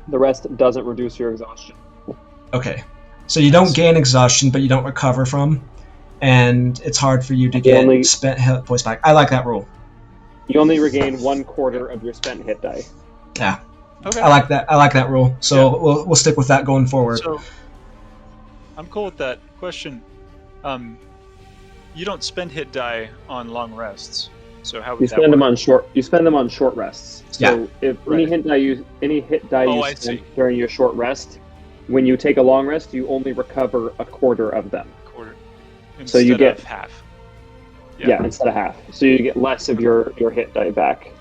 Speaker 2: the rest doesn't reduce your exhaustion.
Speaker 1: Okay. So you don't gain exhaustion, but you don't recover from, and it's hard for you to get spent hit points back. I like that rule.
Speaker 2: You only regain 1/4 of your spent hit die.
Speaker 1: Yeah.
Speaker 3: Okay.
Speaker 1: I like that. I like that rule. So
Speaker 3: Yeah.
Speaker 1: we'll stick with that going forward.
Speaker 3: So, I'm cool with that. Question: you don't spend hit die on long rests, so how would
Speaker 2: You
Speaker 3: that
Speaker 2: spend them
Speaker 3: work?
Speaker 2: on short. You spend them on short rests. So
Speaker 1: Yeah.
Speaker 2: if
Speaker 3: Right.
Speaker 2: any hit die
Speaker 3: Oh,
Speaker 2: you
Speaker 3: I
Speaker 2: spend
Speaker 3: see.
Speaker 2: during your short rest, when you take a long rest, you only recover 1/4 of them.
Speaker 3: Quarter.
Speaker 2: So you
Speaker 3: Instead
Speaker 2: get-
Speaker 3: of half.
Speaker 2: Yeah. Instead of half. So you get less of your hit die back.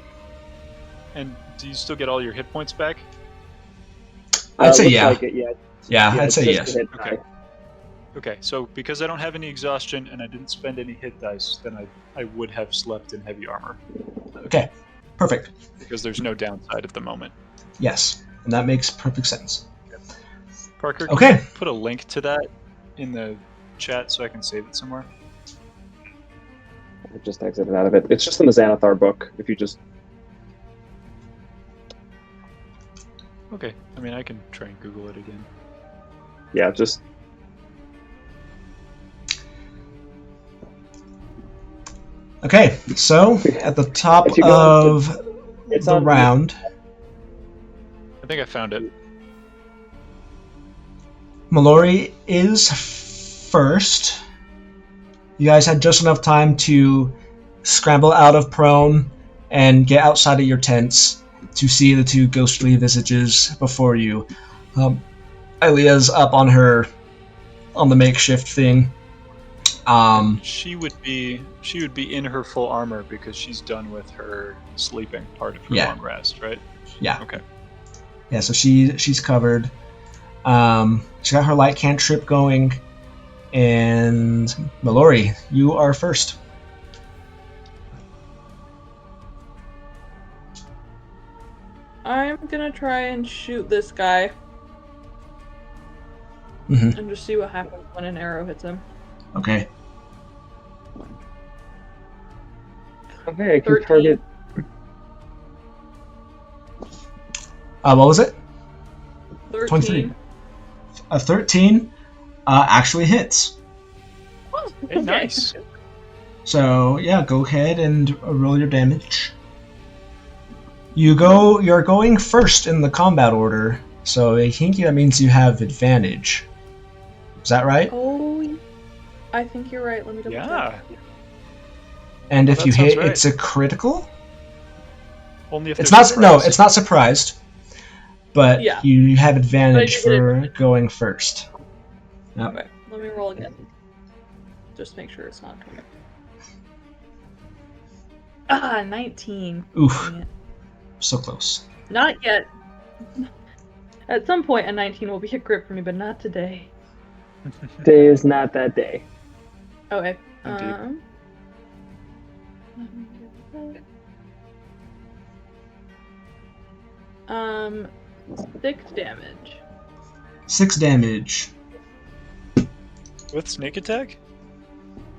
Speaker 3: And do you still get all your hit points back?
Speaker 1: I'd say
Speaker 2: Looks
Speaker 1: yeah.
Speaker 2: like it, yeah.
Speaker 1: Yeah, I'd
Speaker 2: it's
Speaker 1: say
Speaker 2: just
Speaker 1: yes.
Speaker 2: the hit
Speaker 3: Okay.
Speaker 2: die.
Speaker 3: Okay, so because I don't have any exhaustion and I didn't spend any hit dice, then I would have slept in heavy armor
Speaker 1: Okay. Perfect.
Speaker 3: because there's no downside at the moment.
Speaker 1: Yes. And that makes perfect sense.
Speaker 3: Parker,
Speaker 1: Okay.
Speaker 3: can you put a link to that in the chat so I can save it somewhere?
Speaker 2: I just exited out of it. It's just in the Xanathar book. If you just
Speaker 3: Okay, I mean I can try and Google it again.
Speaker 2: just
Speaker 1: Okay. So at the top
Speaker 2: If you go
Speaker 1: of
Speaker 2: it's
Speaker 1: the
Speaker 2: on
Speaker 1: round,
Speaker 3: I think I found it.
Speaker 1: Mallory is first. You guys had just enough time to scramble out of prone and get outside of your tents to see the two ghostly visages before you. Ilia's up on the makeshift thing.
Speaker 3: She would be in her full armor because she's done with her sleeping part of her
Speaker 1: Yeah.
Speaker 3: long rest, right?
Speaker 1: Yeah.
Speaker 3: Okay.
Speaker 1: Yeah, so she's covered. She's got her light cantrip going. And Mallory, you are first.
Speaker 4: I'm gonna try and shoot this guy
Speaker 1: Mm-hmm.
Speaker 4: and just see what happens when an arrow hits him.
Speaker 1: Okay.
Speaker 2: Okay, I can
Speaker 4: 13.
Speaker 2: target.
Speaker 1: What was it?
Speaker 4: 13.
Speaker 1: 23. A 13 actually hits.
Speaker 4: Oh,
Speaker 3: Hey, nice.
Speaker 1: So yeah, go ahead and roll your damage. You're going first in the combat order, so I think that means you have advantage. Is that right?
Speaker 4: Oh, I think you're right. Let me double
Speaker 3: Yeah.
Speaker 4: check.
Speaker 1: And if
Speaker 3: that
Speaker 1: you
Speaker 3: sounds
Speaker 1: hit,
Speaker 3: right.
Speaker 1: it's a critical.
Speaker 3: Only if
Speaker 1: It's
Speaker 3: they're
Speaker 1: not. No,
Speaker 3: surprised.
Speaker 1: it's not surprised. But
Speaker 4: Yeah.
Speaker 1: you have advantage
Speaker 4: But I did
Speaker 1: for going first. Yep.
Speaker 4: Okay, let me roll again. Just make sure it's not 20. 19.
Speaker 1: Oof,
Speaker 4: Dang it.
Speaker 1: so close.
Speaker 4: Not yet. At some point, a 19 will be a grip for me, but not today.
Speaker 2: Day is not that day.
Speaker 4: Okay.
Speaker 3: Indeed.
Speaker 4: Um, 6 damage.
Speaker 1: 6 damage.
Speaker 3: With sneak attack?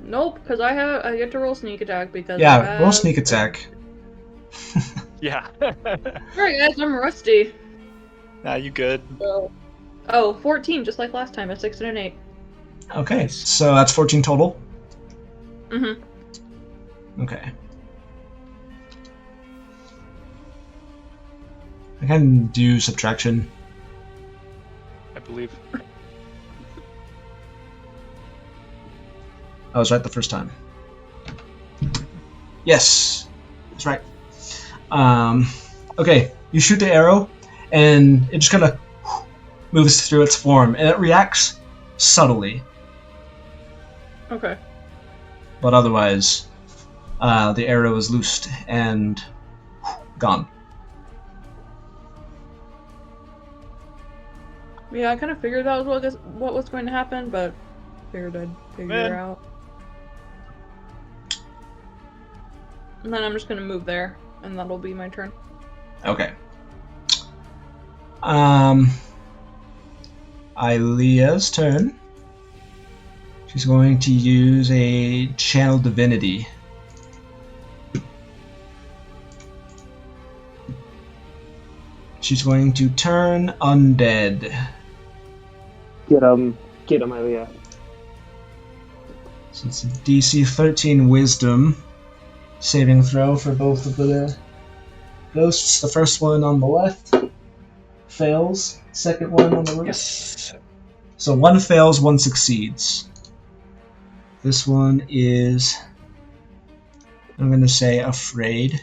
Speaker 4: Nope, because I get to roll sneak attack because
Speaker 1: Yeah,
Speaker 4: I
Speaker 1: roll
Speaker 4: have...
Speaker 1: sneak attack.
Speaker 3: Yeah.
Speaker 4: Alright guys, I'm rusty.
Speaker 3: Nah, you good.
Speaker 4: So... Oh, 14, just like last time, a 6 and an 8.
Speaker 1: Okay,
Speaker 3: Nice.
Speaker 1: so that's 14 total.
Speaker 4: Mm-hmm.
Speaker 1: Okay. I can do subtraction.
Speaker 3: I believe.
Speaker 1: I was right the first time. Yes, that's right. Okay, you shoot the arrow, and it just kind of moves through its form, and it reacts subtly,
Speaker 4: Okay.
Speaker 1: but otherwise, the arrow is loosed and gone.
Speaker 4: Yeah, I kind of figured that was what was going to happen, but figured I'd figure
Speaker 3: Man.
Speaker 4: out. And then I'm just gonna move there, and that'll be my turn.
Speaker 1: Okay. Ilea's turn. She's going to use a Channel Divinity. She's going to turn undead.
Speaker 2: Get him, Ilya.
Speaker 1: So it's a DC 13 Wisdom saving throw for both of the ghosts. The first one on the left fails. Second one on the right.
Speaker 2: Yes.
Speaker 1: So one fails, one succeeds. This one is, I'm going to say, afraid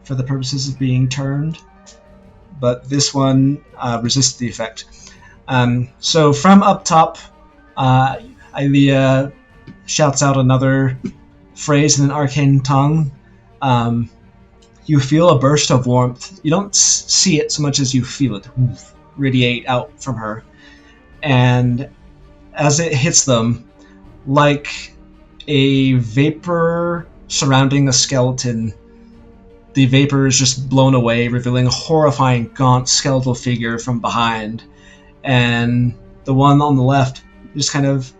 Speaker 1: for the purposes of being turned. But this one resists the effect. So from up top, Ilea shouts out another phrase in an arcane tongue. You feel a burst of warmth. You don't see it so much as you feel it radiate out from her. And as it hits them, like a vapor surrounding a skeleton, the vapor is just blown away, revealing a horrifying, gaunt skeletal figure from behind. And the one on the left just kind of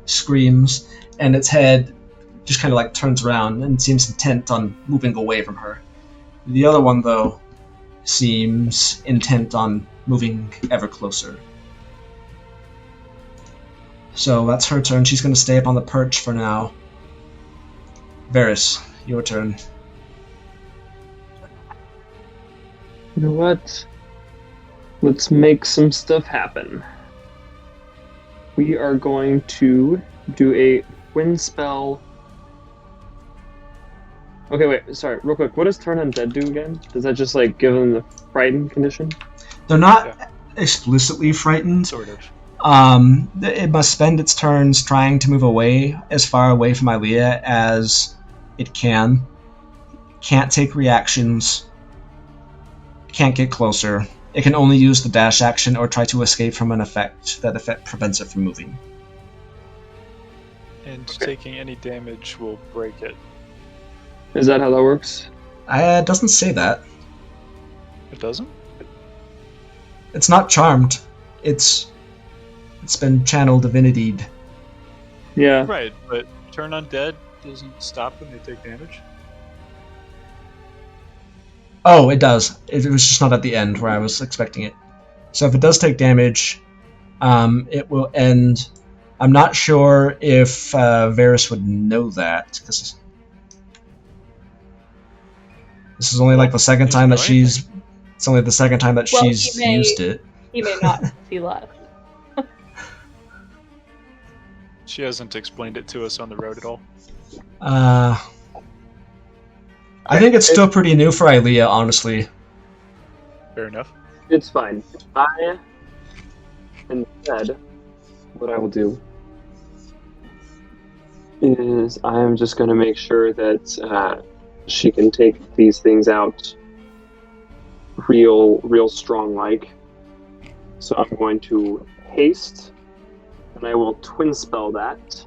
Speaker 1: screams, and its head just kind of like turns around and seems intent on moving away from her. The other one, though, seems intent on moving ever closer. So that's her turn. She's going to stay up on the perch for now. Varys, your turn.
Speaker 2: You know what? Let's make some stuff happen. We are going to do a wind spell. Okay, wait, sorry, real quick. What does turn undead do again? Does that just like give them the frightened condition?
Speaker 1: They're not explicitly frightened.
Speaker 3: Sort of.
Speaker 1: It must spend its turns trying to move away, as far away from Ilea as it can. Can't take reactions. Can't get closer. It can only use the dash action or try to escape from an effect. That effect prevents it from moving.
Speaker 3: And taking any damage will break it.
Speaker 2: Is that how that works?
Speaker 1: It doesn't say that.
Speaker 3: It doesn't?
Speaker 1: It's not charmed. It's been channel divinitied.
Speaker 2: Yeah.
Speaker 3: Right, but turn undead doesn't stop when they take damage.
Speaker 1: Oh, it does. It was just not at the end where I was expecting it. So if it does take damage, it will end. I'm not sure if Varys would know that, because this is only like the second time that she's. It's only the second time that
Speaker 4: Well,
Speaker 1: she's
Speaker 4: he may-
Speaker 1: used it.
Speaker 4: He may not see left.
Speaker 3: She hasn't explained it to us on the road at all.
Speaker 1: I think it's still pretty new for Ilea, honestly.
Speaker 3: Fair enough.
Speaker 2: It's fine. Instead, what I will do is I am just going to make sure that she can take these things out real strong like. So I'm going to haste, and I will twin spell that.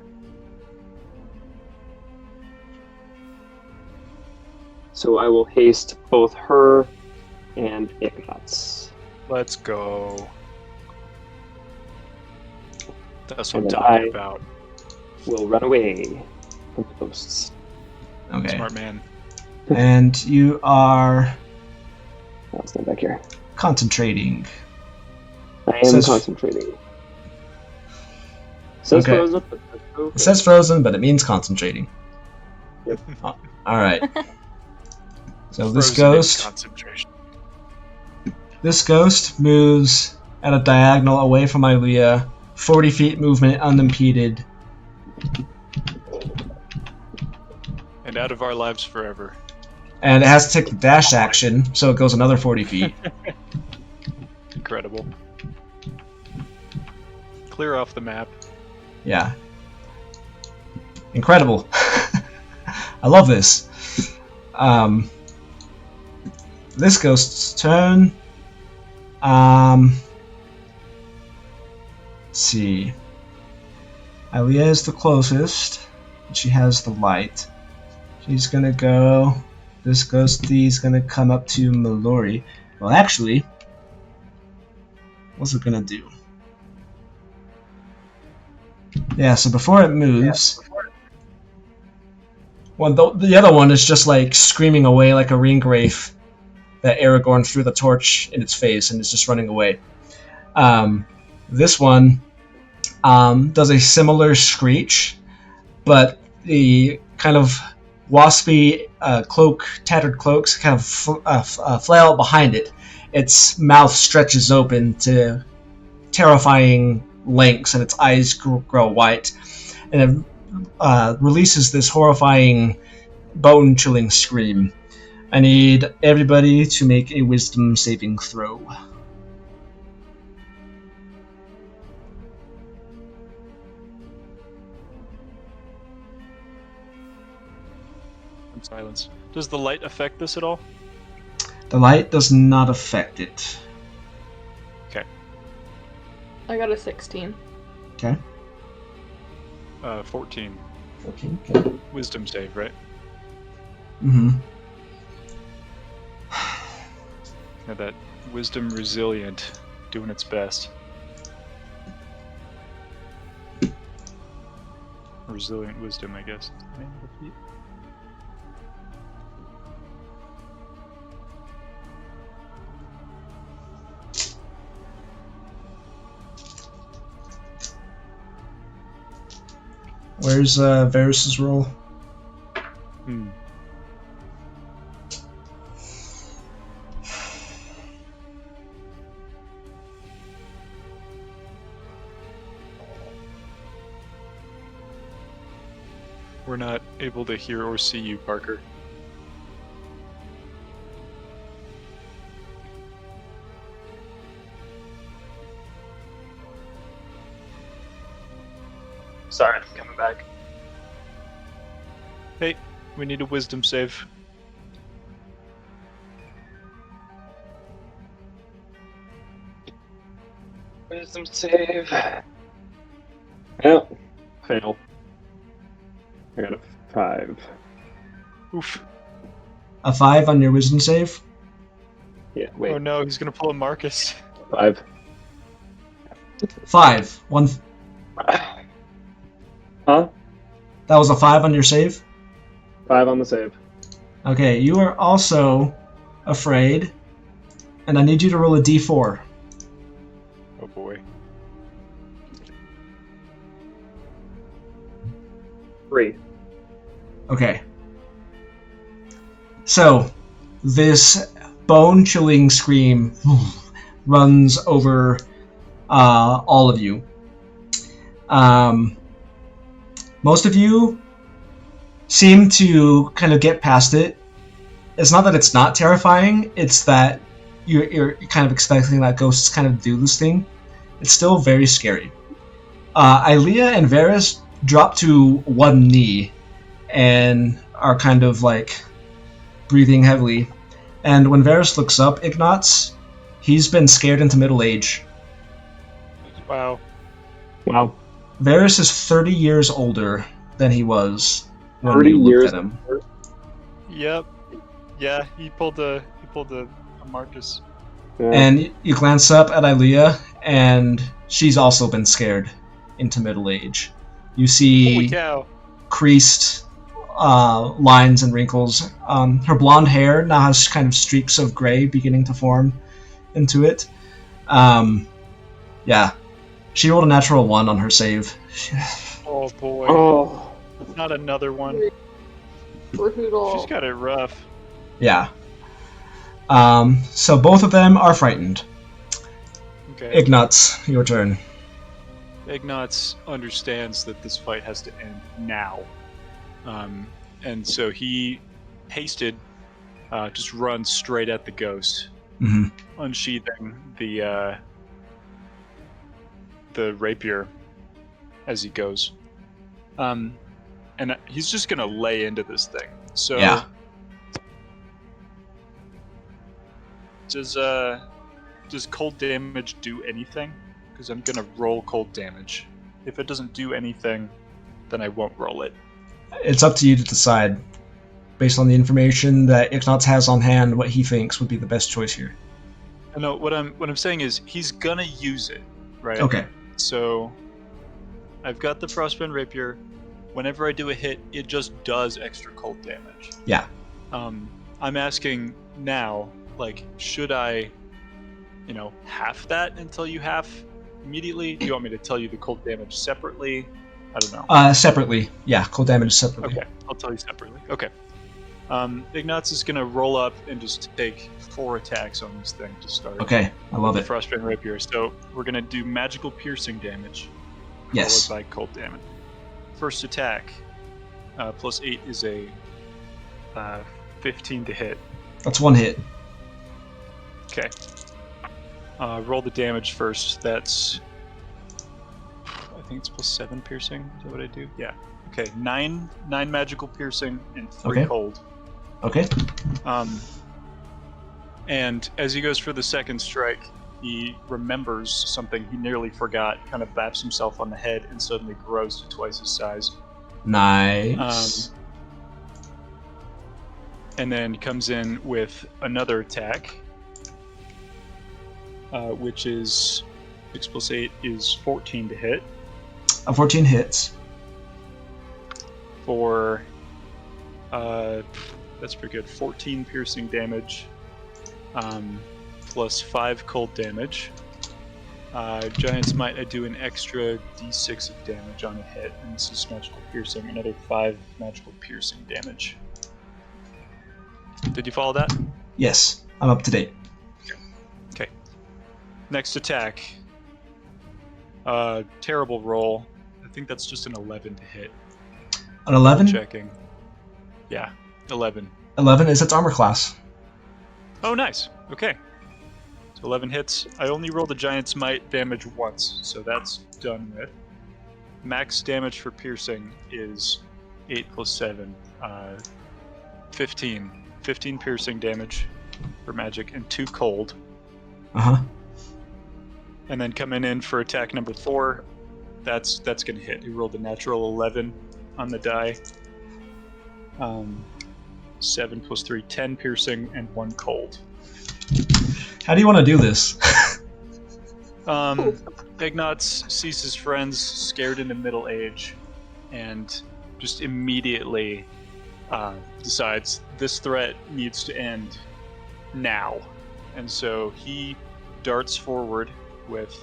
Speaker 2: So I will haste both her and Ignatz.
Speaker 3: Let's go. That's what I'm
Speaker 2: And
Speaker 3: talking about.
Speaker 2: Will run away from the ghosts.
Speaker 1: Okay.
Speaker 3: Smart man.
Speaker 1: And you are
Speaker 2: I'll stand back here.
Speaker 1: concentrating.
Speaker 2: I am
Speaker 1: Says-
Speaker 2: concentrating. Says
Speaker 1: Okay.
Speaker 2: frozen, but that's okay.
Speaker 1: It says frozen, but it means concentrating.
Speaker 2: Yep.
Speaker 1: All right. So this
Speaker 3: Frozen in
Speaker 1: ghost.
Speaker 3: concentration.
Speaker 1: This ghost moves at a diagonal away from Ilea, 40 feet movement unimpeded.
Speaker 3: And out of our lives forever.
Speaker 1: And it has to take the dash action, so it goes another 40 feet.
Speaker 3: Incredible. Clear off the map.
Speaker 1: Yeah. Incredible. I love this. This ghost's turn. Let's see. Ilea is the closest. She has the light. She's gonna go. This ghostie's gonna come up to Mallory. Well, actually, what's it gonna do? Yeah, so before it moves. Well, the other one is just like screaming away like a ringwraith that Aragorn threw the torch in its face and is just running away. This one does a similar screech, but the kind of waspy tattered cloaks kind of flail out behind it. Its mouth stretches open to terrifying lengths, and its eyes grow white, and it releases this horrifying, bone-chilling scream. I need everybody to make a wisdom saving throw.
Speaker 3: And silence. Does the light affect this at all?
Speaker 1: The light does not affect it.
Speaker 4: I got a 16.
Speaker 1: Okay.
Speaker 3: 14.
Speaker 1: 14. Okay.
Speaker 3: Wisdom save, right?
Speaker 1: Mm-hmm.
Speaker 3: Yeah, that wisdom resilient, doing its best. Resilient wisdom, I guess.
Speaker 1: Where's Varys' roll?
Speaker 3: Hmm. We're not able to hear or see you, Parker.
Speaker 2: Sorry, I'm coming back.
Speaker 3: Hey, we need a wisdom save.
Speaker 2: Wisdom save. Well, fail. I got a 5.
Speaker 3: Oof.
Speaker 1: A 5 on your wisdom save?
Speaker 2: Yeah, wait.
Speaker 3: Oh no, he's gonna pull a Marcus.
Speaker 2: 5.
Speaker 1: 5. One.
Speaker 2: Huh?
Speaker 1: That was a 5 on your save?
Speaker 2: 5 on the save.
Speaker 1: Okay, you are also afraid, and I need you to roll a d4.
Speaker 3: Oh boy.
Speaker 2: 3.
Speaker 1: Okay. So, this bone-chilling scream runs over all of you. Most of you seem to kind of get past it. It's not that it's not terrifying, it's that you're kind of expecting that ghosts kind of do this thing. It's still very scary. Ilea and Varys drop to one knee and are kind of like breathing heavily. And when Varys looks up, Ignatz, he's been scared into middle age.
Speaker 3: Wow.
Speaker 2: Wow.
Speaker 1: Varys is 30 years older than he was when
Speaker 2: 30
Speaker 1: you looked
Speaker 2: years
Speaker 1: at him.
Speaker 3: Yep. Yeah, he pulled a Marcus.
Speaker 2: Yeah.
Speaker 1: And you glance up at Ilea, and she's also been scared into middle age. You
Speaker 3: Holy
Speaker 1: see
Speaker 3: cow.
Speaker 1: creased lines and wrinkles. Her blonde hair now has kind of streaks of gray beginning to form into it. Yeah. She rolled a natural 1 on her save.
Speaker 3: Oh boy.
Speaker 2: Oh.
Speaker 3: Not another one.
Speaker 4: Brutal.
Speaker 3: She's got it rough.
Speaker 1: Yeah. So both of them are frightened.
Speaker 3: Okay.
Speaker 1: Ignatz, your turn.
Speaker 3: Ignatz understands that this fight has to end now. And so he hasted, just runs straight at the ghost,
Speaker 1: Mm-hmm.
Speaker 3: unsheathing the rapier as he goes. And he's just gonna lay into this thing. So
Speaker 1: Yeah.
Speaker 3: Does cold damage do anything? Because I'm gonna roll cold damage. If it doesn't do anything, then I won't roll it.
Speaker 1: It's up to you to decide, based on the information that Ignatz has on hand, what he thinks would be the best choice here.
Speaker 3: No, what I'm saying is he's gonna use it, right?
Speaker 1: Okay.
Speaker 3: So I've got the Frostbend Rapier. Whenever I do a hit, it just does extra cold damage.
Speaker 1: Yeah.
Speaker 3: I'm asking now, like, should I, half that and tell you half immediately? Do you want me to tell you the cold damage separately? I don't know.
Speaker 1: Separately. Yeah, cold damage separately.
Speaker 3: Okay, I'll tell you separately. Okay. Ignatz is gonna roll up and just take 4 attacks on this thing to start.
Speaker 1: Okay, I love
Speaker 3: The
Speaker 1: it.
Speaker 3: Frostbend Rapier. So we're gonna do magical piercing damage,
Speaker 1: Yes.
Speaker 3: followed by cold damage. First attack, plus 8 is a 15 to hit.
Speaker 1: That's 1 hit.
Speaker 3: Okay. Roll the damage first. That's, I think it's plus 7 piercing. Is that what I do? Yeah. Okay. 9 magical piercing and 3
Speaker 1: Okay.
Speaker 3: cold.
Speaker 1: Okay.
Speaker 3: And as he goes for the second strike, he remembers something he nearly forgot, kind of baps himself on the head, and suddenly grows to twice his size.
Speaker 1: Nice.
Speaker 3: And then comes in with another attack, which is 6 plus 8 is 14 to hit.
Speaker 1: 14 hits.
Speaker 3: For that's pretty good. 14 piercing damage, plus 5 cold damage. Giant's Might, I do an extra d6 of damage on a hit, and this is magical piercing. Another 5 magical piercing damage. Did you follow that?
Speaker 1: Yes, I'm up to date.
Speaker 3: Okay. Next attack. Terrible roll. I think that's just an 11 to hit.
Speaker 1: An 11?
Speaker 3: Checking. Yeah, 11.
Speaker 1: 11 is its armor class.
Speaker 3: Oh, nice. Okay. So 11 hits. I only rolled the Giant's Might damage once, so that's done with. Max damage for piercing is 8 plus 7. 15. 15 piercing damage for magic and 2 cold.
Speaker 1: Uh-huh.
Speaker 3: And then coming in for attack number 4, that's going to hit. He rolled a natural 11 on the die. 7 plus 3, 10 piercing and 1 cold.
Speaker 1: How do you want to do this?
Speaker 3: Ignatz sees his friends scared into middle age, and just immediately decides this threat needs to end now. And so he darts forward with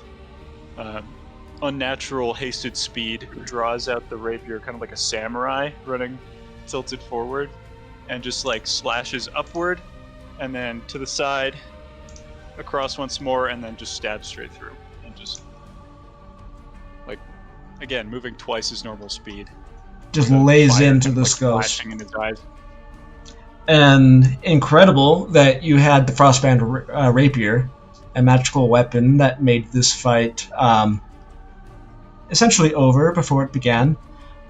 Speaker 3: unnatural hasted speed, draws out the rapier kind of like a samurai running tilted forward, and just like slashes upward and then to the side, across once more, and then just stabs straight through. And just like, again, moving twice his normal speed.
Speaker 1: Just lays
Speaker 3: Fire
Speaker 1: into
Speaker 3: kind of,
Speaker 1: this
Speaker 3: like,
Speaker 1: ghost.
Speaker 3: flashing in his eyes.
Speaker 1: And incredible that you had the Frostband Rapier, a magical weapon that made this fight essentially over before it began.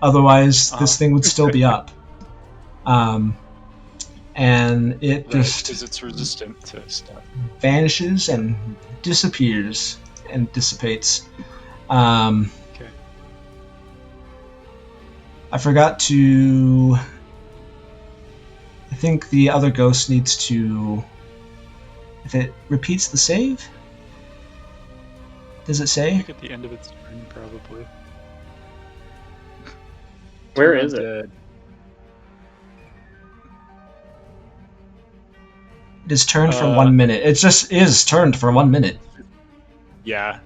Speaker 1: Otherwise, this thing would still be up. And it just
Speaker 3: because it's resistant to stuff.
Speaker 1: vanishes and disappears and dissipates.
Speaker 3: Okay.
Speaker 1: I forgot to... I think the other ghost needs to... If it repeats the save? Does it
Speaker 3: I
Speaker 1: say?
Speaker 3: think at the end of its turn, probably.
Speaker 2: Where is it?
Speaker 3: Dead.
Speaker 1: It is turned for 1 minute. It just is turned for 1 minute.
Speaker 3: Yeah.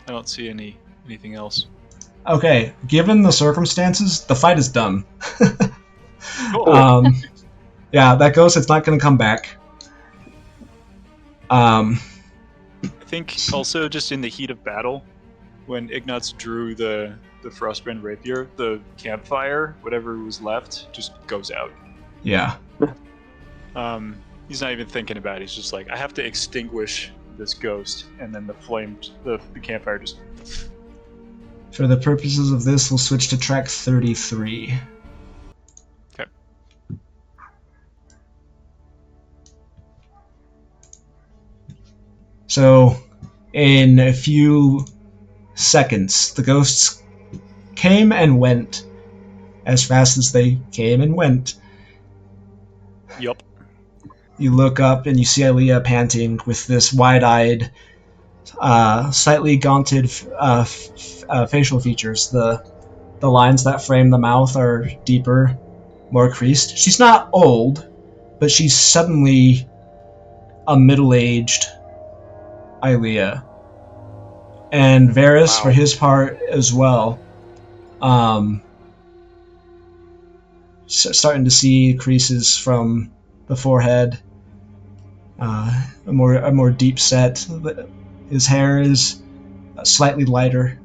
Speaker 3: I don't see anything else.
Speaker 1: Okay, given the circumstances, the fight is done.
Speaker 3: Cool.
Speaker 1: Yeah, that ghost is not going to come back.
Speaker 3: I think also just in the heat of battle, when Ignatz drew the Frostbrand Rapier, the campfire, whatever was left, just goes out.
Speaker 1: Yeah.
Speaker 3: He's not even thinking about it. He's just like, I have to extinguish this ghost, and then the flames, the campfire just...
Speaker 1: For the purposes of this, we'll switch to track 33.
Speaker 3: Okay.
Speaker 1: So, in a few seconds, the ghosts came and went as fast as they came and went.
Speaker 3: Yup.
Speaker 1: You look up and you see Aaliyah panting with this wide-eyed, slightly gaunted facial features. The lines that frame the mouth are deeper, more creased. She's not old, but she's suddenly a middle-aged Aaliyah. And Varys,
Speaker 3: Wow.
Speaker 1: for his part as well, starting to see creases from the forehead, a more deep set. His hair is slightly lighter.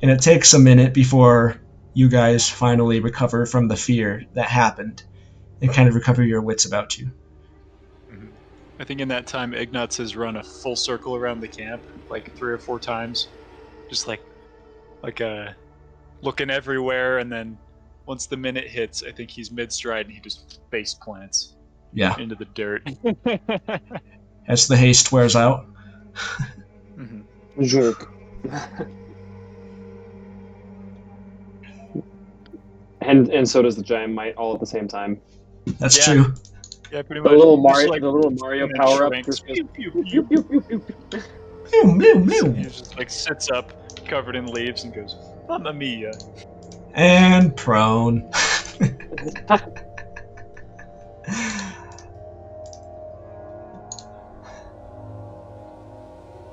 Speaker 1: And it takes a minute before you guys finally recover from the fear that happened and kind of recover your wits about you.
Speaker 3: I think in that time, Ignatz has run a full circle around the camp, like 3 or 4 times, just like looking everywhere, and then once the minute hits, I think he's mid-stride and he just face plants into the dirt.
Speaker 1: As the haste wears out.
Speaker 2: Jerk. And so does the giant might all at the same time.
Speaker 1: That's
Speaker 3: Yeah.
Speaker 1: true.
Speaker 3: Yeah, pretty
Speaker 2: The
Speaker 3: much.
Speaker 2: little
Speaker 3: Just,
Speaker 2: Mario
Speaker 3: and then
Speaker 2: power up.
Speaker 3: shrinks.
Speaker 2: Just
Speaker 3: Pew, pew,
Speaker 2: pew,
Speaker 3: pew.
Speaker 2: pew, pew, pew, pew.
Speaker 1: Mew, mew,
Speaker 3: He
Speaker 1: mew.
Speaker 3: just like sits up, covered in leaves, and goes, "Mamma mia!"
Speaker 1: And prone.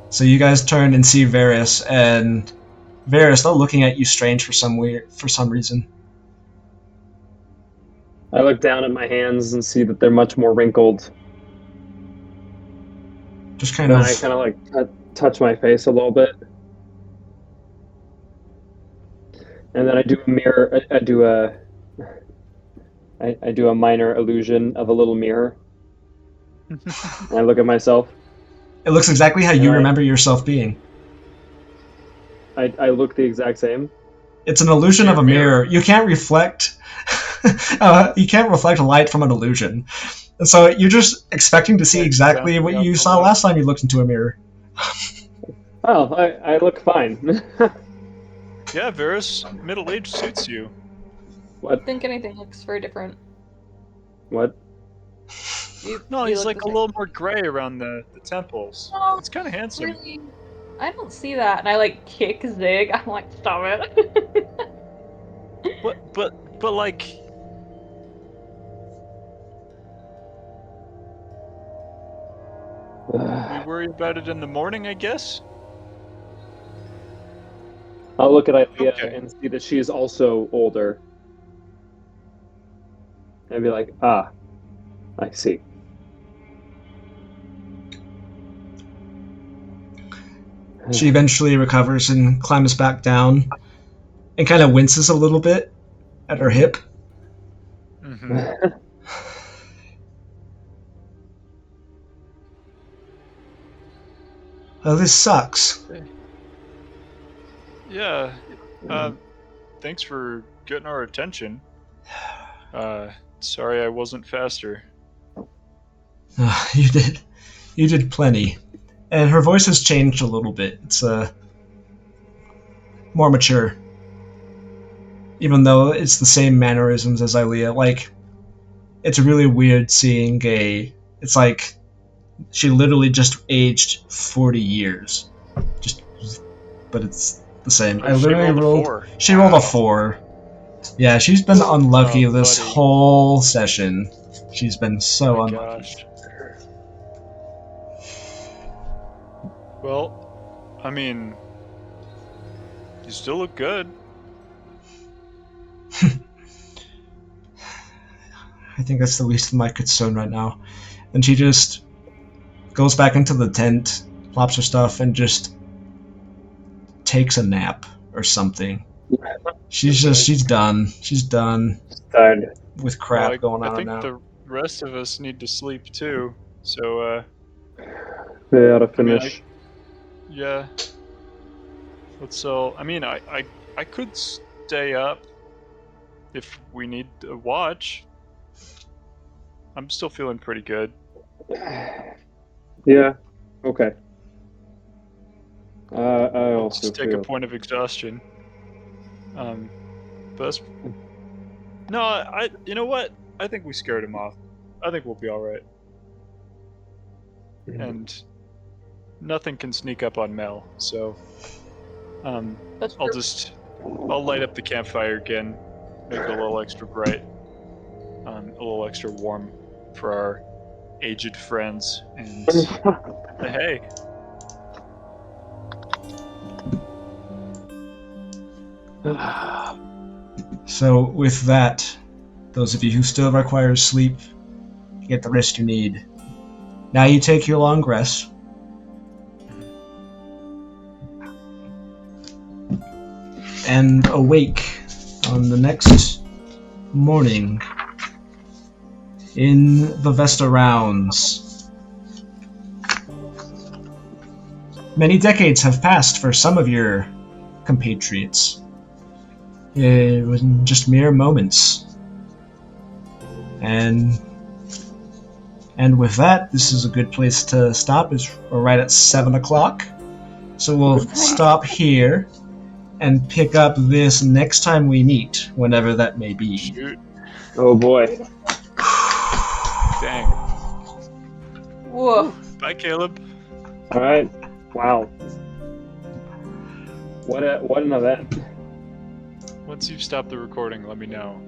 Speaker 1: So you guys turn and see Varys, and Varys, they're looking at you strange for some reason.
Speaker 2: I look down at my hands and see that they're much more wrinkled.
Speaker 1: Just kind
Speaker 2: And
Speaker 1: of.
Speaker 2: I kind of like touch my face a little bit. And then I do a mirror. I do a minor illusion of a little mirror. And I look at myself.
Speaker 1: It looks exactly how you
Speaker 2: Right.
Speaker 1: remember yourself being.
Speaker 2: I look the exact same.
Speaker 1: It's an illusion of a mirror. You can't reflect. You can't reflect light from an illusion. And so you're just expecting to see exactly what you saw last time you looked into a mirror.
Speaker 2: Oh, I look fine.
Speaker 3: Yeah, Varys, middle age suits you.
Speaker 4: I think anything looks very different.
Speaker 2: What?
Speaker 3: No,
Speaker 4: you
Speaker 3: he's
Speaker 4: look
Speaker 3: like
Speaker 4: the
Speaker 3: a
Speaker 4: same.
Speaker 3: little more gray around the temples.
Speaker 4: Oh,
Speaker 3: It's kind of handsome.
Speaker 4: really? I don't see that, and I like kick Zig. I'm like, stop it.
Speaker 3: But like, we worry about it in the morning, I guess.
Speaker 2: I'll look at Ilea
Speaker 3: Okay.
Speaker 2: and see that she is also older. And be like, ah, I see.
Speaker 1: She eventually recovers and climbs back down and kind of winces a little bit at her hip.
Speaker 3: Mm-hmm.
Speaker 1: Oh, this sucks.
Speaker 3: Yeah. Thanks for getting our attention. Sorry I wasn't faster.
Speaker 1: You did plenty. And her voice has changed a little bit. It's more mature. Even though it's the same mannerisms as Ilea. Like, it's really weird seeing it's like she literally just aged 40 years. But it's the same.
Speaker 3: Oh, she rolled a 4.
Speaker 1: She rolled a 4. Yeah, she's been unlucky this
Speaker 3: buddy.
Speaker 1: whole session. She's been so
Speaker 3: My
Speaker 1: unlucky.
Speaker 3: gosh. Well, I mean, you still look good.
Speaker 1: I think that's the least of my concern right now. And she just goes back into the tent, plops her stuff, and just takes a nap or something. She's done. She's done
Speaker 2: Tired.
Speaker 1: with crap
Speaker 3: Well,
Speaker 1: going
Speaker 3: I
Speaker 1: on
Speaker 3: think
Speaker 1: now.
Speaker 3: the rest of us need to sleep too. So,
Speaker 2: They ought to
Speaker 3: I mean,
Speaker 2: finish.
Speaker 3: yeah. Let's I mean, I could stay up if we need to watch. I'm still feeling pretty good.
Speaker 2: Yeah. Okay. I also
Speaker 3: Just take
Speaker 2: feel.
Speaker 3: a point of exhaustion. But that's... No, you know what? I think we scared him off. I think we'll be all right. And nothing can sneak up on Mel. So,
Speaker 4: That's
Speaker 3: I'll
Speaker 4: true.
Speaker 3: I'll light up the campfire again, make it a little extra bright, a little extra warm for our aged friends, and hey.
Speaker 1: So with that, those of you who still require sleep, you get the rest you need. Now you take your long rest. And awake on the next morning in the Vesta Rounds. Many decades have passed for some of your compatriots. It was just mere moments. And with that, this is a good place to stop. We're right at 7 o'clock. So we'll stop here and pick up this next time we meet, whenever that may be.
Speaker 3: Shoot.
Speaker 2: Oh boy.
Speaker 3: Dang.
Speaker 4: Whoa.
Speaker 3: Bye, Caleb.
Speaker 2: All right. Wow. What an event.
Speaker 3: Once you've stopped the recording, let me know.